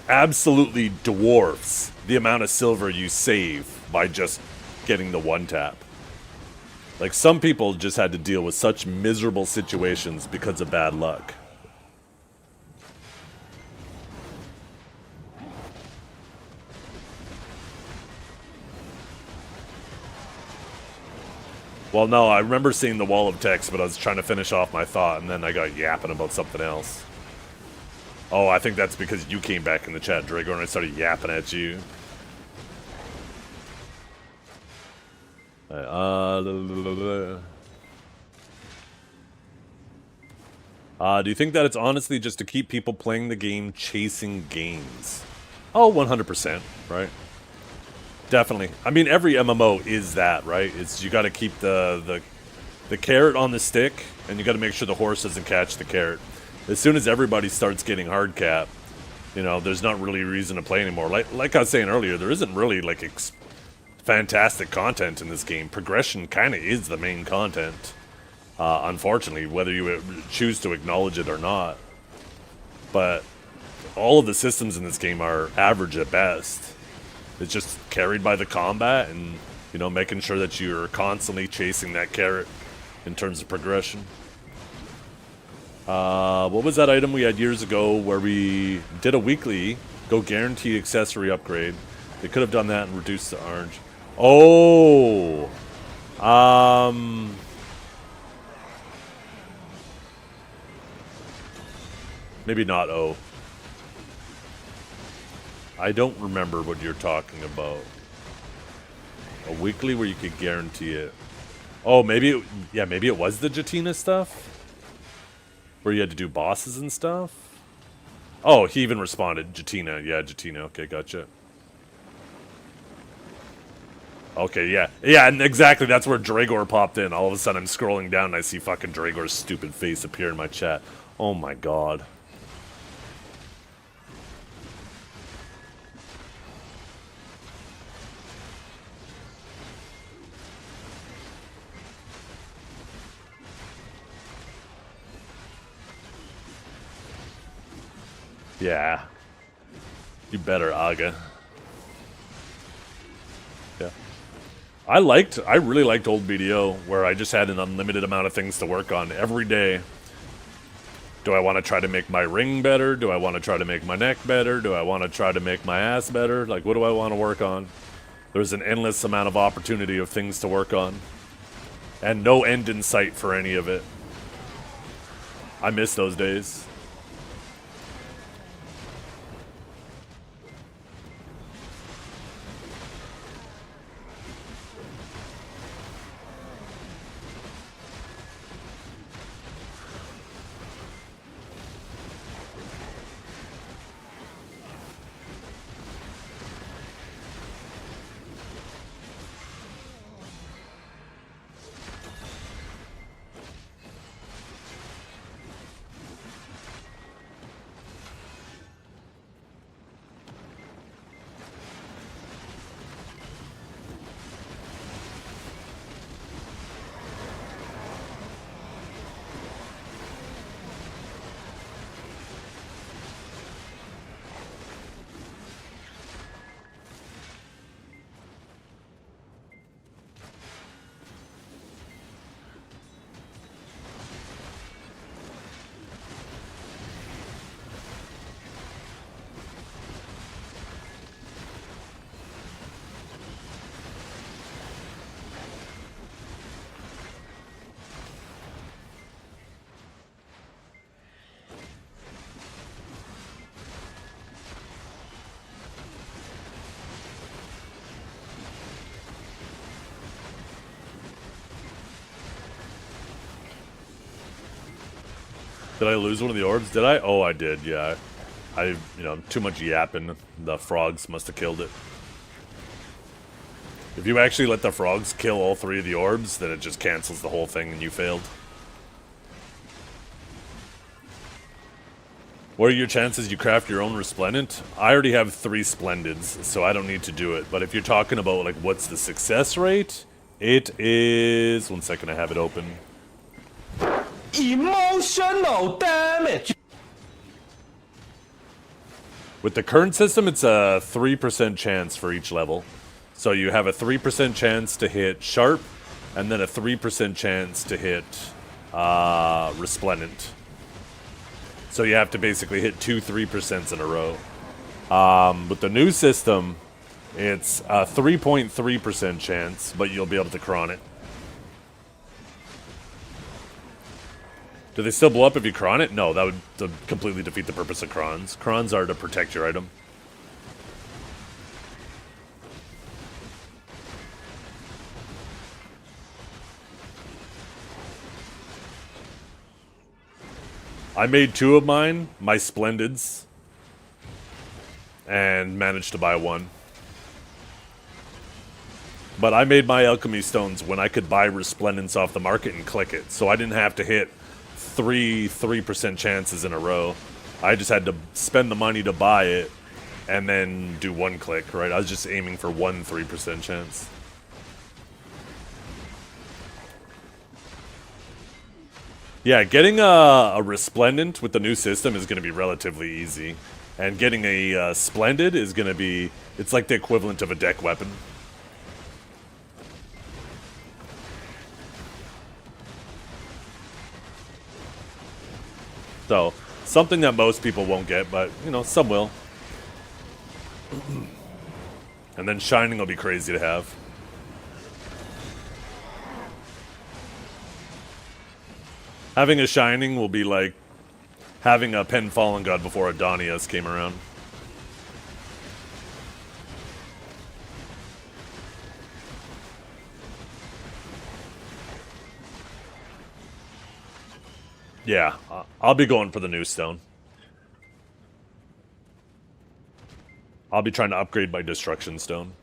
absolutely dwarfs the amount of silver you save by just getting the one tap. Like, some people just had to deal with such miserable situations because of bad luck. Well, no, I remember seeing the wall of text, but I was trying to finish off my thought, and then I got yapping about something else. Oh, I think that's because you came back in the chat, Drago, and I started yapping at you. Do you think that it's honestly just to keep people playing the game, chasing games? Oh, 100%, right? Definitely. I mean, every MMO is that, right? It's you got to keep the carrot on the stick, and you got to make sure the horse doesn't catch the carrot. As soon as everybody starts getting hard cap, you know, there's not really a reason to play anymore. Like I was saying earlier, there isn't really like fantastic content in this game. Progression kind of is the main content, unfortunately, whether you choose to acknowledge it or not. But all of the systems in this game are average at best. It's just carried by the combat and, you know, making sure that you're constantly chasing that carrot in terms of progression. What was that item we had years ago where we did a weekly go guarantee accessory upgrade? They could have done that and reduced the orange. Oh, maybe not. Oh, I don't remember what you're talking about. A weekly where you could guarantee it. Oh, maybe, yeah, maybe it was the Jatina stuff where you had to do bosses and stuff. Oh, he even responded. Jatina, yeah, Jatina. Okay, gotcha. Okay, yeah. Yeah, and exactly, that's where Dragor popped in. All of a sudden, I'm scrolling down and I see fucking Dragor's stupid face appear in my chat. Oh my god. Yeah. You better, Aga. Yeah. I really liked old BDO, where I just had an unlimited amount of things to work on every day. Do I want to try to make my ring better? Do I want to try to make my neck better? Do I want to try to make my ass better? Like, what do I want to work on? There's an endless amount of opportunity of things to work on. And no end in sight for any of it. I miss those days. Did I lose one of the orbs? Did I? Oh, I did, yeah. I too much yapping. The frogs must have killed it. If you actually let the frogs kill all 3 of the orbs, then it just cancels the whole thing and you failed. What are your chances you craft your own Resplendent? I already have 3 Splendids, so I don't need to do it. But if you're talking about, like, what's the success rate? It is... One second, I have it open. Emotional damage. With the current system, it's a 3% chance for each level. So you have a 3% chance to hit Sharp, and then a 3% chance to hit Resplendent. So you have to basically hit 2 3% in a row. With the new system, it's a 3.3% chance, but you'll be able to cron it. Do they still blow up if you cron it? No, that would completely defeat the purpose of crons. Crons are to protect your item. I made 2 of mine, my Splendids, and managed to buy 1. But I made my alchemy stones when I could buy Resplendence off the market and click it, so I didn't have to hit 3% chances in a row. I just had to spend the money to buy it and then do 1 click, right? I was just aiming for 1 3% chance. Yeah, getting a Resplendent with the new system is going to be relatively easy. And getting a Splendid is going to be... It's like the equivalent of a deck weapon. So, something that most people won't get, but, some will. And then Shining will be crazy to have. Having a Shining will be like having a Pen Fallen God before Adonias came around. Yeah, I'll be going for the new stone. I'll be trying to upgrade my Destruction Stone.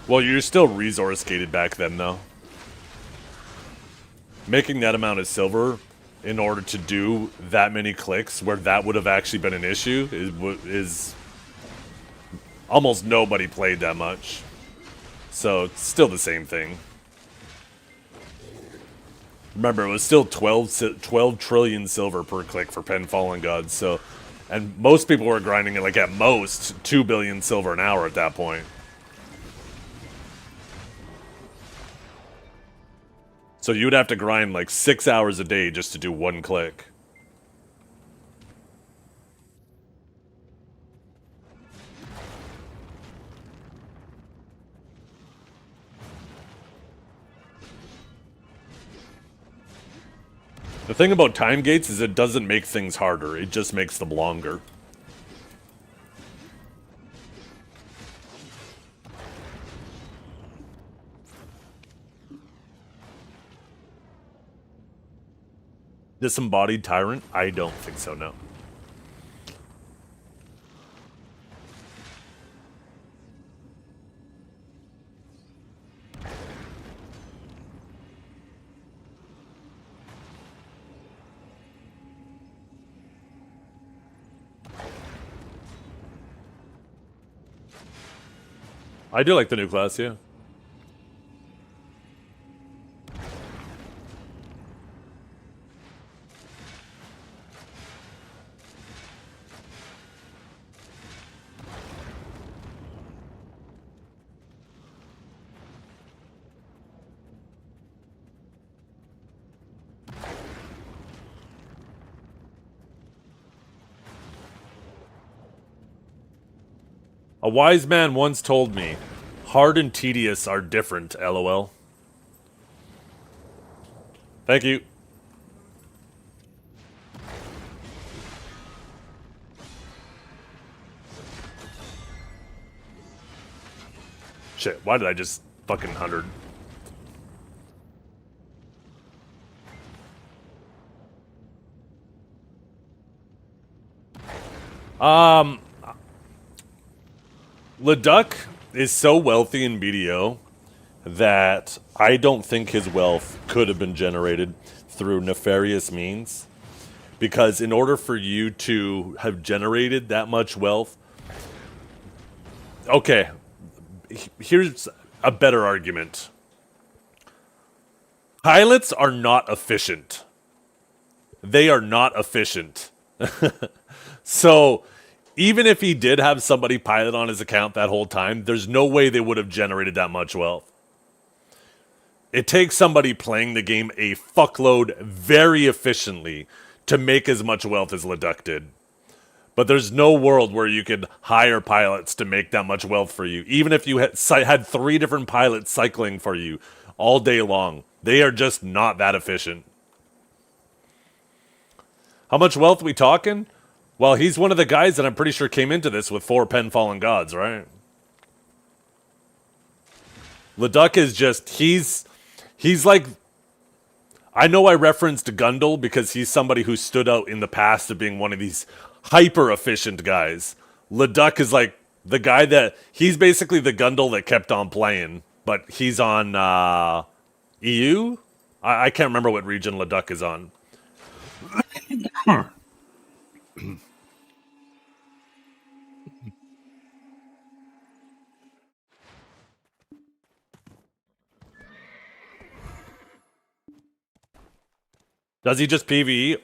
Well, you're still resource gated back then, though. Making that amount of silver in order to do that many clicks where that would have actually been an issue is almost nobody played that much. So it's still the same thing. Remember, it was still 12 trillion silver per click for Pen Fallen Gods, so... And most people were grinding it, like, at most, 2 billion silver an hour at that point. So you'd have to grind like 6 hours a day just to do 1 click. The thing about time gates is it doesn't make things harder, it just makes them longer. Disembodied Tyrant? I don't think so, no. I do like the new class, yeah. A wise man once told me, hard and tedious are different, lol. Thank you. Shit, why did I just fucking 100? Leduc is so wealthy in BDO that I don't think his wealth could have been generated through nefarious means. Because in order for you to have generated that much wealth... Okay, here's a better argument. Pilots are not efficient. They are not efficient. So, even if he did have somebody pilot on his account that whole time, there's no way they would have generated that much wealth. It takes somebody playing the game a fuckload very efficiently to make as much wealth as Leduc did. But there's no world where you could hire pilots to make that much wealth for you. Even if you had 3 different pilots cycling for you all day long. They are just not that efficient. How much wealth we talking? Well, he's one of the guys that I'm pretty sure came into this with 4 Pen Fallen Gods, right? Leduc is just, he's like, I know I referenced Gundle because he's somebody who stood out in the past of being one of these hyper-efficient guys. Leduc is like the guy that, he's basically the Gundle that kept on playing, but he's on EU? I can't remember what region Leduc is on. Does he just PvE?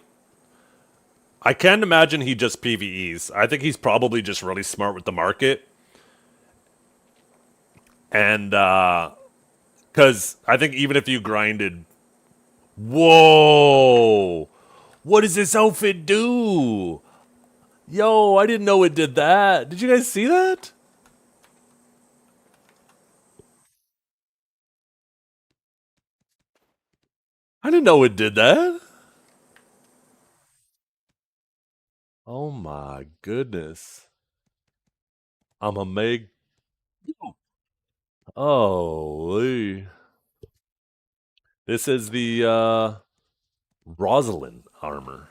I can't imagine he just PvEs. I think he's probably just really smart with the market. And, because I think even if you grinded... Whoa! What does this outfit do? Yo, I didn't know it did that. Did you guys see that? I didn't know it did that. Oh my goodness. I'm a Meg. Holy. This is the Rosalind armor.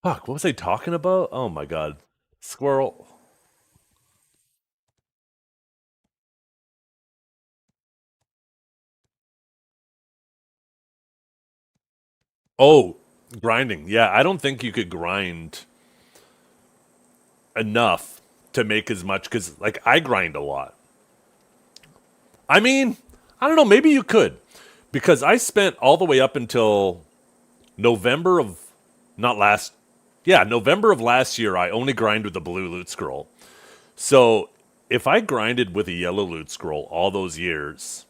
Fuck, what was I talking about? Oh my god. Squirrel. Oh, grinding. Yeah, I don't think you could grind enough to make as much, because, like, I grind a lot. I mean, I don't know, maybe you could. Because I spent all the way up until November of last year, I only grind with the blue loot scroll. So, if I grinded with a yellow loot scroll all those years...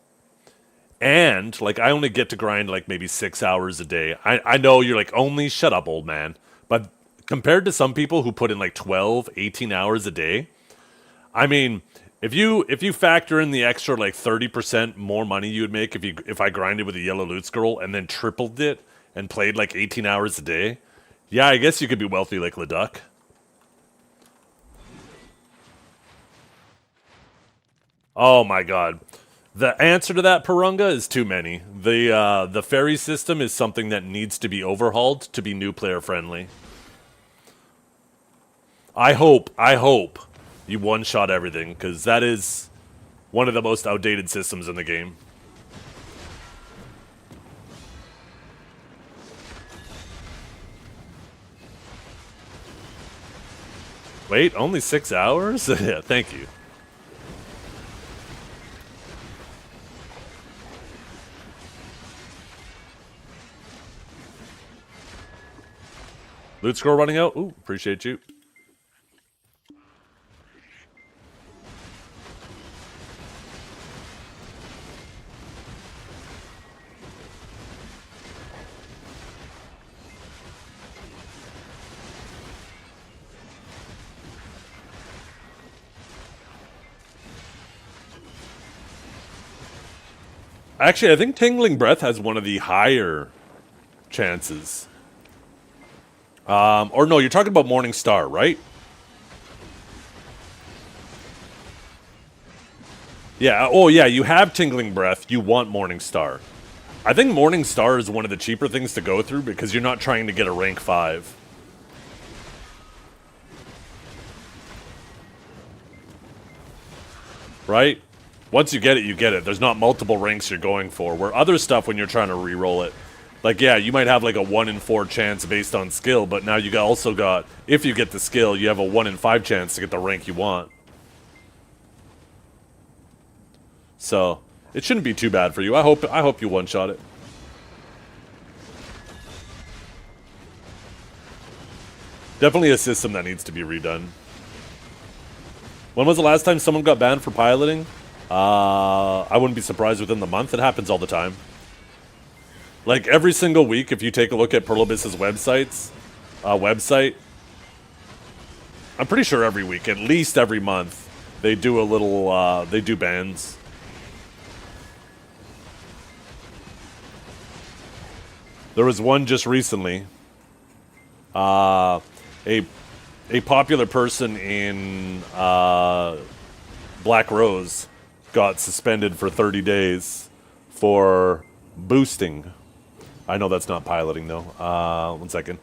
And, like, I only get to grind, like, maybe 6 hours a day. I know you're like, only shut up, old man. But compared to some people who put in, like, 12, 18 hours a day, I mean, if you factor in the extra, like, 30% more money you would make if I grinded with a yellow loot scroll and then tripled it and played, like, 18 hours a day, yeah, I guess you could be wealthy like Leduc. Oh, my God. The answer to that, Purunga, is too many. The ferry system is something that needs to be overhauled to be new player friendly. I hope you one-shot everything, because that is one of the most outdated systems in the game. Wait, only 6 hours? Yeah, thank you. Loot scroll running out? Ooh, appreciate you. Actually, I think Tingling Breath has one of the higher chances. Or no, you're talking about Morning Star, right? Yeah, oh yeah, you have Tingling Breath, you want Morning Star. I think Morning Star is one of the cheaper things to go through because you're not trying to get a rank 5. Right? Once you get it, you get it. There's not multiple ranks you're going for. Where other stuff, when you're trying to re-roll it, like, yeah, you might have like a 1 in 4 chance based on skill, but now you also got, if you get the skill, you have a 1 in 5 chance to get the rank you want. So, it shouldn't be too bad for you. I hope you one-shot it. Definitely a system that needs to be redone. When was the last time someone got banned for piloting? I wouldn't be surprised within the month. It happens all the time. Like, every single week, if you take a look at Perlibis's website, I'm pretty sure every week, at least every month, they do a little, they do bans. There was one just recently. A popular person in Black Rose got suspended for 30 days for boosting. I know that's not piloting, though. 1 second.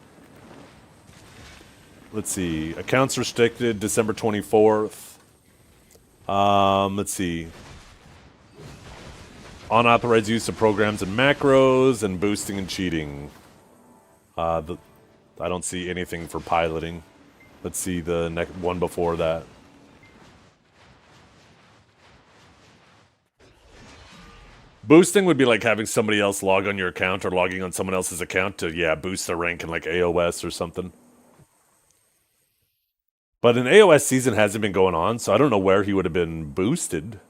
Let's see. Accounts restricted December 24th. Let's see. Unauthorized use of programs and macros and boosting and cheating. I don't see anything for piloting. Let's see the next one before that. Boosting would be like having somebody else log on your account or logging on someone else's account to, yeah, boost their rank in like AOS or something. But an AOS season hasn't been going on, so I don't know where he would have been boosted.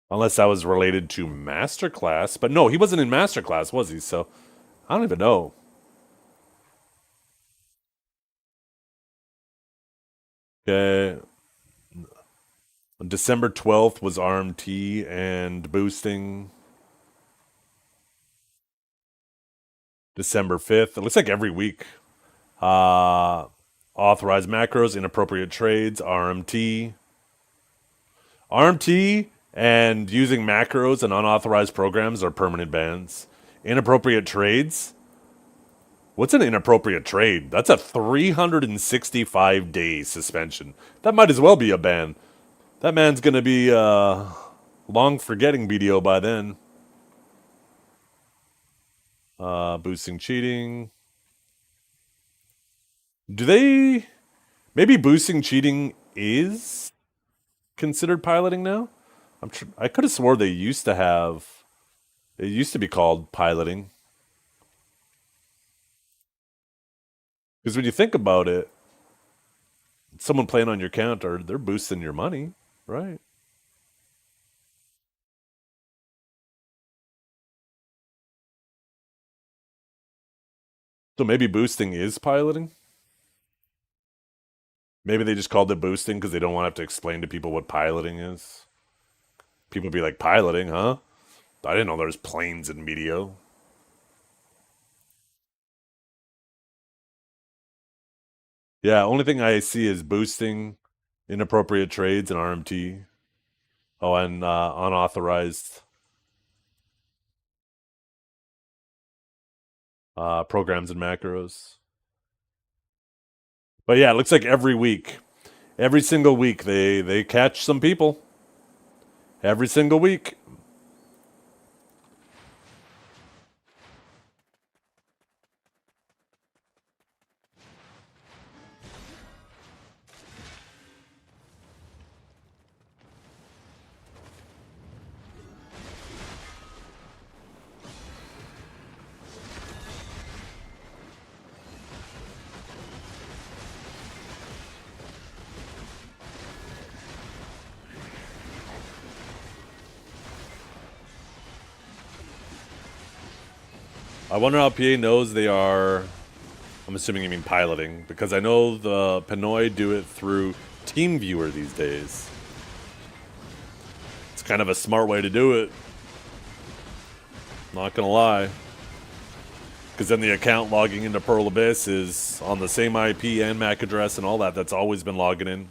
Unless that was related to Masterclass. But no, he wasn't in Masterclass, was he? So, I don't even know. Okay. December 12th was RMT and boosting. December 5th. It looks like every week. Authorized macros, inappropriate trades, RMT. RMT and using macros and unauthorized programs are permanent bans. Inappropriate trades? What's an inappropriate trade? That's a 365-day suspension. That might as well be a ban. That man's gonna be long forgetting BDO by then. Boosting cheating. Do they... Maybe boosting cheating is considered piloting now? I could have swore they used to have... It used to be called piloting. Because when you think about it, someone playing on your counter, they're boosting your money, right? So maybe boosting is piloting? Maybe they just called it boosting because they don't want to have to explain to people what piloting is. People be like, piloting, huh? I didn't know there was planes in Medio. Yeah, only thing I see is boosting, inappropriate trades, and RMT. Oh, and unauthorized programs and macros. But yeah, it looks like every week, every single week, they catch some people. Every single week. I wonder how PA knows they are... I'm assuming you mean piloting, because I know the Pinoy do it through TeamViewer these days. kind of a smart way to do it. Not gonna lie. Because then the account logging into Pearl Abyss is on the same IP and MAC address and all that. That's always been logging in.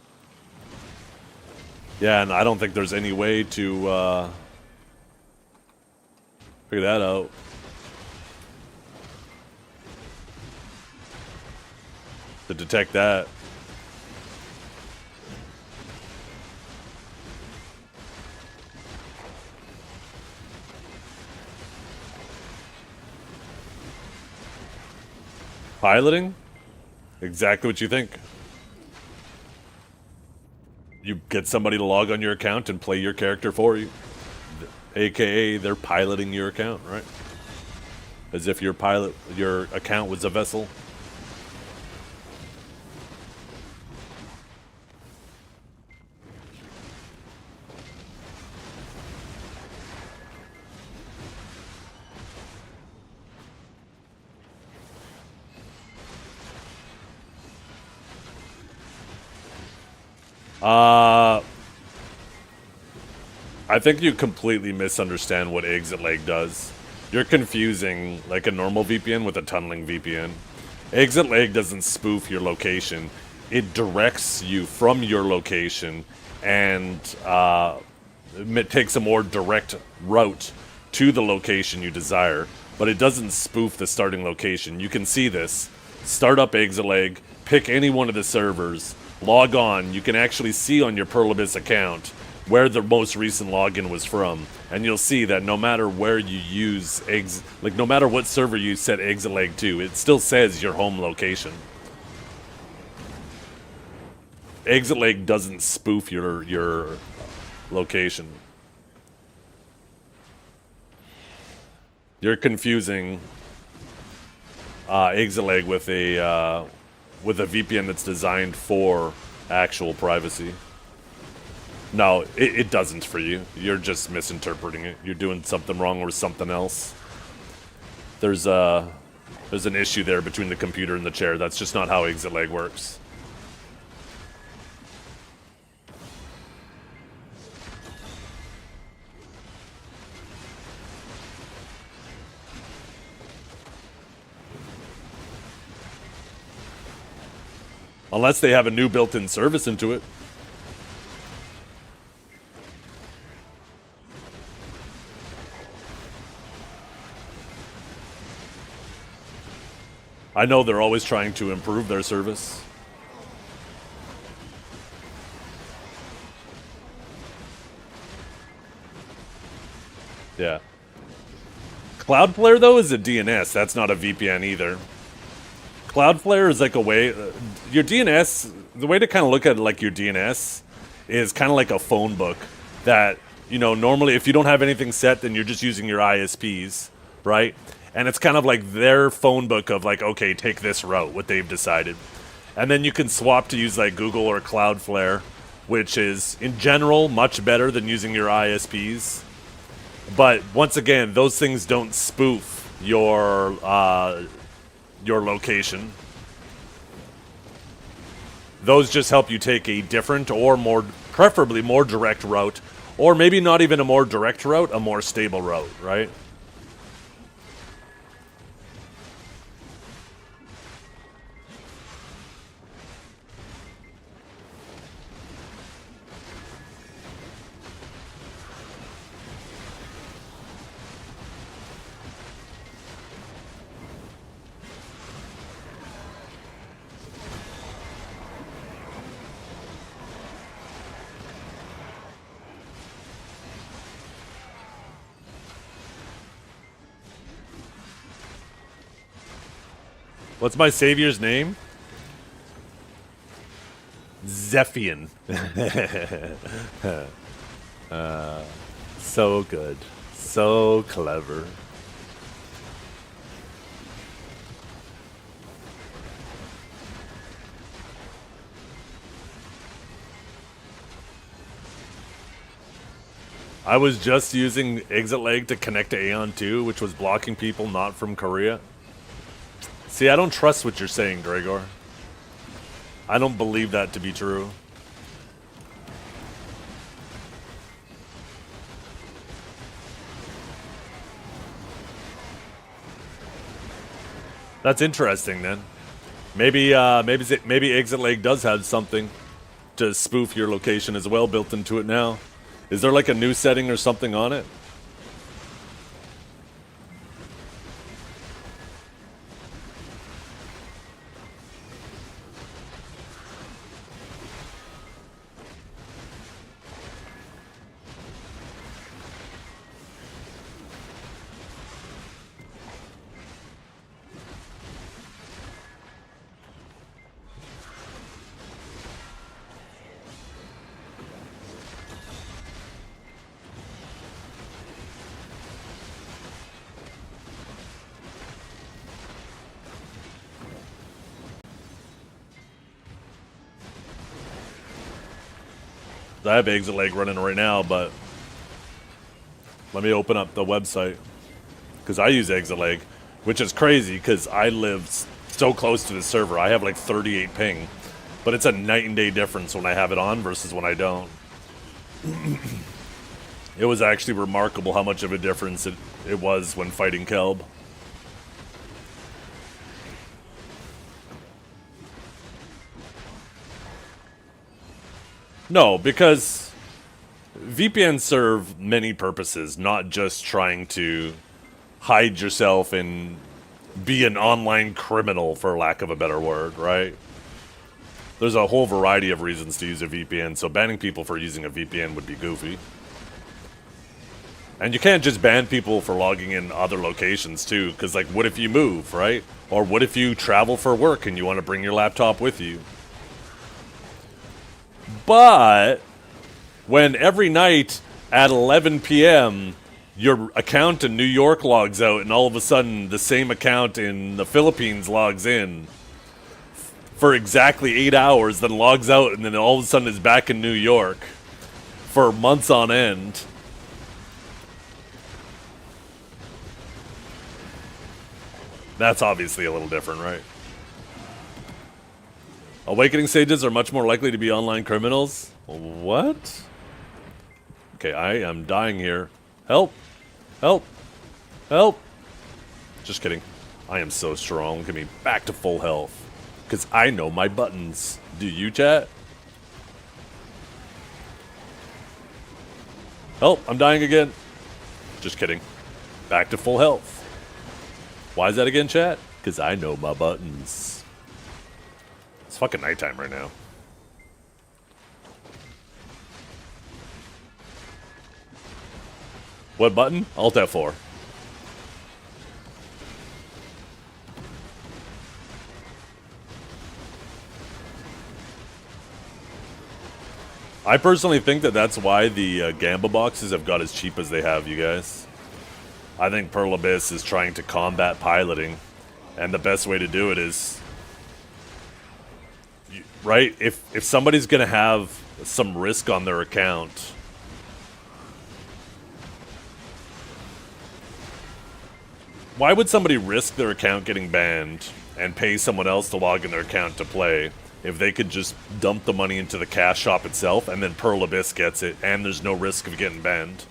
Yeah, and I don't think there's any way to figure that out. To detect that. Piloting? Exactly what you think. You get somebody to log on your account and play your character for you. AKA, they're piloting your account, right? As if your account was a vessel. I think you completely misunderstand what Exit Lag does. You're confusing like a normal VPN with a tunneling VPN. Exit Lag doesn't spoof your location. It directs you from your location and it takes a more direct route to the location you desire. But it doesn't spoof the starting location. You can see this. Start up Exit Lag, pick any one of the servers, log on. You can actually see on your Pearl Abyss account where the most recent login was from, and you'll see that no matter where you use no matter what server you set Exit Lag to, it still says your home location. Exit Lag doesn't spoof your location. You're confusing Exit Lag with a VPN that's designed for actual privacy. No, it doesn't for you. You're just misinterpreting it. You're doing something wrong or something else. There's an issue there between the computer and the chair. That's just not how Exit Lag works. Unless they have a new built-in service into it. I know they're always trying to improve their service. Yeah. Cloudflare, though, is a DNS. That's not a VPN either. Cloudflare is like a way... your DNS... The way to kind of look at it like your DNS is kind of like a phone book that, you know, normally if you don't have anything set, then you're just using your ISPs, right? And it's kind of like their phone book of like, okay, take this route, what they've decided. And then you can swap to use like Google or Cloudflare, which is, in general, much better than using your ISPs. But once again, those things don't spoof your location. Those just help you take a different or more, preferably more direct route, or maybe not even a more direct route, a more stable route, right? What's my savior's name? Zephian. So good. So clever. I was just using Exit Lag to connect to Aeon 2, which was blocking people not from Korea. See, I don't trust what you're saying, Gregor. I don't believe that to be true. That's interesting then. Maybe Exit Lake does have something to spoof your location as well built into it now. Is there like a new setting or something on it? I have Exit Lake running right now, but let me open up the website because I use Exit Lake, which is crazy because I live so close to the server. I have like 38 ping, but it's a night and day difference when I have it on versus when I don't. It was actually remarkable how much of a difference it was when fighting Kelb. No, because VPNs serve many purposes, not just trying to hide yourself and be an online criminal, for lack of a better word, right? There's a whole variety of reasons to use a VPN, so banning people for using a VPN would be goofy. And you can't just ban people for logging in other locations, too, because, like, what if you move, right? Or what if you travel for work and you want to bring your laptop with you? But when every night at 11 p.m. your account in New York logs out and all of a sudden the same account in the Philippines logs in for exactly 8 hours, then logs out and then all of a sudden is back in New York for months on end. That's obviously a little different, right? Awakening sages are much more likely to be online criminals? What? Okay, I am dying here. Help! Help! Help! Just kidding. I am so strong. Get me back to full health. Because I know my buttons. Do you, chat? Help! I'm dying again. Just kidding. Back to full health. Why is that again, chat? Because I know my buttons. It's fucking nighttime right now. What button? Alt F4. I personally think that that's why the Gamba boxes have got as cheap as they have, you guys. I think Pearl Abyss is trying to combat piloting, and the best way to do it is... Right? If somebody's going to have some risk on their account, why would somebody risk their account getting banned and pay someone else to log in their account to play if they could just dump the money into the cash shop itself and then Pearl Abyss gets it and there's no risk of getting banned?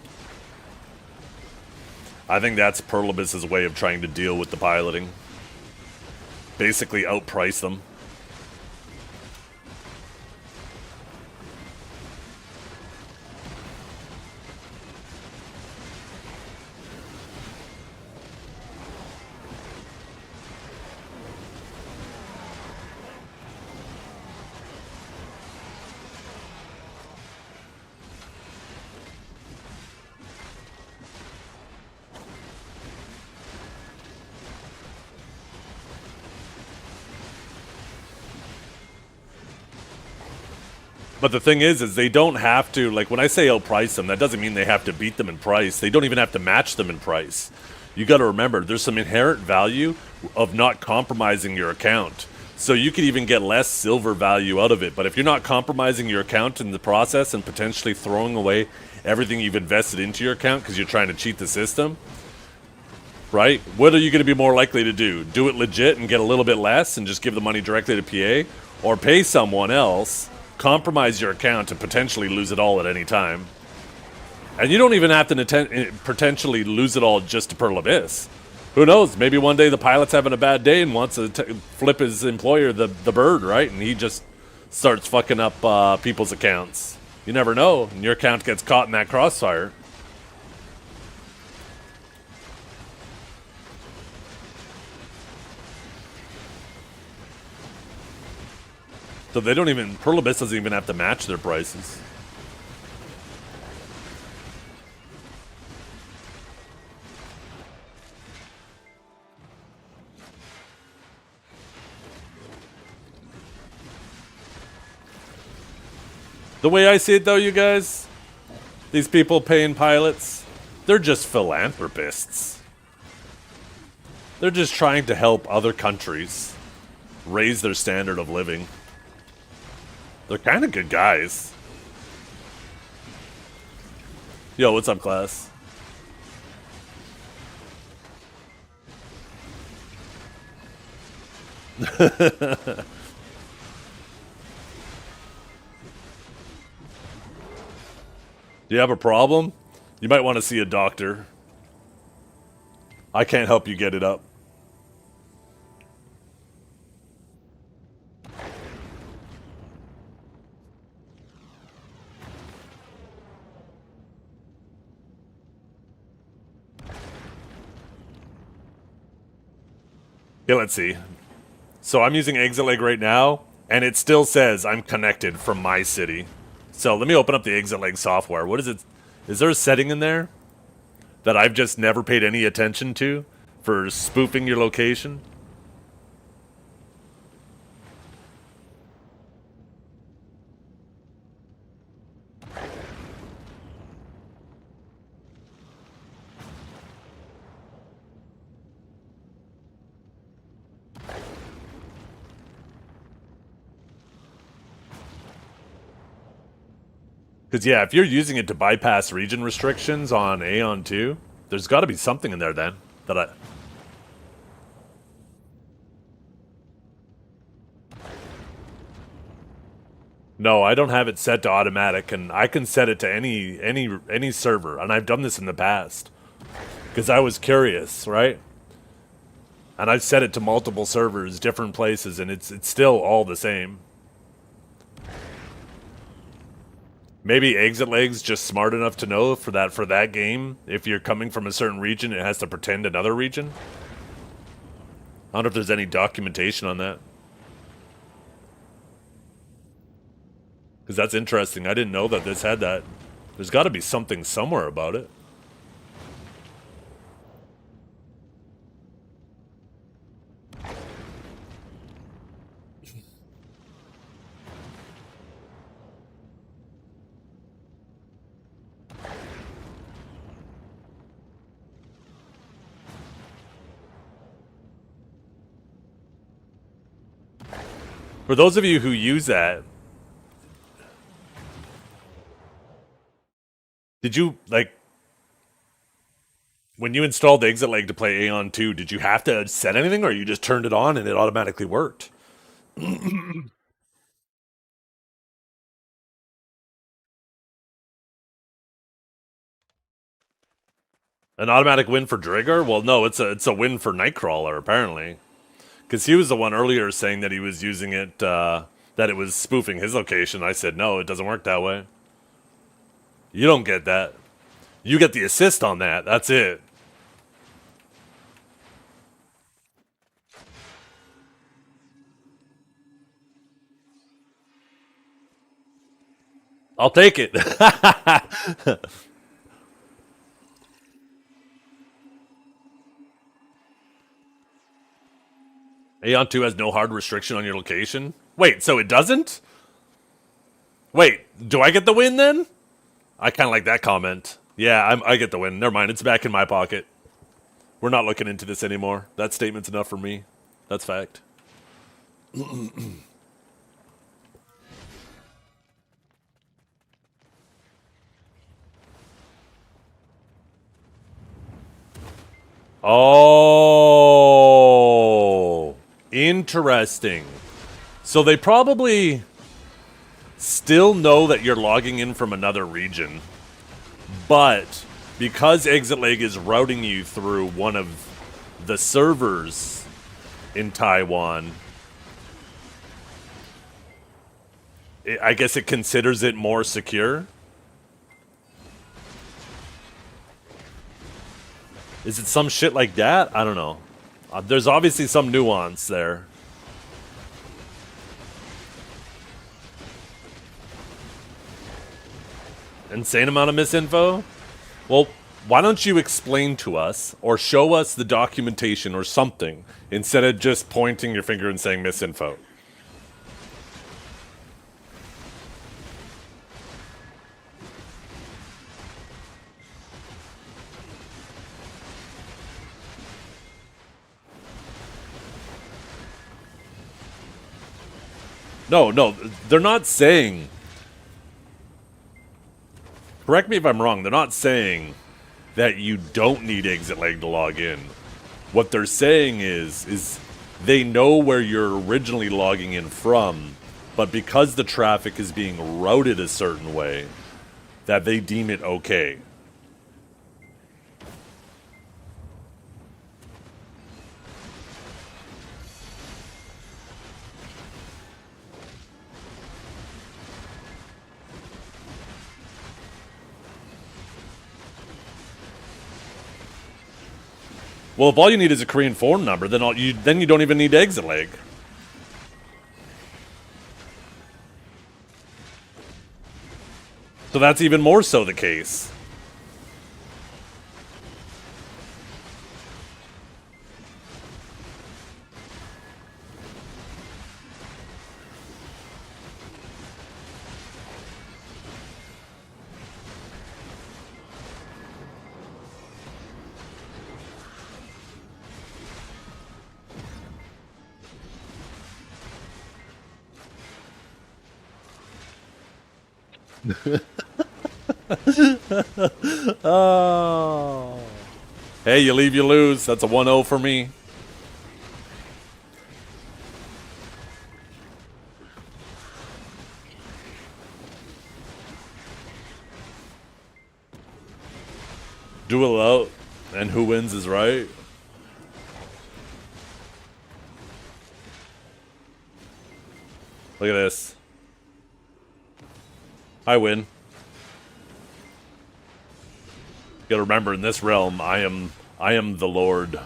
I think that's Pearl Abyss's way of trying to deal with the piloting. Basically outprice them. But the thing is they don't have to, like, when I say outprice them, that doesn't mean they have to beat them in price. They don't even have to match them in price. You got to remember, there's some inherent value of not compromising your account. So you could even get less silver value out of it. But if you're not compromising your account in the process and potentially throwing away everything you've invested into your account because you're trying to cheat the system, right? What are you going to be more likely to do? Do it legit and get a little bit less and just give the money directly to PA? Or pay someone else, compromise your account, and potentially lose it all at any time? And you don't even have to potentially lose it all just to Pearl Abyss. Who knows? Maybe one day the pilot's having a bad day and wants to flip his employer the bird, right? And he just starts fucking up people's accounts. You never know. And your account gets caught in that crossfire. So they don't even... Pearl Abyss doesn't even have to match their prices. The way I see it, though, you guys, these people paying pilots, they're just philanthropists. They're just trying to help other countries raise their standard of living. They're kind of good guys. Yo, what's up, class? Do you have a problem? You might want to see a doctor. I can't help you get it up. Yeah, let's see. So I'm using Exit Leg right now, and it still says I'm connected from my city. So let me open up the Exit Leg software. What is it? Is there a setting in there that I've just never paid any attention to for spoofing your location? Because, yeah, if you're using it to bypass region restrictions on Aeon 2, there's got to be something in there then that I... No, I don't have it set to automatic, and I can set it to any server, and I've done this in the past. Because I was curious, right? And I've set it to multiple servers, different places, and it's still all the same. Maybe Exit Leg's just smart enough to know for that game, if you're coming from a certain region, it has to pretend another region. I don't know if there's any documentation on that. Because that's interesting. I didn't know that this had that. There's got to be something somewhere about it. For those of you who use that, did you, like, when you installed Exit Leg to play Aeon 2, did you have to set anything, or you just turned it on and it automatically worked? An automatic win for Drigger? Well, no, it's a win for Nightcrawler, apparently. Because he was the one earlier saying that he was using it, that it was spoofing his location. I said, no, it doesn't work that way. You don't get that. You get the assist on that. That's it. I'll take it. Aeon 2 has no hard restriction on your location? Wait, so it doesn't? Wait, do I get the win then? I kind of like that comment. Yeah, I get the win. Never mind, it's back in my pocket. We're not looking into this anymore. That statement's enough for me. That's fact. Oh, interesting. So they probably still know that you're logging in from another region, but because Exit Leg is routing you through one of the servers in Taiwan, I guess it considers it more secure. Is it some shit like that? I don't know. There's obviously some nuance there. Insane amount of misinfo? Well, why don't you explain to us or show us the documentation or something instead of just pointing your finger and saying misinfo? No, they're not saying... Correct me if I'm wrong, they're not saying that you don't need exit lag to log in. What they're saying is they know where you're originally logging in from, but because the traffic is being routed a certain way, that they deem it okay. Well, if all you need is a Korean phone number, then you don't even need exit lag. So that's even more so the case. Oh. Hey, you leave, you lose. That's a 1-0 for me. Duel out, and who wins is right. Look at this. I win. You gotta remember, in this realm, I am the Lord.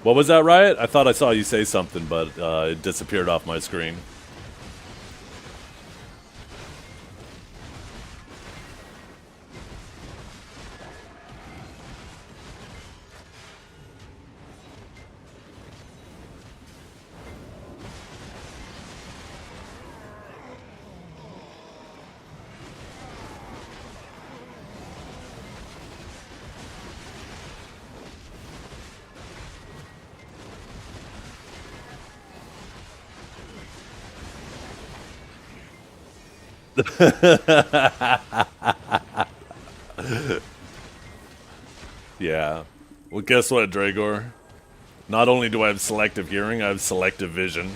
What was that, Riot? I thought I saw you say something, but it disappeared off my screen. Yeah. Well, guess what, Dragor? Not only do I have selective hearing, I have selective vision.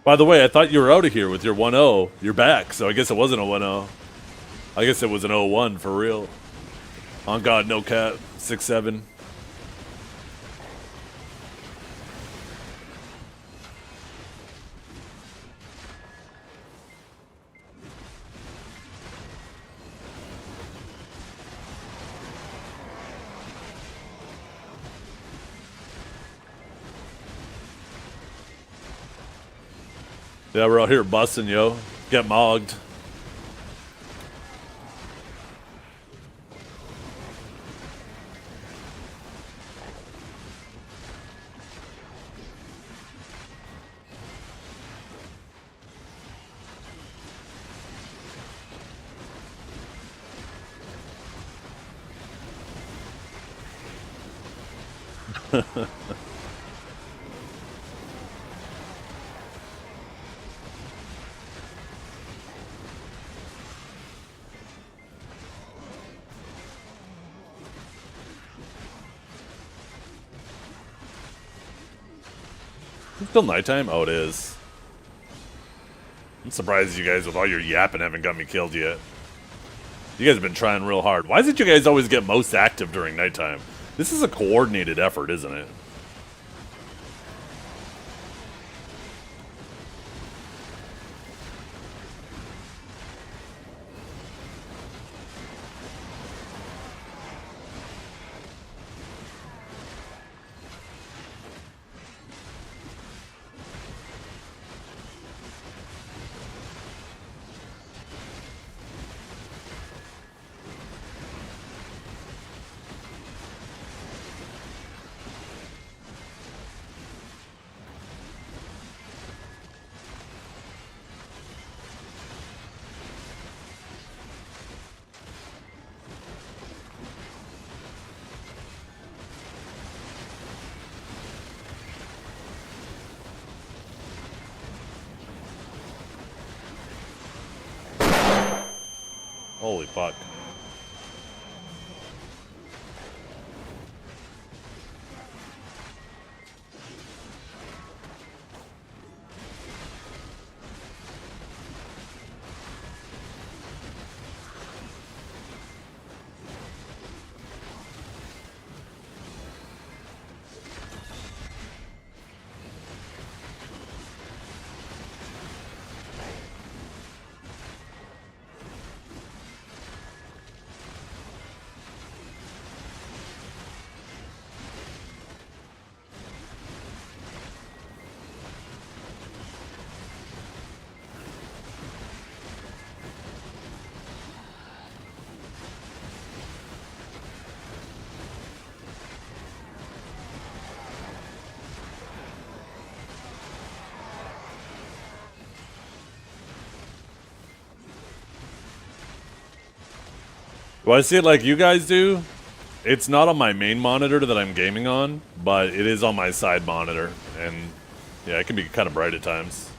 By the way, I thought you were out of here with your 1-0. You're back, so I guess it wasn't a 1-0. I guess it was an 0-1 for real. On God, no cap. 6-7. Yeah, we're out here busting, yo. Get mogged. It's still nighttime? Oh, it is. I'm surprised you guys with all your yapping haven't got me killed yet. You guys have been trying real hard. Why is it you guys always get most active during nighttime? This is a coordinated effort, isn't it? Holy fuck. Do I see it like you guys do? It's not on my main monitor that I'm gaming on, but it is on my side monitor, and yeah, it can be kind of bright at times.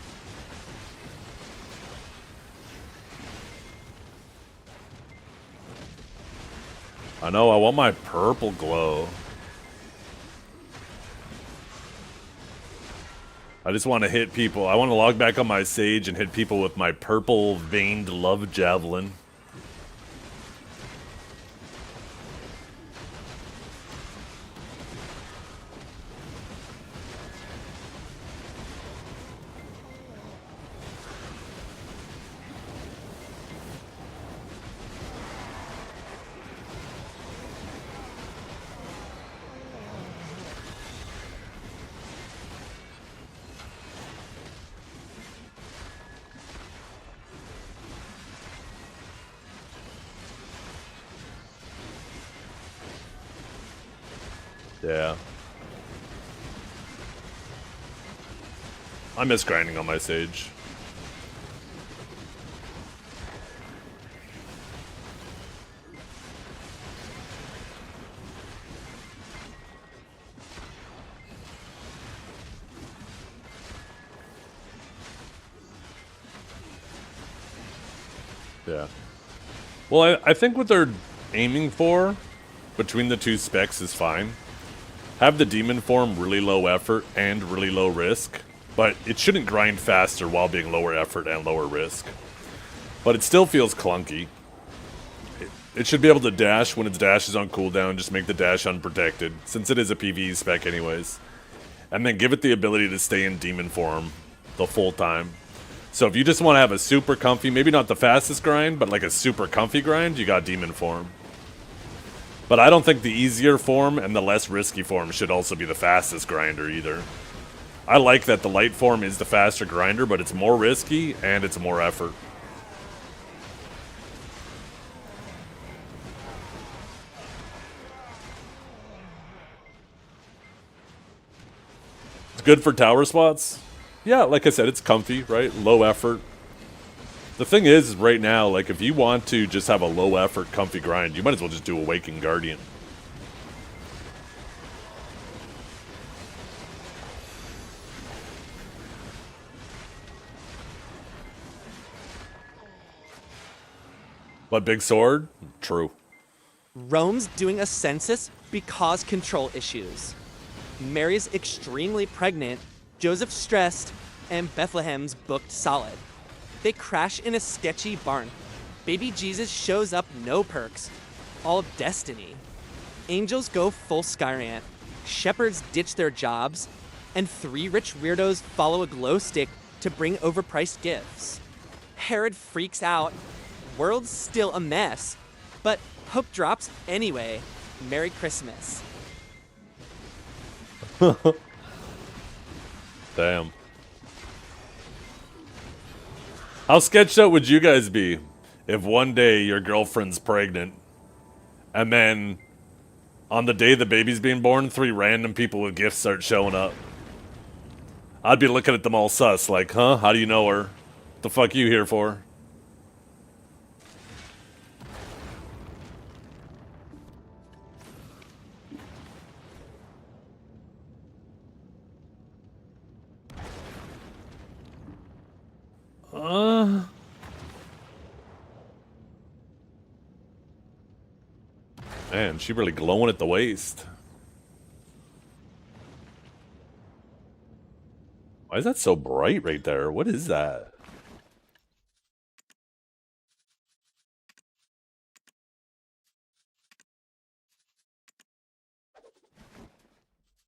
I know, I want my purple glow. I just want to hit people. I want to log back on my Sage and hit people with my purple veined love javelin. Yeah. I miss grinding on my Sage. Yeah. Well, I think what they're aiming for between the two specs is fine. Have the demon form really low effort and really low risk, but it shouldn't grind faster while being lower effort and lower risk. But it still feels clunky. It should be able to dash when its dash is on cooldown, just make the dash unprotected, since it is a PvE spec anyways. And then give it the ability to stay in demon form the full time. So if you just want to have a super comfy, maybe not the fastest grind, but like a super comfy grind, you got demon form. But I don't think the easier form and the less risky form should also be the fastest grinder either. I like that the light form is the faster grinder, but it's more risky and it's more effort. It's good for tower spots. Yeah, like I said, it's comfy, right? Low effort. The thing is, right now, like, if you want to just have a low-effort, comfy grind, you might as well just do Awakened Guardian. But big sword? True. Rome's doing a census because control issues. Mary's extremely pregnant, Joseph's stressed, and Bethlehem's booked solid. They crash in a sketchy barn. Baby Jesus shows up, no perks. All destiny. Angels go full Skyrant. Shepherds ditch their jobs. And 3 rich weirdos follow a glow stick to bring overpriced gifts. Herod freaks out. World's still a mess. But hope drops anyway. Merry Christmas. Damn. How sketched out would you guys be if one day your girlfriend's pregnant and then on the day the baby's being born, 3 random people with gifts start showing up? I'd be looking at them all sus, like, huh? How do you know her? The fuck you here for? Man, she really glowing at the waist. Why is that so bright right there? What is that?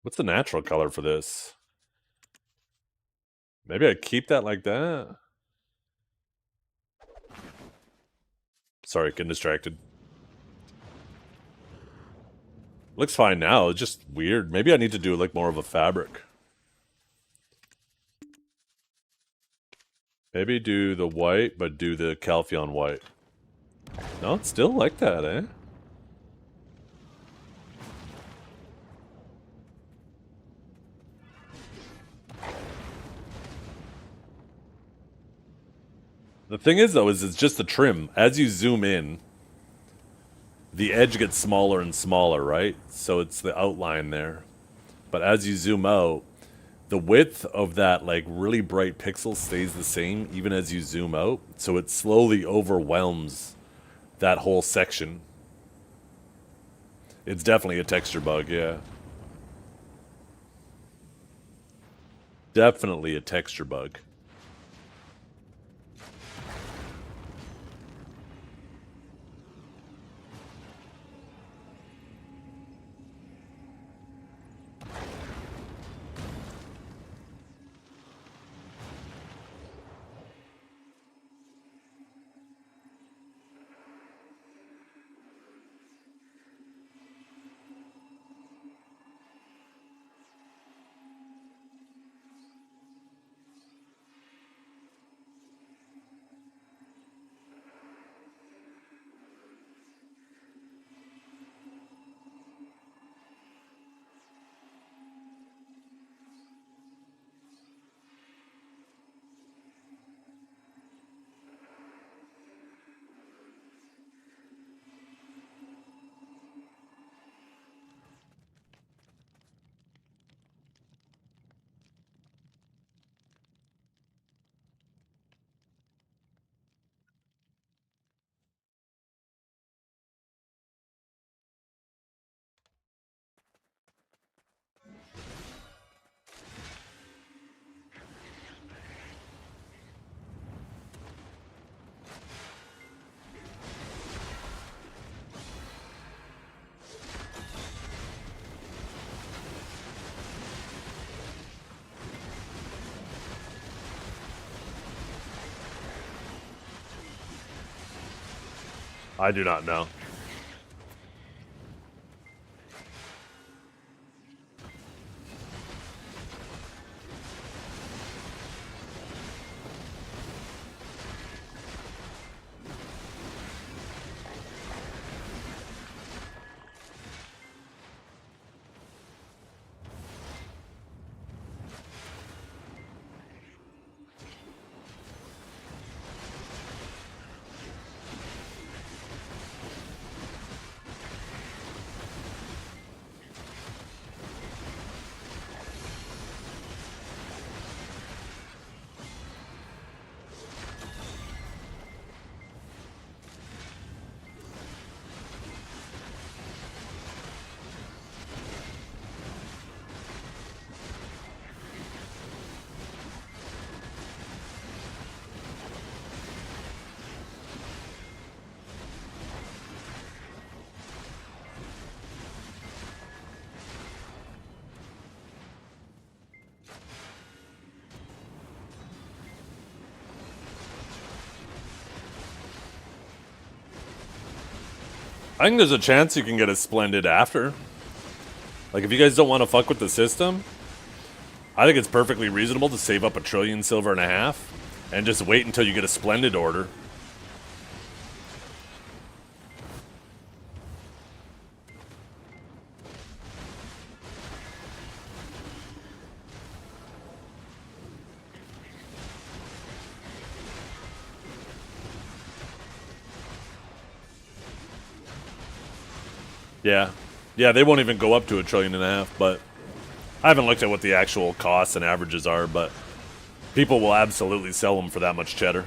What's the natural color for this? Maybe I keep that like that? Sorry, getting distracted. Looks fine now, it's just weird. Maybe I need to do like more of a fabric. Maybe do the white, but do the Calpheon white. No, it's still like that, eh? The thing is, though, is it's just the trim. As you zoom in, the edge gets smaller and smaller, right? So it's the outline there. But as you zoom out, the width of that like really bright pixel stays the same even as you zoom out. So it slowly overwhelms that whole section. It's definitely a texture bug, yeah. Definitely a texture bug. I do not know. I think there's a chance you can get a Splendid after. Like, if you guys don't want to fuck with the system, I think it's perfectly reasonable to save up 1 trillion silver and a half and just wait until you get a Splendid order. Yeah. Yeah, they won't even go up to 1.5 trillion, but I haven't looked at what the actual costs and averages are, but people will absolutely sell them for that much cheddar.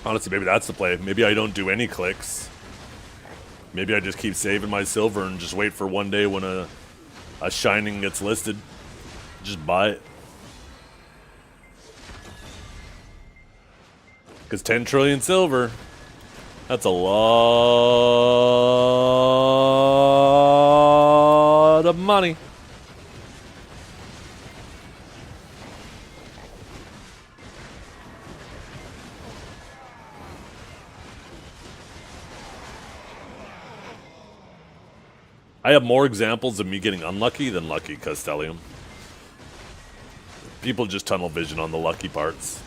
Honestly, maybe that's the play. Maybe I don't do any clicks. Maybe I just keep saving my silver and just wait for one day when a Shining gets listed. Just buy it. Because 10 trillion silver, that's a lot of money. I have more examples of me getting unlucky than lucky, Castellium. People just tunnel vision on the lucky parts.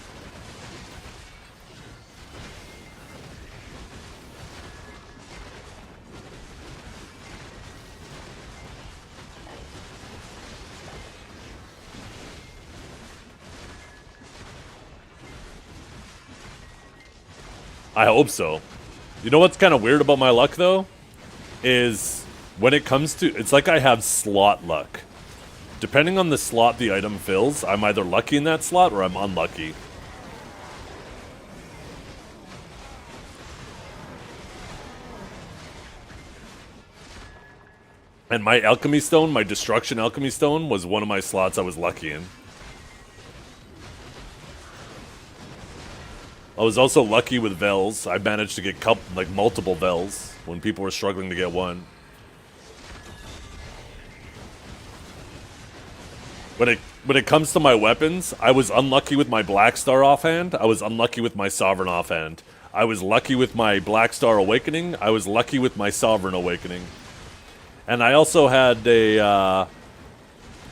I hope so. You know what's kind of weird about my luck, though? Is when it comes to... It's like I have slot luck. Depending on the slot the item fills, I'm either lucky in that slot or I'm unlucky. And my alchemy stone, my destruction alchemy stone, was one of my slots I was lucky in. I was also lucky with Vels. I managed to get multiple Vels when people were struggling to get one. When it comes to my weapons, I was unlucky with my Black Star offhand. I was unlucky with my Sovereign offhand. I was lucky with my Black Star Awakening. I was lucky with my Sovereign Awakening. And I also had a...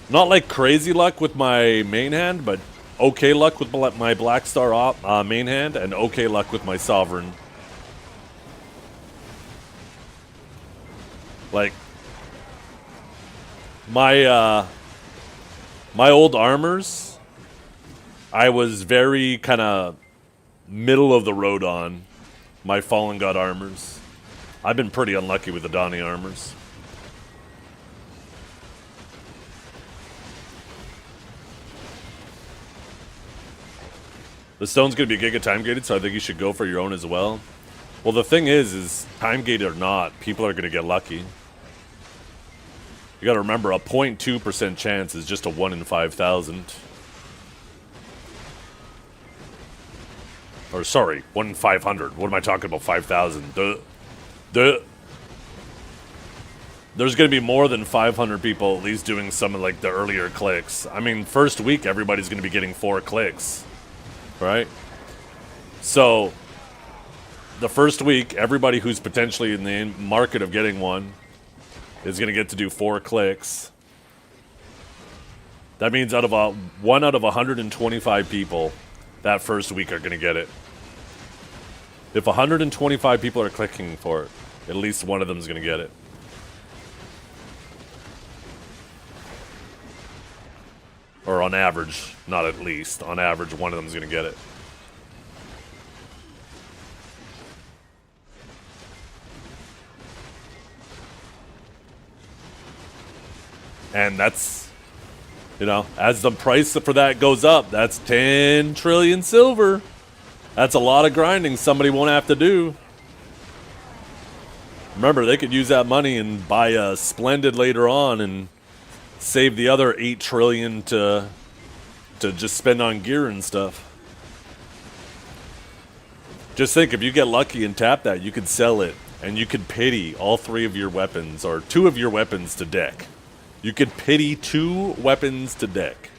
not like crazy luck with my main hand, but okay luck with my Black Star main hand, and okay luck with my Sovereign. Like, my old armors, I was very kind of middle of the road on my Fallen God armors. I've been pretty unlucky with the Donnie armors. The stone's going to be Giga time gated, so I think you should go for your own as well. Well, the thing is time gated or not, people are going to get lucky. You got to remember, a 0.2% chance is just a 1 in 5,000. Or sorry, 1 in 500. What am I talking about? 5,000. There's going to be more than 500 people at least doing some of like the earlier clicks. I mean, first week everybody's going to be getting 4 clicks. Right? So, the first week, everybody who's potentially in the market of getting one is going to get to do 4 clicks. That means 1 out of 125 people that first week are going to get it. If 125 people are clicking for it, at least one of them is going to get it. Or on average, not at least, on average, one of them is going to get it. And that's, you know, as the price for that goes up, that's 10 trillion silver. That's a lot of grinding somebody won't have to do. Remember, they could use that money and buy a Splendid later on and save the other 8 trillion to just spend on gear and stuff. Just think, if you get lucky and tap that, you could sell it, and you could pity all 3 of your weapons, or 2 of your weapons to deck. You could pity 2 weapons to deck.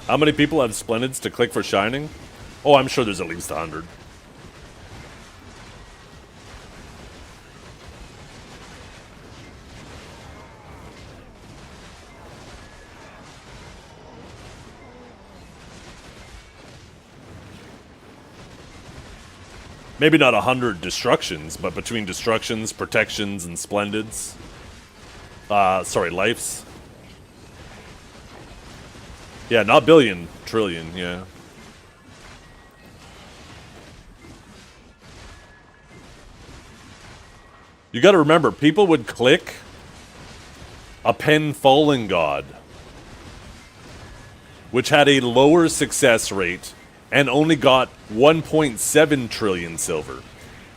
How many people have Splendids to click for Shining? Oh, I'm sure there's at least 100. Maybe not 100 destructions, but between destructions, protections, and Splendids. Sorry, lives. Yeah, not billion, trillion, yeah. You gotta remember, people would click a Pen Fallen God, which had a lower success rate and only got 1.7 trillion silver.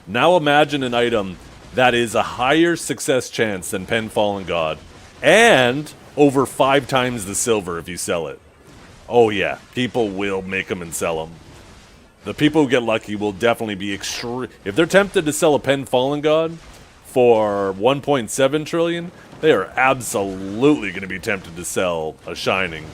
Now imagine an item that is a higher success chance than Pen Fallen God, and over 5 times the silver if you sell it. Oh yeah, people will make them and sell them. The people who get lucky will definitely be extreme. If they're tempted to sell a Pen Fallen God for 1.7 trillion, they are absolutely going to be tempted to sell a Shining.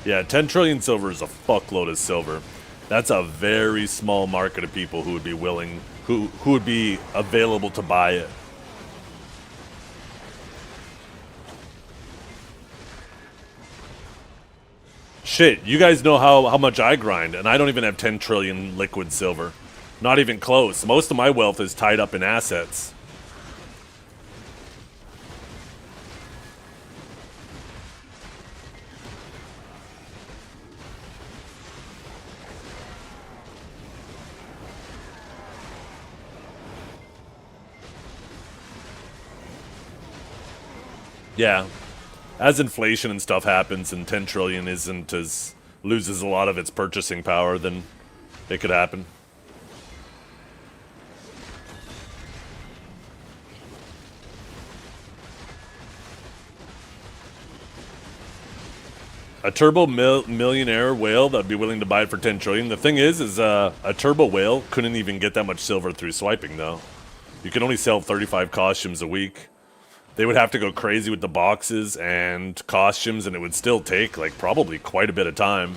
Yeah, 10 trillion silver is a fuckload of silver. That's a very small market of people who would be willing, who would be available to buy it. Shit, you guys know how much I grind, and I don't even have 10 trillion liquid silver. Not even close. Most of my wealth is tied up in assets. Yeah. As inflation and stuff happens and 10 trillion isn't as loses a lot of its purchasing power, then it could happen. A turbo millionaire whale that'd be willing to buy it for 10 trillion. The thing is a turbo whale couldn't even get that much silver through swiping though. You can only sell 35 costumes a week. They would have to go crazy with the boxes and costumes, and it would still take, like, probably quite a bit of time.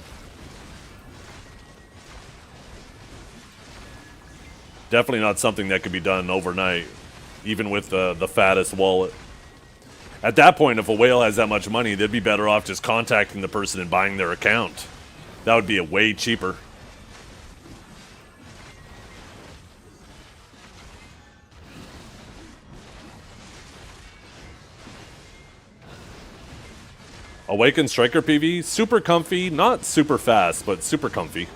Definitely not something that could be done overnight, even with the fattest wallet. At that point, if a whale has that much money, they'd be better off just contacting the person and buying their account. That would be a way cheaper. Awakened Striker PV, super comfy, not super fast, but super comfy.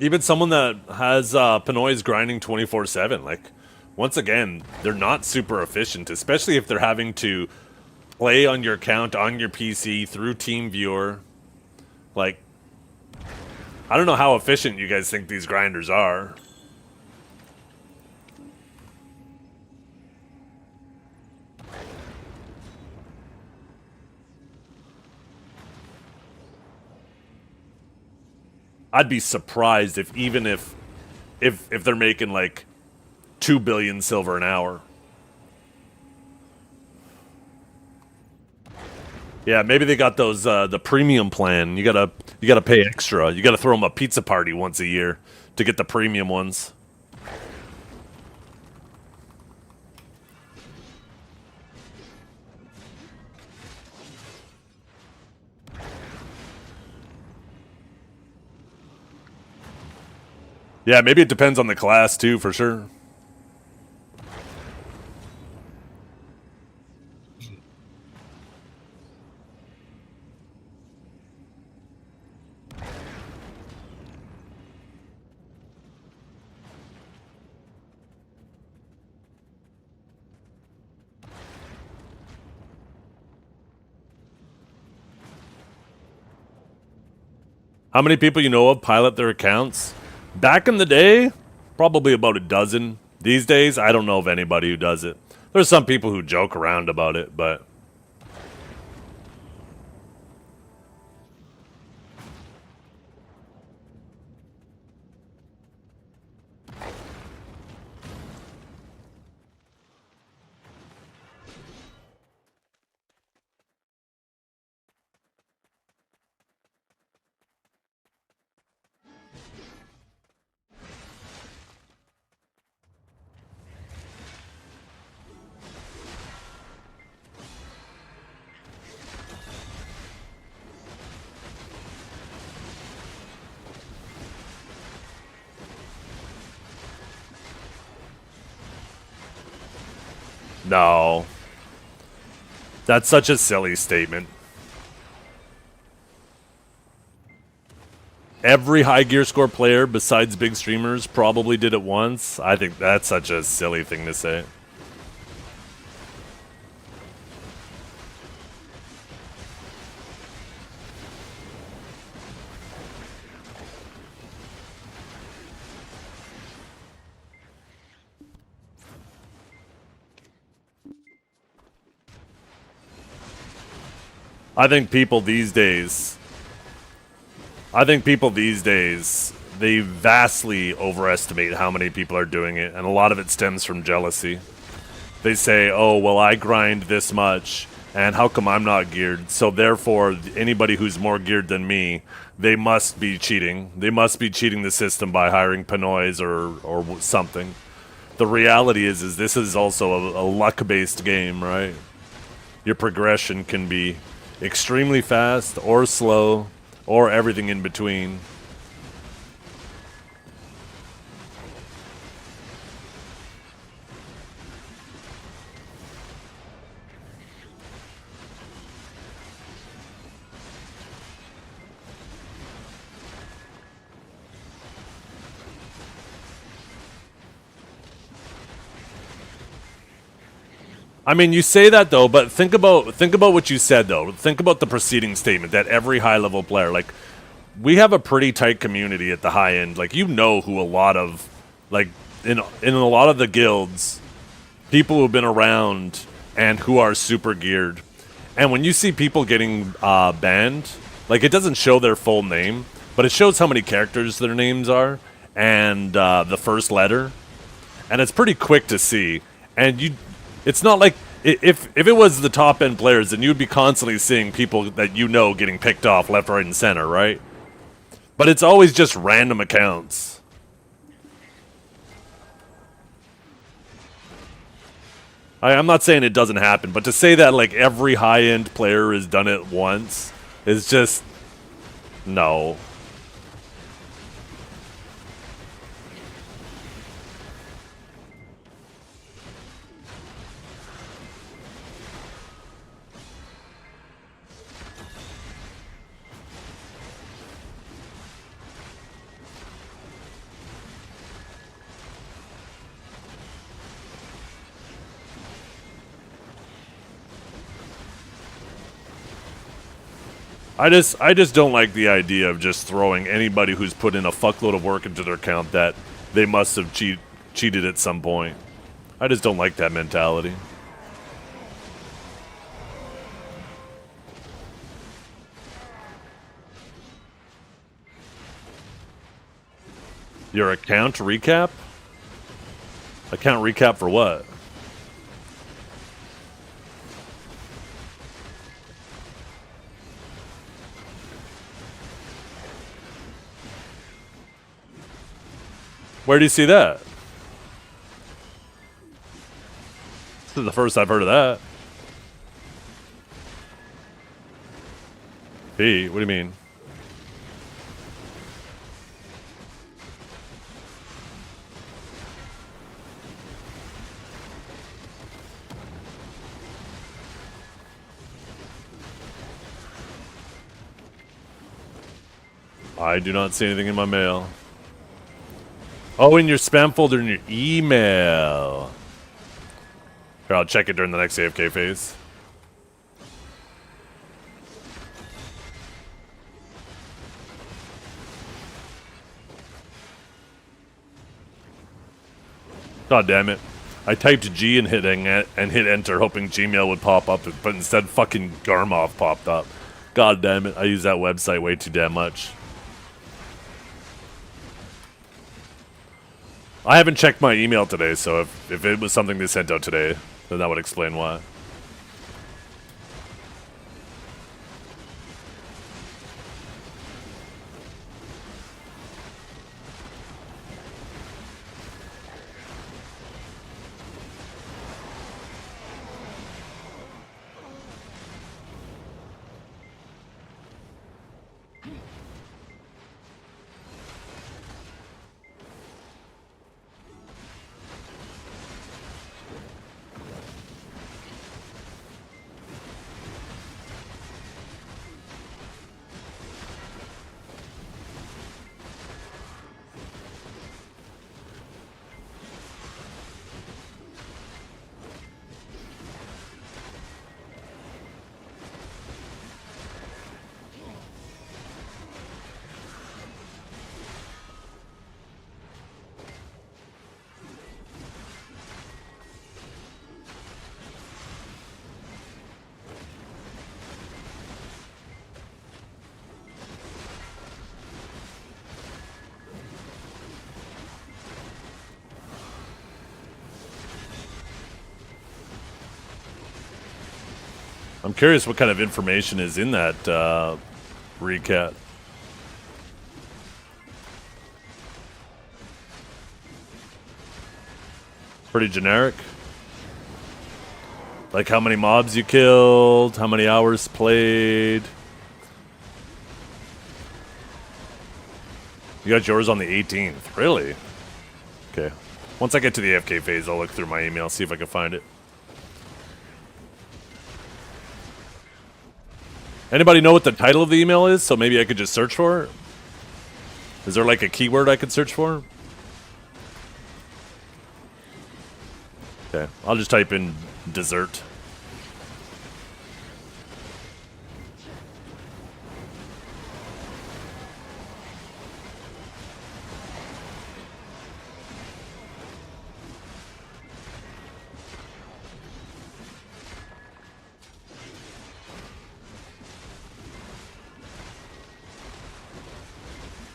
Even someone that has Pinoy's grinding 24/7, like, once again, they're not super efficient, especially if they're having to play on your account on your PC through TeamViewer. Like, I don't know how efficient you guys think these grinders are. I'd be surprised if even if they're making like 2 billion silver an hour. Yeah, maybe they got those the premium plan. You gotta pay extra. You gotta throw them a pizza party once a year to get the premium ones. Yeah, maybe it depends on the class too, for sure. How many people you know of pilot their accounts? Back in the day, probably about a dozen. These days, I don't know of anybody who does it. There's some people who joke around about it, but... No. That's such a silly statement. Every high gear score player besides big streamers probably did it once. I think that's such a silly thing to say. I think people these days, they vastly overestimate how many people are doing it, and a lot of it stems from jealousy. They say, oh, well, I grind this much, and how come I'm not geared? So therefore, anybody who's more geared than me, they must be cheating. They must be cheating the system by hiring Pinoys or something. The reality is this is also a luck-based game, right? Your progression can be extremely fast or slow or everything in between. I mean, you say that though, but think about what you said though. Think about the preceding statement that every high level player, like, we have a pretty tight community at the high end. Like, you know who a lot of, like, in a lot of the guilds, people who've been around and who are super geared. And when you see people getting banned, like, it doesn't show their full name, but it shows how many characters their names are and the first letter, and it's pretty quick to see. And it's not like if it was the top end players, then you'd be constantly seeing people that you know getting picked off left, right, and center, right? But it's always just random accounts. I'm not saying it doesn't happen, but to say that like every high end player has done it once is just no. I just don't like the idea of just throwing anybody who's put in a fuckload of work into their account that they must have cheated at some point. I just don't like that mentality. Your account recap? Account recap for what? Where do you see that? This is the first I've heard of that. P, what do you mean? I do not see anything in my mail. Oh, in your spam folder in your email. Here, I'll check it during the next AFK phase. God damn it. I typed G and hit enter hoping Gmail would pop up, but instead fucking Garmov popped up. God damn it, I use that website way too damn much. I haven't checked my email today, so if it was something they sent out today, then that would explain why. I'm curious what kind of information is in that recap. Pretty generic. Like how many mobs you killed, how many hours played. You got yours on the 18th, really? Okay. Once I get to the AFK phase, I'll look through my email, see if I can find it. Anybody know what the title of the email is? So maybe I could just search for it? Is there like a keyword I could search for? Okay, I'll just type in dessert.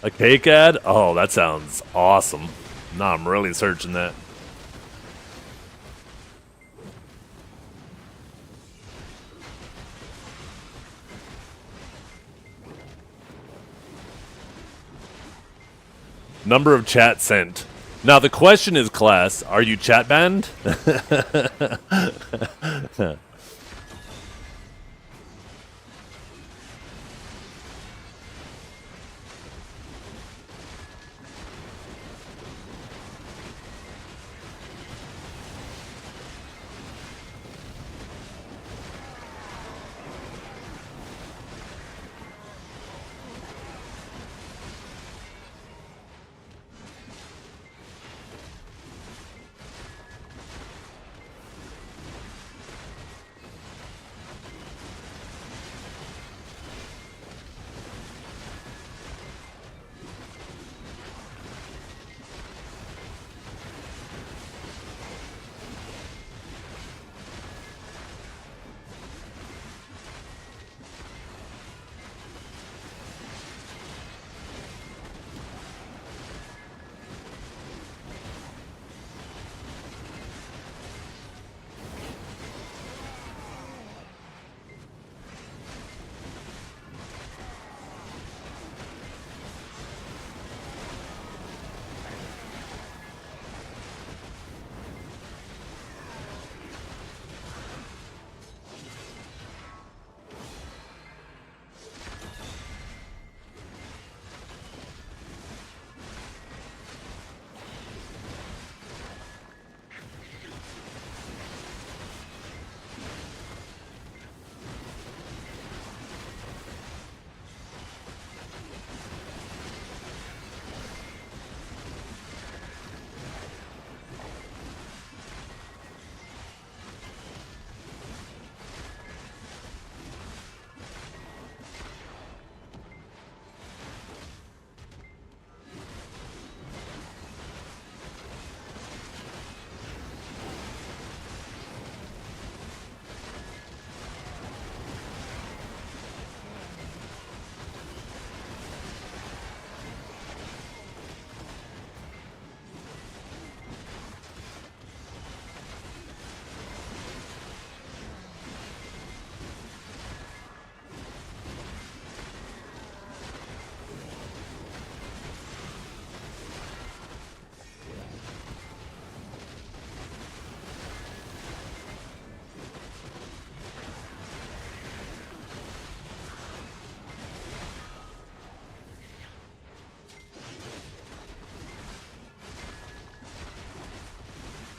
A cake ad? Oh, that sounds awesome. Nah, I'm really searching that. Number of chat sent. Now the question is, class, are you chat banned?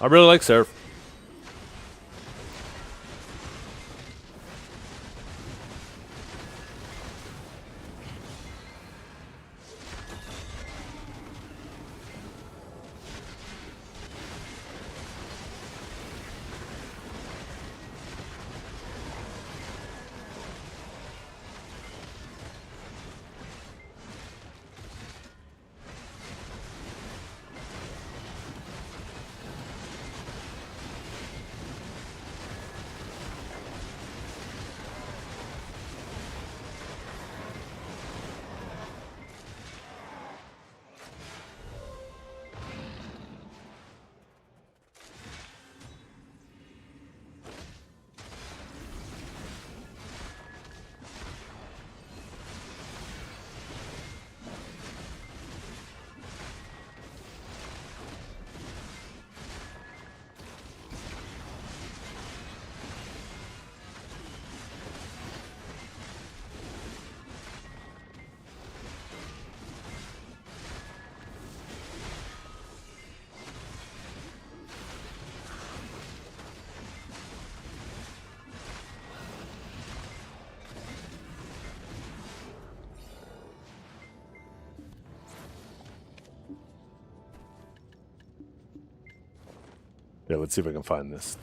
I really like Seraph. Yeah, let's see if I can find this.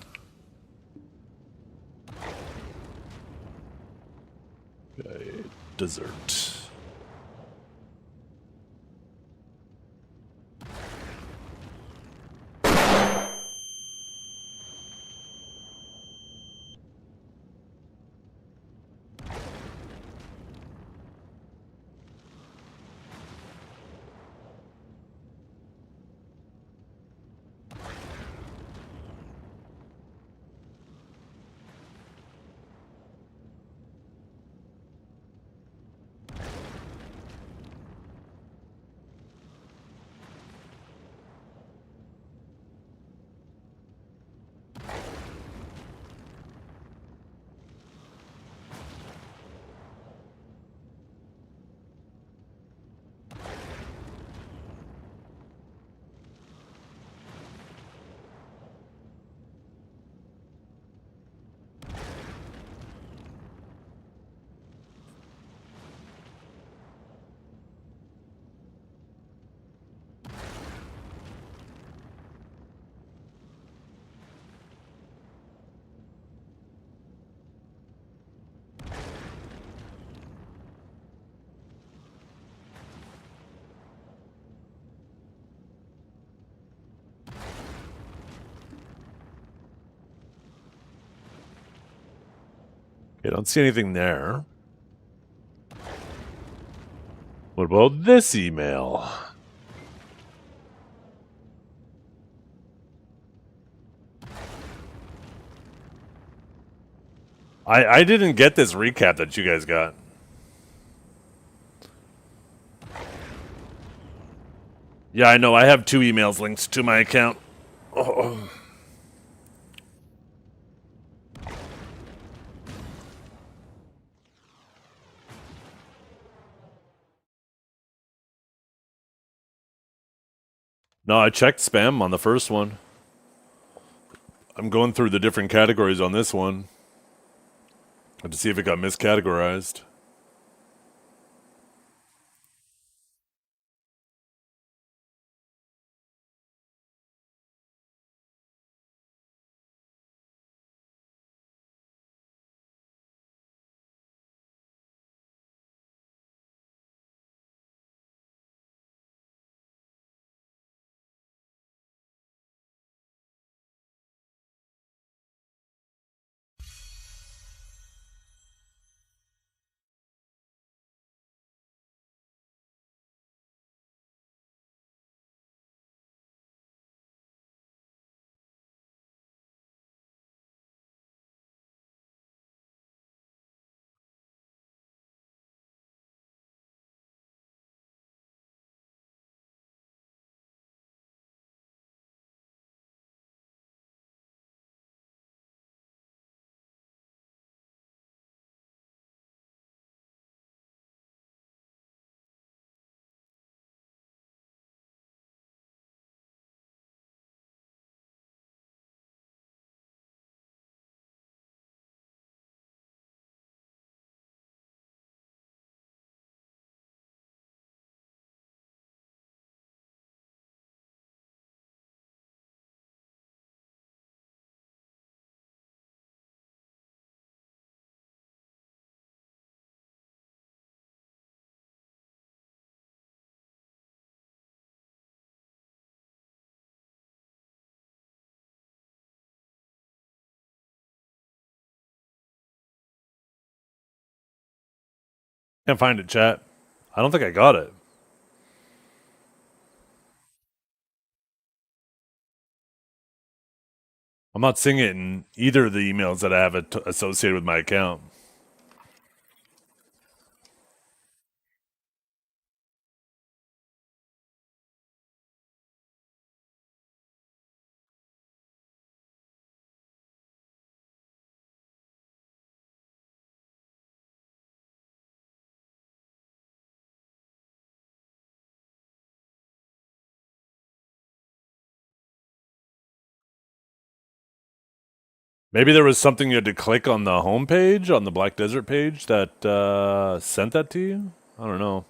Okay, dessert. Okay, don't see anything there. What about this email? I didn't get this recap that you guys got. Yeah, I know. I have 2 emails linked to my account. Oh. No, I checked spam on the first one. I'm going through the different categories on this one to see if it got miscategorized. Can't find it, chat. I don't think I got it. I'm not seeing it in either of the emails that I have associated with my account. Maybe there was something you had to click on the home page, on the Black Desert page, that sent that to you? I don't know.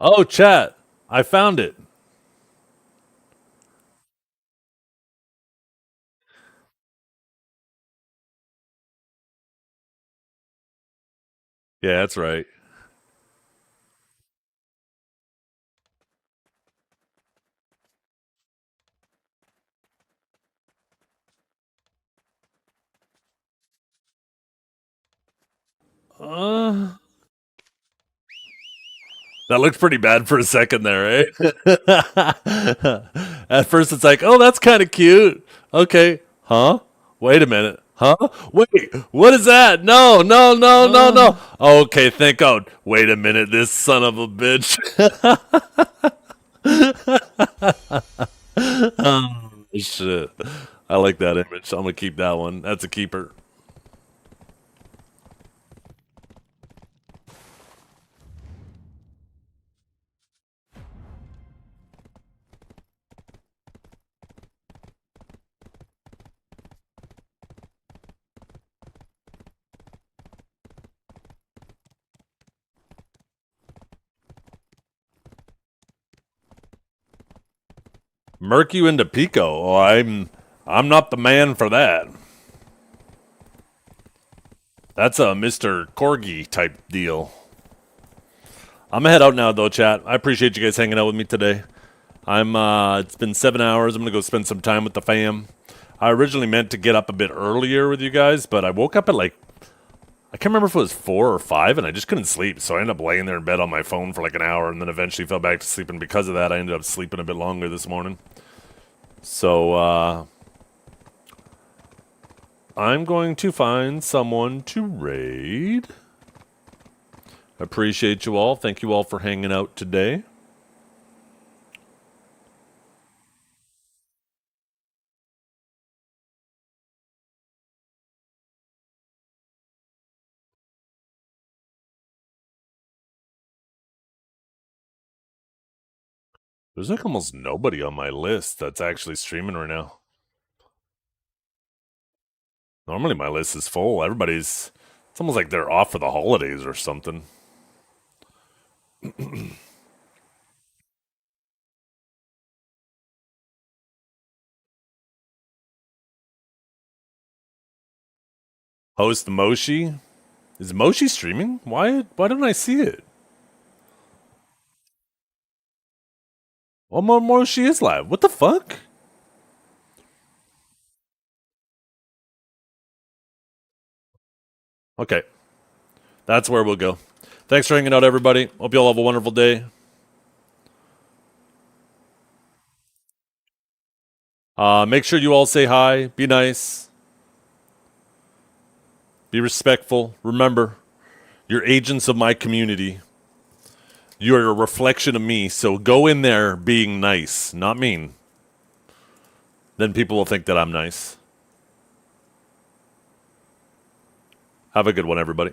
Oh, chat. I found it. Yeah, that's right. That looked pretty bad for a second there, eh? At first it's like, oh, that's kind of cute. Okay. Huh? Wait a minute. Huh? Wait, what is that? No, no, no, no, no. Okay, thank God. Wait a minute, this son of a bitch. Oh, shit. I like that image. I'm going to keep that one. That's a keeper. Murk you into Pico. Oh, I'm not the man for that. That's a Mr. Corgi type deal. I'm gonna head out now though, chat. I appreciate you guys hanging out with me today. It's been 7 hours. I'm gonna go spend some time with the fam. I originally meant to get up a bit earlier with you guys, but I woke up at like, I can't remember if it was 4 or 5, and I just couldn't sleep. So I ended up laying there in bed on my phone for like an hour, and then eventually fell back to sleep. And because of that, I ended up sleeping a bit longer this morning. So, I'm going to find someone to raid. Appreciate you all. Thank you all for hanging out today. There's like almost nobody on my list that's actually streaming right now. Normally my list is full. It's almost like they're off for the holidays or something. Host Moshi? Is Moshi streaming? Why don't I see it? Oh, Moshi is live. What the fuck? Okay. That's where we'll go. Thanks for hanging out, everybody. Hope you all have a wonderful day. Make sure you all say hi. Be nice. Be respectful. Remember, you're agents of my community. You're a reflection of me, so go in there being nice, not mean. Then people will think that I'm nice. Have a good one, everybody.